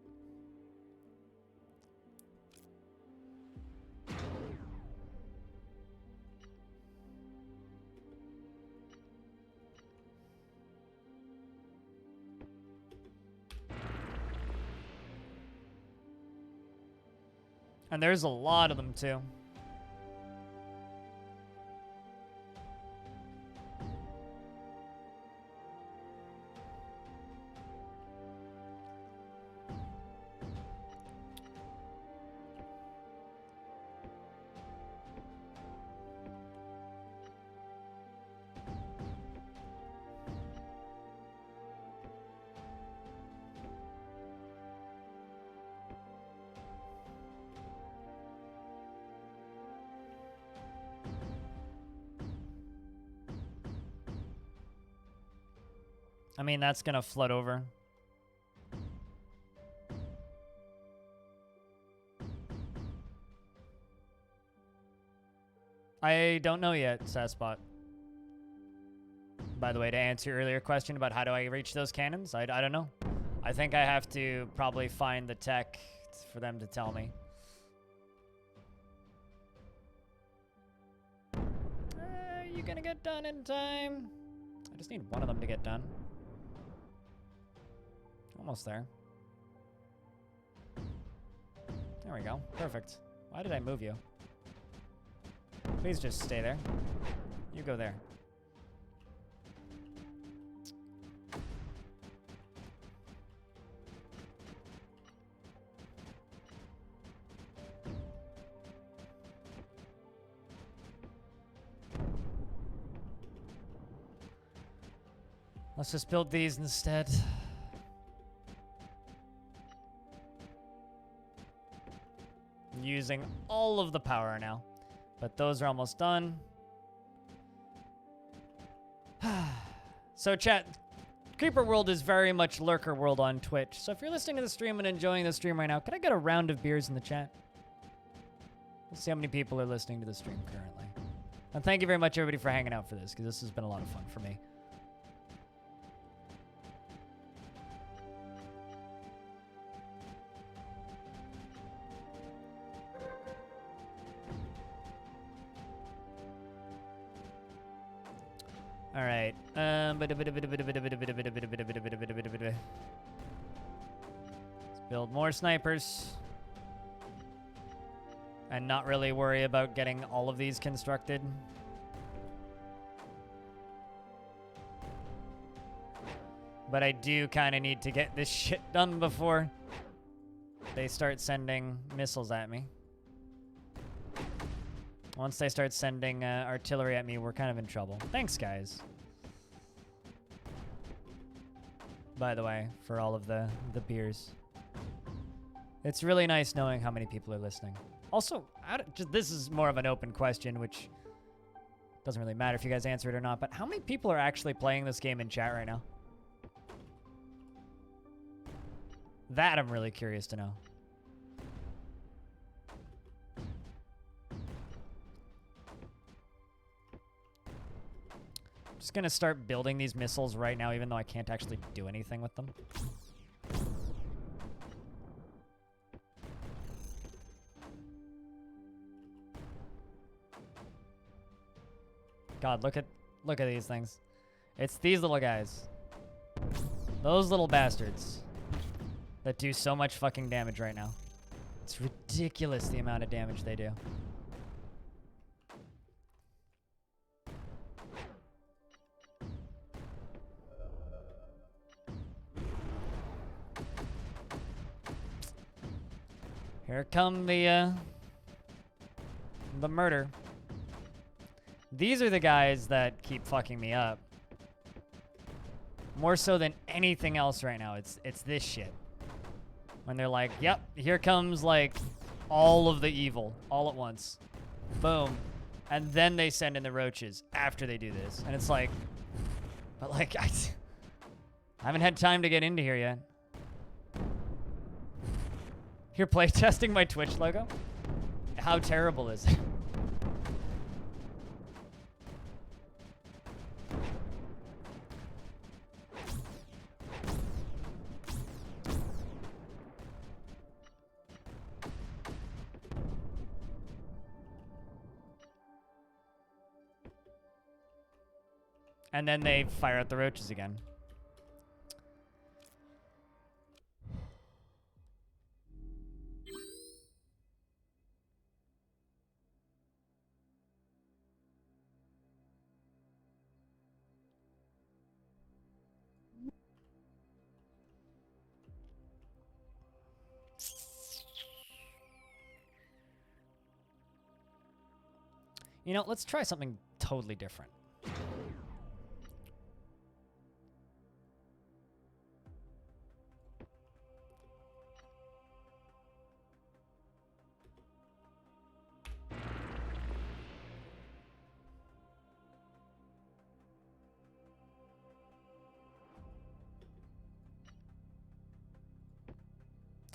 And there's a lot of them too. I mean, that's gonna flood over. I don't know yet, Sasspot. By the way, to answer your earlier question about how do I reach those cannons, I don't know. I think I have to probably find the tech for them to tell me. Are you gonna get done in time? I just need one of them to get done. Almost there. There we go. Perfect. Why did I move you? Please just stay there. You go there. Let's just build these instead. Using all of the power now. But those are almost done. So chat, Creeper World is very much Lurker World on Twitch. So if you're listening to the stream and enjoying the stream right now, can I get a round of beers in the chat? Let's see how many people are listening to the stream currently. And thank you very much everybody for hanging out for this, because this has been a lot of fun for me. All right. Let's build more snipers. And not really worry about getting all of these constructed. But I do kind of need to get this shit done before they start sending missiles at me. Once they start sending artillery at me, we're kind of in trouble. Thanks, guys. By the way, for all of the beers. It's really nice knowing how many people are listening. Also, this is more of an open question, which doesn't really matter if you guys answer it or not, but how many people are actually playing this game in chat right now? That I'm really curious to know. Just gonna start building these missiles right now, even though I can't actually do anything with them. God, look at these things. It's these little guys. Those little bastards that do so much fucking damage right now. It's ridiculous the amount of damage they do. Here come the murder. These are the guys that keep fucking me up. More so than anything else right now. It's this shit. When they're like, yep, here comes like all of the evil all at once. Boom. And then they send in the roaches after they do this. And it's like, but like, I haven't had time to get into here yet. You're playtesting my Twitch logo? How terrible is it? And then they fire at the roaches again. You know, let's try something totally different.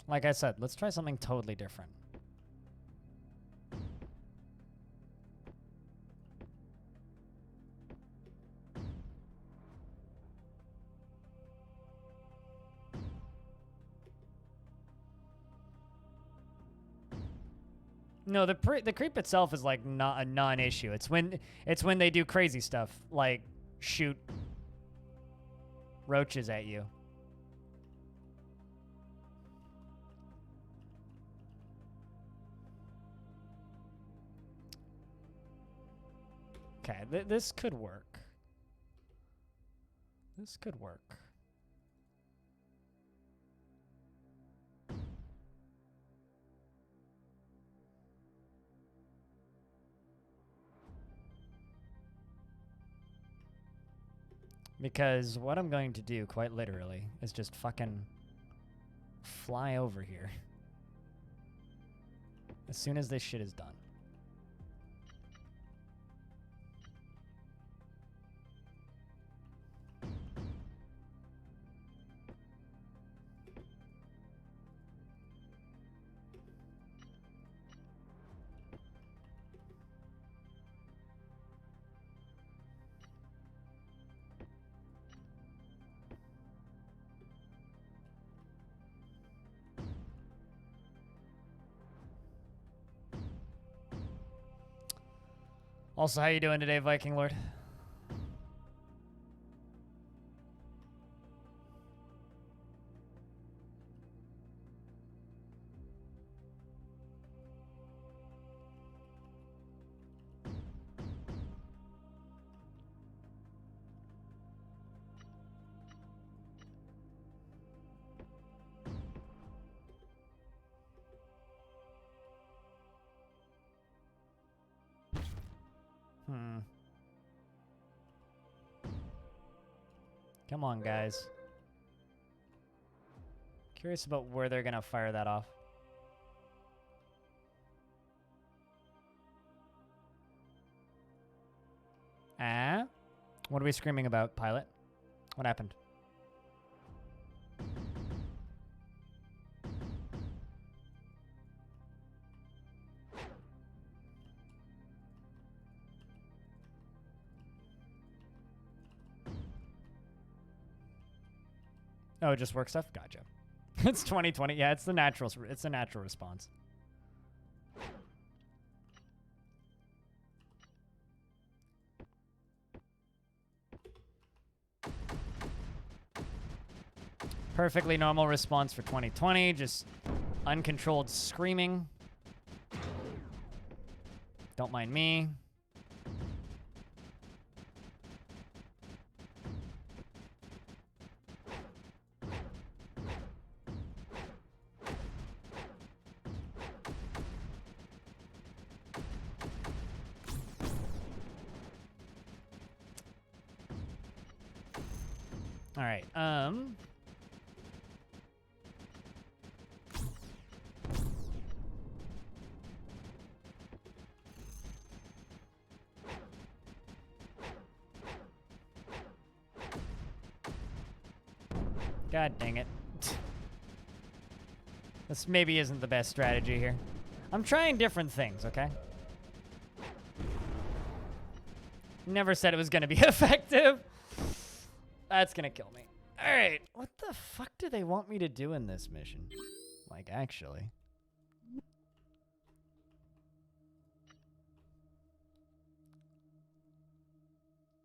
Like I said, let's try something totally different. No, the creep itself is like not a non-issue. It's when they do crazy stuff like shoot roaches at you. Okay, this could work. This could work. Because what I'm going to do, quite literally, is just fucking fly over here as soon as this shit is done. Also, how you doing today, Viking Lord? Come on, guys. Curious about where they're gonna fire that off. Ah? What are we screaming about, pilot? What happened? Oh, just work stuff? Gotcha. It's 2020. Yeah, it's the natural response. Perfectly normal response for 2020, just uncontrolled screaming. Don't mind me. All right. God dang it. This maybe isn't the best strategy here. I'm trying different things, okay? Never said it was gonna be effective. That's gonna kill me. Alright, what the fuck do they want me to do in this mission? Like, actually.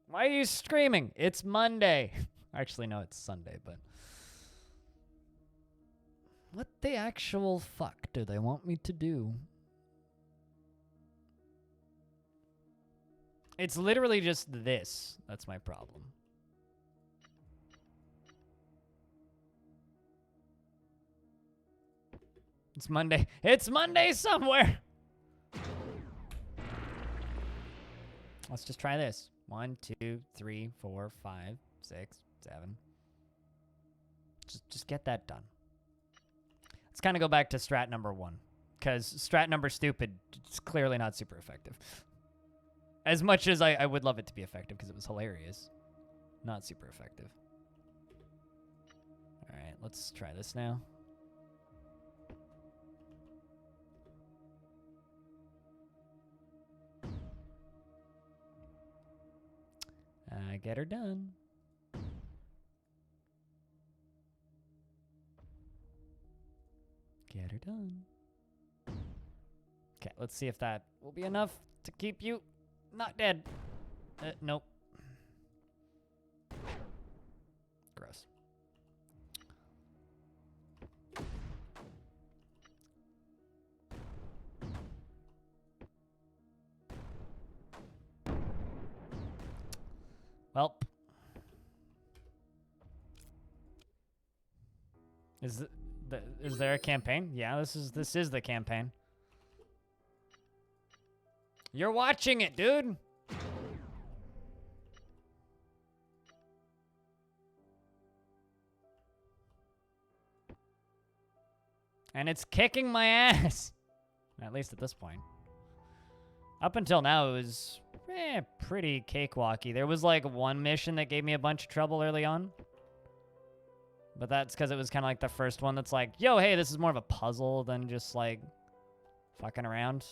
Why are you screaming? It's Monday. Actually, no, it's Sunday, but... What the actual fuck do they want me to do? It's literally just this. That's my problem. It's Monday. It's Monday somewhere! Let's just try this. 1, 2, 3, 4, 5, 6, 7. Just get that done. Let's kind of go back to strat number 1. Because strat number stupid is clearly not super effective. As much as I would love it to be effective because it was hilarious. Not super effective. Alright, let's try this now. Get her done. Get her done. Okay, let's see if that will be enough to keep you not dead. Nope. Gross. Well, is there a campaign? Yeah, this is the campaign. You're watching it, dude. And it's kicking my ass. At least at this point. Up until now, it was pretty cakewalky. There was like one mission that gave me a bunch of trouble early on. But that's because it was kind of like the first one that's like, yo, hey, this is more of a puzzle than just like fucking around.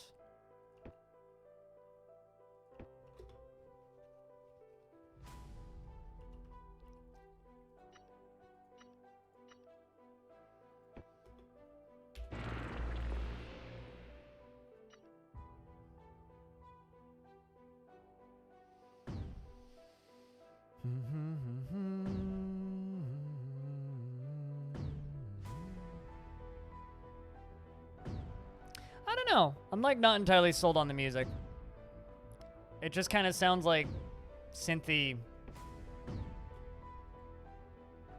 I don't know. I'm like not entirely sold on the music. It just kind of sounds like synthy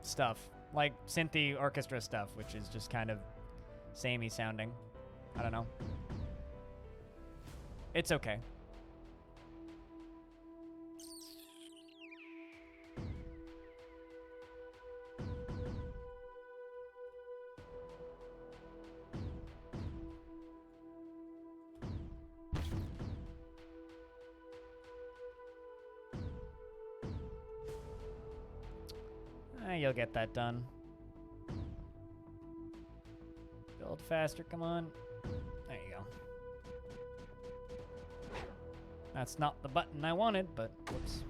stuff. Like synthy orchestra stuff, which is just kind of samey sounding. I don't know. It's okay. You'll get that done. Build faster, come on. There you go. That's not the button I wanted, but whoops.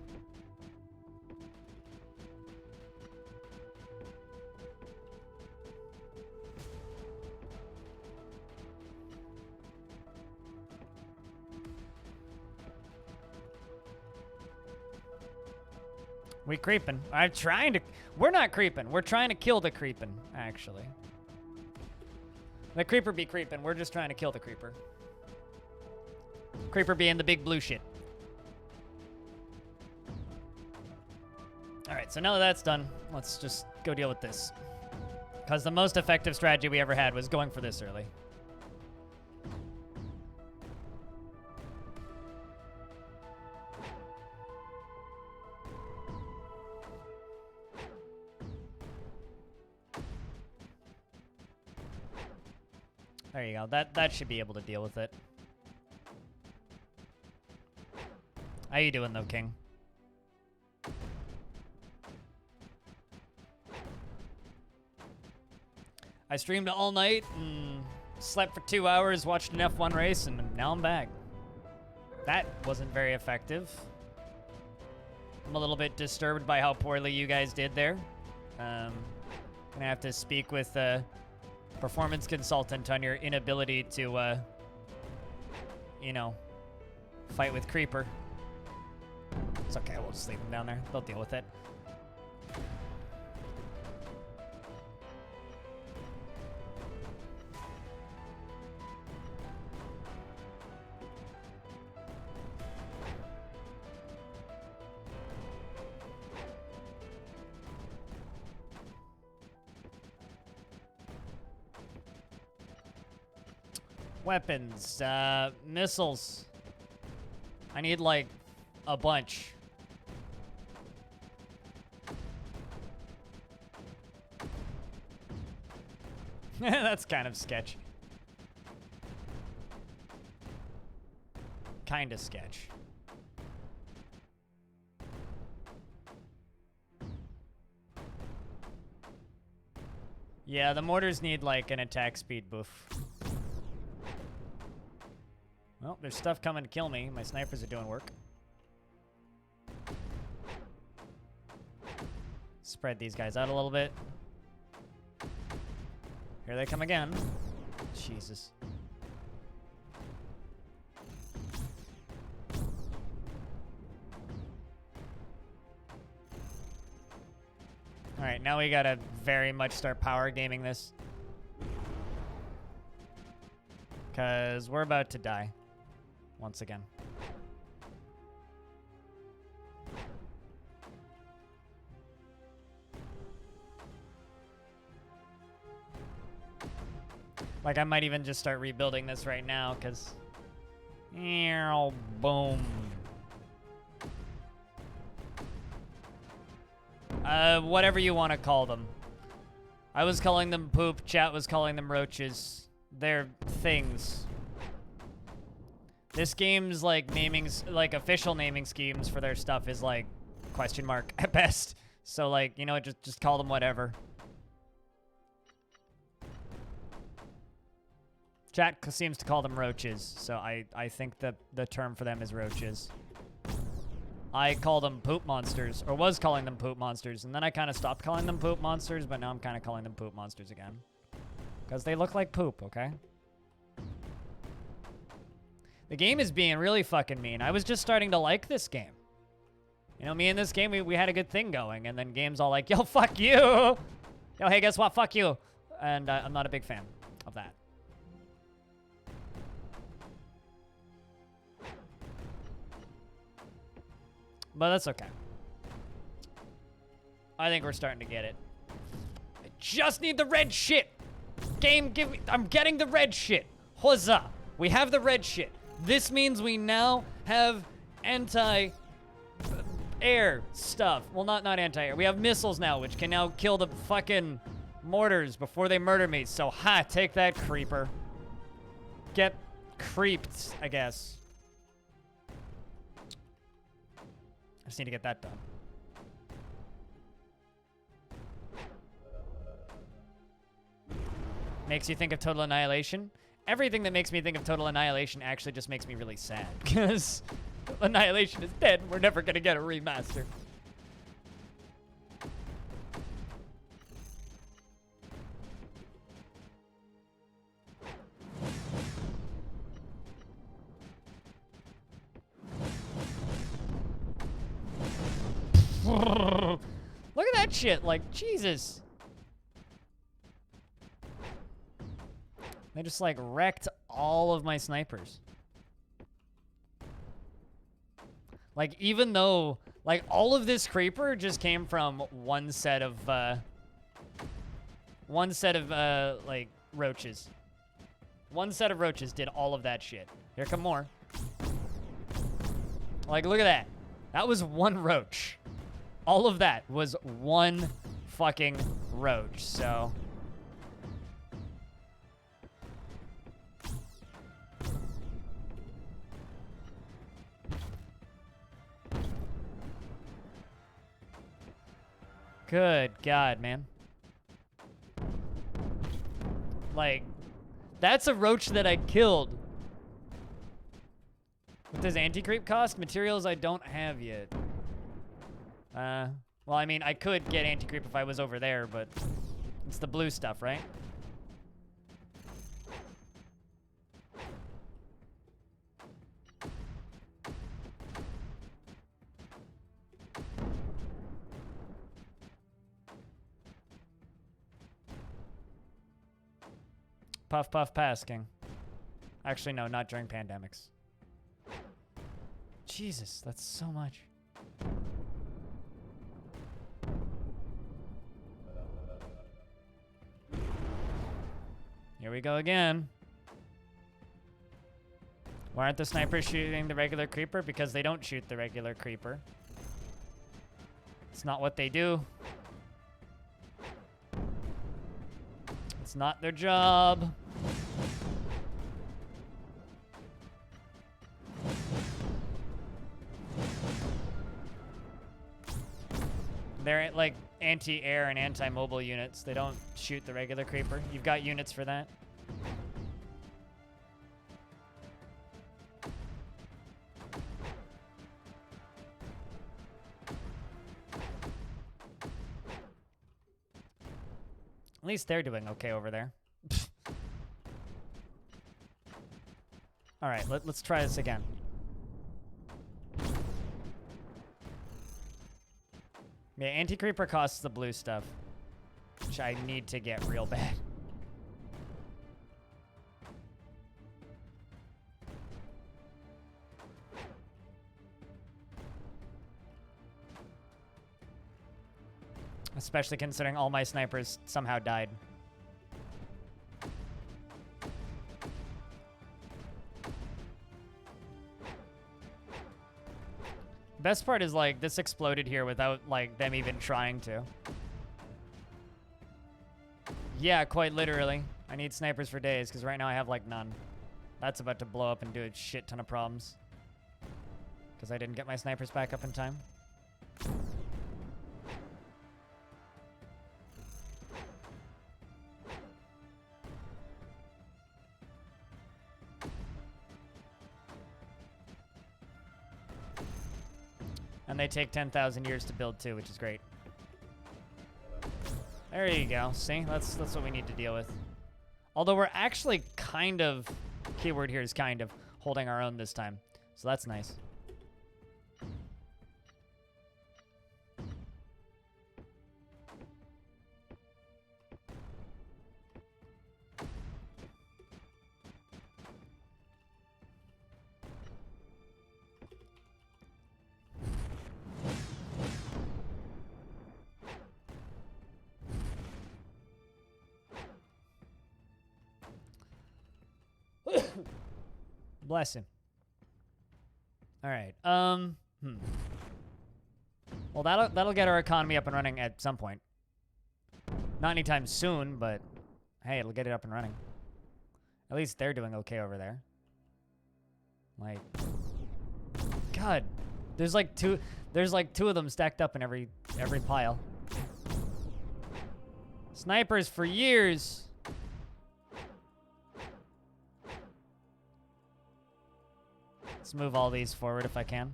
We creeping. I'm trying to... We're not creeping. We're trying to kill the creeping, actually. The creeper be creeping. We're just trying to kill the creeper. Creeper being the big blue shit. Alright, so now that that's done, let's just go deal with this. Because the most effective strategy we ever had was going for this early. There you go. That should be able to deal with it. How you doing, though, King? I streamed all night and slept for 2 hours, watched an F1 race, and now I'm back. That wasn't very effective. I'm a little bit disturbed by how poorly you guys did there. Gonna have to speak with performance consultant on your inability to, you know, fight with Creeper. It's okay, we'll just leave them down there. They'll deal with it. Weapons, missiles. I need like a bunch. That's kind of sketch. Kind of sketch. Yeah, the mortars need like an attack speed boof. Well, there's stuff coming to kill me. My snipers are doing work. Spread these guys out a little bit. Here they come again. Jesus. Alright, now we gotta very much start power gaming this. Because we're about to die. Once again. Like, I might even just start rebuilding this right now, because... Boom. Whatever you want to call them. I was calling them poop, chat was calling them roaches. They're things. This game's, like, official naming schemes for their stuff is, like, question mark at best. So, like, you know, just call them whatever. Chat seems to call them roaches, so I think the term for them is roaches. I call them poop monsters, or was calling them poop monsters, and then I kind of stopped calling them poop monsters, but now I'm kind of calling them poop monsters again. Because they look like poop, okay? The game is being really fucking mean. I was just starting to like this game. You know, me and this game, we had a good thing going, and then game's all like, yo, fuck you! Yo, hey, guess what? Fuck you! And I'm not a big fan of that. But that's okay. I think we're starting to get it. I just need the red shit. Game, give me... I'm getting the red shit. Huzzah. We have the red shit. This means we now have anti-air stuff. Well, not anti-air. We have missiles now, which can now kill the fucking mortars before they murder me. So, ha, take that, creeper. Get creeped, I guess. I just need to get that done. Makes you think of Total Annihilation? Everything that makes me think of Total Annihilation actually just makes me really sad. Because Annihilation is dead and we're never going to get a remaster. Look at that shit, like, Jesus. They just, like, wrecked all of my snipers. Like, even though, like, all of this creeper just came from one set of, like, roaches. One set of roaches did all of that shit. Here come more. Like, look at that. That was one roach. All of that was one fucking roach, so... Good God, man. Like, that's a roach that I killed. What does anti-creep cost? Materials I don't have yet. Well, I mean, I could get anti-creep if I was over there, but it's the blue stuff, right? Puff, puff, pass, King. Actually, no, not during pandemics. Jesus, that's so much. Here we go again. Why aren't the snipers shooting the regular creeper? Because they don't shoot the regular creeper. It's not what they do. It's not their job. They're like anti-air and anti-mobile units. They don't shoot the regular creeper. You've got units for that. At least they're doing okay over there. All right, let's try this again. Yeah, anti-creeper costs the blue stuff, which I need to get real bad. Especially considering all my snipers somehow died. Best part is, like, this exploded here without, like, them even trying to. Yeah, quite literally. I need snipers for days, because right now I have, like, none. That's about to blow up and do a shit ton of problems. Because I didn't get my snipers back up in time. And they take 10,000 years to build too, which is great. There you go. See, that's what we need to deal with. Although we're actually kind of, keyword here is kind of, holding our own this time. So that's nice. Bless him. All right. Well, that'll get our economy up and running at some point. Not anytime soon, but hey, it'll get it up and running. At least they're doing okay over there. Like, God, there's like two of them stacked up in every pile. Snipers for years. Let's move all these forward if I can.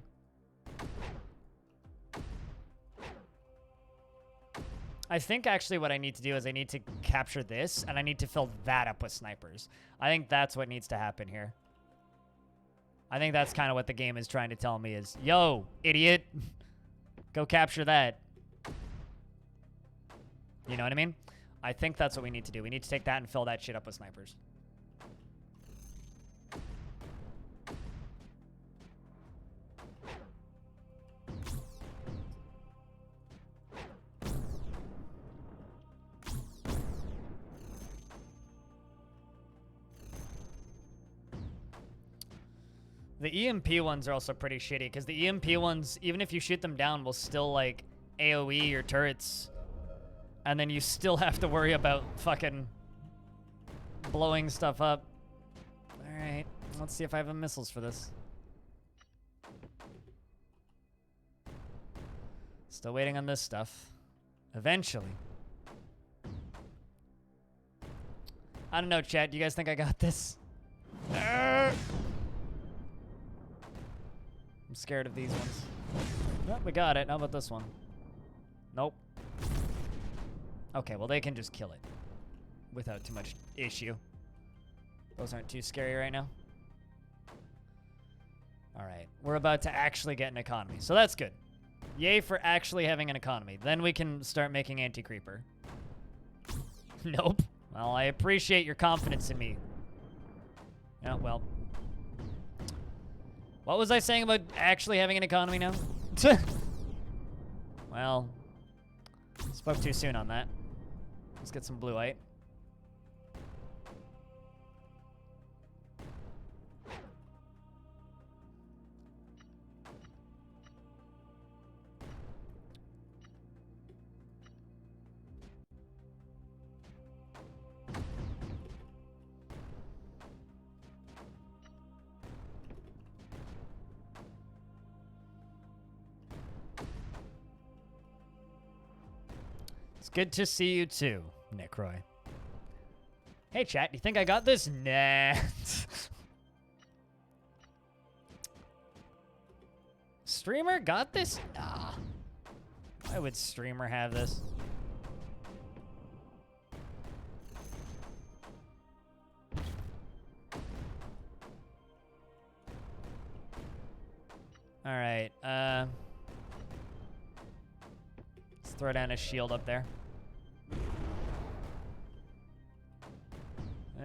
I think actually what I need to do is I need to capture this, and I need to fill that up with snipers. I think that's what needs to happen here. I think that's kind of what the game is trying to tell me is, yo, idiot, go capture that. You know what I mean? I think that's what we need to do. We need to take that and fill that shit up with snipers. The EMP ones are also pretty shitty, because the EMP ones, even if you shoot them down, will still, like, AoE your turrets. And then you still have to worry about fucking blowing stuff up. Alright, let's see if I have the missiles for this. Still waiting on this stuff. Eventually. I don't know, chat. Do you guys think I got this? I'm scared of these ones. Nope, we got it. How about this one? Nope. Okay, well, they can just kill it without too much issue. Those aren't too scary right now. All right, we're about to actually get an economy, so that's good. Yay for actually having an economy. Then we can start making anti-creeper. Nope. Well, I appreciate your confidence in me. Yeah, well. What was I saying about actually having an economy now? Well, spoke too soon on that. Let's get some blueite. It's good to see you too, Nick Roy. Hey chat, do you think I got this? Nah. Streamer got this? Nah. Why would Streamer have this? Alright, let's throw down a shield up there.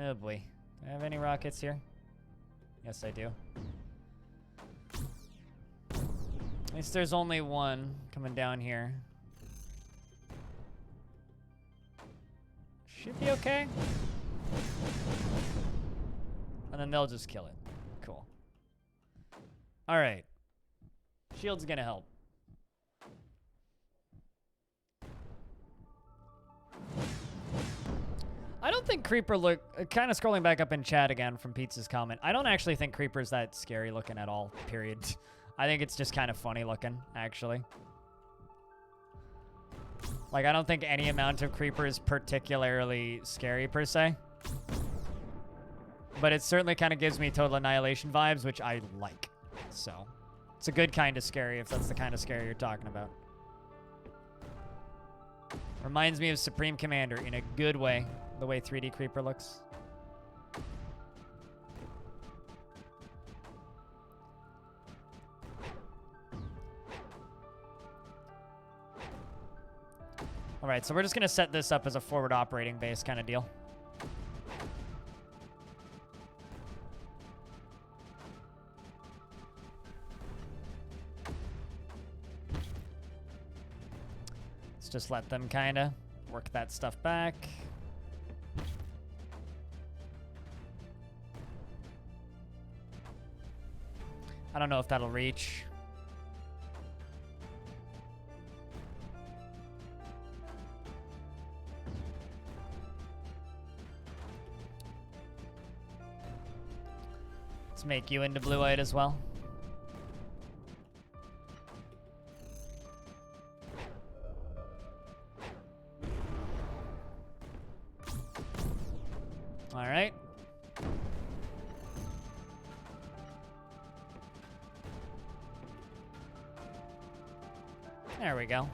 Oh boy. Do I have any rockets here? Yes, I do. At least there's only one coming down here. Should be okay. And then they'll just kill it. Cool. Alright. Shield's gonna help. I don't think Creeper look... kind of scrolling back up in chat again from Pizza's comment. I don't actually think Creeper's that scary looking at all, period. I think it's just kind of funny looking, actually. Like, I don't think any amount of Creeper is particularly scary, per se. But it certainly kind of gives me Total Annihilation vibes, which I like. So, it's a good kind of scary, if that's the kind of scary you're talking about. Reminds me of Supreme Commander in a good way, the way 3D Creeper looks. All right, so we're just going to set this up as a forward operating base kind of deal. Let's just let them kind of work that stuff back. I don't know if that'll reach. Let's make you into blue-eyed as well. All right. There we go.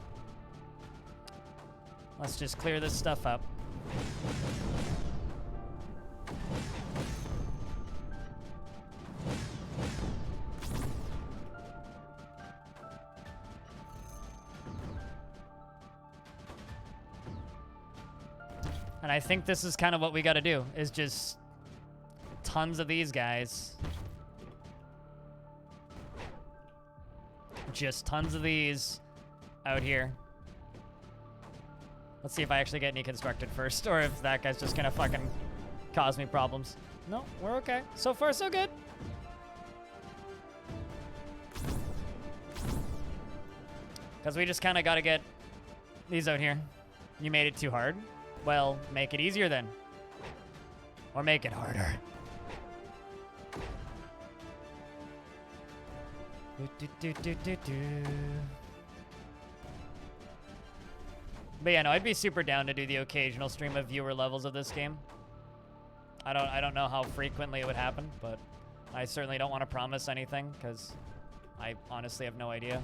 Let's just clear this stuff up. And I think this is kind of what we got to do, is just tons of these guys. Just tons of these out here. Let's see if I actually get any constructed first, or if that guy's just gonna fucking cause me problems. No, we're okay. So far, so good. Because we just kind of got to get these out here. You made it too hard. Well, make it easier then. Or make it harder. But yeah, no, I'd be super down to do the occasional stream of viewer levels of this game. I don't know how frequently it would happen, but I certainly don't want to promise anything because I honestly have no idea.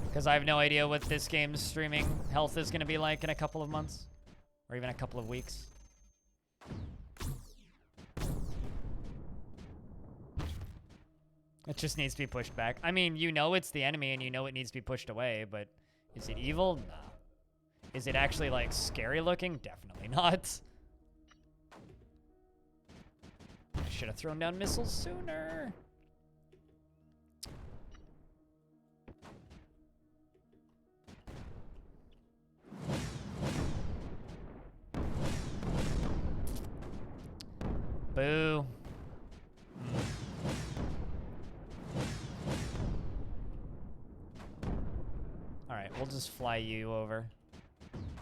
Because I have no idea what this game's streaming health is going to be like in a couple of months. Or even a couple of weeks. It just needs to be pushed back. I mean, you know it's the enemy and you know it needs to be pushed away, but is it evil? No. Is it actually, like, scary looking? Definitely not. I should have thrown down missiles sooner. Boo. Alright, we'll just fly you over.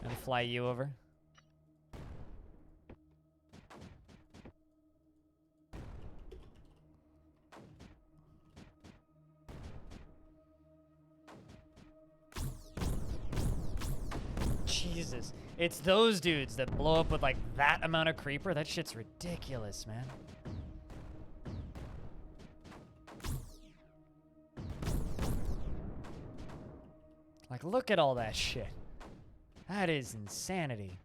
And fly you over. Jesus. It's those dudes that blow up with like that amount of creeper. That shit's ridiculous, man. Like, look at all that shit. That is insanity.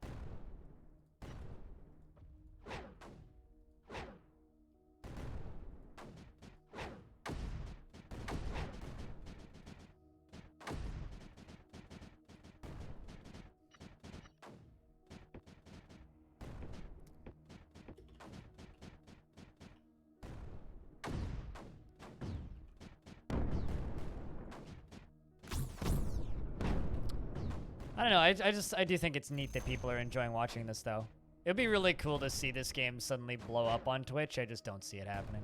I don't know. I do think it's neat that people are enjoying watching this, though. It'd be really cool to see this game suddenly blow up on Twitch. I just don't see it happening.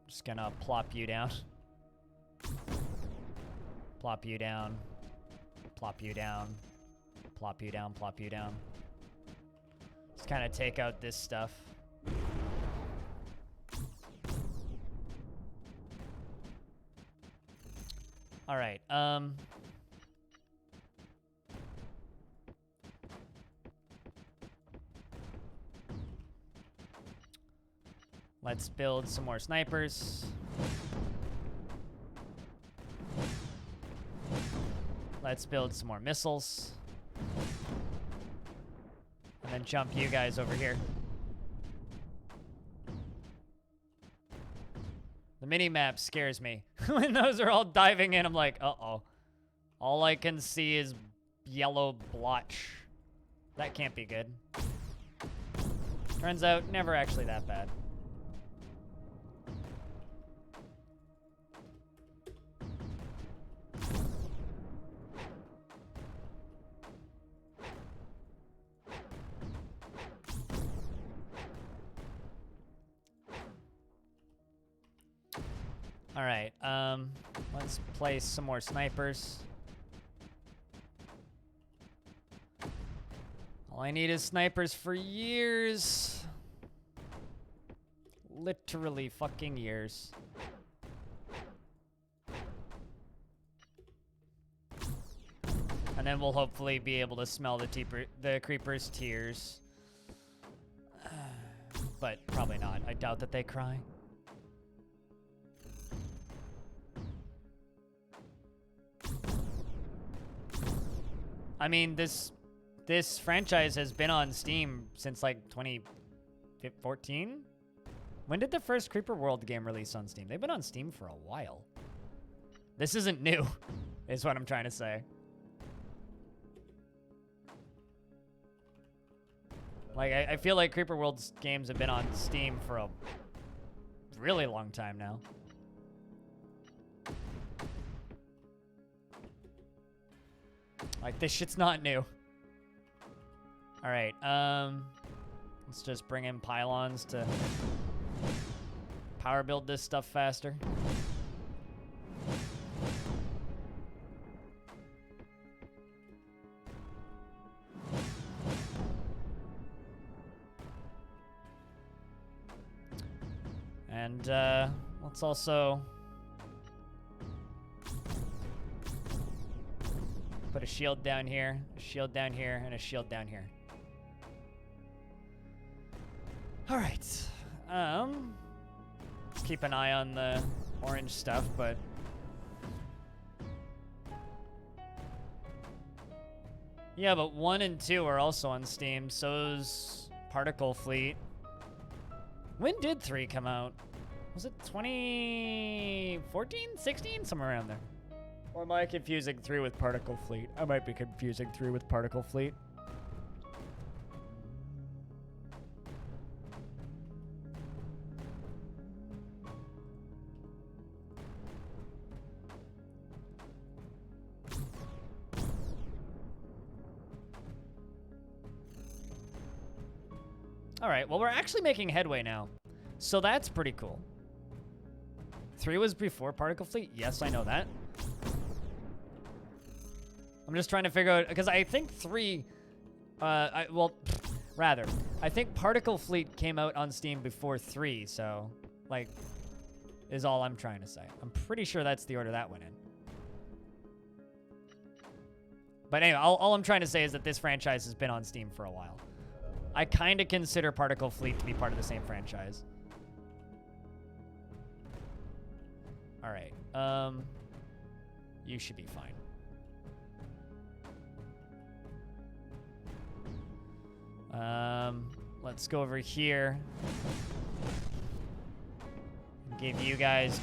Just gonna plop you down. Plop you down. Plop you down. Plop you down, plop you down. Just kind of take out this stuff. All right. Let's build some more snipers. Let's build some more missiles. And then jump you guys over here. The mini-map scares me. When those are all diving in, I'm like, uh-oh. All I can see is yellow blotch. That can't be good. Turns out, never actually that bad. All right, let's place some more snipers. All I need is snipers for years. Literally fucking years. And then we'll hopefully be able to smell the creeper's tears. But probably not. I doubt that they cry. I mean, this franchise has been on Steam since like 2014? When did the first Creeper World game release on Steam? They've been on Steam for a while. This isn't new, is what I'm trying to say. Like, I feel like Creeper World's games have been on Steam for a really long time now. Like, this shit's not new. All right, let's just bring in pylons to power build this stuff faster. And let's also put a shield down here, a shield down here, and a shield down here. All right. Let's keep an eye on the orange stuff, but yeah, but 1 and 2 are also on Steam. So's Particle Fleet. When did 3 come out? Was it 2014, 16, somewhere around there? Or am I confusing 3 with Particle Fleet? I might be confusing 3 with Particle Fleet. All right, well, we're actually making headway now. So that's pretty cool. 3 was before Particle Fleet? Yes, I know that. I'm just trying to figure out, because I think 3, I think Particle Fleet came out on Steam before 3, so, like, is all I'm trying to say. I'm pretty sure that's the order that went in. But anyway, all I'm trying to say is that this franchise has been on Steam for a while. I kind of consider Particle Fleet to be part of the same franchise. All right. You should be fine. Let's go over here. Give you guys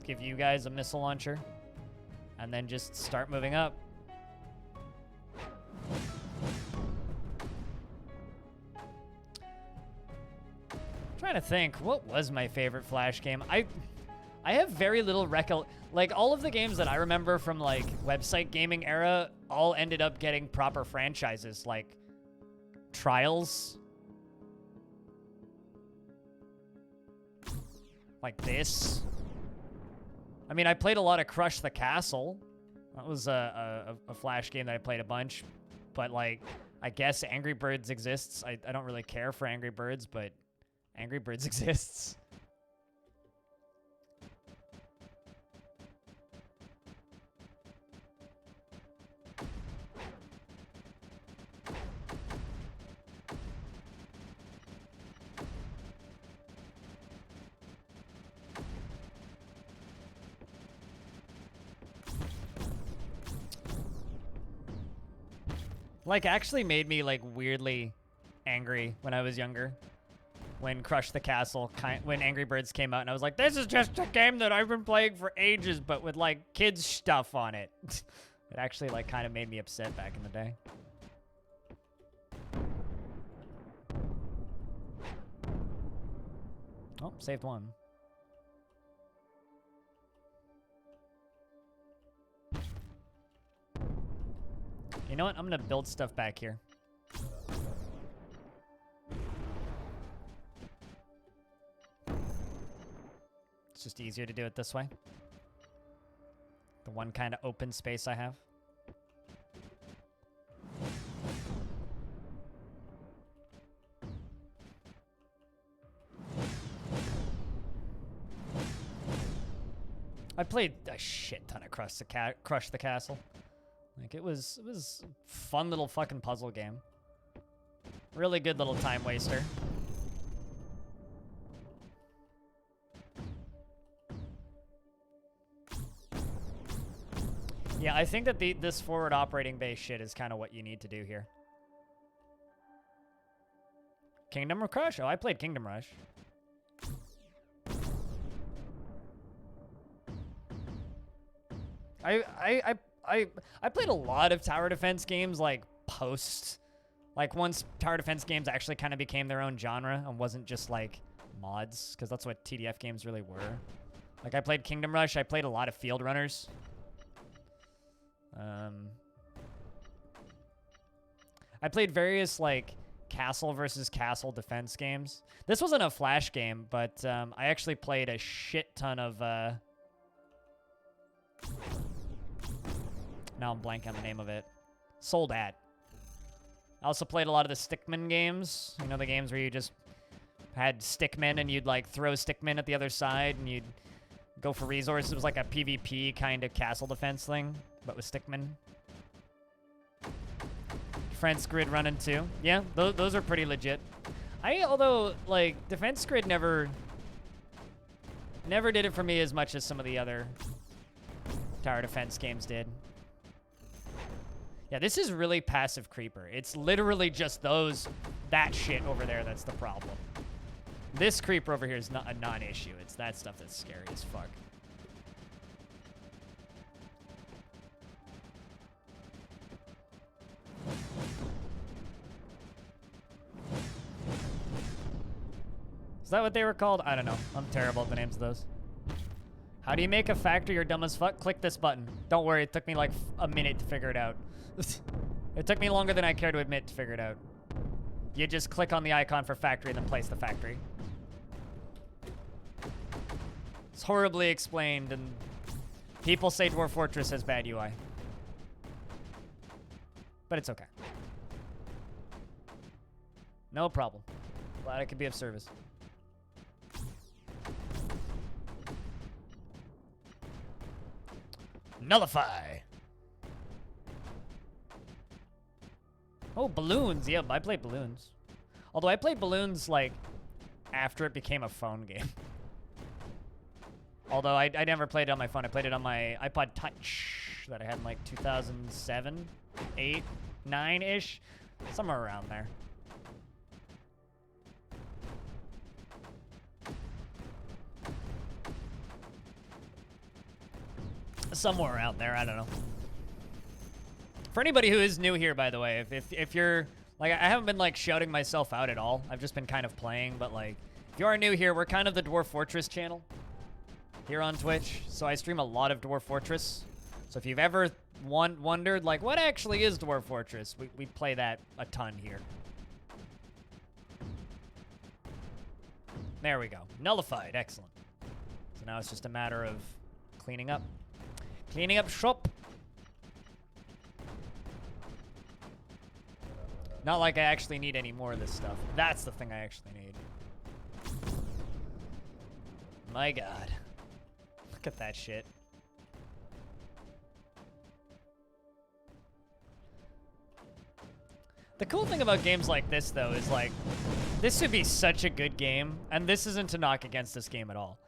give you guys a missile launcher, and then just start moving up. Trying to think, what was my favorite Flash game? I have very little like all of the games that I remember from like website gaming era all ended up getting proper franchises, like Trials. Like this. I mean, I played a lot of Crush the Castle. That was a Flash game that I played a bunch. But like, I guess Angry Birds exists. I don't really care for Angry Birds, but Angry Birds exists. Like, actually made me, like, weirdly angry when I was younger. When Crush the Castle, when Angry Birds came out, and I was like, this is just a game that I've been playing for ages, but with, like, kids stuff on it. It actually, like, kind of made me upset back in the day. Oh, saved one. You know what? I'm gonna build stuff back here. It's just easier to do it this way. The one kind of open space I have. I played a shit ton of Crush the Castle. Like, it was a fun little fucking puzzle game. Really good little time waster. Yeah, I think that this forward operating base shit is kind of what you need to do here. Kingdom Rush? Oh, I played Kingdom Rush. I played a lot of tower defense games, like, like, once tower defense games actually kind of became their own genre and wasn't just, like, mods, because that's what TDF games really were. Like, I played Kingdom Rush, I played a lot of Field Runners. I played various, like, castle versus castle defense games. This wasn't a Flash game, but I actually played a shit ton of, now I'm blanking on the name of it. Soldat. I also played a lot of the Stickman games. You know, the games where you just had stickmen and you'd, like, throw stickmen at the other side and you'd go for resources. It was like a PvP kind of castle defense thing, but with stickmen. Defense Grid running too. Yeah, those are pretty legit. Although, like, Defense Grid never did it for me as much as some of the other tower defense games did. Yeah, this is really passive creeper. It's literally just that shit over there that's the problem. This creeper over here is not a non-issue. It's that stuff that's scary as fuck. Is that what they were called? I don't know. I'm terrible at the names of those. How do you make a factory? You're dumb as fuck? Click this button. Don't worry, it took me like a minute to figure it out. It took me longer than I care to admit to figure it out. You just click on the icon for factory and then place the factory. It's horribly explained, and people say Dwarf Fortress has bad UI. But it's okay. No problem. Glad I could be of service. Nullify. Oh, balloons. Yeah, I play balloons. Although I played Balloons, like, after it became a phone game. Although I never played it on my phone. I played it on my iPod Touch that I had in, like, 2007, 8, 9-ish. Somewhere around there. Somewhere around there, I don't know. For anybody who is new here, by the way, if you're, like, I haven't been, like, shouting myself out at all. I've just been kind of playing, but, like, if you are new here, we're kind of the Dwarf Fortress channel here on Twitch. So I stream a lot of Dwarf Fortress. So if you've ever wondered, like, what actually is Dwarf Fortress, we play that a ton here. There we go. Nullified. Excellent. So now it's just a matter of cleaning up. Cleaning up shop. Not like I actually need any more of this stuff. That's the thing I actually need. My God. Look at that shit. The cool thing about games like this, though, is, like, this would be such a good game, and this isn't to knock against this game at all.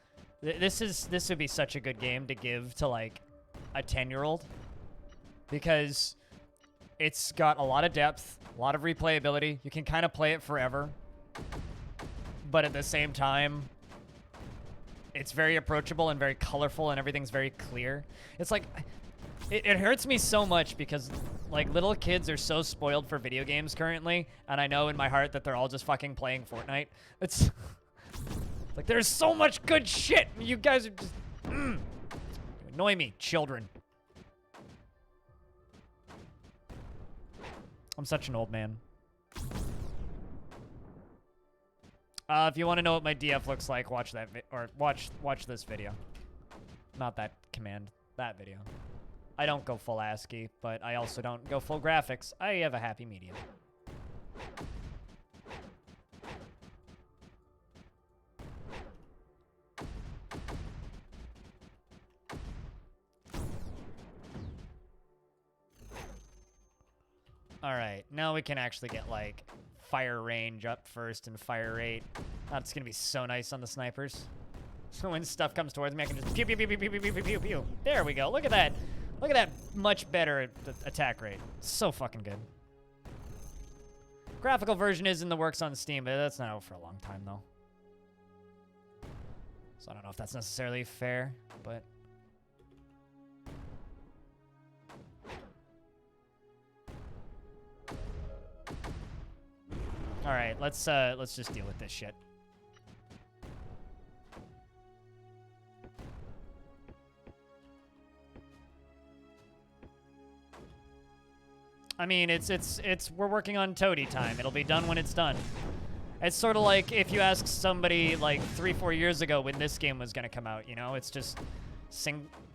This would be such a good game to give to, like, a 10-year-old, because it's got a lot of depth, a lot of replayability. You can kind of play it forever, but at the same time, it's very approachable and very colorful, and everything's very clear. It's like, it hurts me so much because, like, little kids are so spoiled for video games currently, and I know in my heart that they're all just fucking playing Fortnite. It's like, there's so much good shit, and you guys are just annoy me, children. I'm such an old man. If you want to know what my DF looks like, watch that watch this video. Not that command, that video. I don't go full ASCII, but I also don't go full graphics. I have a happy medium. All right, now we can actually get, like, fire range up first and fire rate. That's gonna be so nice on the snipers. So when stuff comes towards me, I can just pew, pew, pew, pew, pew, pew, pew, pew, pew. There we go. Look at that. Look at that much better attack rate. So fucking good. Graphical version is in the works on Steam, but that's not out for a long time, though. So I don't know if that's necessarily fair, but... All right, let's just deal with this shit. I mean, we're working on Toady time. It'll be done when it's done. It's sort of like if you ask somebody like 3-4 years ago when this game was gonna come out, you know? It's just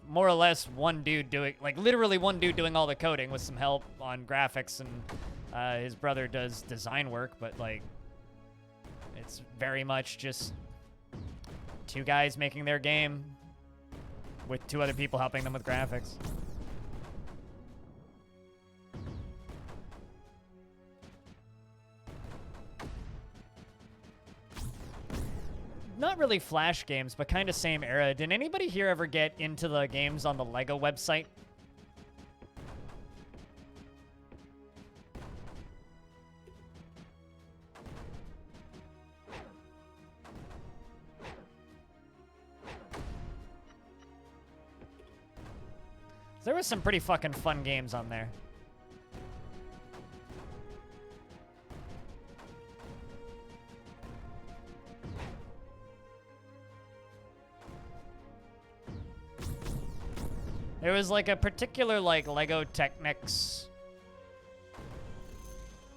more or less one dude doing, like literally one dude doing all the coding with some help on graphics, and his brother does design work, but like, it's very much just two guys making their game with two other people helping them with graphics. Not really Flash games, but kind of same era. Did anybody here ever get into the games on the Lego website? There was some pretty fucking fun games on there. There was like a particular like Lego Technics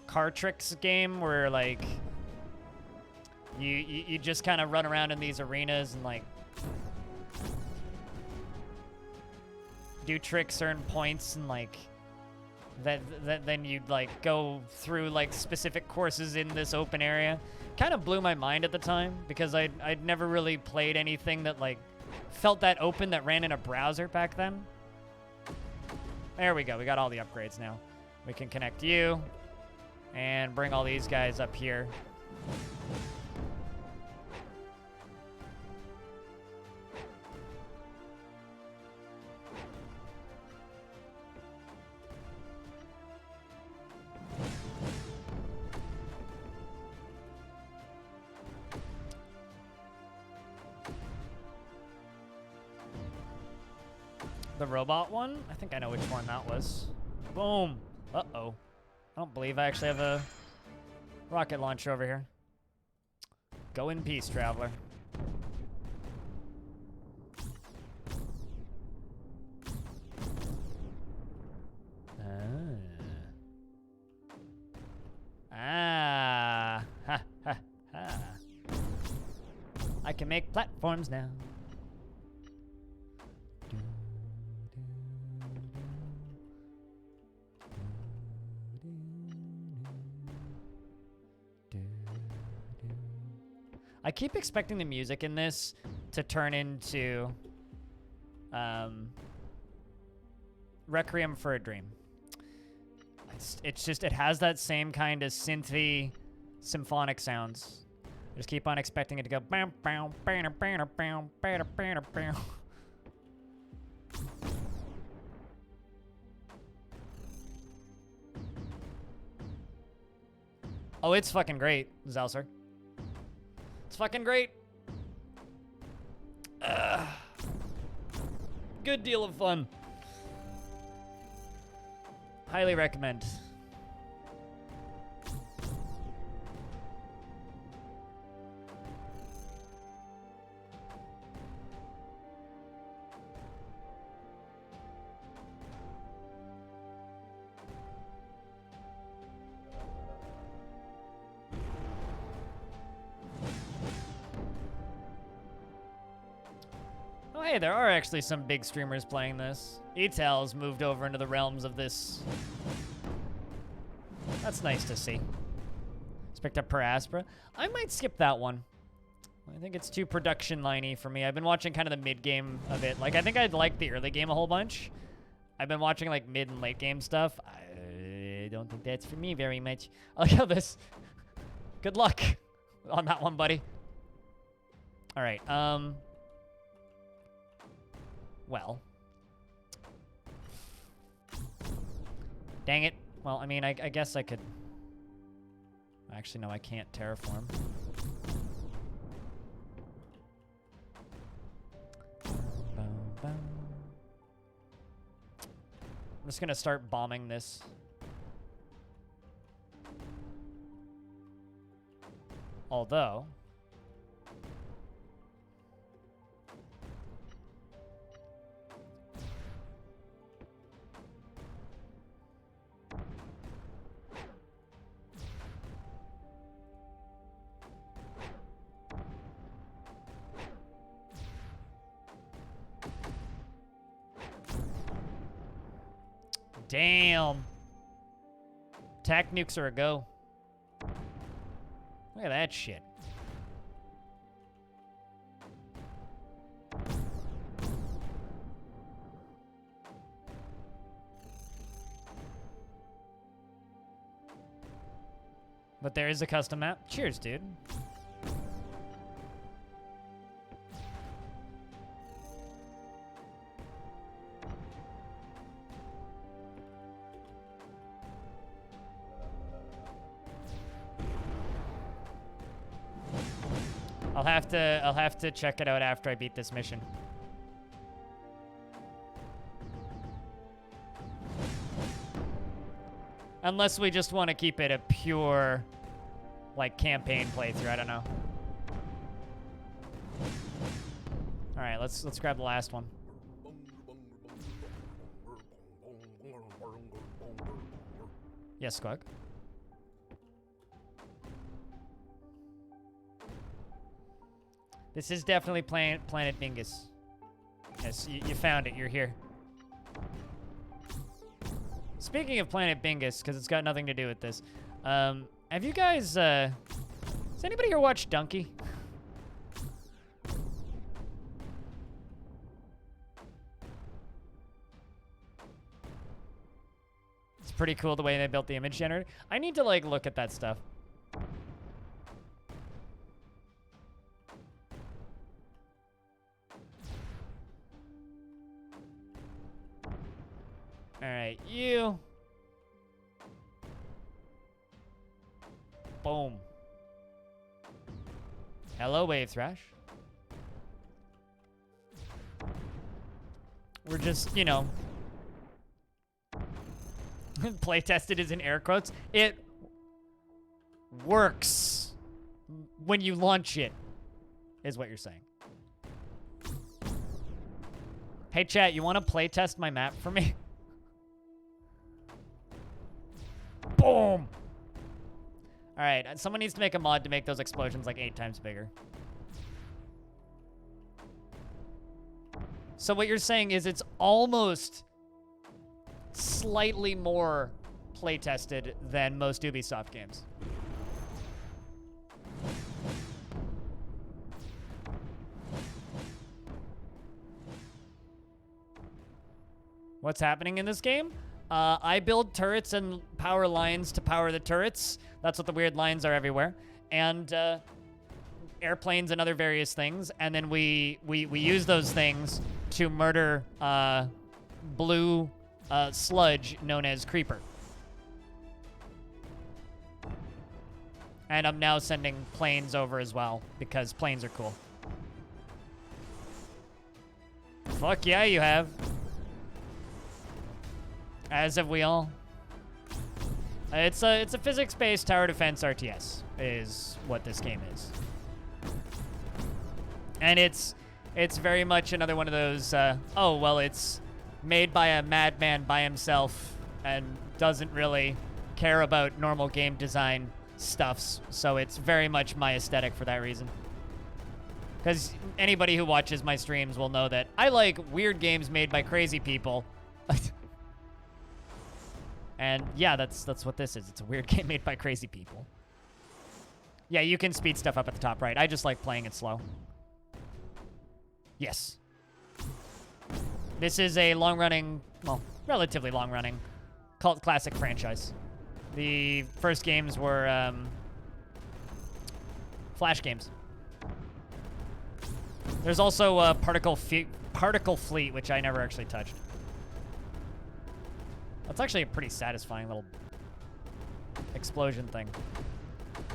car tricks game where like you just kind of run around in these arenas and like do tricks, earn points, and like then you'd like go through like specific courses in this open area. Kind of blew my mind at the time because I'd never really played anything that like felt that open that ran in a browser back then. There we go. We got all the upgrades now. We can connect you and bring all these guys up here. The robot one? I think I know which one that was. Boom. Uh-oh. I don't believe I actually have a rocket launcher over here. Go in peace, traveler. Ah. Ha ha ha. I can make platforms now. I keep expecting the music in this to turn into Requiem for a Dream. It's just, it has that same kind of synthy symphonic sounds. I just keep on expecting it to go bam bam bam bam bam bam bam bam. Oh, it's fucking great, Zalser. It's fucking great. Good deal of fun. Highly recommend. Oh, hey, there are actually some big streamers playing this. Etel's moved over into the realms of this. That's nice to see. Just picked up Paraspora. I might skip that one. I think it's too production liney for me. I've been watching kind of the mid game of it. Like, I think I'd like the early game a whole bunch. I've been watching like mid and late game stuff. I don't think that's for me very much. I like how this. Good luck on that one, buddy. All right. Well. Dang it. Well, I mean, I guess I could... Actually, no, I can't terraform. I'm just gonna start bombing this. Although... Damn. Tac nukes are a go. Look at that shit. But there is a custom map. Cheers, dude. I'll have to check it out after I beat this mission. Unless we just want to keep it a pure, like, campaign playthrough. I don't know. All right, let's grab the last one. Yes, Squawk. This is definitely Planet Bingus. Yes, you found it. You're here. Speaking of Planet Bingus, because it's got nothing to do with this, have you guys, has anybody here watched Donkey? It's pretty cool the way they built the image generator. I need to, like, look at that stuff. Alright, you. Boom. Hello, Wave Thrash. We're just, you know, play tested is in air quotes. It works when you launch it, is what you're saying. Hey, chat, you want to play test my map for me? Boom! Alright, someone needs to make a mod to make those explosions like 8 times bigger. So what you're saying is it's almost slightly more play-tested than most Ubisoft games. What's happening in this game? I build turrets and power lines to power the turrets. That's what the weird lines are everywhere. And airplanes and other various things. And then we use those things to murder blue sludge known as Creeper. And I'm now sending planes over as well, because planes are cool. Fuck yeah, you have. As have we all. It's a physics-based tower defense RTS, is what this game is. And it's very much another one of those, oh, well, it's made by a madman by himself and doesn't really care about normal game design stuffs, so it's very much my aesthetic for that reason. Because anybody who watches my streams will know that I like weird games made by crazy people. And yeah, that's what this is. It's a weird game made by crazy people. Yeah, you can speed stuff up at the top right. I just like playing it slow. Yes. This is a long-running, well, relatively long-running cult classic franchise. The first games were Flash games. There's also Particle Fleet, which I never actually touched. That's actually a pretty satisfying little explosion thing.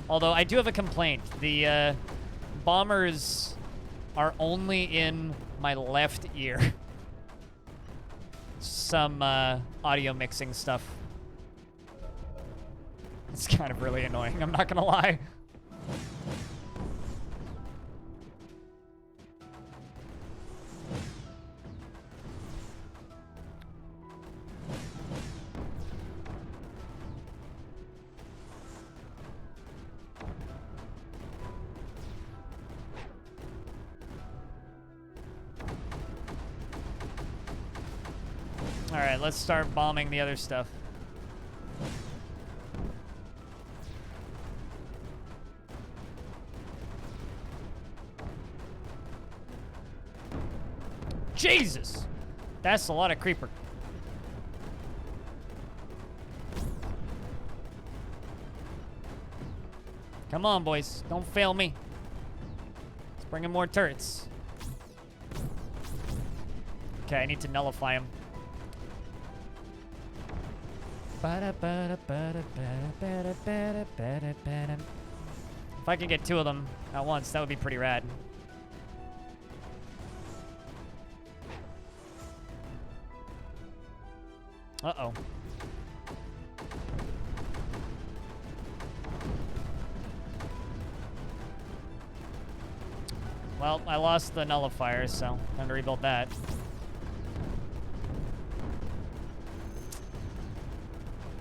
Although I do have a complaint. The bombers are only in my left ear. Some audio mixing stuff. It's kind of really annoying, I'm not gonna lie. Alright, let's start bombing the other stuff. Jesus! That's a lot of creeper. Come on, boys. Don't fail me. Let's bring in more turrets. Okay, I need to nullify them. If I can get 2 of them at once, that would be pretty rad. Uh-oh. Well, I lost the nullifier, so time to rebuild that.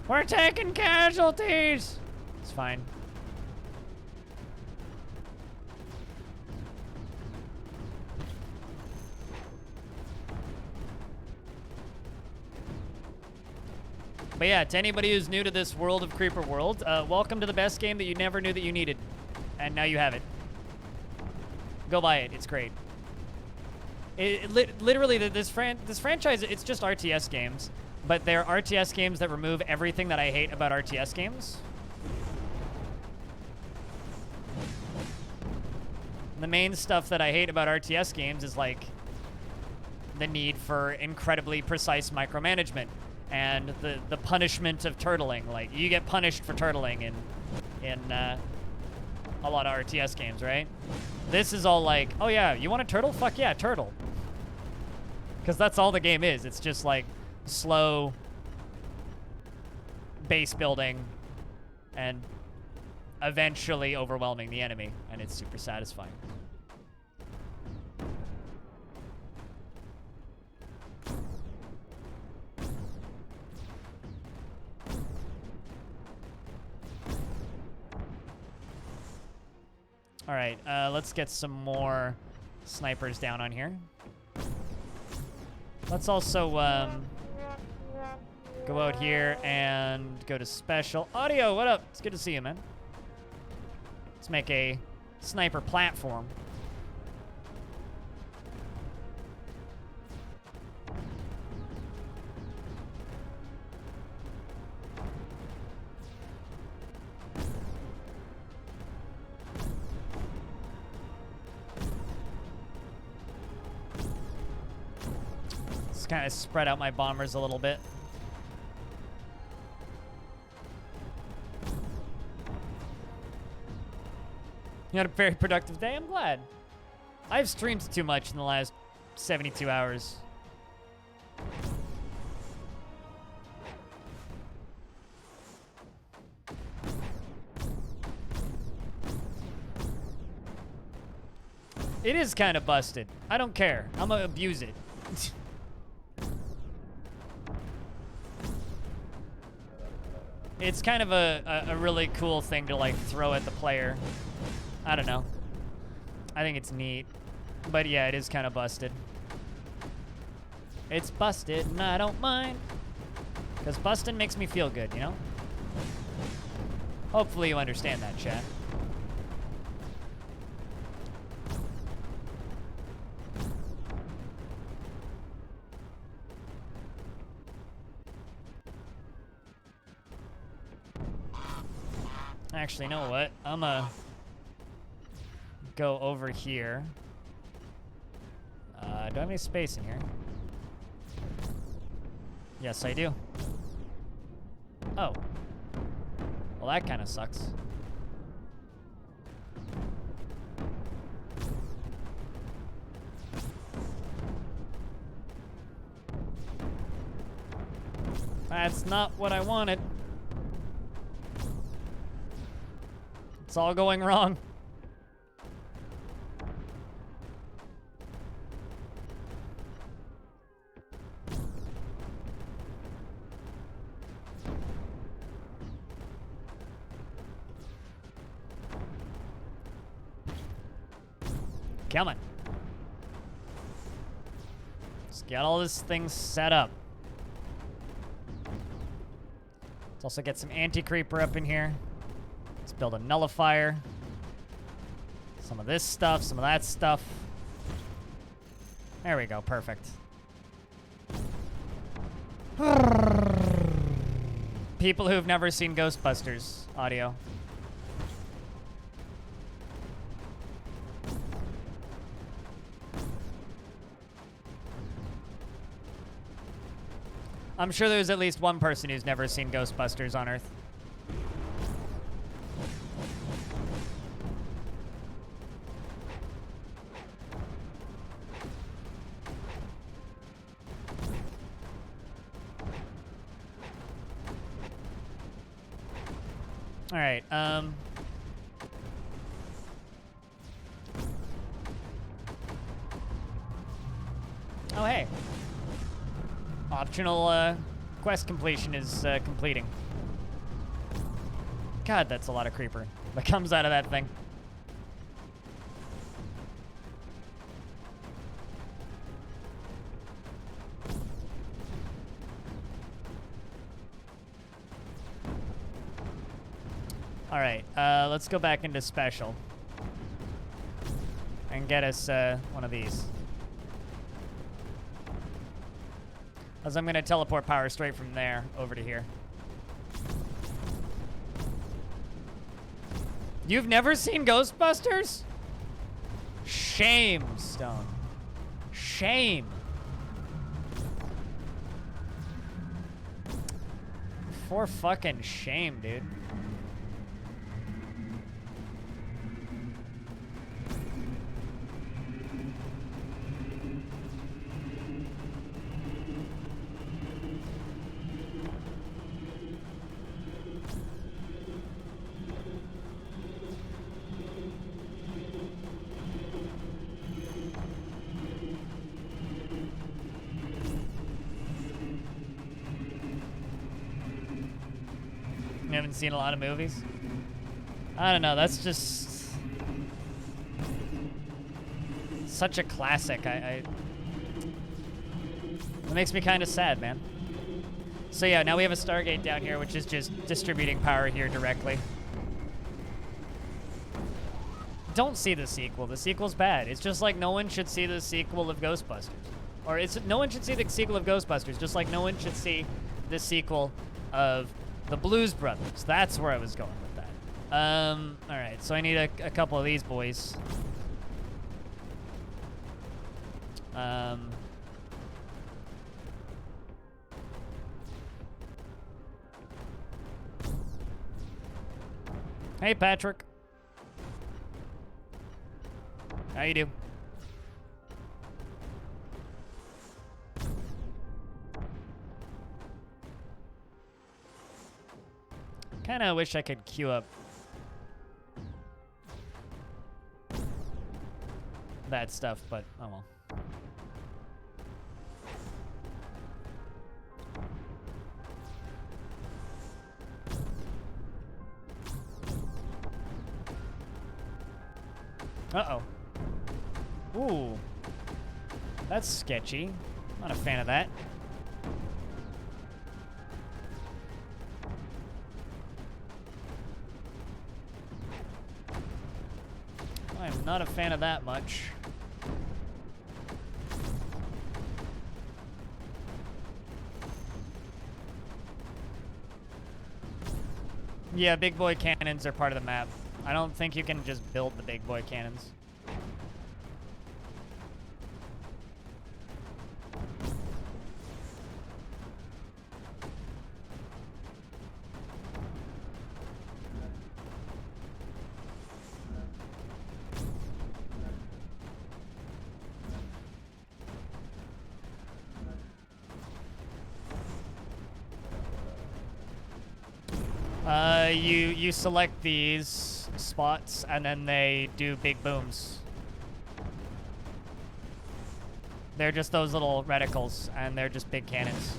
We're taking casualties! It's fine. But yeah, to anybody who's new to this world of Creeper World, welcome to the best game that you never knew that you needed. And now you have it. Go buy it, it's great. Literally, this franchise, it's just RTS games. But they're RTS games that remove everything that I hate about RTS games. The main stuff that I hate about RTS games is like the need for incredibly precise micromanagement. and the punishment of turtling. Like, you get punished for turtling in a lot of RTS games, right? This is all like, oh yeah, you want to turtle? Fuck yeah, turtle. Because that's all the game is. It's just like slow base building and eventually overwhelming the enemy, and it's super satisfying. All right, let's get some more snipers down on here. Let's also go out here and go to special. Audio, what up? It's good to see you, man. Let's make a sniper platform. Let's kind of spread out my bombers a little bit. You had a very productive day? I'm glad. I've streamed too much in the last 72 hours. It is kind of busted. I don't care. I'm gonna abuse it. It's kind of a really cool thing to like throw at the player. I don't know. I think it's neat. But yeah, it is kind of busted. It's busted and I don't mind. Because busting makes me feel good, you know? Hopefully you understand that, chat. Actually, you know what? I'm gonna go over here. Do I have any space in here? Yes, I do. Oh. Well, that kind of sucks. That's not what I wanted. It's all going wrong. Come on. Let's get all this thing set up. Let's also get some anti-creeper up in here. Let's build a nullifier. Some of this stuff, some of that stuff. There we go, perfect. People who've never seen Ghostbusters audio. I'm sure there's at least one person who's never seen Ghostbusters on Earth. All right, oh, hey. Optional quest completion is completing. God, that's a lot of creeper that comes out of that thing. All right, let's go back into special and get us one of these. As I'm gonna teleport power straight from there over to here. You've never seen Ghostbusters? Shame, Stone. Shame. For fucking shame, dude. You haven't seen a lot of movies? I don't know, that's just such a classic. It makes me kind of sad, man. So yeah, now we have a Stargate down here, which is just distributing power here directly. Don't see the sequel. The sequel's bad. It's just like no one should see the sequel of Ghostbusters. Or no one should see the sequel of Ghostbusters, just like no one should see the sequel of the Blues Brothers. That's where I was going with that. Alright, so I need a couple of these boys. Hey, Patrick. How you do? Kinda wish I could queue up that stuff, but oh well. Uh-oh. Ooh. That's sketchy. Not a fan of that. I'm not a fan of that much. Yeah, big boy cannons are part of the map. I don't think you can just build the big boy cannons. You select these spots and then they do big booms. They're just those little reticles and they're just big cannons.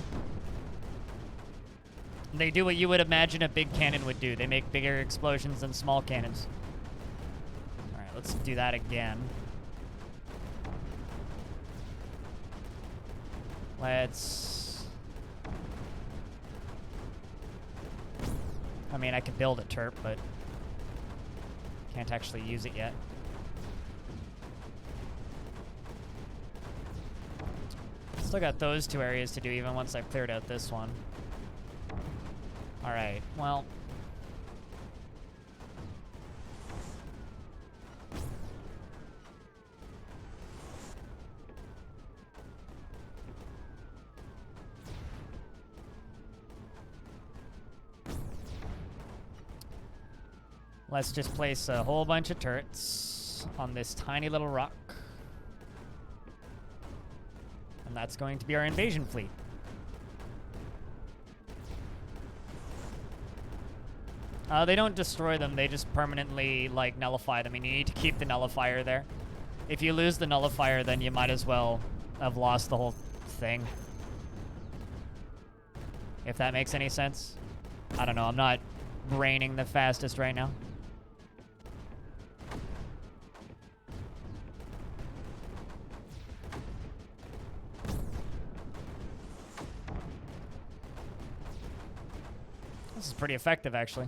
They do what you would imagine a big cannon would do. They make bigger explosions than small cannons. Alright, let's do that again. I mean, I could build a turp, but can't actually use it yet. Still got those two areas to do even once I've cleared out this one. Alright, well. Let's just place a whole bunch of turrets on this tiny little rock. And that's going to be our invasion fleet. They don't destroy them, they just permanently, like, nullify them. And you need to keep the nullifier there. If you lose the nullifier, then you might as well have lost the whole thing. If that makes any sense. I don't know, I'm not braining the fastest right now. This is pretty effective, actually.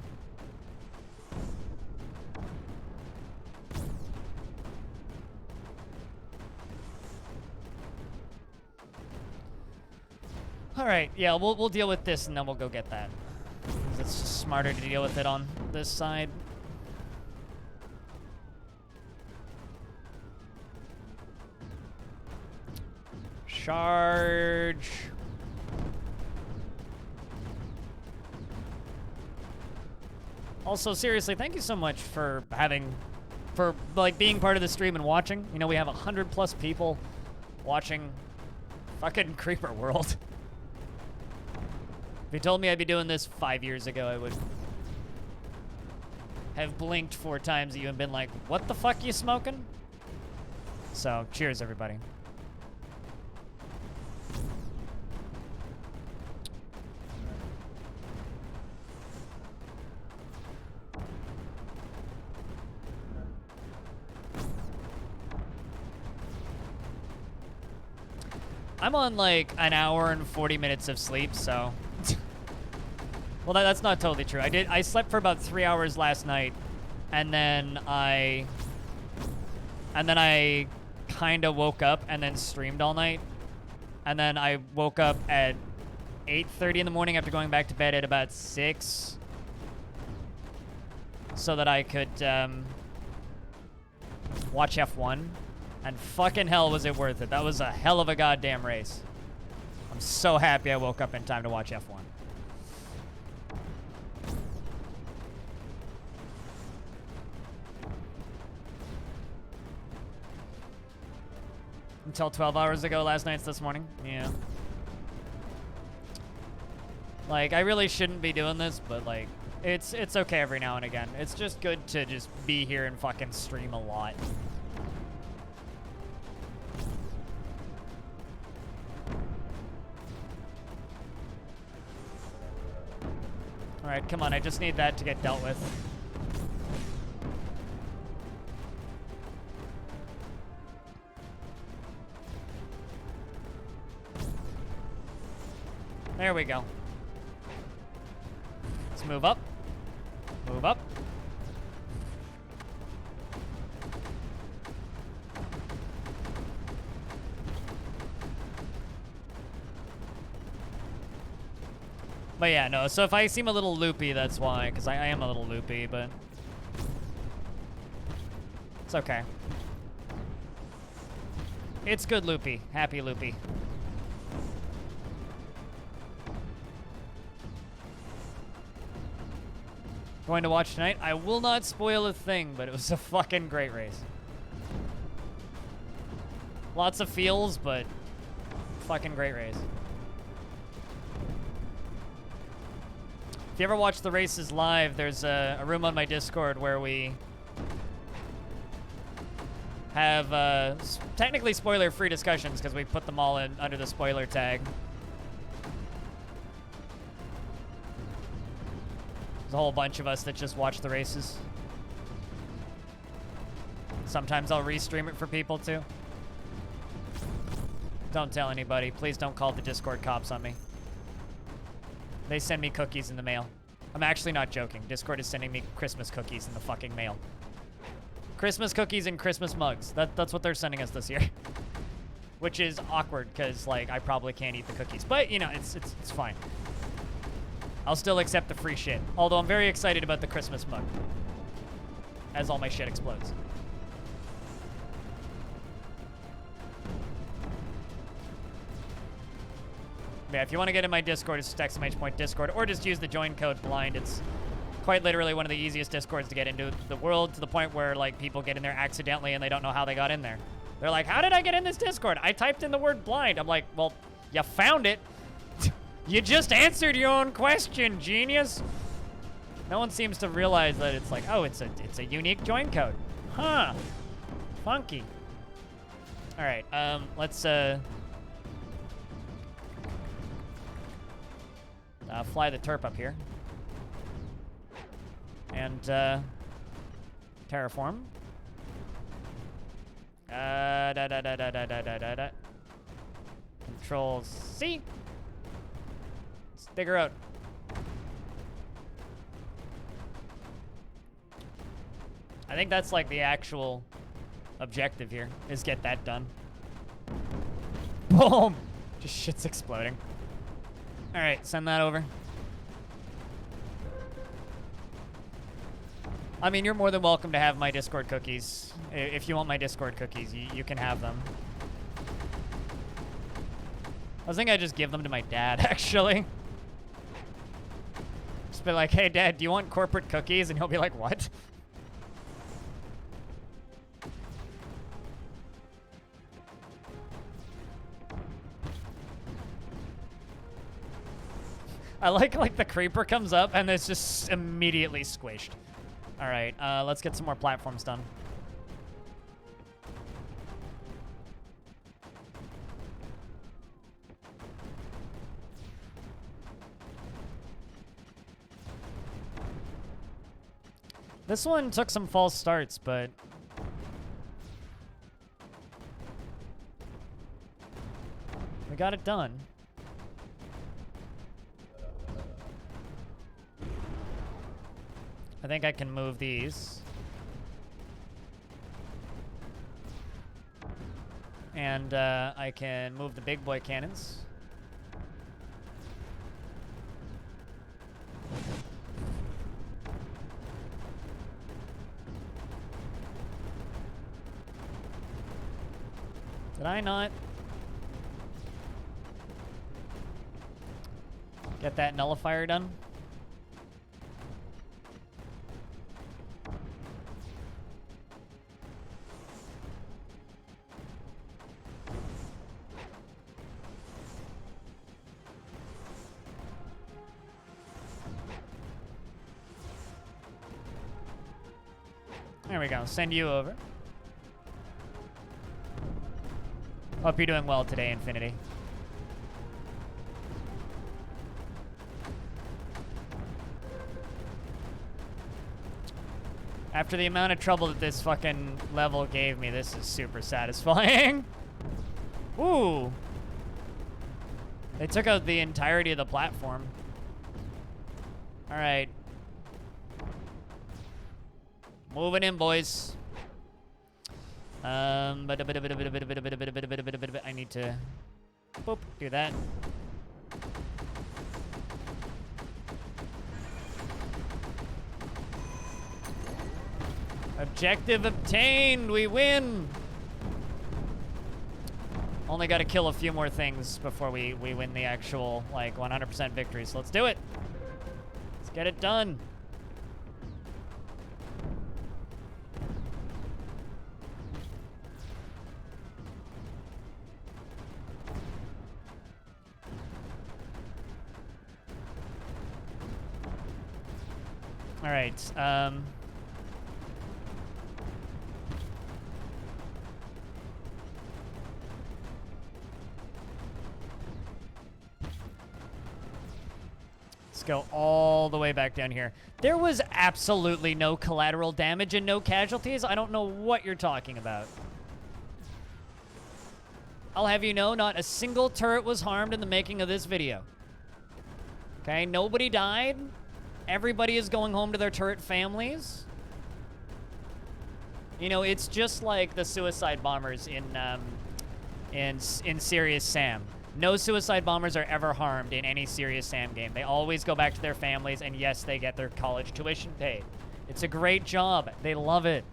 All right, yeah, we'll deal with this and then we'll go get that. It's just smarter to deal with it on this side. Charge. Also, seriously, thank you so much for like being part of the stream and watching. You know, we have 100+ people watching fucking Creeper World. If you told me I'd be doing this 5 years ago, I would have blinked 4 times at you and been like, what the fuck you smoking? So, cheers, everybody. I'm on like an hour and 40 minutes of sleep, so. Well, that's not totally true. I slept for about 3 hours last night, and then I kind of woke up and then streamed all night, and then I woke up at 8:30 in the morning after going back to bed at about 6, so that I could watch F1. And fucking hell was it worth it. That was a hell of a goddamn race. I'm so happy I woke up in time to watch F1. Until 12 hours ago last night's this morning. Yeah. Like, I really shouldn't be doing this, but like, it's okay every now and again. It's just good to just be here and fucking stream a lot. Alright, come on, I just need that to get dealt with. There we go. Let's move up. Move up. But yeah, no, so if I seem a little loopy, that's why, because I am a little loopy, but it's okay. It's good loopy. Happy loopy. Going to watch tonight? I will not spoil a thing, but it was a fucking great race. Lots of feels, but fucking great race. If you ever watch the races live, there's a room on my Discord where we have technically spoiler-free discussions because we put them all in under the spoiler tag. There's a whole bunch of us that just watch the races. Sometimes I'll restream it for people too. Don't tell anybody. Please don't call the Discord cops on me. They send me cookies in the mail. I'm actually not joking. Discord is sending me Christmas cookies in the fucking mail. Christmas cookies and Christmas mugs. That's what they're sending us this year. Which is awkward, because, like, I probably can't eat the cookies. But, you know, it's fine. I'll still accept the free shit. Although I'm very excited about the Christmas mug. As all my shit explodes. Yeah, if you want to get in my Discord, it's just !Discord, or just use the join code BLIND. It's quite literally one of the easiest Discords to get into the world, to the point where, like, people get in there accidentally and they don't know how they got in there. They're like, how did I get in this Discord? I typed in the word blind. I'm like, well, you found it. You just answered your own question, genius. No one seems to realize that it's like, oh, it's a unique join code. Huh. Funky. All right, let's fly the Terp up here. And, terraform. Control C. Let's dig her out. I think that's like the actual objective here, is get that done. Boom! Just shit's exploding. Alright, send that over. I mean, you're more than welcome to have my Discord cookies. If you want my Discord cookies, you can have them. I was thinking I'd just give them to my dad, actually. Just be like, hey, Dad, do you want corporate cookies? And he'll be like, what? I like the creeper comes up and it's just immediately squished. All right, let's get some more platforms done. This one took some false starts, but we got it done. I think I can move these. And I can move the big boy cannons. Did I not get that nullifier done? There we go. Send you over. Hope you're doing well today, Infinity. After the amount of trouble that this fucking level gave me, this is super satisfying. Ooh. They took out the entirety of the platform. All right. Moving in, boys. I need to boop, do that. Objective obtained, we win. Only got to kill a few more things before we win the actual like 100% victory. So let's do it. Let's get it done. All right. Let's go all the way back down here. There was absolutely no collateral damage and no casualties. I don't know what you're talking about. I'll have you know, not a single turret was harmed in the making of this video. Okay, nobody died. Everybody is going home to their turret families. You know, it's just like the suicide bombers in Serious Sam. No suicide bombers are ever harmed in any Serious Sam game. They always go back to their families, and yes, they get their college tuition paid. It's a great job. They love it.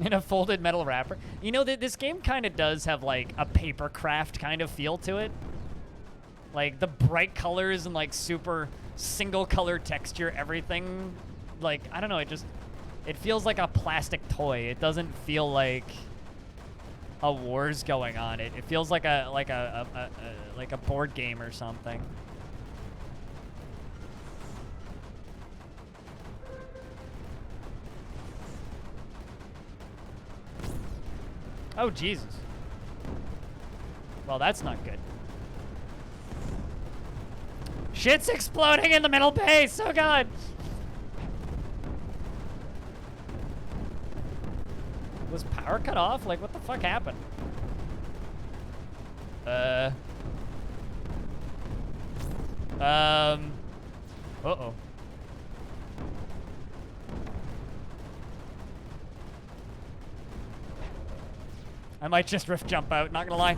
In a folded metal wrapper. You know, this game kind of does have, like, a paper craft kind of feel to it. Like, the bright colors and, like, super single color texture, everything. Like, I don't know, it feels like a plastic toy. It doesn't feel like a war's going on. It feels like a board game or something. Oh, Jesus. Well, that's not good. Shit's exploding in the middle base! Oh, God! Was power cut off? Like, what the fuck happened? Uh-oh. I might just rift jump out, not gonna lie.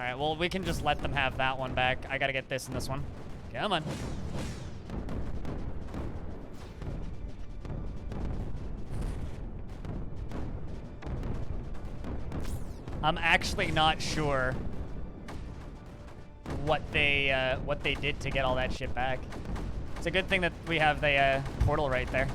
Alright, well, we can just let them have that one back. I gotta get this and this one. Come on. I'm actually not sure what they did to get all that shit back. It's a good thing that we have the portal right there.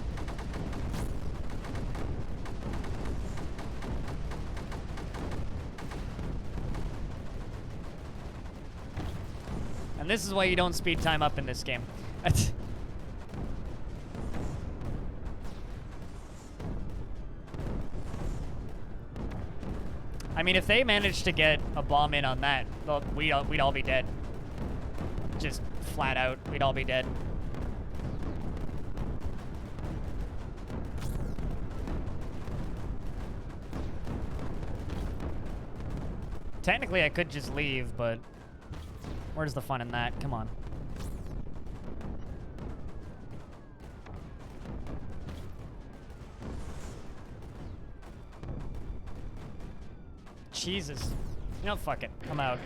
And this is why you don't speed time up in this game. I mean, if they managed to get a bomb in on that, we'd all be dead. Just flat out, we'd all be dead. Technically, I could just leave, but where's the fun in that? Come on. Jesus. You know, fuck it. I'm out.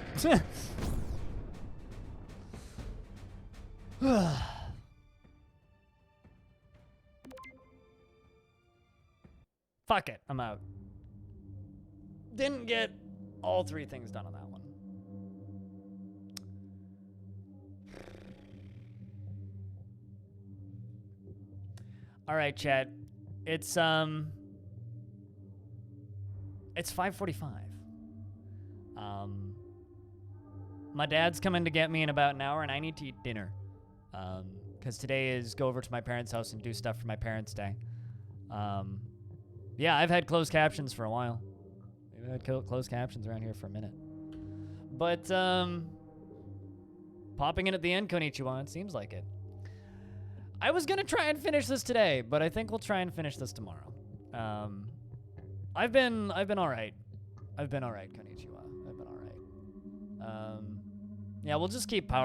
Fuck it. I'm out. Didn't get all 3 things done on that one. All right, chat. It's 5:45. My dad's coming to get me in about an hour, and I need to eat dinner. Because today is go over to my parents' house and do stuff for my parents' day. Yeah, I've had closed captions for a while. We've had closed captions around here for a minute. But, popping in at the end, Konnichiwa, it seems like it. I was gonna try and finish this today, but I think we'll try and finish this tomorrow. I've been all right. I've been all right, Konnichiwa. I've been all right. Yeah, we'll just keep power.